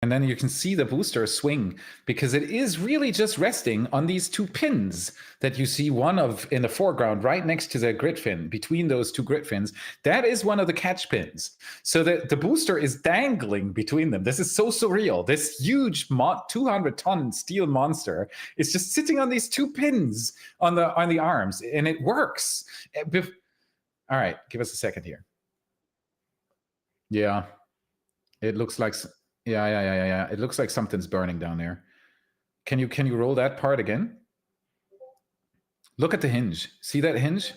And then you can see the booster swing because it is really just resting on these 2 pins that you see, one of in the foreground right next to the grid fin, between those 2 grid fins. That is one of the catch pins. So the booster is dangling between them. This is so surreal. This huge 200-ton steel monster is just sitting on these 2 pins on the arms, and it works. All right, give us a second here. Yeah, it looks like... Yeah. It looks like something's burning down there. Can you roll that part again? Look at the hinge. See that hinge?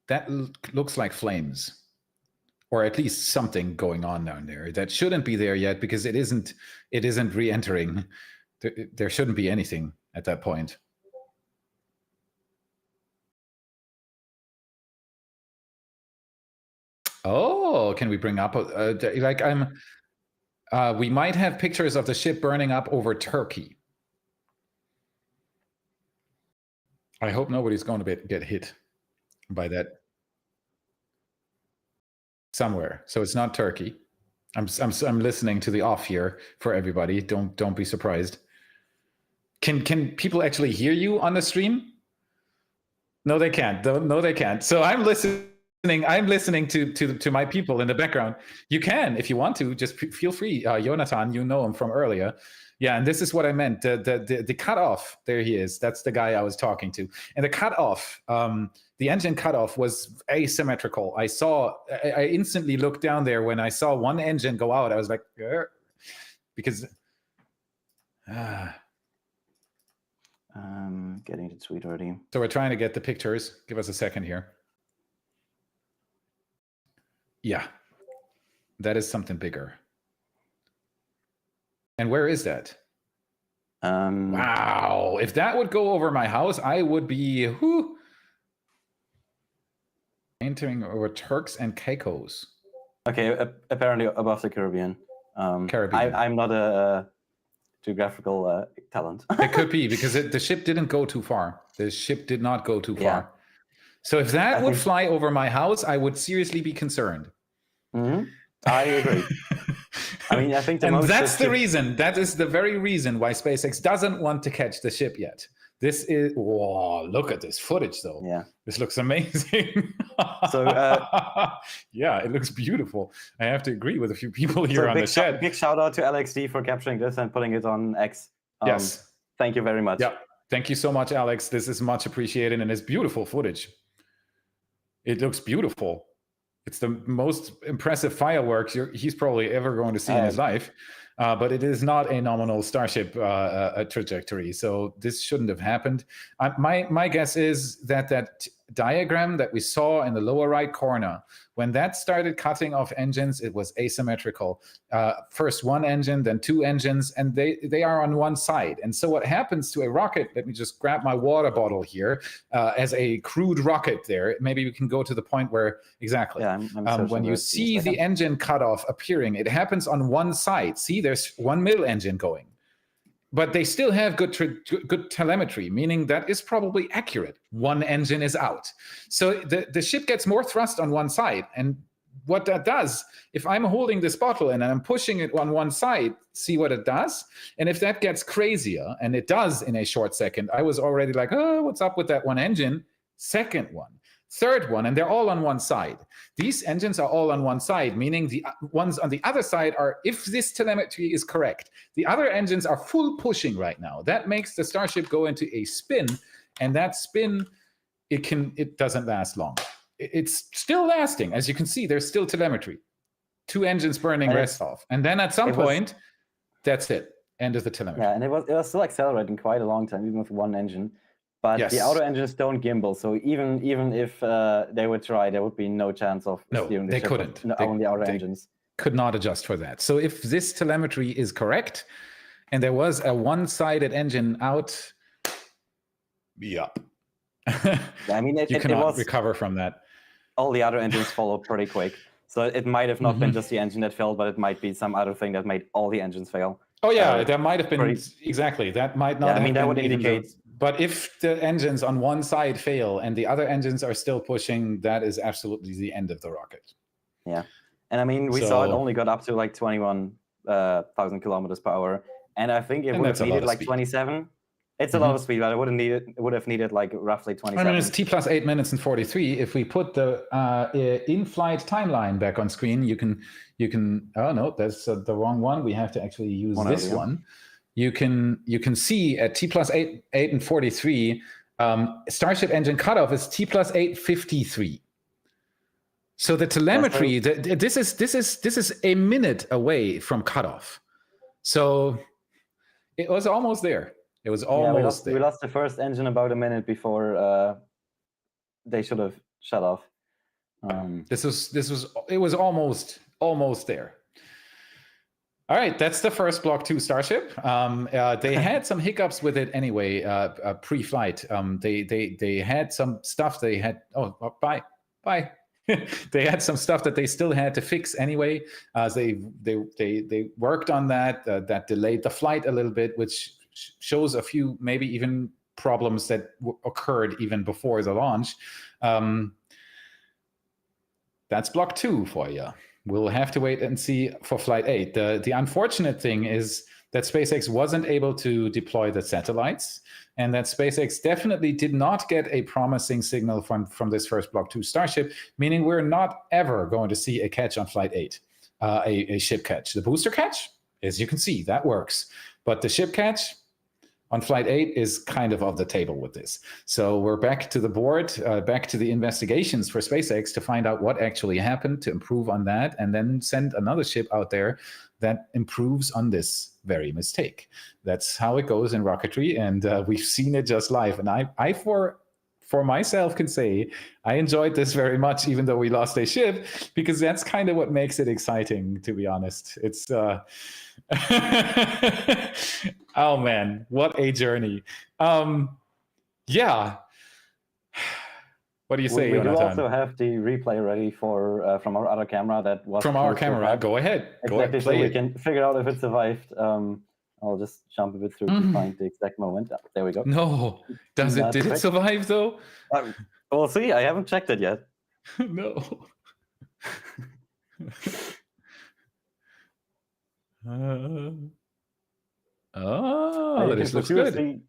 That looks like flames, or at least something going on down there that shouldn't be there yet because it isn't re-entering. There shouldn't be anything at that point. Oh, can we bring up we might have pictures of the ship burning up over Turkey. I hope nobody's going to get hit by that somewhere. So it's not Turkey. I'm listening to the off here for everybody. Don't be surprised. Can people actually hear you on the stream? No, they can't. No, they can't. So I'm listening. I'm listening to my people in the background. You can, if you want to, just feel free. Jonathan, you know him from earlier. Yeah, and this is what I meant. The cutoff, there he is. That's the guy I was talking to. And the cutoff, the engine cutoff was asymmetrical. I instantly looked down there when I saw one engine go out. I was like, because... Getting the tweet ready. So we're trying to get the pictures. Give us a second here. Yeah, that is something bigger. And where is that? Wow, if that would go over my house, I would be entering over Turks and Caicos. Okay, apparently above the Caribbean. Caribbean. I'm not a geographical talent. It could be because the ship didn't go too far. The ship did not go too far. Yeah. So if that would fly over my house, I would seriously be concerned. Mm-hmm. I agree. I mean, I think and that's the reason. That is the very reason why SpaceX doesn't want to catch the ship yet. This is, whoa, look at this footage though. Yeah. This looks amazing. So yeah, it looks beautiful. I have to agree with a few people here on the chat. Big shout out to LXD for capturing this and putting it on X. Yes. Thank you very much. Yeah. Thank you so much, Alex. This is much appreciated, and it's beautiful footage. It looks beautiful. It's the most impressive fireworks he's probably ever going to see in his life. But it is not a nominal Starship trajectory, so this shouldn't have happened. My guess is that diagram that we saw in the lower right corner, when that started cutting off engines, it was asymmetrical. First one engine, then two engines, and they are on one side. And so what happens to a rocket, let me just grab my water bottle here, as a crude rocket there, maybe we can go to the point where, exactly, when you see the engine cutoff appearing, it happens on one side. See, there's one middle engine going. But they still have good telemetry, meaning that is probably accurate. One engine is out. So the ship gets more thrust on one side. And what that does, if I'm holding this bottle and I'm pushing it on one side, see what it does? And if that gets crazier, and it does in a short second, I was already like, oh, what's up with that one engine? Second one. Third one, and they're all on one side. These engines are all on one side, meaning the ones on the other side are, if this telemetry is correct, the other engines are full pushing right now. That makes the Starship go into a spin, and that spin, it doesn't last long. It's still lasting. As you can see, there's still telemetry. Two engines burning rest off. And then at some point, that's it. End of the telemetry. Yeah, and it was still accelerating quite a long time, even with one engine. But the outer engines don't gimbal, so even if they would try, there would be no chance of steering the ship. Couldn't. On the outer engines. Could not adjust for that. So if this telemetry is correct, and there was a one-sided engine out, yup. I mean, you cannot recover from that. All the other engines followed pretty quick. So it might have not been just the engine that failed, but it might be some other thing that made all the engines fail. Oh yeah, that might have been exactly. That might not. I mean, that would indicate. But if the engines on one side fail and the other engines are still pushing, that is absolutely the end of the rocket. Yeah, and I mean, we saw it only got up to like 21,000 kilometers per hour, and I think it would have needed like 27. It's a lot of speed, but it would have needed like roughly 27. I mean, it's T plus 8 minutes and 43. If we put the in-flight timeline back on screen, you can. Oh no, that's the wrong one. We have to actually use this one. You can see at T plus 8 and 43, Starship engine cutoff is T plus 8 53. So the telemetry, this is a minute away from cutoff. So it was almost there. It was almost there. We lost the first engine about a minute before they should have shut off. It was almost there. All right, that's the first Block 2 Starship. They had some hiccups with it anyway, pre-flight. They had some stuff they had. Oh, bye. They had some stuff that they still had to fix anyway. They worked on that. That delayed the flight a little bit, which shows a few maybe even problems that occurred even before the launch. That's Block 2 for you. We'll have to wait and see for Flight 8. The unfortunate thing is that SpaceX wasn't able to deploy the satellites, and that SpaceX definitely did not get a promising signal from this first Block 2 Starship, meaning we're not ever going to see a catch on Flight 8, a ship catch. The booster catch, as you can see, that works. But the ship catch on Flight 8 is kind of off the table with this. So we're back to the board, back to the investigations for SpaceX to find out what actually happened, to improve on that, and then send another ship out there that improves on this very mistake. That's how it goes in rocketry, and we've seen it just live. And I for myself can say I enjoyed this very much, even though we lost a ship, because that's kind of what makes it exciting, to be honest. It's oh man, what a journey. Yeah. What do you say, We do Jonathan? also have the replay ready for from our other camera that was from our camera. Go ahead. Go ahead. So we can figure out if it survived. I'll just jump a bit through to find the exact moment. There we go. No, did it survive though? We'll see. I haven't checked it yet. No. This looks good.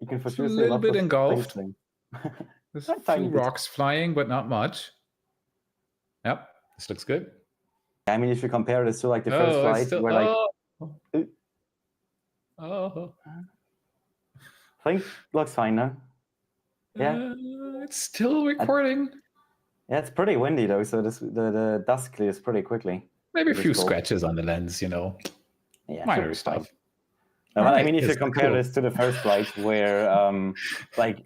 You can for It's sure a see little lot bit of engulfed. things. There's A a tiny few bit. rocks flying, but not much. Yep, this looks good. I mean, if you compare this to like the first It's flight, still, where like oh, I think looks fine now. Yeah, it's still recording. yeah, it's pretty windy though, so the dust clears pretty quickly. Maybe a which is few cool. scratches on the lens, you know, Yeah, minor should be fine. stuff. No, but I Alright, mean, if you it's compare cool. this to the first flight, where like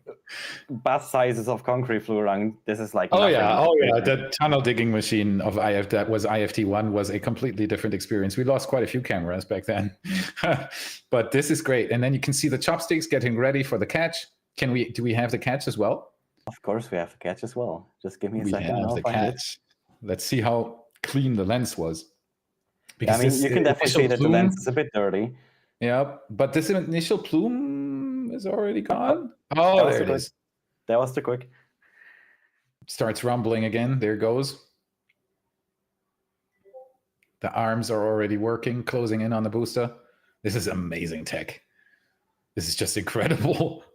bus sizes of concrete flew around, this is like nothing. The tunnel digging machine of that was IFT1 was a completely different experience. We lost quite a few cameras back then, but this is great. And then you can see the chopsticks getting ready for the catch. Do we have the catch as well? Of course, we have the catch as well. Just give me a We second. have I'll the find it. catch. Let's see how clean the lens was. Yeah, I mean, you can definitely see that the lens is a bit dirty. Yeah, but this initial plume is already gone. Oh, there it is. That was too quick. Starts rumbling again. There it goes. The arms are already working, closing in on the booster. This is amazing tech. This is just incredible.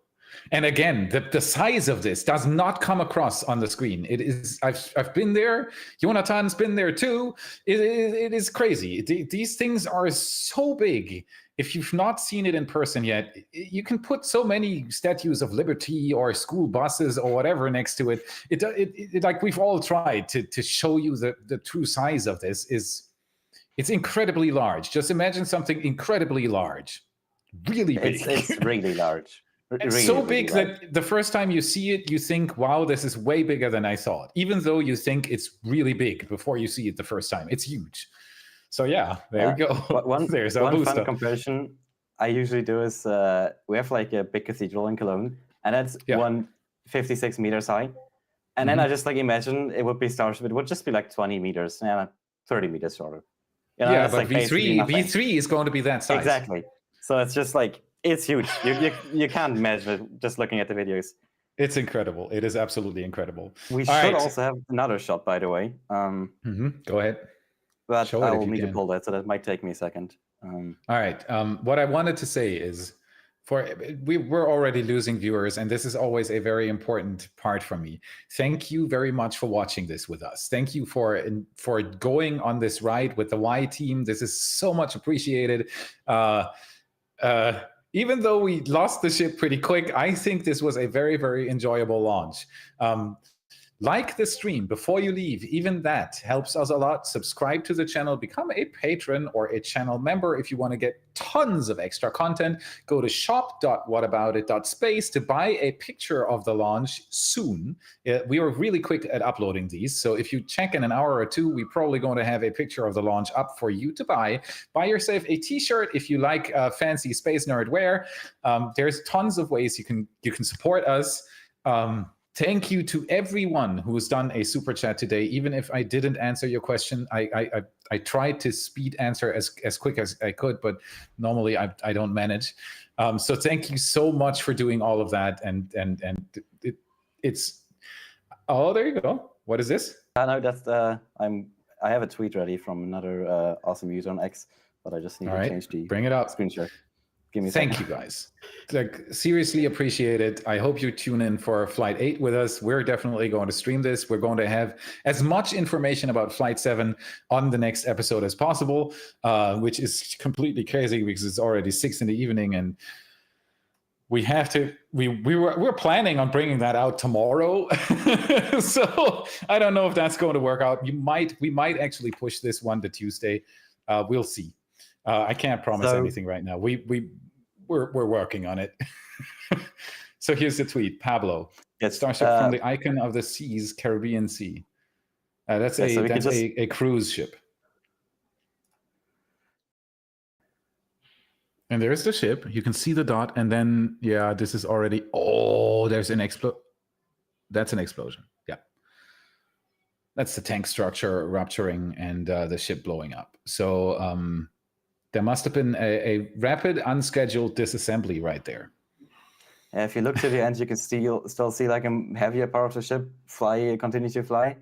And again, the size of this does not come across on the screen. It is. I've been there. Jonathan's been there too. It is crazy. These things are so big. If you've not seen it in person yet, you can put so many statues of liberty or school buses or whatever next to it. It like we've all tried to show you the true size of this. It's incredibly large. Just imagine something incredibly large, really big. It's really large. It's really, so really big large. that the first time you see it, you think, wow, this is way bigger than I thought. Even though you think it's really big before you see it the first time. It's huge. So yeah, there we go. There's our booster. Fun comparison I usually do is we have like a big cathedral in Cologne, and that's 156 meters high. And then I just like imagine it would be Starship. It would just be like 20 meters, 30 meters shorter. You know, yeah, but like V3 is going to be that size. Exactly. So it's just like, it's huge. You can't measure it just looking at the videos. It's incredible. It is absolutely incredible. We should also have another shot, by the way. Go ahead. But I will need to pull that, so that might take me a second. All right. What I wanted to say is, we're already losing viewers, and this is always a very important part for me. Thank you very much for watching this with us. Thank you for going on this ride with the Y team. This is so much appreciated. Even though we lost the ship pretty quick, I think this was a very, very enjoyable launch. Like the stream before you leave, even that helps us a lot. Subscribe to the channel, become a patron or a channel member if you want to get tons of extra content. Go to shop.whataboutit.space to buy a picture of the launch soon. We are really quick at uploading these, so if you check in an hour or two, we're probably going to have a picture of the launch up for you to buy. Buy yourself a t-shirt if you like fancy space nerd wear. There's tons of ways you can support us. Thank you to everyone who has done a super chat today. Even if I didn't answer your question, I tried to speed answer as quick as I could, but normally I don't manage. So thank you so much for doing all of that. And it's there you go. What is this? No, that's I have a tweet ready from another awesome user on X, but I just need to change the bring it up. screenshot. Thank you guys. Like, seriously appreciate it. I hope you tune in for Flight 8 with us. We're definitely going to stream this. We're going to have as much information about Flight 7 on the next episode as possible, which is completely crazy because it's already 6 in the evening and we have to. We're planning on bringing that out tomorrow, so I don't know if that's going to work out. We might actually push this one to Tuesday. We'll see. I can't promise anything right now. We're working on it. So here's the tweet, Pablo. Starship from the icon of the seas, Caribbean Sea. That's a cruise ship. And there's the ship. You can see the dot, and then this is already. Oh, there's an explosion. That's an explosion. Yeah, that's the tank structure rupturing and the ship blowing up. So there must have been a rapid, unscheduled disassembly right there. If you look to the end, you can still see like a heavier part of the ship continue to fly.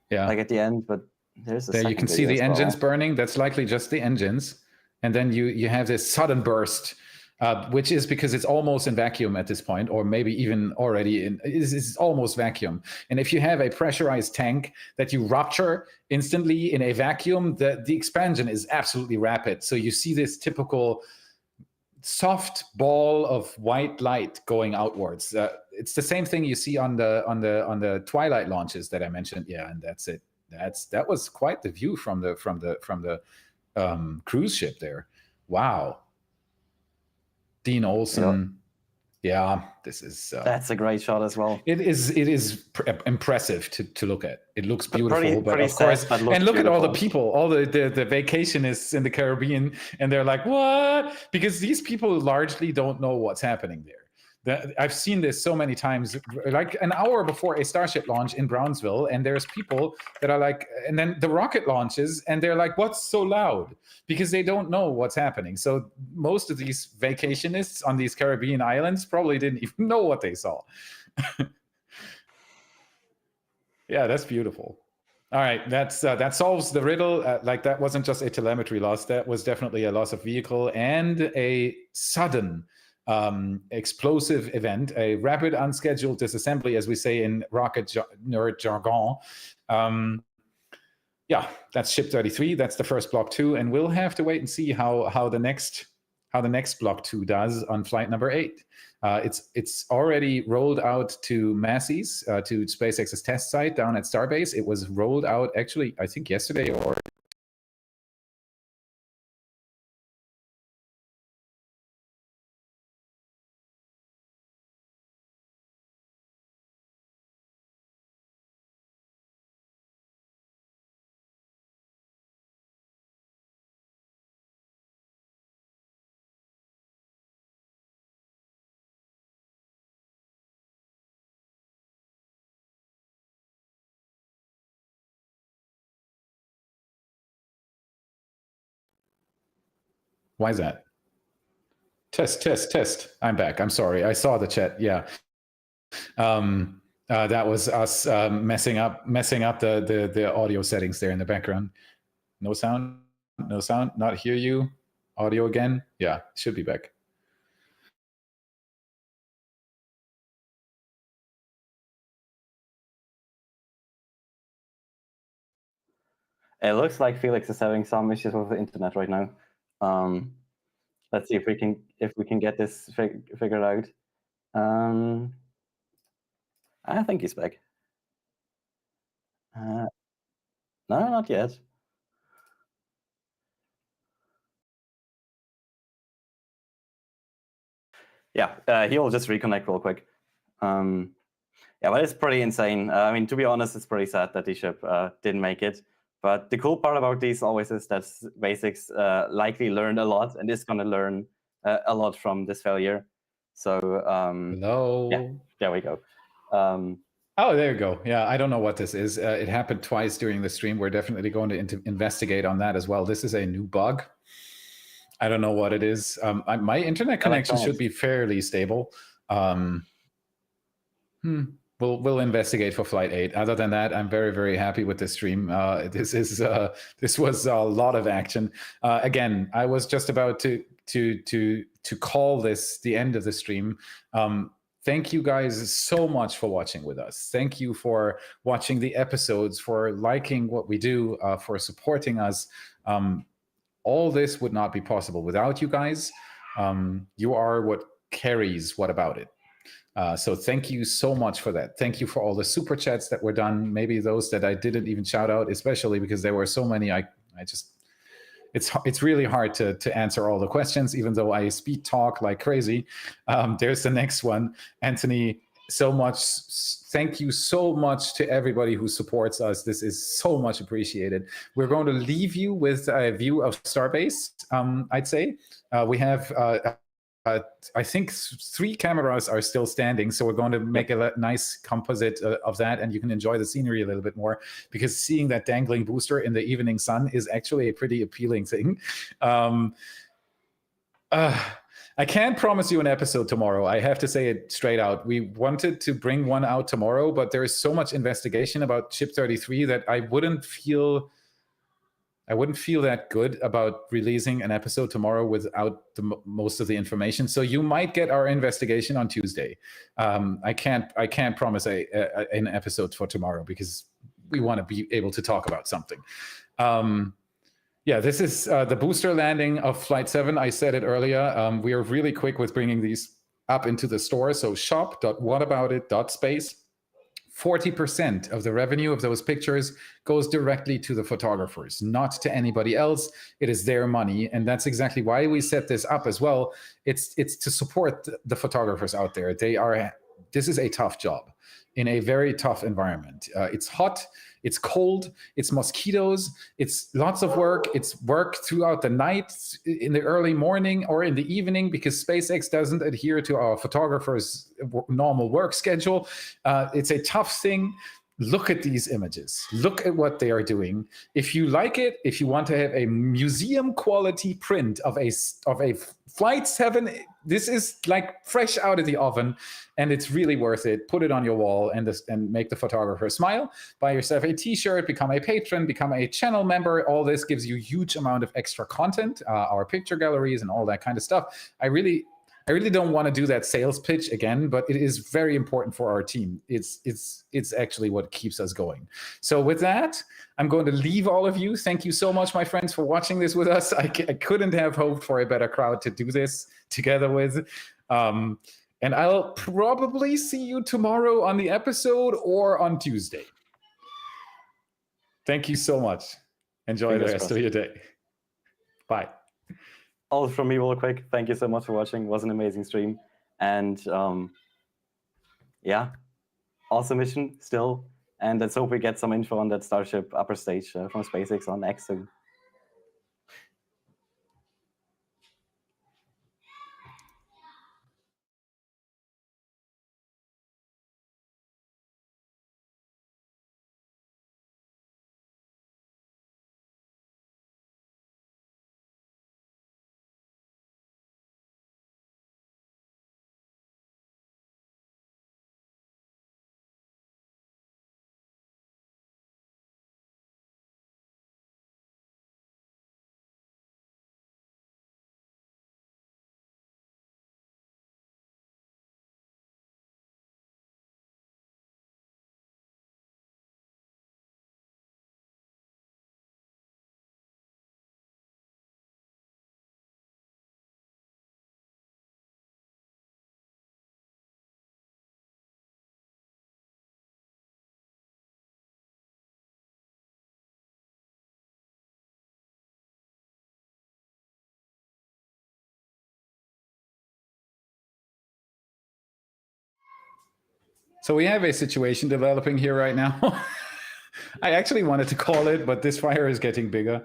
Yeah, like at the end, but there's a there you can see the engines burning. That's likely just the engines. And then you have this sudden burst which is because it's almost in vacuum at this point, or maybe even already it's almost vacuum. And if you have a pressurized tank that you rupture instantly in a vacuum, the expansion is absolutely rapid. So you see this typical soft ball of white light going outwards. It's the same thing you see on the Twilight launches that I mentioned. Yeah, and that's it. That was quite the view from the cruise ship there. Wow. Dean Olsen. Yep. Yeah, this is. That's a great shot as well. It is impressive to look at. It looks beautiful, but of sad, course, but and look beautiful. at all the people, all the vacationists in the Caribbean, and they're like, what? Because these people largely don't know what's happening there. I've seen this so many times, like an hour before a Starship launch in Brownsville, and there's people that are like, and then the rocket launches, and they're like, what's so loud? Because they don't know what's happening. So most of these vacationists on these Caribbean islands probably didn't even know what they saw. Yeah, that's beautiful. All right, that solves the riddle. Like, that wasn't just a telemetry loss. That was definitely a loss of vehicle and a sudden explosive event, a rapid unscheduled disassembly, as we say in rocket nerd jargon. Yeah, that's ship 33. That's the first block 2, and we'll have to wait and see how the next block 2 does on flight number 8. It's already rolled out to Massey's, to SpaceX's test site down at Starbase. It was rolled out actually, I think yesterday or. Why is that? Test. I'm back. I'm sorry. I saw the chat. Yeah. That was us messing up the audio settings there in the background. No sound. Not hear you. Audio again. Yeah, should be back. It looks like Felix is having some issues with the internet right now. Let's see if we can get this figured out. I think he's back. No, not yet. Yeah, he'll just reconnect real quick. Yeah, but it's pretty insane. I mean, to be honest, it's pretty sad that the ship didn't make it. But the cool part about these always is that SpaceX likely learned a lot and is going to learn a lot from this failure. So hello. Yeah, there we go. Oh, there you go. Yeah, I don't know what this is. It happened twice during the stream. We're definitely going to investigate on that as well. This is a new bug. I don't know what it is. My internet connection should be fairly stable. We'll investigate for flight 8. Other than that, I'm very, very happy with this stream. This was a lot of action. Again, I was just about to call this the end of the stream. Thank you guys so much for watching with us. Thank you for watching the episodes, for liking what we do, for supporting us. All this would not be possible without you guys. You are what carries What About It. So thank you so much for that. Thank you for all the super chats that were done. Maybe those that I didn't even shout out, especially because there were so many. It's really hard to answer all the questions, even though I speed talk like crazy. There's the next one. Anthony, so much. Thank you so much to everybody who supports us. This is so much appreciated. We're going to leave you with a view of Starbase, I'd say. We have... I think 3 cameras are still standing, so we're going to make a nice composite of that, and you can enjoy the scenery a little bit more, because seeing that dangling booster in the evening sun is actually a pretty appealing thing. I can't promise you an episode tomorrow. I have to say it straight out. We wanted to bring one out tomorrow, but there is so much investigation about Ship 33 that I I wouldn't feel that good about releasing an episode tomorrow without most of the information. So you might get our investigation on Tuesday. I can't promise an episode for tomorrow because we want to be able to talk about something. Yeah, this is the booster landing of Flight 7. I said it earlier. We are really quick with bringing these up into the store. So shop.whataboutit.space. 40% of the revenue of those pictures goes directly to the photographers, not to anybody else. It is their money. And that's exactly why we set this up as well. It's to support the photographers out there. This is a tough job in a very tough environment. It's hot, it's cold, it's mosquitoes, it's lots of work. It's work throughout the night, in the early morning or in the evening, because SpaceX doesn't adhere to our photographers' normal work schedule. It's a tough thing. Look at these images. Look at what they are doing. If you like it, if you want to have a museum quality print of a Flight 7, this is like fresh out of the oven, and it's really worth it. Put it on your wall and make the photographer smile. Buy yourself a t-shirt, become a patron, become a channel member. All this gives you a huge amount of extra content, our picture galleries and all that kind of stuff. I really don't want to do that sales pitch again, but it is very important for our team. It's actually what keeps us going. So with that, I'm going to leave all of you. Thank you so much, my friends, for watching this with us. I couldn't have hoped for a better crowd to do this together with. And I'll probably see you tomorrow on the episode or on Tuesday. Thank you so much. Enjoy the rest of your day. Bye. All from me real quick. Thank you so much for watching. It was an amazing stream. And yeah, awesome mission still. And let's hope we get some info on that Starship upper stage from SpaceX on X soon. So we have a situation developing here right now. I actually wanted to call it, but this fire is getting bigger.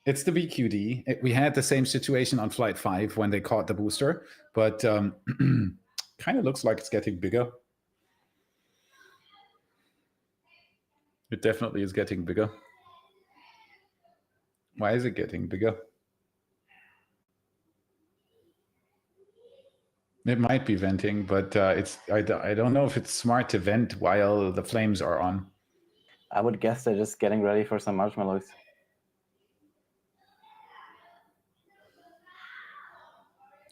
It's the BQD. We had the same situation on Flight 5 when they caught the booster, but kind of looks like it's getting bigger. It definitely is getting bigger. Why is it getting bigger? It might be venting, but I don't know if it's smart to vent while the flames are on. I would guess they're just getting ready for some marshmallows.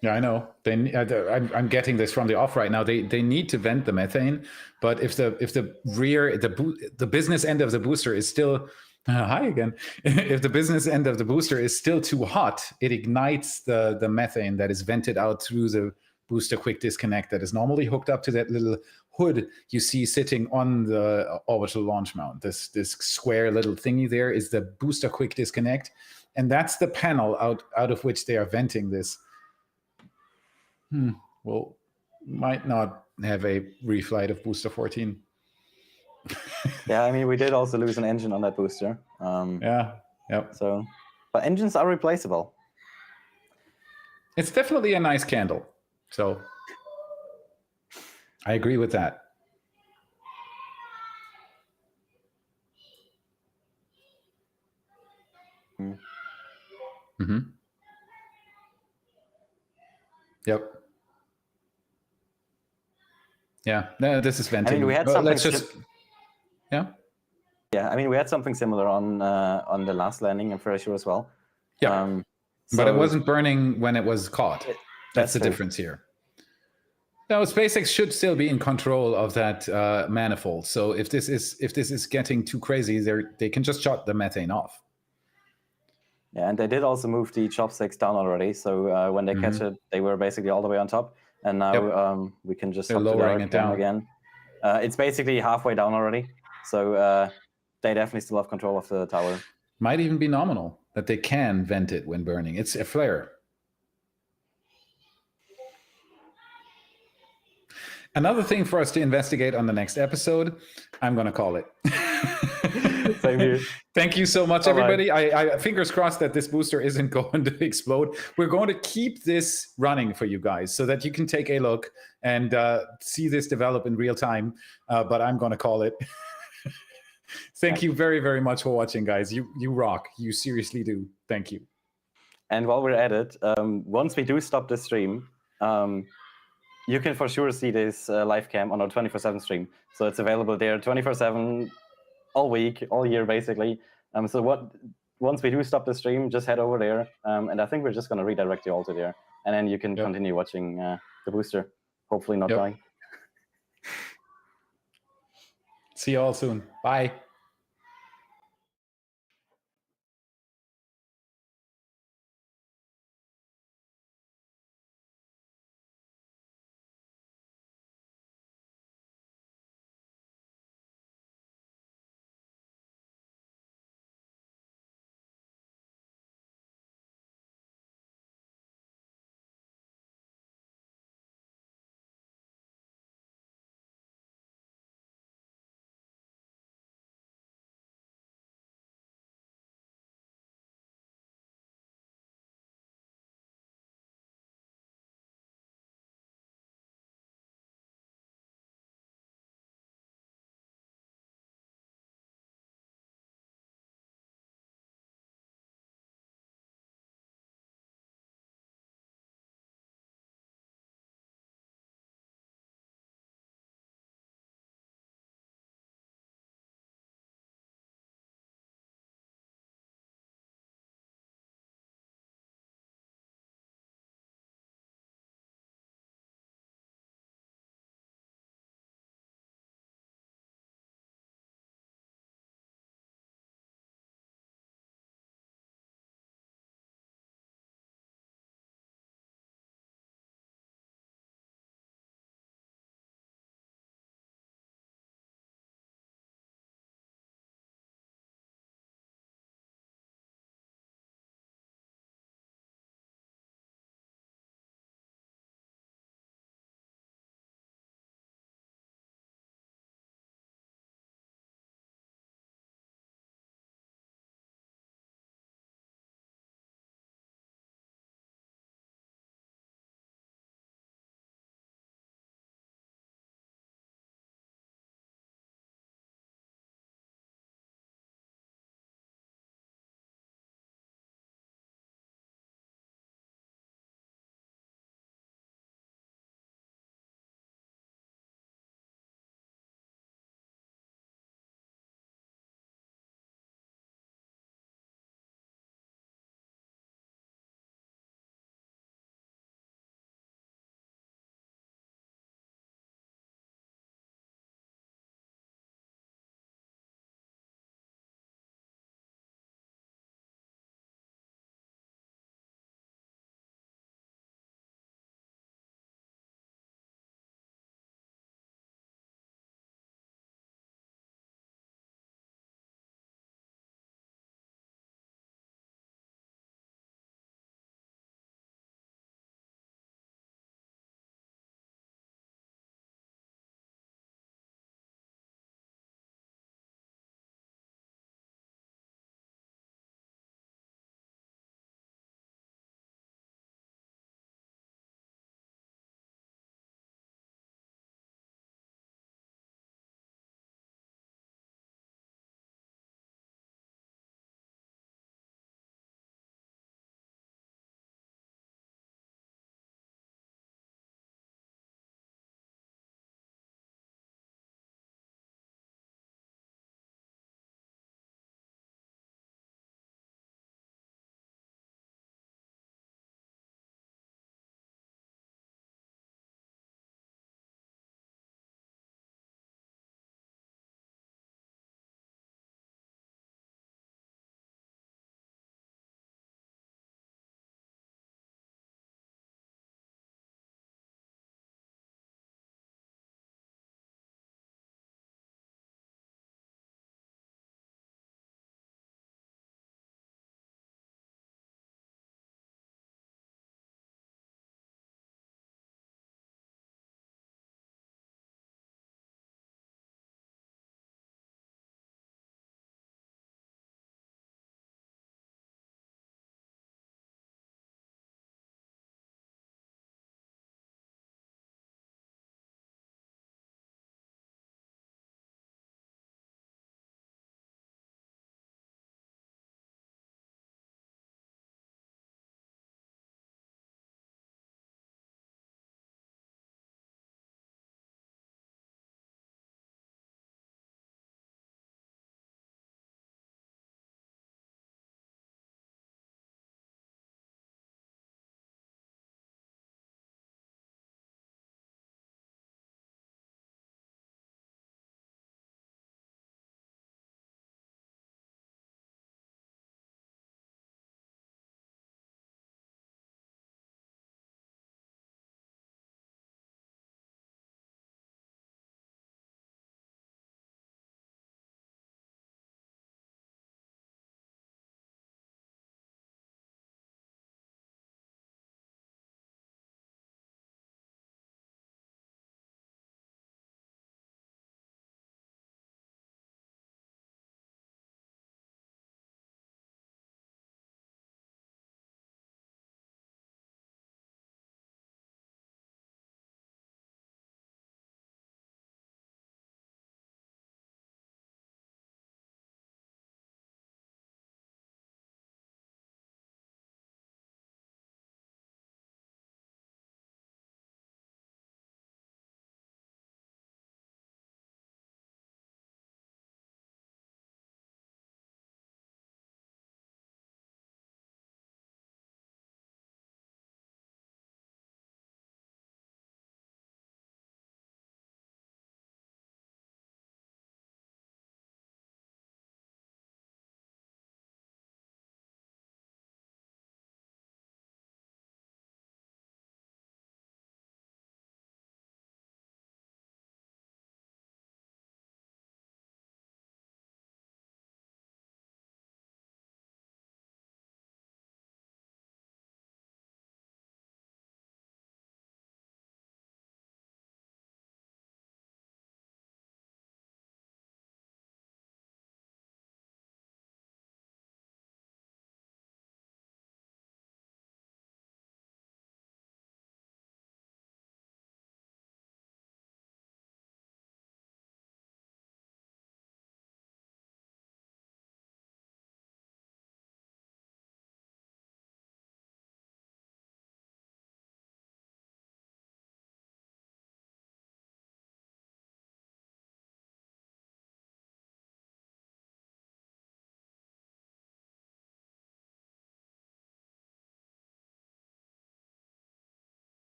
Yeah, I know. I'm getting this from the off right now. They need to vent the methane, but if the business end of the booster is still hi again. If the business end of the booster is still too hot, it ignites the methane that is vented out through the booster quick disconnect that is normally hooked up to that little hood you see sitting on the orbital launch mount. This square little thingy there is the booster quick disconnect, and that's the panel out of which they are venting this. Well, might not have a reflight of booster 14. Yeah, I mean, we did also lose an engine on that booster. Yeah, yep. So, but engines are replaceable. It's definitely a nice candle. So I agree with that. Mm-hmm. Yep. Yeah, no, this is venting. I mean, we had something. Let's just. Yeah. Yeah, I mean, we had something similar on the last landing, I'm pretty sure as well. Yeah, but it wasn't burning when it was caught. That's the difference here. No, SpaceX should still be in control of that manifold. So if this is getting too crazy, they can just shut the methane off. Yeah, and they did also move the chopsticks down already. So when they catch it, they were basically all the way on top, and now we can just lowering it down again. It's basically halfway down already. So they definitely still have control of the tower. Might even be nominal that they can vent it when burning. It's a flare. Another thing for us to investigate on the next episode, I'm going to call it. Same here. Thank you so much, everybody. I fingers crossed that this booster isn't going to explode. We're going to keep this running for you guys so that you can take a look and see this develop in real time. But I'm going to call it. Thank you very, very much for watching, guys. You rock. You seriously do. Thank you. And while we're at it, once we do stop the stream, you can for sure see this live cam on our 24/7 stream. So it's available there 24/7 all week, all year, basically. Once we do stop the stream, just head over there. And I think we're just going to redirect you all to there. And then you can continue watching the booster, hopefully not dying. See you all soon. Bye.